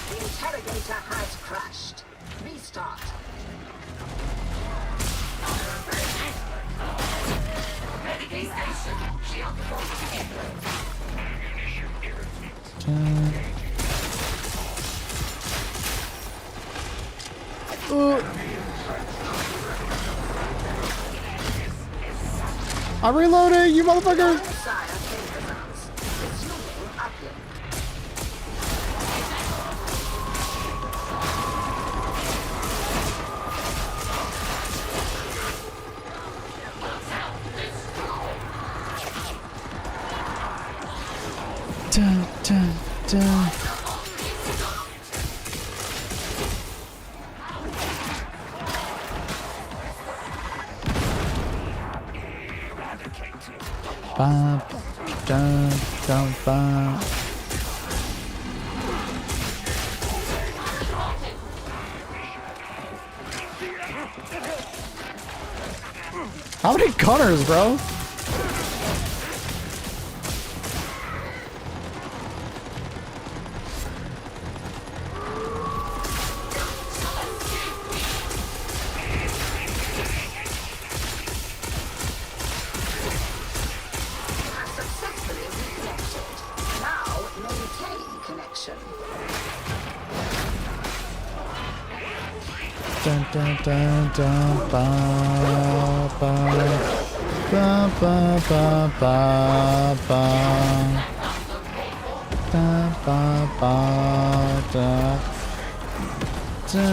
The interrogator has crashed. Restart. I'm reloading, you motherfucker! Dun, dun, dun. Ba, dun, dun, ba. How many gunners, bro? Dun, dun, dun, dun, ba, ba, ba, ba, ba, ba, ba. Da, ba, ba, da, da,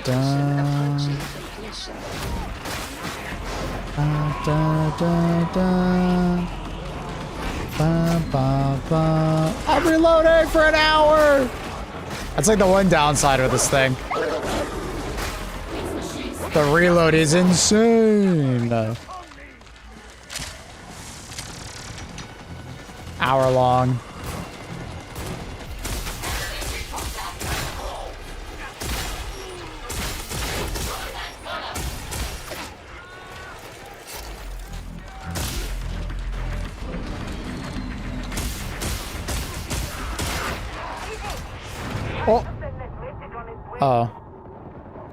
da, da, da, da. Ba, ba, ba. I'm reloading for an hour! That's like the one downside of this thing. The reload is insane. Hour long. Oh. Oh.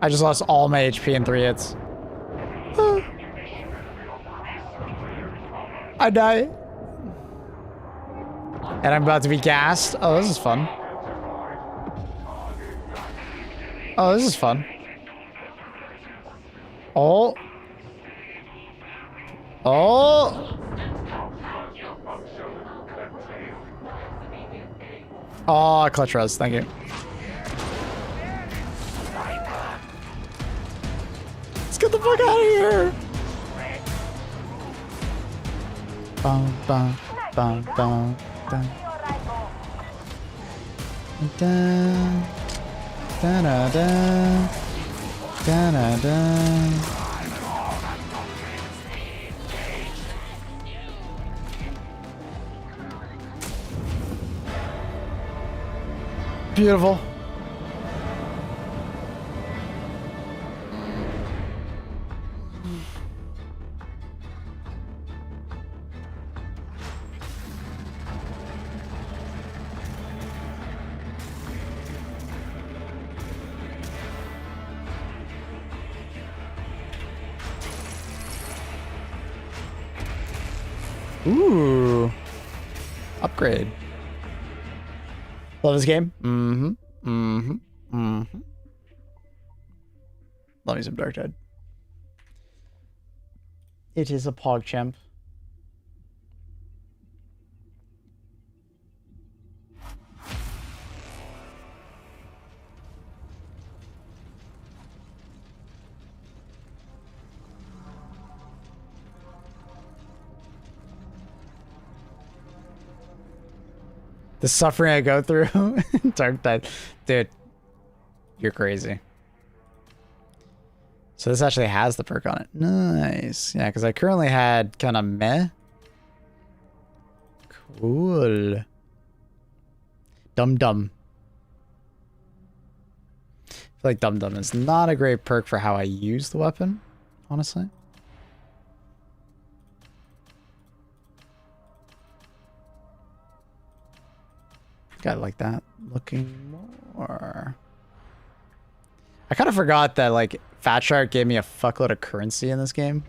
I just lost all my HP in 3 hits. I die. And I'm about to be gassed. Oh, this is fun. Oh, this is fun. Oh. Oh. Oh, clutch res. Thank you. Let's get the fuck out of here. Bum, bum, bum, bum, dun. Dun. Da-da-da. Da-da-da. Beautiful. Ooh. Upgrade. Love this game. Love me some Darktide. It is a PogChamp. The suffering I go through. Darktide. Dude, you're crazy. So this actually has the perk on it. Nice. Yeah, because I currently had kind of meh. Cool. Dum Dum. I feel like Dum Dum is not a great perk for how I use the weapon, honestly. I like that. Looking more. I kind of forgot that like Fat Shark gave me a fuckload of currency in this game.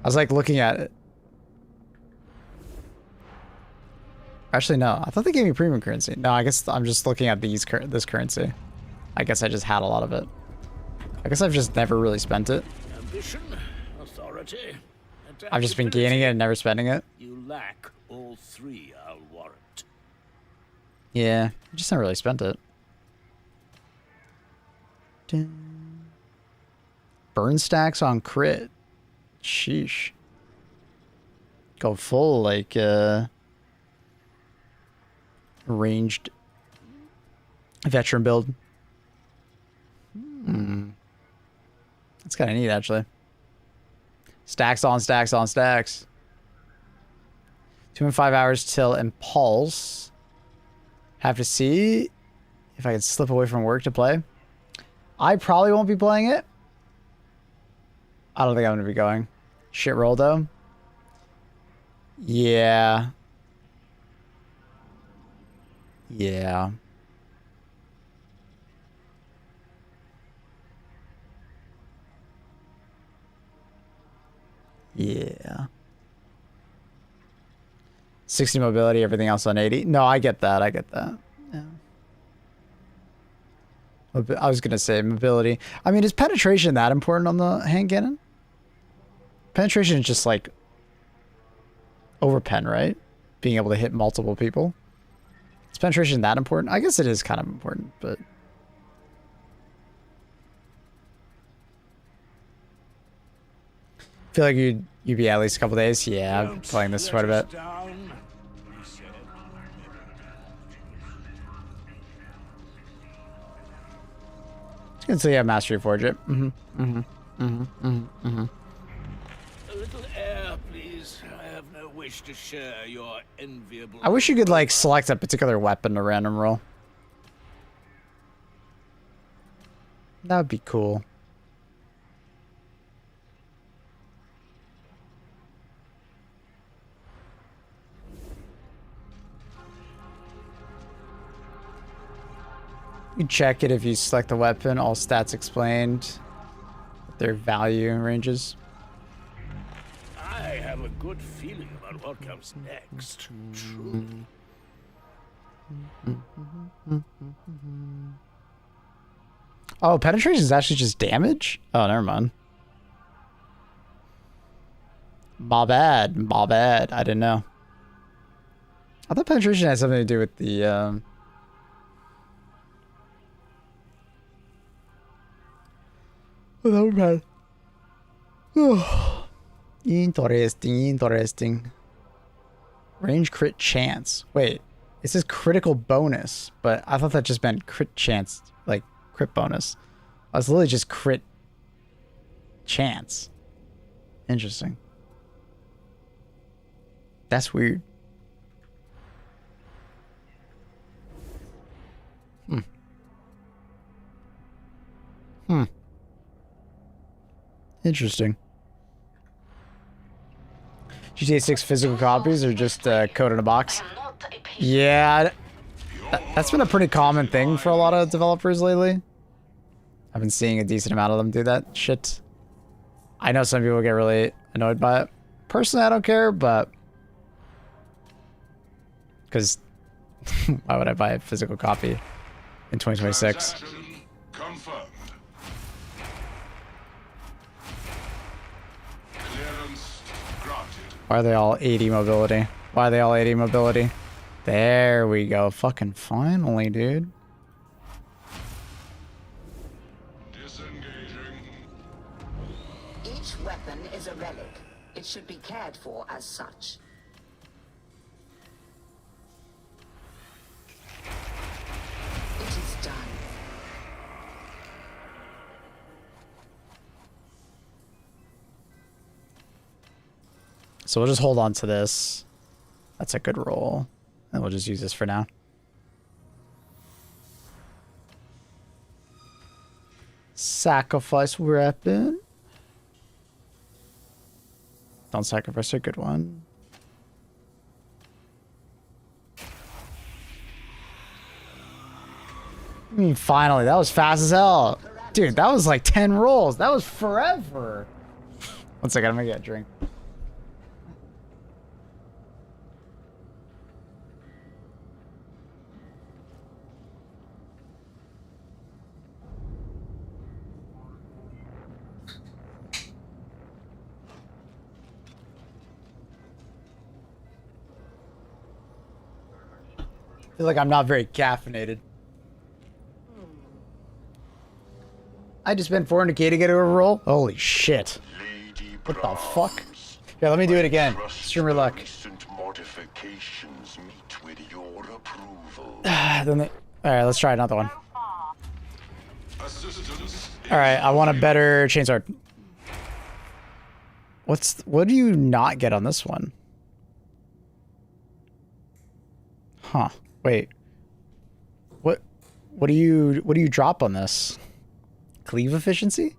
I was like looking at it. Actually, no. I thought they gave me premium currency. No, I guess I'm just looking at this currency. I guess I just had a lot of it. I guess I've just never really spent it. Ambition, authority, I've just been gaining it and never spending it. You lack all three, I'll warrant. Yeah, I just never really spent it. Burn stacks on crit. Sheesh. Go full, like, ranged veteran build. That's kind of neat, actually. Stacks on stacks on stacks. 2 and 5 hours till Impulse. Have to see if I can slip away from work to play. I probably won't be playing it. I don't think I'm going to be going. Shit roll, though. Yeah. Yeah. Yeah. 60 mobility, everything else on 80. No, I get that. I get that. Yeah. I was going to say mobility. I mean, is penetration that important on the hand cannon? Penetration is just like overpen, right? Being able to hit multiple people. Is penetration that important? I guess it is kind of important, but... I feel like you'd be at least a couple days. Yeah, I'm playing this quite a bit. Until you have Mastery Forge it. A little air, please. I have no wish to share your enviable... I wish you could, like, select a particular weapon to random roll. That would be cool. You check it if you select the weapon, all stats explained, their value ranges. I have a good feeling about what comes next. Truly. Oh, penetration is actually just damage? Oh, never mind. My bad. My bad. I didn't know. I thought penetration had something to do with the... Oh, that would bad. Oh. Interesting, interesting. Range crit chance. Wait, It says critical bonus, but I thought that just meant crit chance, like crit bonus. I was literally just crit chance. Interesting. That's weird. Interesting. GTA 6 physical copies or just code in a box? Yeah, that's been a pretty common thing for a lot of developers lately. I've been seeing a decent amount of them do that shit. I know some people get really annoyed by it. Personally, I don't care, but... Because why would I buy a physical copy in 2026? Confirmed. Clearance granted. Why are they all 80 mobility? Why are they all 80 mobility? There we go. Fucking finally, dude. Disengaging. Each weapon is a relic. It should be cared for as such. It is done. So we'll just hold on to this. That's a good roll. And we'll just use this for now. Sacrifice weapon. Don't sacrifice a good one. I mean, finally, that was fast as hell. Dude, that was like 10 rolls. That was forever. One second, I'm gonna get a drink. I feel like I'm not very caffeinated. I just spent 400k to get a roll? Holy shit. What the fuck? Yeah, let me do it again. Streamer luck. Alright, let's try another one. Alright, I want a better chainsword. What do you not get on this one? Huh. Wait. What do you drop on this? Cleave efficiency?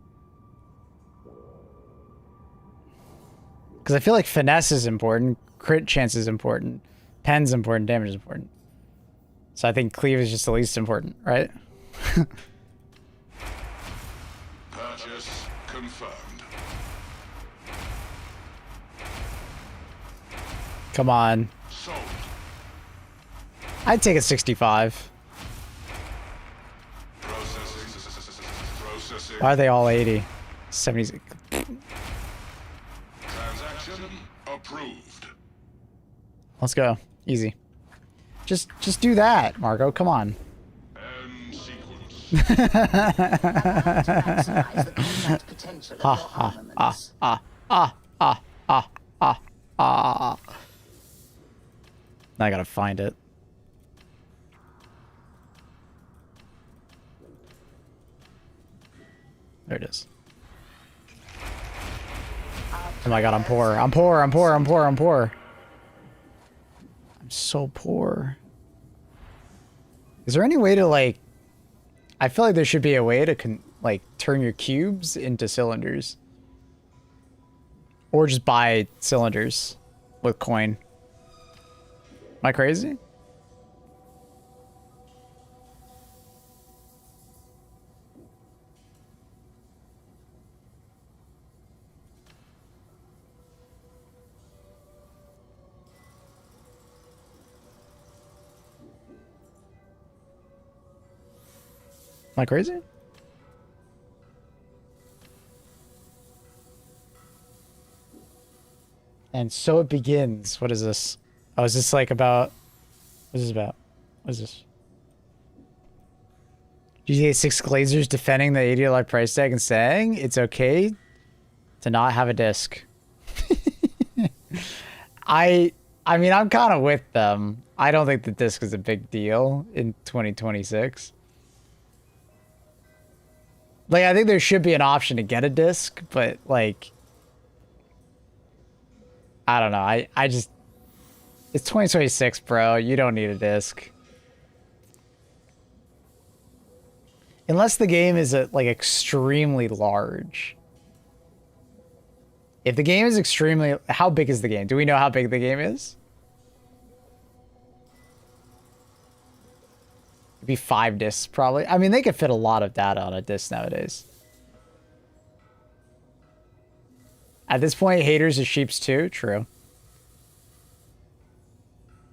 Because I feel like finesse is important, crit chance is important, pen's important, damage is important. So I think cleave is just the least important, right? Purchase confirmed. Come on. Sold. I'd take a 65. Processing. Why are they all 80? 70. Transaction approved. Let's go. Easy. Just do that, Marco. Come on. End sequence. Now I gotta find it. There it is. Oh my god, I'm poor. I'm poor. I'm poor. I'm poor. I'm poor. I'm so poor. Is there any way to, like... I feel like there should be a way to, like, turn your cubes into cylinders. Or just buy cylinders with coin. Am I crazy? Am I crazy? And so it begins. What is this? Oh, is this like about... What is this about? What is this? GTA 6 Glazers defending the $80 price tag and saying it's okay to not have a disc. I I mean, I'm kind of with them. I don't think the disc is a big deal in 2026. Like, I think there should be an option to get a disc, but like, I don't know. I just, it's 2026, bro. You don't need a disc. Unless the game is like extremely large. If the game is extremely, how big is the game? Do we know how big the game is? It'd be 5 discs probably. I mean, they could fit a lot of data on a disc nowadays. At this point, haters are sheeps too. True.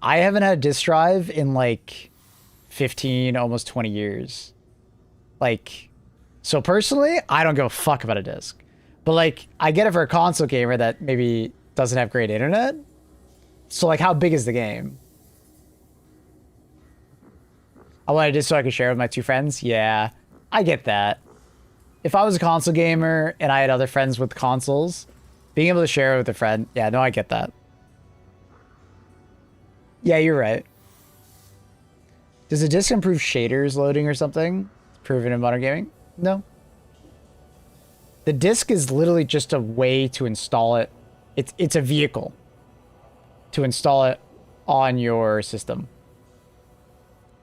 I haven't had a disk drive in like 15, almost 20 years. Like, so personally, I don't give a fuck about a disc. But like, I get it for a console gamer that maybe doesn't have great internet. So like, how big is the game? I want a disc so I can share with my 2 friends. Yeah, I get that. If I was a console gamer and I had other friends with consoles, being able to share it with a friend. Yeah, no, I get that. Yeah, you're right. Does a disc improve shaders loading or something? Proven in modern gaming? No. The disc is literally just a way to install it. It's a vehicle to install it on your system.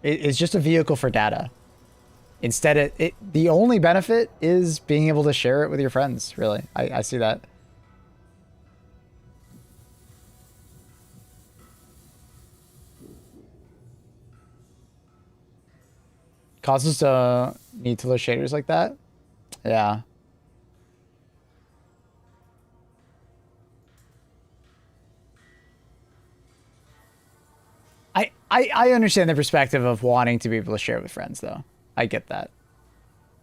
It's just a vehicle for data. Instead, the only benefit is being able to share it with your friends, really. I see that. Consoles don't need to load shaders like that. Yeah. I understand the perspective of wanting to be able to share it with friends, though. I get that.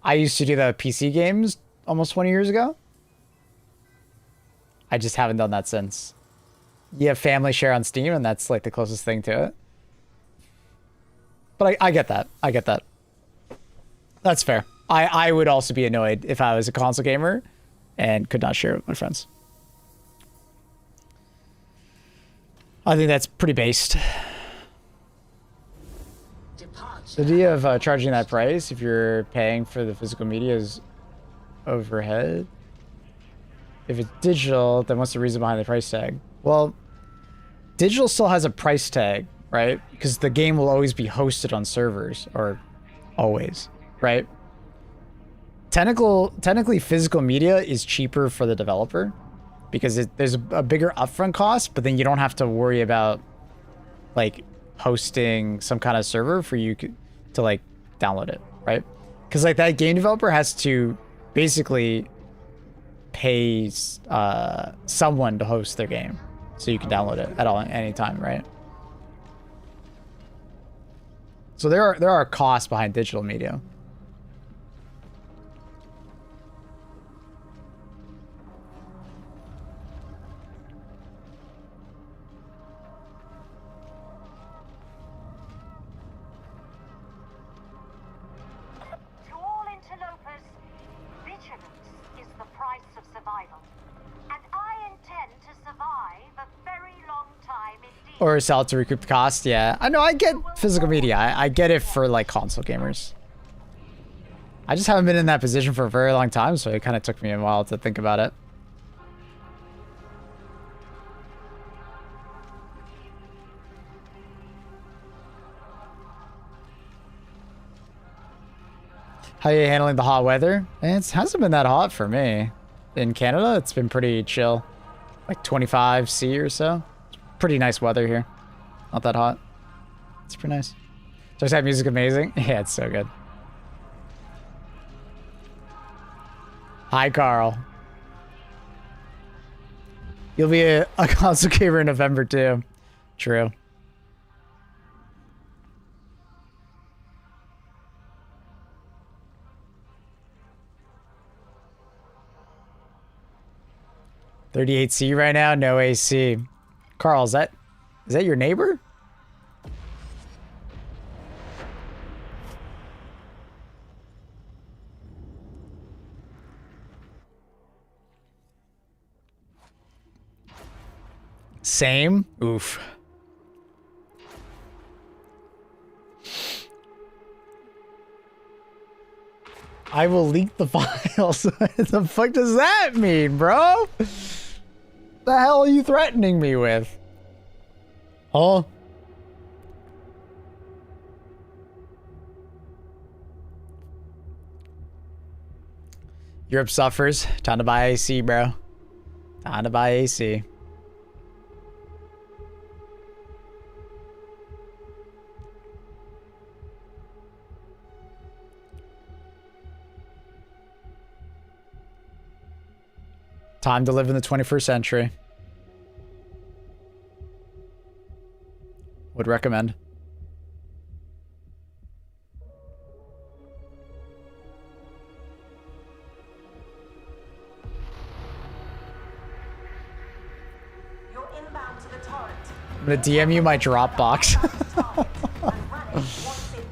I used to do that with PC games almost 20 years ago. I just haven't done that since. You have family share on Steam, and that's like the closest thing to it. But I get that. I get that. That's fair. I would also be annoyed if I was a console gamer and could not share it with my friends. I think that's pretty based. The idea of charging that price if you're paying for the physical media is overhead. If it's digital, then what's the reason behind the price tag? Well, digital still has a price tag, right? Because the game will always be hosted on servers, or always, right? Technically, physical media is cheaper for the developer because there's a bigger upfront cost, but then you don't have to worry about like hosting some kind of server for you to like download it, right? Because like that game developer has to basically pay someone to host their game so you can download it at any time, right? So there are costs behind digital media. To all interlopers, vigilance is the price of survival. And I intend to survive a very long time indeed. Or sell it to recoup the cost. Yeah, I know. I get physical media. I get it for like console gamers. I just haven't been in that position for a very long time, so it kind of took me a while to think about it. How are you handling the hot weather? It hasn't been that hot for me. In Canada, it's been pretty chill. Like 25 C or so. It's pretty nice weather here. Not that hot. It's pretty nice. Does that music amazing? Yeah, it's so good. Hi, Carl. You'll be a console gamer in November, too. True. $38C right now, no AC. Carl, is that your neighbor? Same. Oof. I will leak the files. What the fuck does that mean, bro? The hell are you threatening me with? Oh. Europe suffers. Time to buy AC, bro. Time to buy AC. Time to live in the 21st century. Would recommend. You're inbound to the torrent. I'm gonna DM you my Dropbox.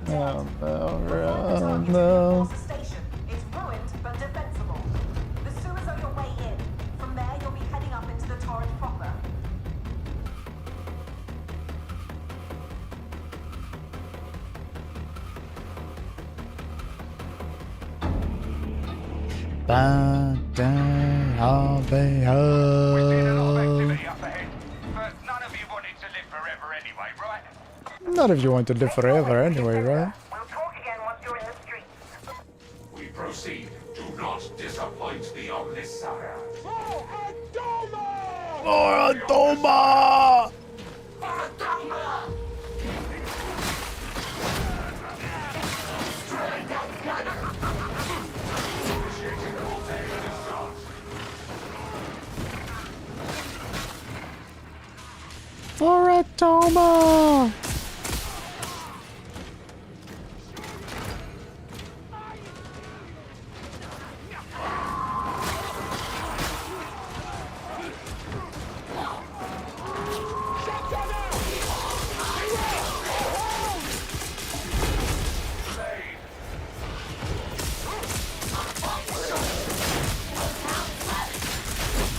Oh no, bro. Oh no. It's ruined but defensible. The sewers are your way in. From there, you'll be heading up into the torrent proper. I'll be We've seen a lot of home. activity up ahead, but none of you wanted to live forever anyway, right? Not if you want to live forever anyway, right? We'll talk again once you're in the streets. We proceed. Do not disappoint the Omnissiah. Moradoma! Moradoma!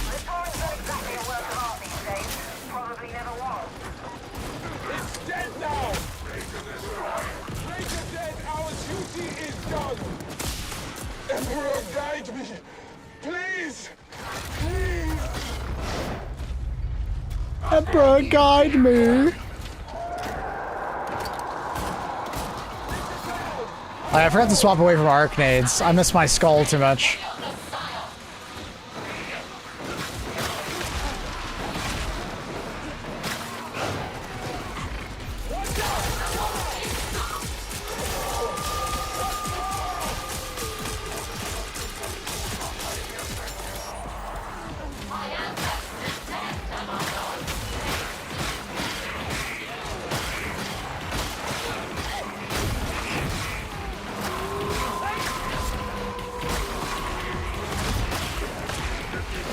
The torrent's not exactly a work of art these days. Probably never was. It's dead now! Traitor dead, our duty is done! Emperor, guide me! Please! Please! Emperor, guide me! I forgot to swap away from Arcanades. I miss my skull too much.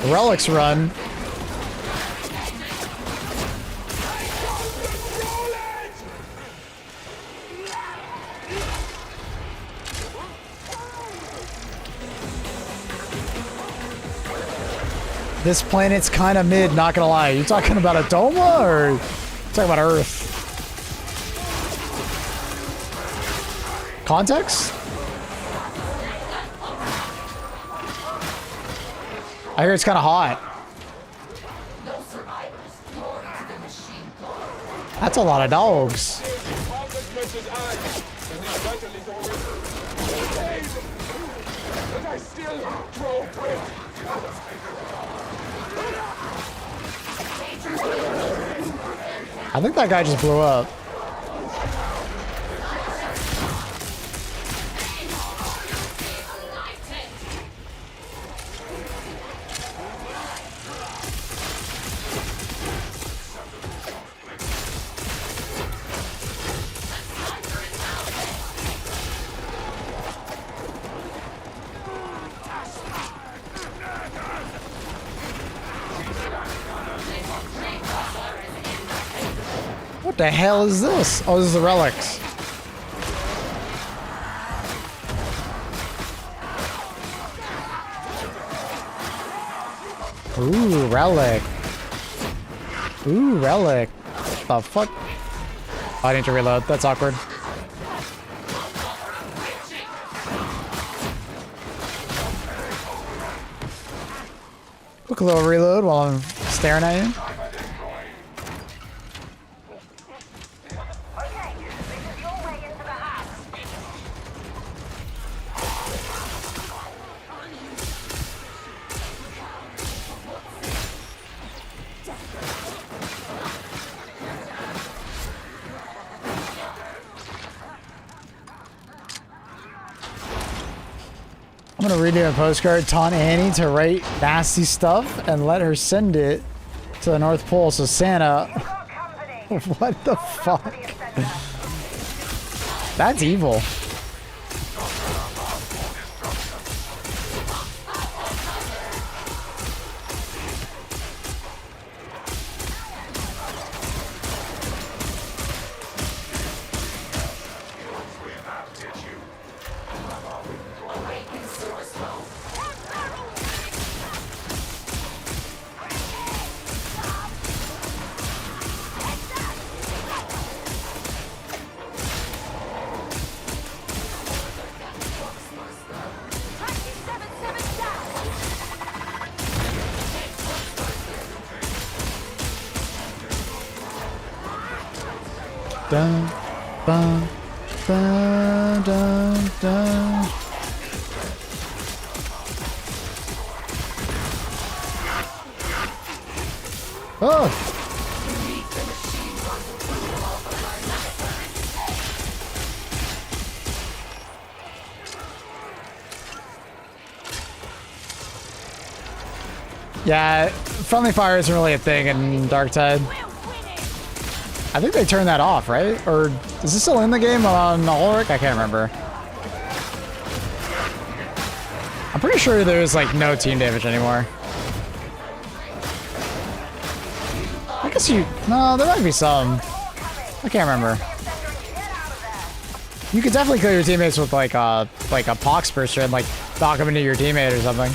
Relics run. This planet's kind of mid, not gonna lie. You talking about a Doma or you talking about Earth? Context? I hear it's kind of hot. That's a lot of dogs. But I still draw breath. I think that guy just blew up. What the hell is this? Oh, this is the relics. Ooh, relic. Ooh, relic. The fuck? Oh, I need to reload. That's awkward. Quick little reload while I'm staring at you. I'm gonna redo a postcard, taunt Annie to write nasty stuff and let her send it to the North Pole so Santa... What the fuck? That's evil. Dun, dun, dun, dun, dun. Oh! Yeah, friendly fire isn't really a thing in Darktide. I think they turned that off, right? Or is this still in the game on Ulrich? I can't remember. I'm pretty sure there's like no team damage anymore. I guess no, there might be some. I can't remember. You could definitely kill your teammates with like a pox burster and like knock them into your teammate or something.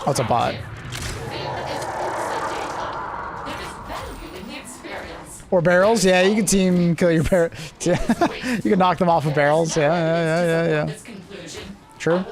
Oh, it's a bot. Or barrels, yeah, you can team kill your barrel. You can knock them off with barrels, yeah. True.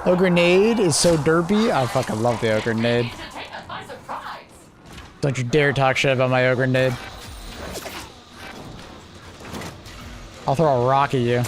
O grenade is so derpy. I fucking love the O grenade. Don't you dare talk shit about my O grenade. I'll throw a rock at you.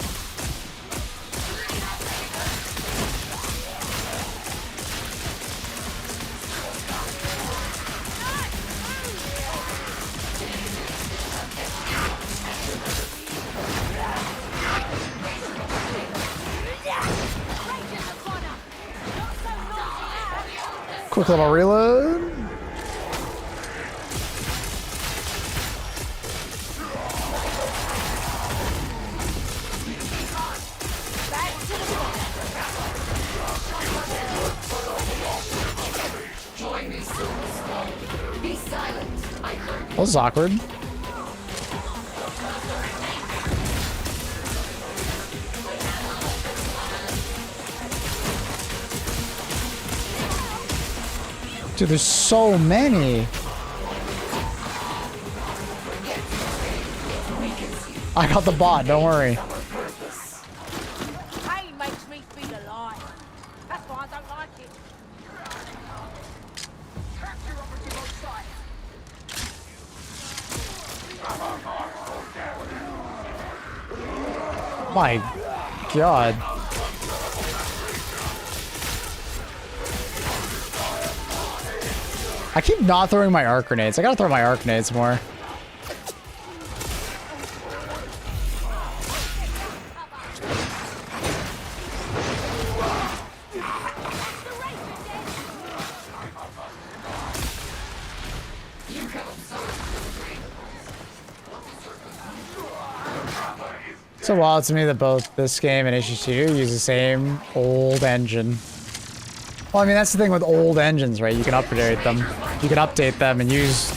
Quick little reload. That was awkward. Dude, there's so many. I got the bot, don't worry. Pain makes me feel alive. That's why I don't like it. My God. I keep not throwing my arc grenades. I gotta throw my arc grenades more. So wild to me that both this game and HE2 use the same old engine. Well, I mean, that's the thing with old engines, right? You can upgrade them. You can update them and use...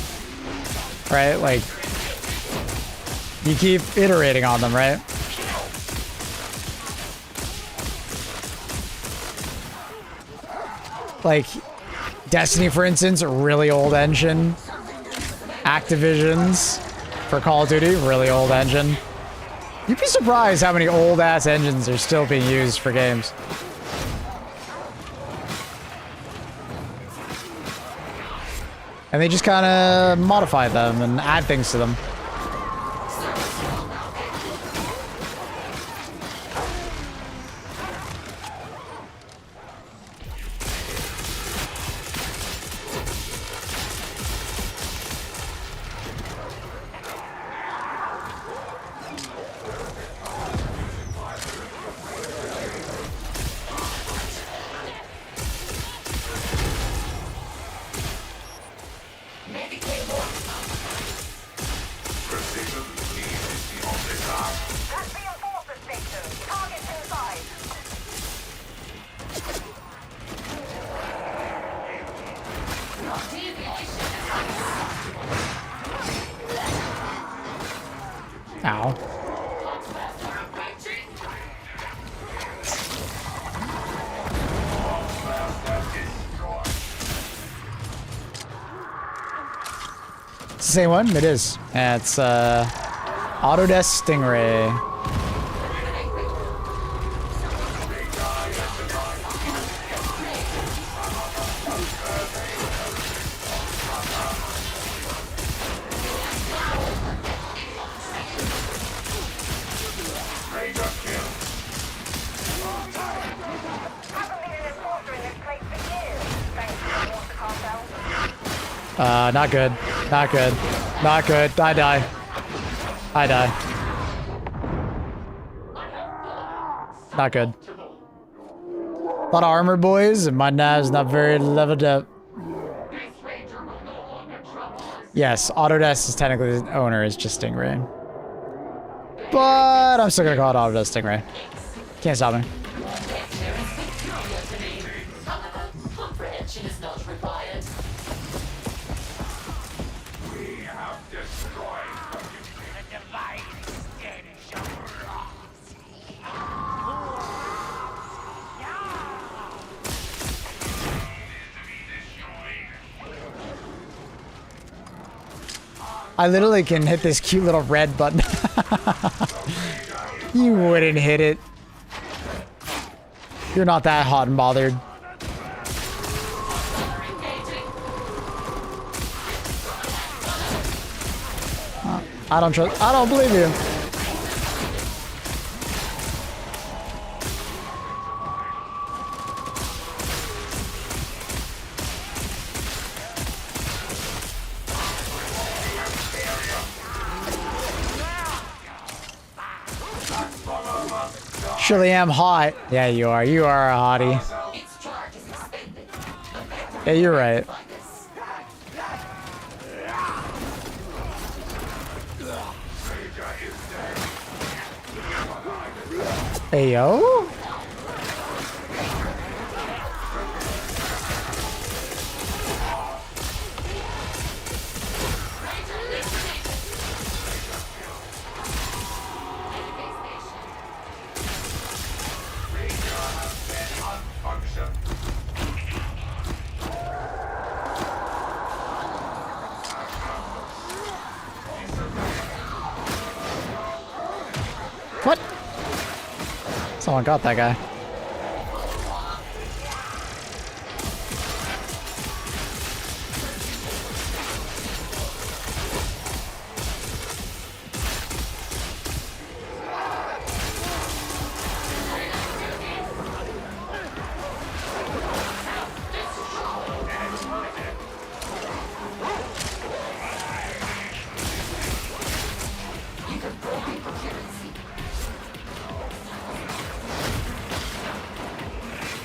Right? Like... You keep iterating on them, right? Like... Destiny, for instance, really old engine. Activision's for Call of Duty, really old engine. You'd be surprised how many old-ass engines are still being used for games. And they just kind of modify them and add things to them. Ow. It's the same one? It is. Yeah, it's Autodesk Stingray. Not good. Not good. Not good. I die. I die. Not good. A lot of armor, boys, and my nav's not very leveled up. Yes, Autodesk is technically the owner, is just Stingray. But I'm still gonna call it Autodesk Stingray. Can't stop me. I literally can hit this cute little red button. You wouldn't hit it. You're not that hot and bothered. I don't believe you. Surely am hot. Yeah, you are. You are a hottie. Yeah, you're right. Hey, yo. What? Someone got that guy.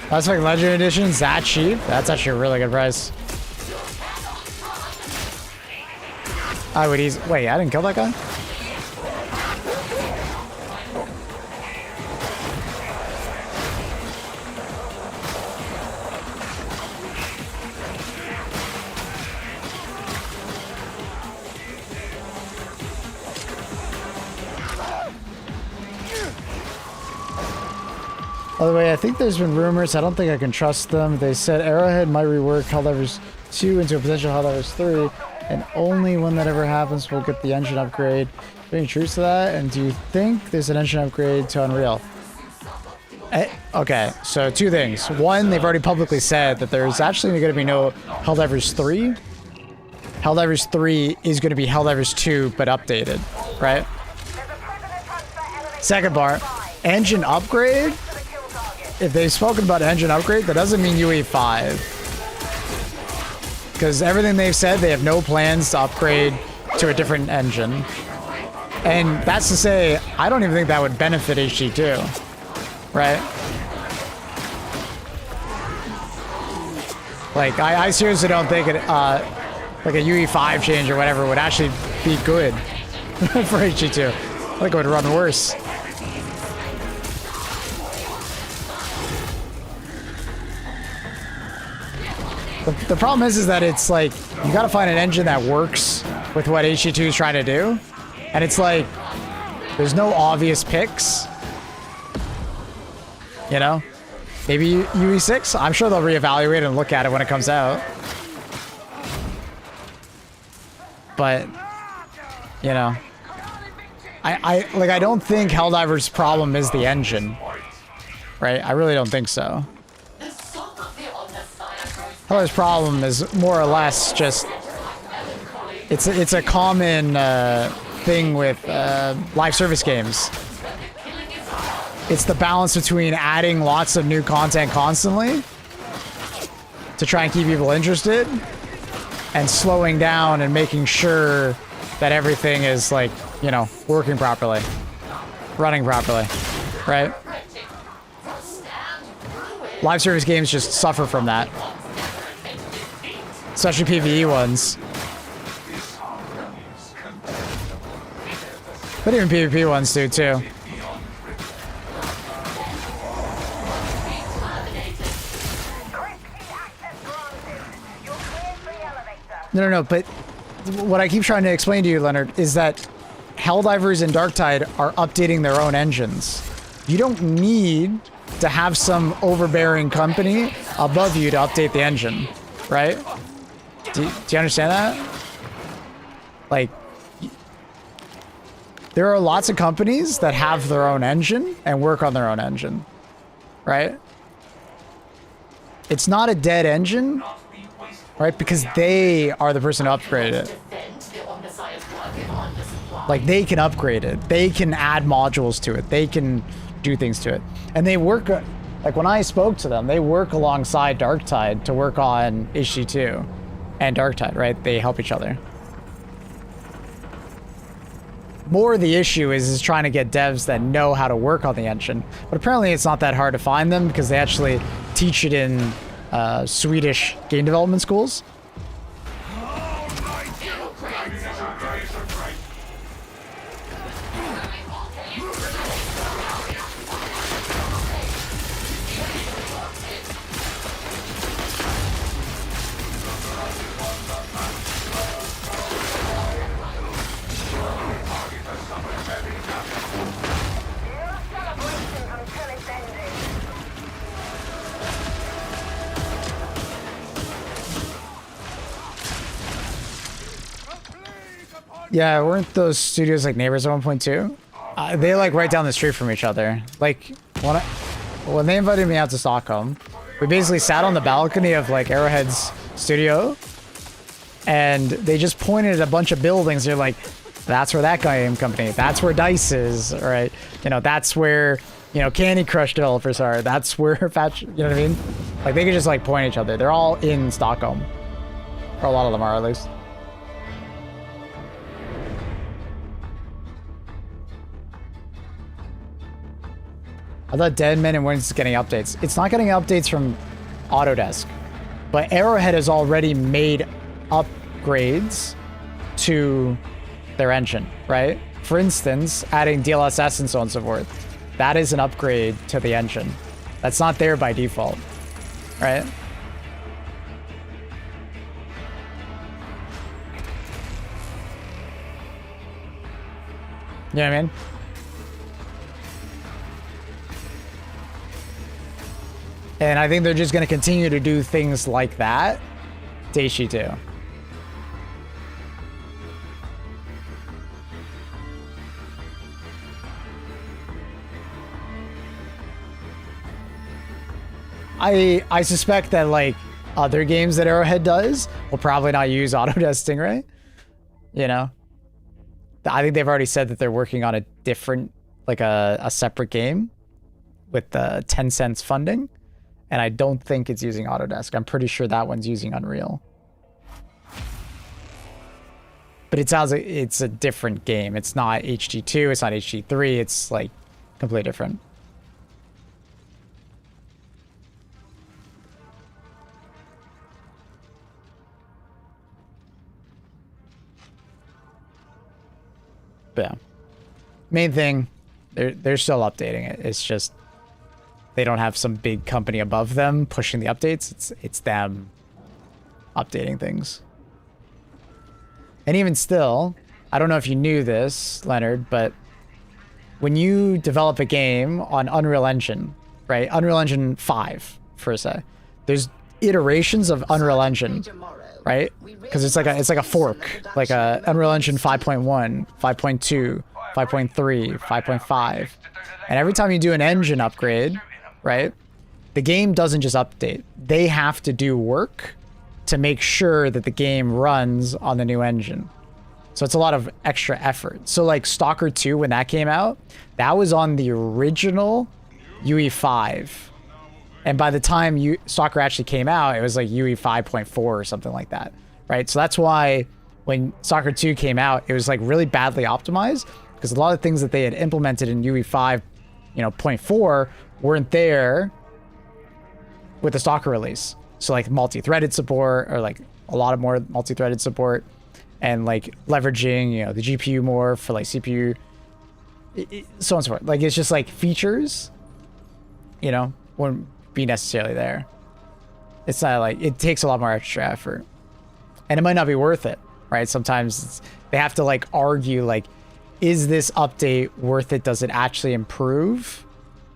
That's like Legendary Edition's that cheap? That's actually a really good price. I would easily... Wait, I didn't kill that guy? By the way, I think there's been rumors. I don't think I can trust them. They said Arrowhead might rework Helldivers 2 into a potential Helldivers 3, and only when that ever happens we'll get the engine upgrade. Being true to that, and do you think there's an engine upgrade to Unreal? Okay, so two things. One, they've already publicly said that there's actually going to be no Helldivers 3. Helldivers 3 is going to be Helldivers 2, but updated, right? Second part, engine upgrade? If they've spoken about engine upgrade, that doesn't mean UE5. Because everything they've said, they have no plans to upgrade to a different engine. And that's to say, I don't even think that would benefit HG2. Right? Like, I seriously don't think it, like a UE5 change or whatever would actually be good for HG2. I think it would run worse. The problem is that it's like, you gotta find an engine that works with what HG2 is trying to do. And it's like, there's no obvious picks. You know? Maybe UE6? I'm sure they'll reevaluate and look at it when it comes out. But, you know. I don't think Helldiver's problem is the engine. Right? I really don't think so. Helldiver's problem is more or less just... It's a common thing with live service games. It's the balance between adding lots of new content constantly to try and keep people interested and slowing down and making sure that everything is, like, you know, working properly, running properly, right? Live service games just suffer from that, especially PvE ones. But even PvP ones do too. No, but what I keep trying to explain to you, Leonard, is that Helldivers and Darktide are updating their own engines. You don't need to have some overbearing company above you to update the engine, right? Do you understand that? Like, there are lots of companies that have their own engine and work on their own engine, right? It's not a dead engine, right? Because they are the person who upgraded it. Like, they can upgrade it. They can add modules to it. They can do things to it. And they work, like, when I spoke to them, they work alongside Darktide to work on HG2 and Darktide, right? They help each other. More of the issue is trying to get devs that know how to work on the engine. But apparently it's not that hard to find them because they actually teach it in Swedish game development schools. Yeah, weren't those studios like neighbors at 1.2? They like right down the street from each other. Like when they invited me out to Stockholm, we basically sat on the balcony of like Arrowhead's studio, and they just pointed at a bunch of buildings. They're like, "That's where that game company. That's where DICE is, right? You know, that's where Candy Crush developers are. That's where Fetch. You know what I mean? Like they could just like point at each other. They're all in Stockholm, or a lot of them are at least." I thought Deadman and Wings is getting updates. It's not getting updates from Autodesk, but Arrowhead has already made upgrades to their engine, right? For instance, adding DLSS and so on and so forth. That is an upgrade to the engine. That's not there by default, right? You know what I mean? And I think they're just going to continue to do things like that to HG2. I suspect that like other games that Arrowhead does will probably not use Autodesk Stingray. You know, I think they've already said that they're working on a different, like a separate game with the 10 cents funding. And I don't think it's using Autodesk. I'm pretty sure that one's using Unreal. But it sounds like it's a different game. It's not HG2, it's not HG3, it's like completely different. But yeah. Main thing, they're still updating it. It's just they don't have some big company above them pushing the updates. It's them updating things. And even still, I don't know if you knew this, Leonard, but when you develop a game on Unreal Engine, right? Unreal Engine 5, per se. There's iterations of Unreal Engine, right? Because it's like a fork, like a Unreal Engine 5.1, 5.2, 5.3, 5.5. And every time you do an engine upgrade, right? The game doesn't just update. They have to do work to make sure that the game runs on the new engine. So it's a lot of extra effort. So like Stalker 2, when that came out, that was on the original UE5. And by the time Stalker actually came out, it was like UE 5.4 or something like that, right? So that's why when Stalker 2 came out, it was like really badly optimized because a lot of things that they had implemented in UE 5, you know, 0.4 weren't there with the Stalker release. So like multi-threaded support, or like a lot of more multi-threaded support, and like leveraging, you know, the GPU more for like CPU, so on and so forth. Like it's just like features, you know, wouldn't be necessarily there. It's not like, it takes a lot more extra effort, and it might not be worth it, right? Sometimes they have to like argue like, is this update worth it? Does it actually improve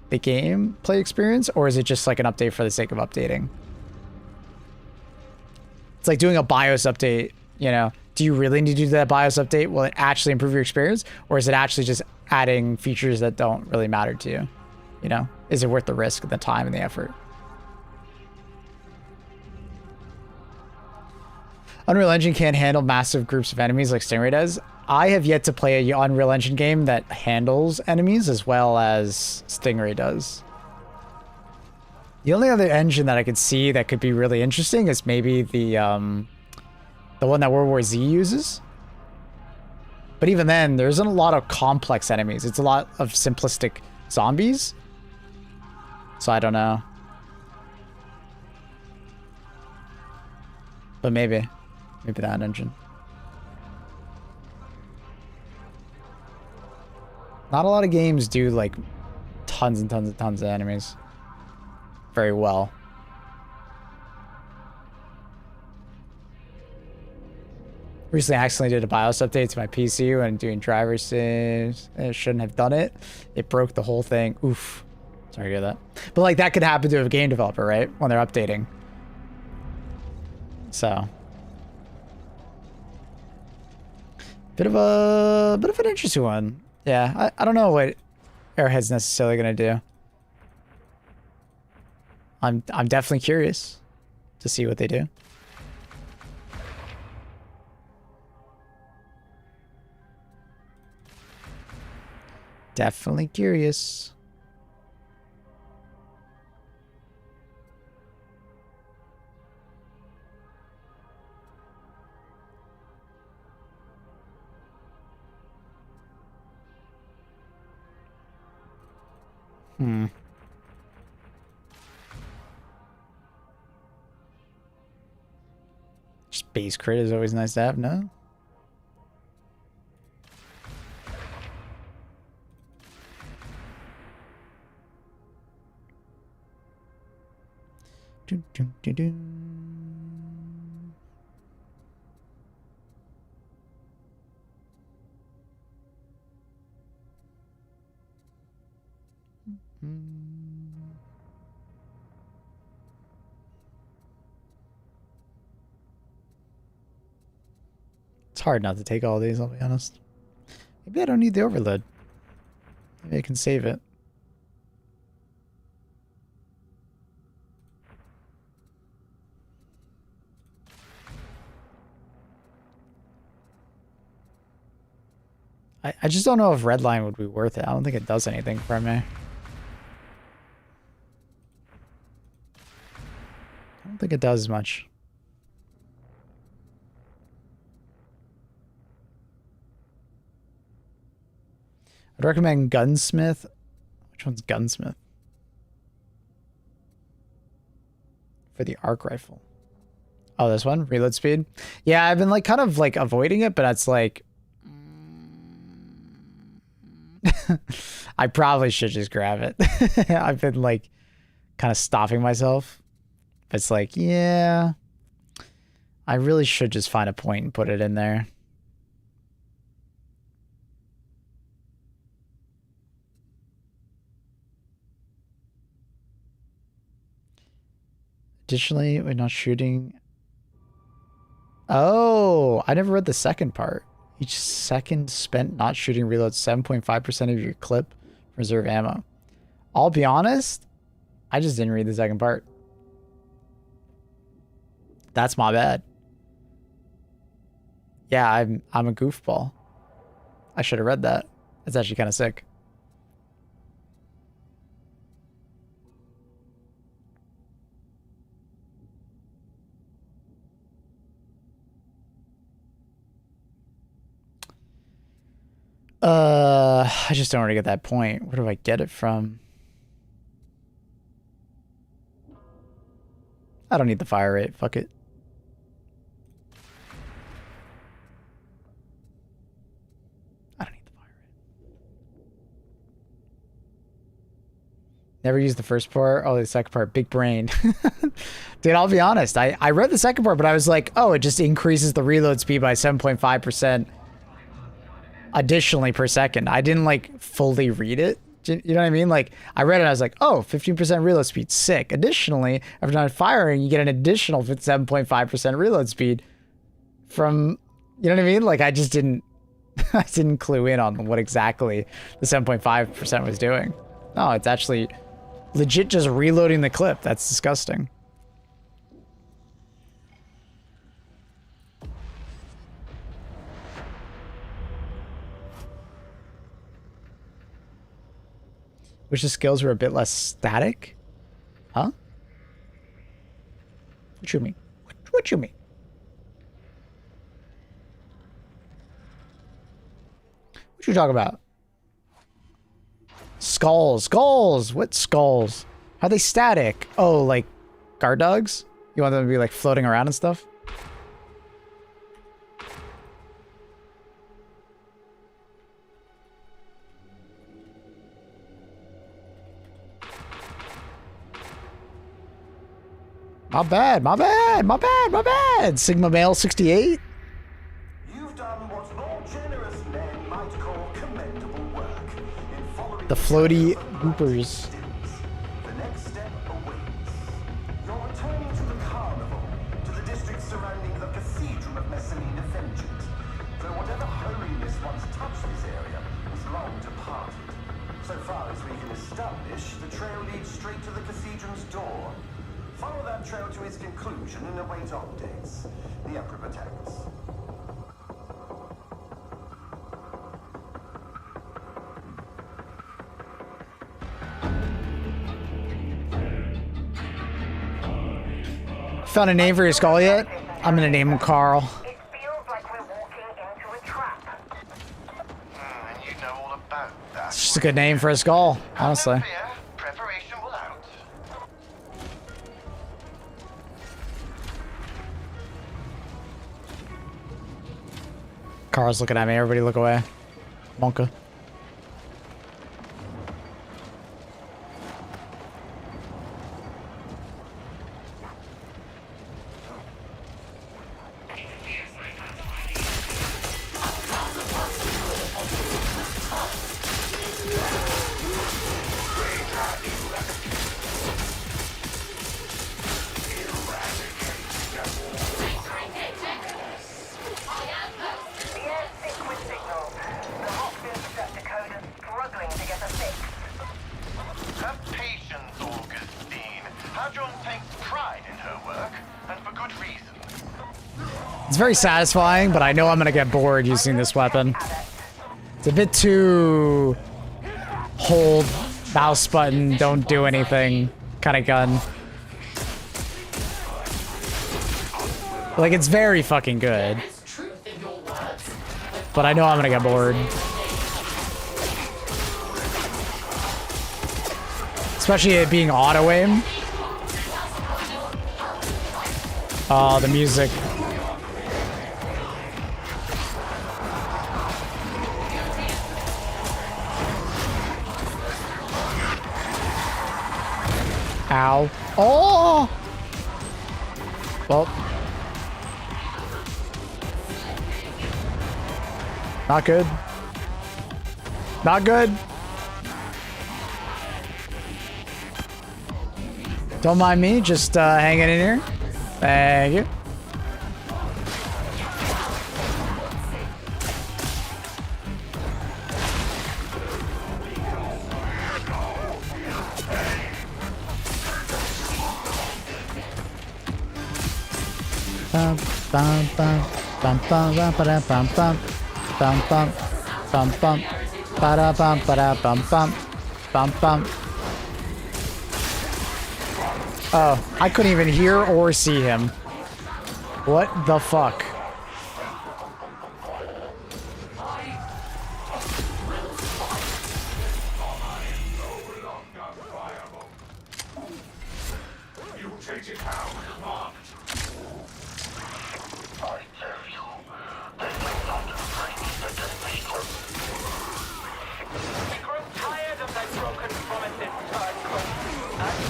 the gameplay experience, or is it just like an update for the sake of updating? It's like doing a BIOS update, you know. Do you really need to do that BIOS update? Will it actually improve your experience, or is it actually just adding features that don't really matter to you? You know, is it worth the risk, the time, and the effort? Unreal Engine can't handle massive groups of enemies like Stingray does. I have yet to play an Unreal Engine game that handles enemies as well as Stingray does. The only other engine that I could see that could be really interesting is maybe the one that World War Z uses. But even then, there isn't a lot of complex enemies. It's a lot of simplistic zombies. So I don't know. But maybe that engine. Not a lot of games do like tons and tons of enemies very well. Recently I accidentally did a BIOS update to my PC when doing driver saves. I shouldn't have done it. It broke the whole thing. Oof. Sorry to hear that. But like that could happen to a game developer, right? When they're updating. So. Bit of an interesting one. Yeah, I don't know what Arrowhead's necessarily gonna do. I'm definitely curious to see what they do. Definitely curious. Just base crit is always nice to have, no? Dun, dun, dun, dun. hard not to take all these, I'll be honest. Maybe I don't need the overload. Maybe I can save it. I just don't know if Redline would be worth it. I don't think it does anything for me. I don't think it does much. I'd recommend Gunsmith. Which one's Gunsmith? For the arc rifle. Oh, this one? Reload speed? Yeah, I've been like kind of like avoiding it, but it's like... I probably should just grab it. I've been like kind of stopping myself. It's like, yeah, I really should just find a point and put it in there. Additionally, we're not shooting. Oh, I never read the second part. Each second spent not shooting reloads 7.5% of your clip reserve ammo. I'll be honest, I just didn't read the second part. That's my bad. Yeah, I'm a goofball. I should have read that. It's actually kind of sick. I just don't want to get that point. Where do I get it from? I don't need the fire rate. Fuck it. I don't need the fire rate. Never used the first part. Oh, the second part. Big brain. Dude, I'll be honest. I read the second part, but I was like, oh, it just increases the reload speed by 7.5%. Additionally per second. I didn't like fully read it. You know what I mean? Like I read it, I was like, oh, 15% reload speed, sick. Additionally, after not firing, you get an additional 7.5% reload speed from, you know what I mean? Like I just didn't, I didn't clue in on what exactly the 7.5% was doing. No, it's actually legit just reloading the clip. That's disgusting. Wish the skills were a bit less static? Huh? What you mean? What you mean? What you talking about? Skulls. Skulls! What skulls? How are they static? Oh, like guard dogs? You want them to be like floating around and stuff? My bad, my bad, my bad, my bad. Sigma Male 68. You've done what more generous men might call commendable work in following The floaty goopers. The next step awaits. You're returning to the carnival, to the district surrounding the Cathedral of Messalina Vengeance. Though whatever holiness once touched this area is long departed. So far as we can establish, the trail leads straight to the cathedral's door. Follow that trail to its conclusion and await updates. The Emperor protects. Found a name for your skull yet? I'm gonna name him Carl. It feels like we're walking into a trap. And you know all about that. It's just a good name for a skull, honestly. Preparation will out. Carl's looking at me. Everybody look away. Monka. It's very satisfying, but I know I'm gonna get bored using this weapon. It's a bit too hold mouse button, don't do anything kind of gun. Like, it's very fucking good. But I know I'm gonna get bored. Especially it being auto-aim. Oh, the music. Ow. Oh! Well. Not good. Not good. Don't mind me, just hanging in here. Thank you. Bum bum bum bum bum bum ba bum bum bum bum bum bum ba bum bum bum bum. Oh, I couldn't even hear or see him. What the fuck?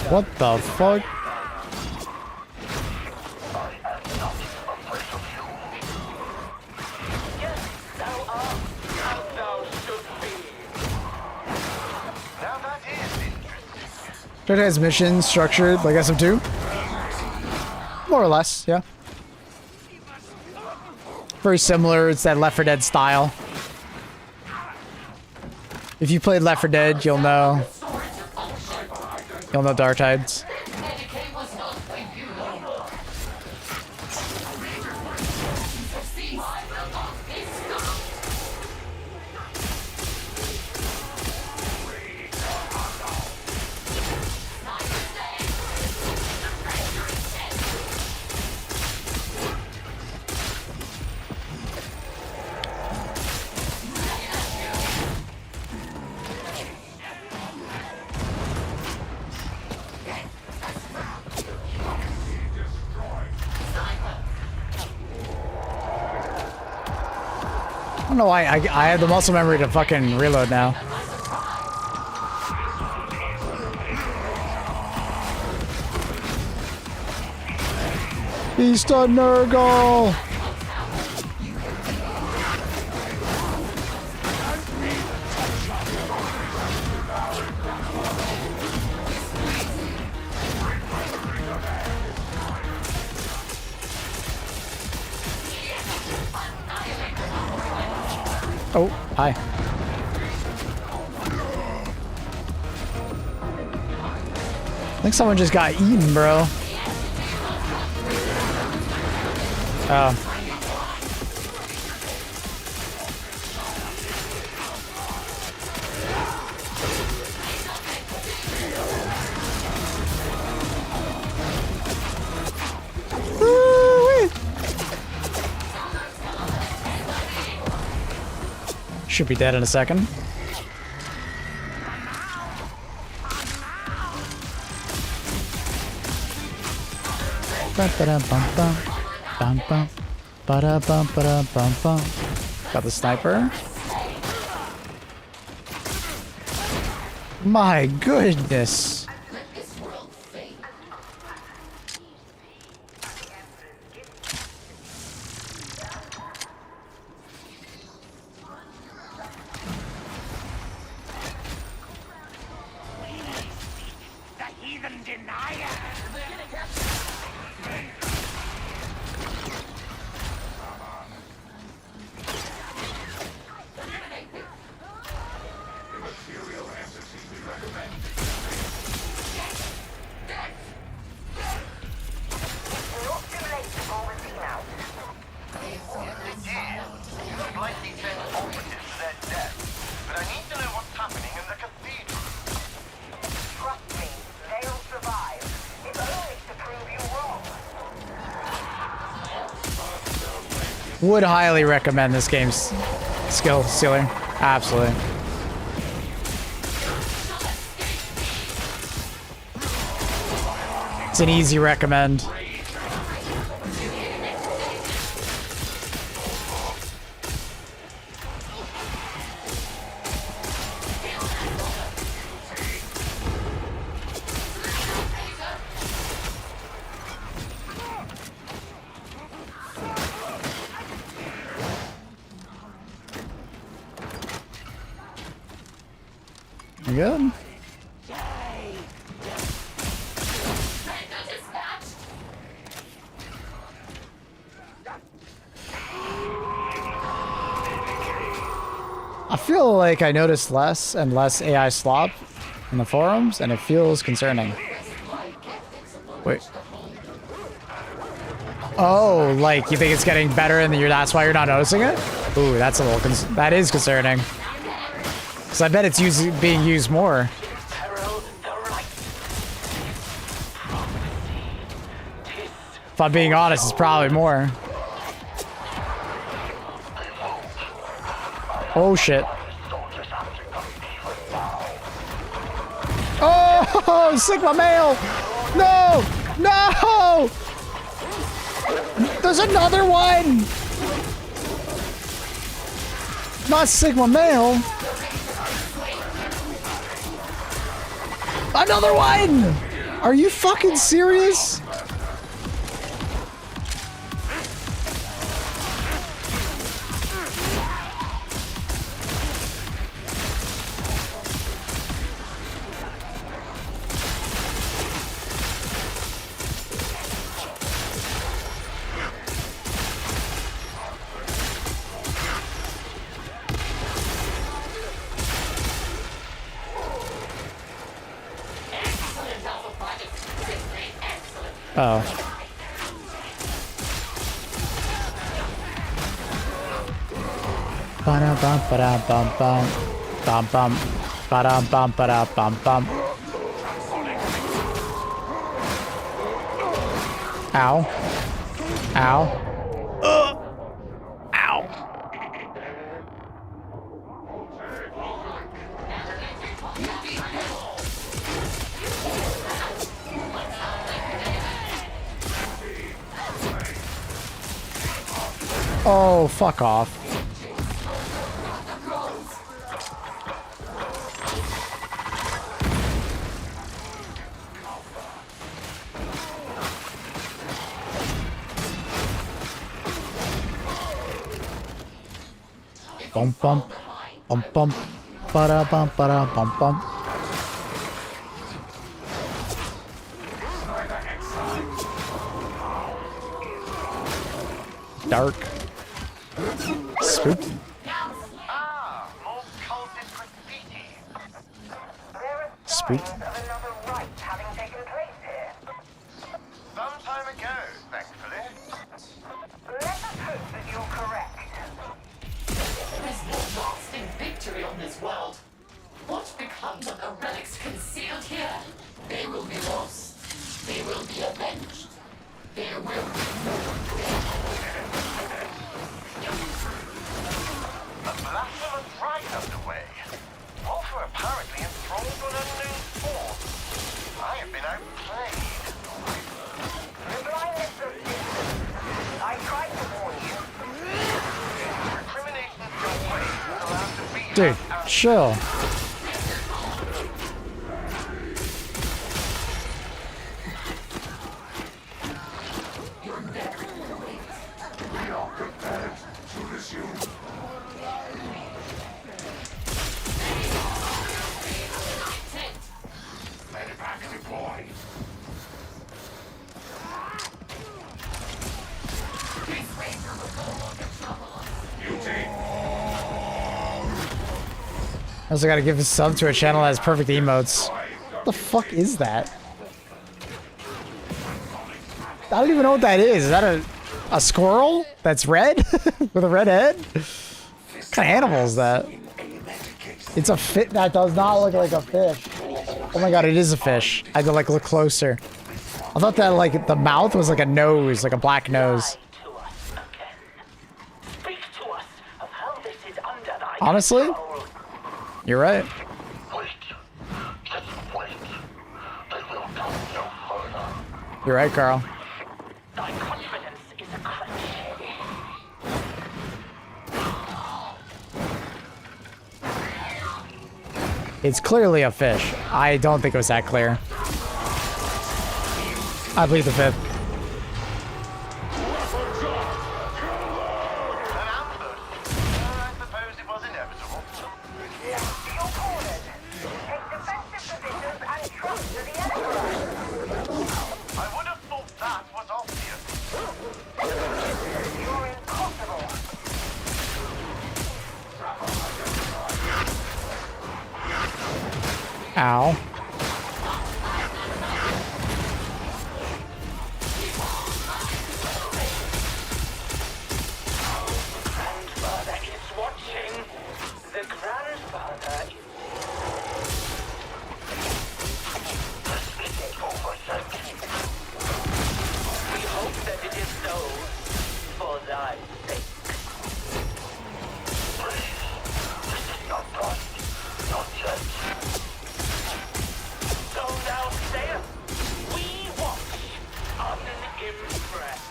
What the fuck? It has missions structured like SM2? More or less, yeah. Very similar, it's that Left 4 Dead style. If you played Left 4 Dead, you'll know. You'll know Darktides. I don't know why I have the muscle memory to fucking reload now. Beast on Nurgle! Oh, hi. I think someone just got eaten, bro. Oh. Should be dead in a second. Got the sniper. My goodness. Would highly recommend this game's skill ceiling. Absolutely. It's an easy recommend. You good? I feel like I noticed less and less AI slop in the forums, and it feels concerning. Wait. Oh, like you think it's getting better and that's why you're not noticing it? Ooh, that's a little that is concerning. Because I bet it's being used more. If I'm being honest, it's probably more. Oh shit. Oh, Sigma male! No! No! There's another one! Not Sigma male. Another one! Are you fucking serious? Oh. Ba-da-bum, ba-da-bum, bum. Bum, bum. Ba-da-bum, ba-da-bum, bum. Ow. Ow. Ow. Oh, fuck off. Bum bum. Bum bum. Ba-da bum ba-da bum bum. Dark. Spook. Spook. Some time ago, thankfully. Let us hope that you're correct. There is no lasting victory on this world. What becomes of the relics concealed here? They will be lost. They will be avenged. There will be no A blasphemous rite underway. Walter apparently enthralled an unknown force. I have been outplayed. The blindness of distance. I tried to warn you. Recriminations your ways allowed to be. Dude, chill. I also gotta give a sub to a channel that has perfect emotes. What the fuck is that? I don't even know what that is. Is that a squirrel that's red? With a red head? What kind of animal is that? It's a fit that does not look like a fish. Oh my god, it is a fish. I had to like look closer. I thought that like the mouth was like a nose, like a black nose. Honestly, you're right. You're right, Carl. Thy confidence is a crutch. It's clearly a fish. I don't think it was that clear. I believe the fifth. Ow. Grandfather is watching. The grandfather is... We hope that it is so, for thy sake. Not right. Not yet. So thou sayest, we watch, unimpressed.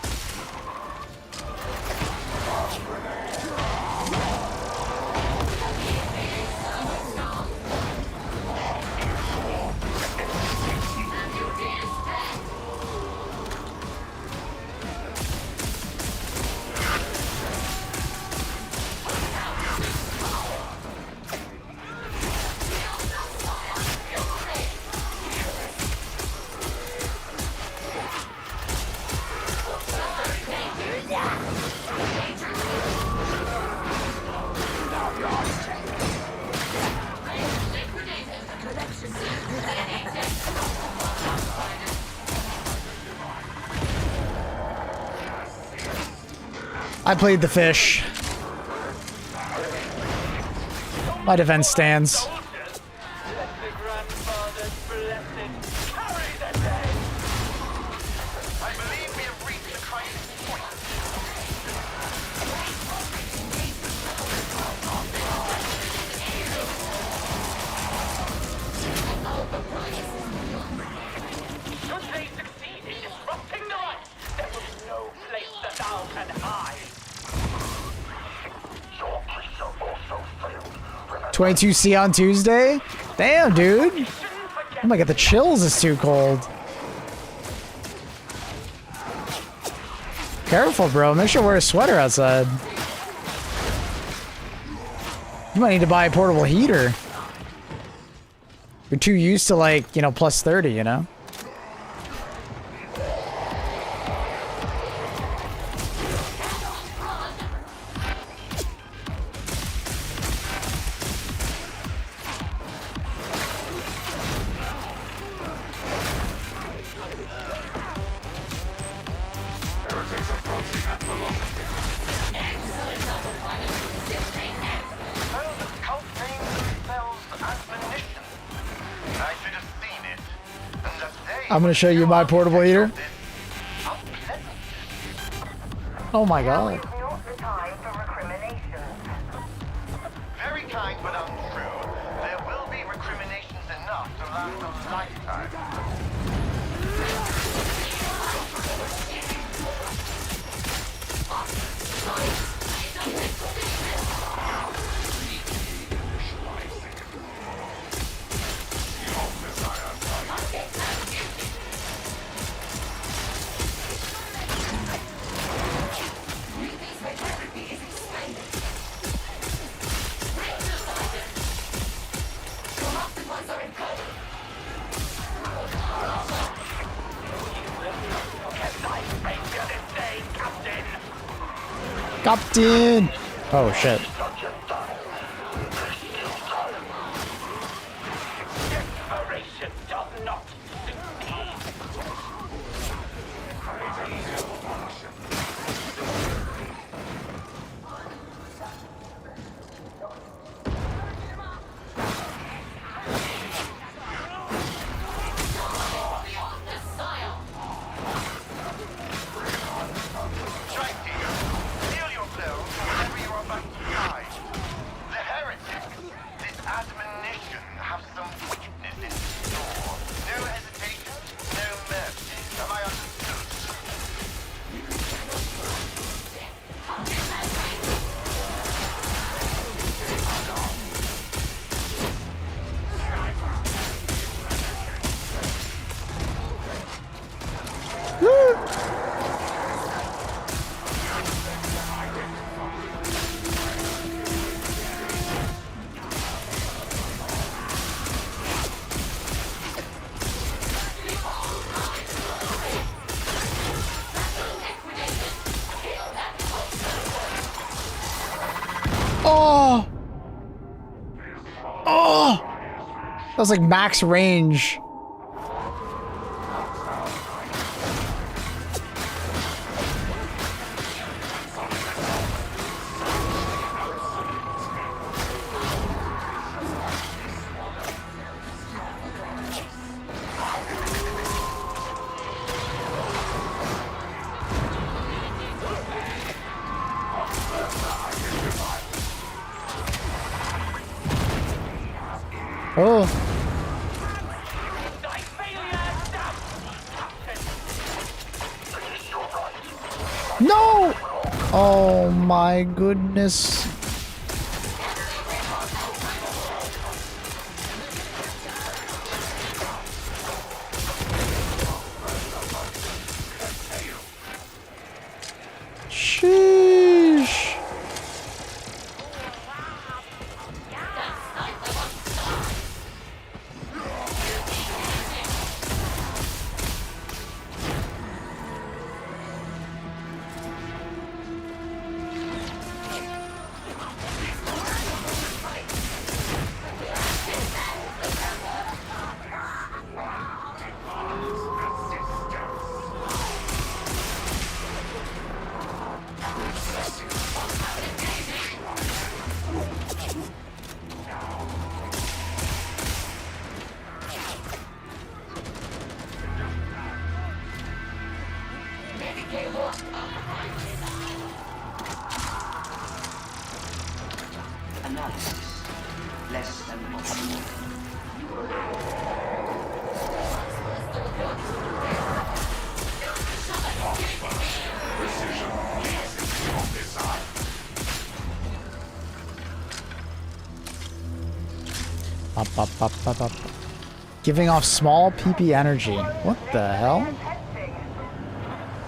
I played the fish. My defense stands. Should they succeed in disrupting the right, there will be no place that thou can hide. Your priests are also failed. 22C on Tuesday? Damn, dude. Oh my god, the chills is too cold. Careful, bro. Make sure you wear a sweater outside. You might need to buy a portable heater. You're too used to, like, you know, plus 30, you know? I'm gonna show you my portable heater. Oh my god. Very kind, but untrue. There will be recriminations enough to last a lifetime. Captain! Oh shit. Desperation does not Oh! Oh! That was like max range. Oh. No! Oh my goodness. Sheesh. Analysis. Less than optimal. Up, up, up, up, up. Giving off small PP energy. What the hell?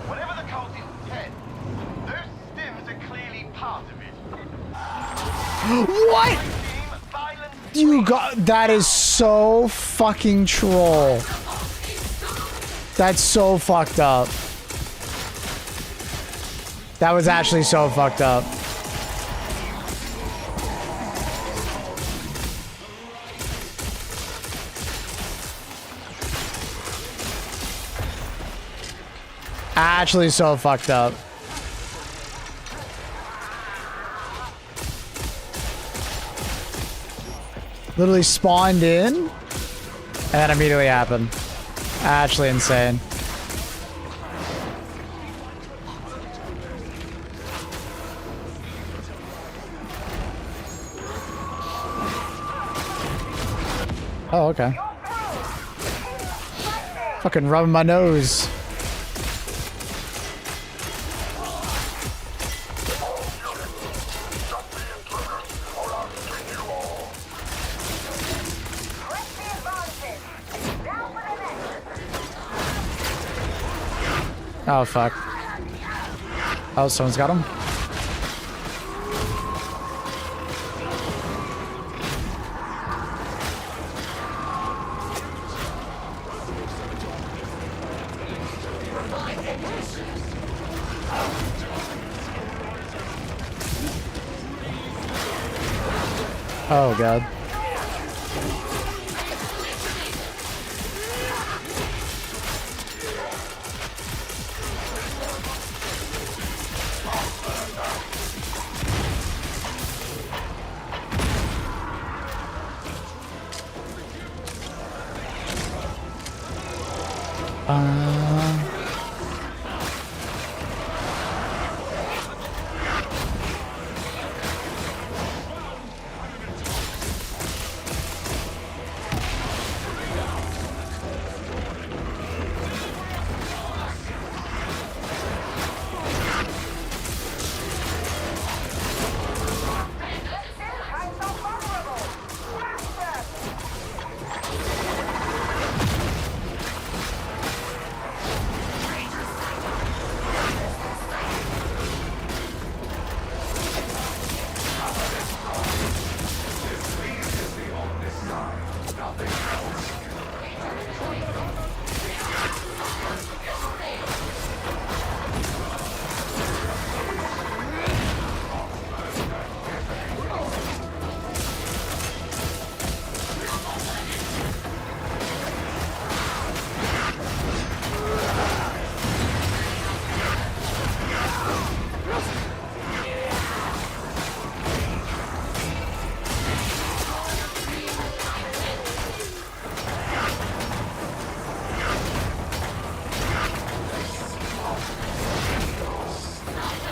Whatever the cult intends, those stims are clearly part of it. What? You got that is so fucking troll. That's so fucked up. That was actually so fucked up. Actually so fucked up. Literally spawned in and then immediately happened. Actually insane. Oh, okay. Fucking rubbing my nose. Oh, fuck. Oh, someone's got him. Oh, God.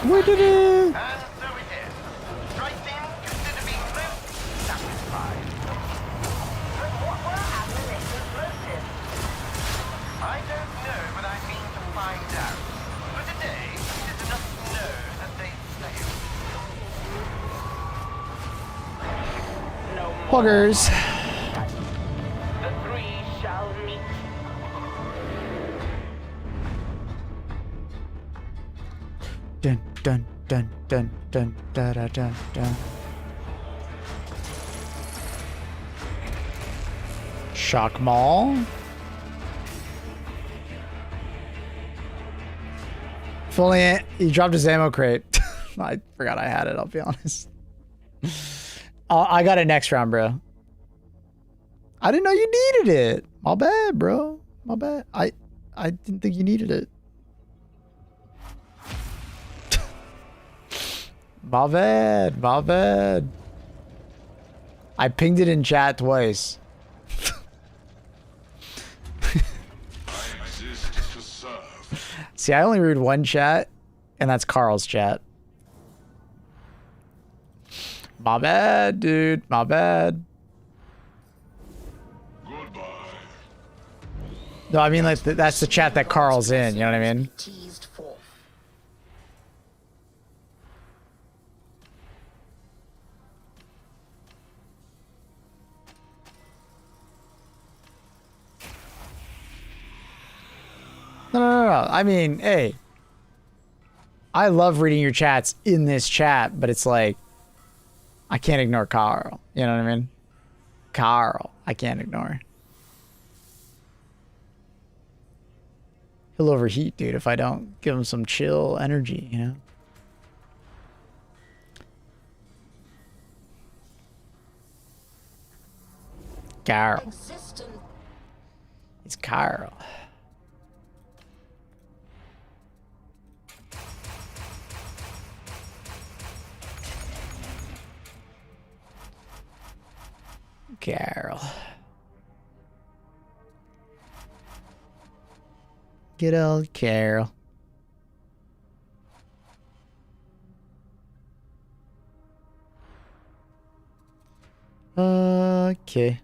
We did it! And so it is. Right then, consider me most satisfied. But what were Admiral explosives? I don't know, but I mean to find out. For today, it is enough to know that they failed. No more. Buggers. The three shall meet. Dun dun dun dun dun da da da da. Shock Mall. Fully, he dropped his ammo crate. I forgot I had it, I'll be honest. I got it next round, bro. I didn't know you needed it. My bad, bro. My bad. I didn't think you needed it. My bad. My bad. I pinged it in chat twice. See, I only read one chat, and that's Carl's chat. My bad, dude. My bad. Goodbye. No, I mean, like, that's the chat that Carl's in, you know what I mean? Teased forth. No. I mean, hey. I love reading your chats in this chat, but it's like, I can't ignore Carl. You know what I mean? Carl, I can't ignore. He'll overheat, dude, if I don't give him some chill energy, you know? Carl. It's Carl. Carol. Good old Carol. Okay.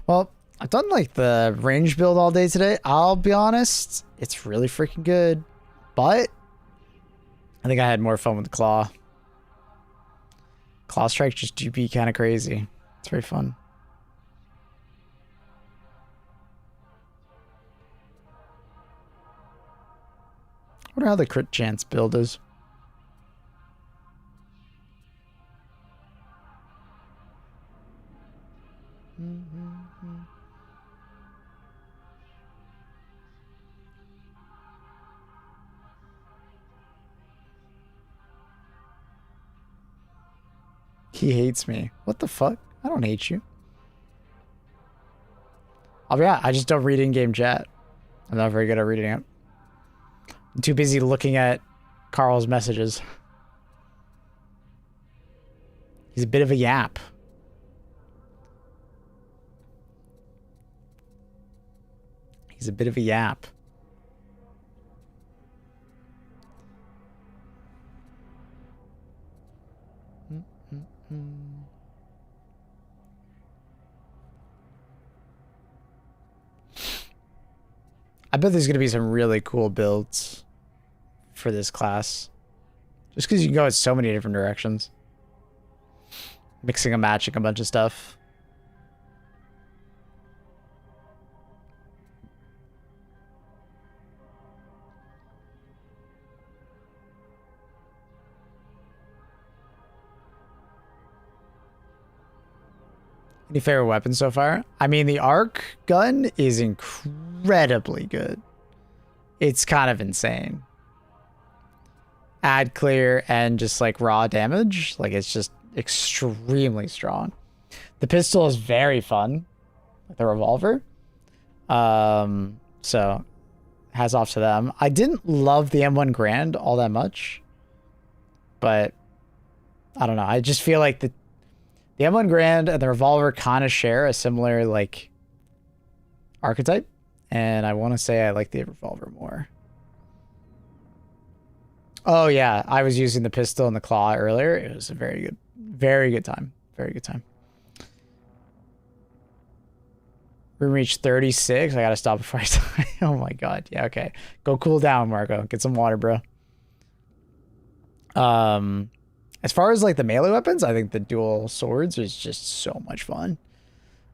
Well, I've done like the range build all day today. I'll be honest, it's really freaking good, but I think I had more fun with the claw. Claw strikes just do be kind of crazy. It's very fun. I wonder how the crit chance build is. He hates me. What the fuck? I don't hate you. Oh yeah, I just don't read in-game chat. I'm not very good at reading it. I'm too busy looking at Carl's messages. He's a bit of a yap. He's a bit of a yap. I bet there's going to be some really cool builds for this class. Just because you can go in so many different directions. Mixing and matching a bunch of stuff. Any favorite weapons so far? I mean, the arc gun is incredibly good. It's kind of insane. Add clear and just like raw damage. Like it's just extremely strong. The pistol is very fun, like the revolver. So hats off to them. I didn't love the M1 Grand all that much, but I don't know. I just feel like the M1 Grand and the revolver kind of share a similar like archetype, and I want to say I like the revolver more. Oh yeah, I was using the pistol and the claw earlier. It was a very good time. Very good time. We reached 36. I gotta stop before I die. Oh my god. Yeah, okay. Go cool down, Marco. Get some water, bro. As far as like the melee weapons, I think the dual swords is just so much fun.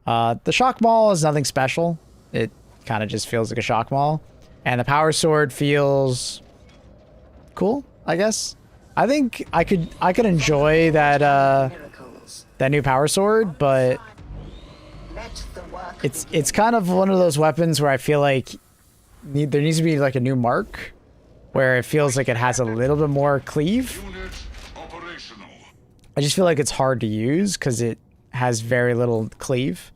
The shock maul is nothing special. It kind of just feels like a shock maul. And the power sword feels cool, I guess. I think I could enjoy that that new power sword, but it's kind of one of those weapons where I feel like there needs to be like a new mark where it feels like it has a little bit more cleave. I just feel like it's hard to use because it has very little cleave.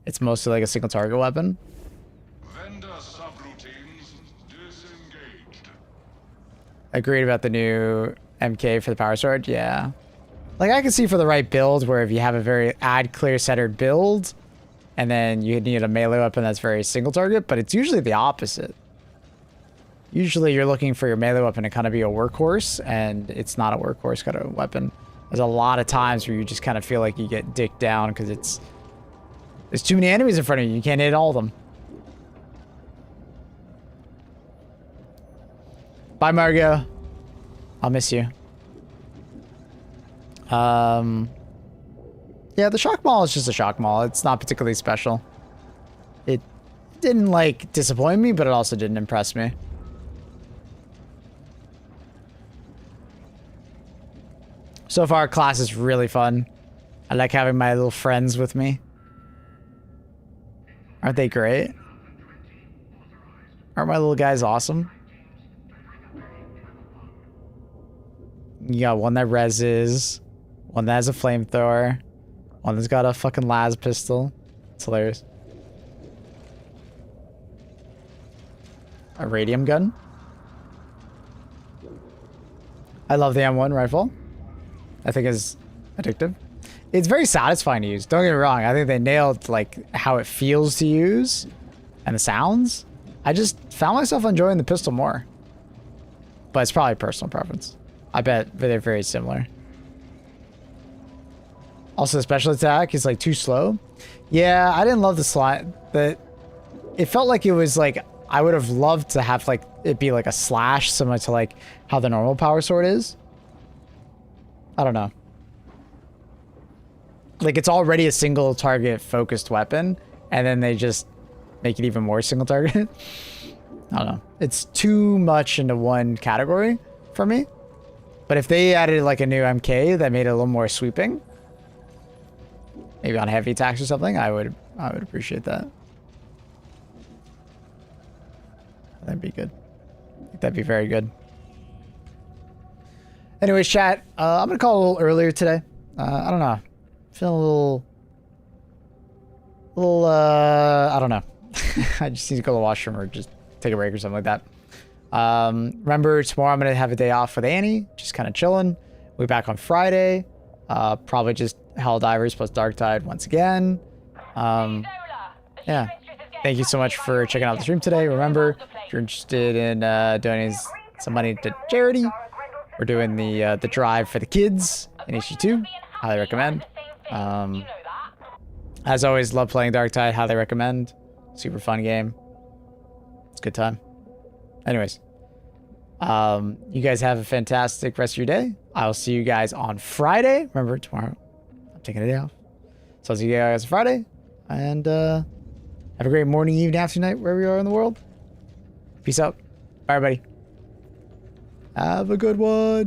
It's mostly like a single target weapon. Agreed about the new MK for the power sword. Yeah. Like I can see for the right build where if you have a very clear centered build and then you need a melee weapon that's very single target, but it's usually the opposite. Usually you're looking for your melee weapon to kind of be a workhorse, and it's not a workhorse kind of weapon. There's a lot of times where you just kind of feel like you get dicked down because there's too many enemies in front of you. You can't hit all of them. Bye, Margo. I'll miss you. Yeah, the shock maul is just a shock maul. It's not particularly special. It didn't like disappoint me, but it also didn't impress me. So far, class is really fun. I like having my little friends with me. Aren't they great? Aren't my little guys awesome? You got one that reses, one that has a flamethrower, one that's got a fucking las pistol. It's hilarious. A radium gun. I love the M1 rifle. I think it's addictive. It's very satisfying to use. Don't get me wrong. I think they nailed like how it feels to use and the sounds. I just found myself enjoying the pistol more. But it's probably personal preference. I bet they're very similar. Also, the special attack is like too slow. Yeah, I didn't love the slide. It felt like it was like I would have loved to have like it be like a slash similar to like how the normal power sword is. I don't know. Like it's already a single target focused weapon, and then they just make it even more single target. I don't know. It's too much into one category for me. But if they added like a new MK that made it a little more sweeping, maybe on heavy attacks or something, I would appreciate that. That'd be good. That'd be very good. Anyways, chat, I'm gonna call a little earlier today. I don't know. Feeling a little, I don't know. I just need to go to the washroom or just take a break or something like that. Remember, tomorrow I'm going to have a day off with Annie, just kind of chilling. We'll be back on Friday. Probably just Helldivers plus Darktide once again. Yeah. Thank you so much for checking out the stream today. Remember, if you're interested in donating some money to charity, we're doing the drive for the kids in HG2. Highly recommend. As always, love playing Darktide. Highly recommend. Super fun game. It's a good time. Anyways, you guys have a fantastic rest of your day. I'll see you guys on Friday. Remember, tomorrow I'm taking a day off. So I'll see you guys on Friday. And have a great morning, evening, afternoon, night, wherever you are in the world. Peace out. Bye, everybody. Have a good one.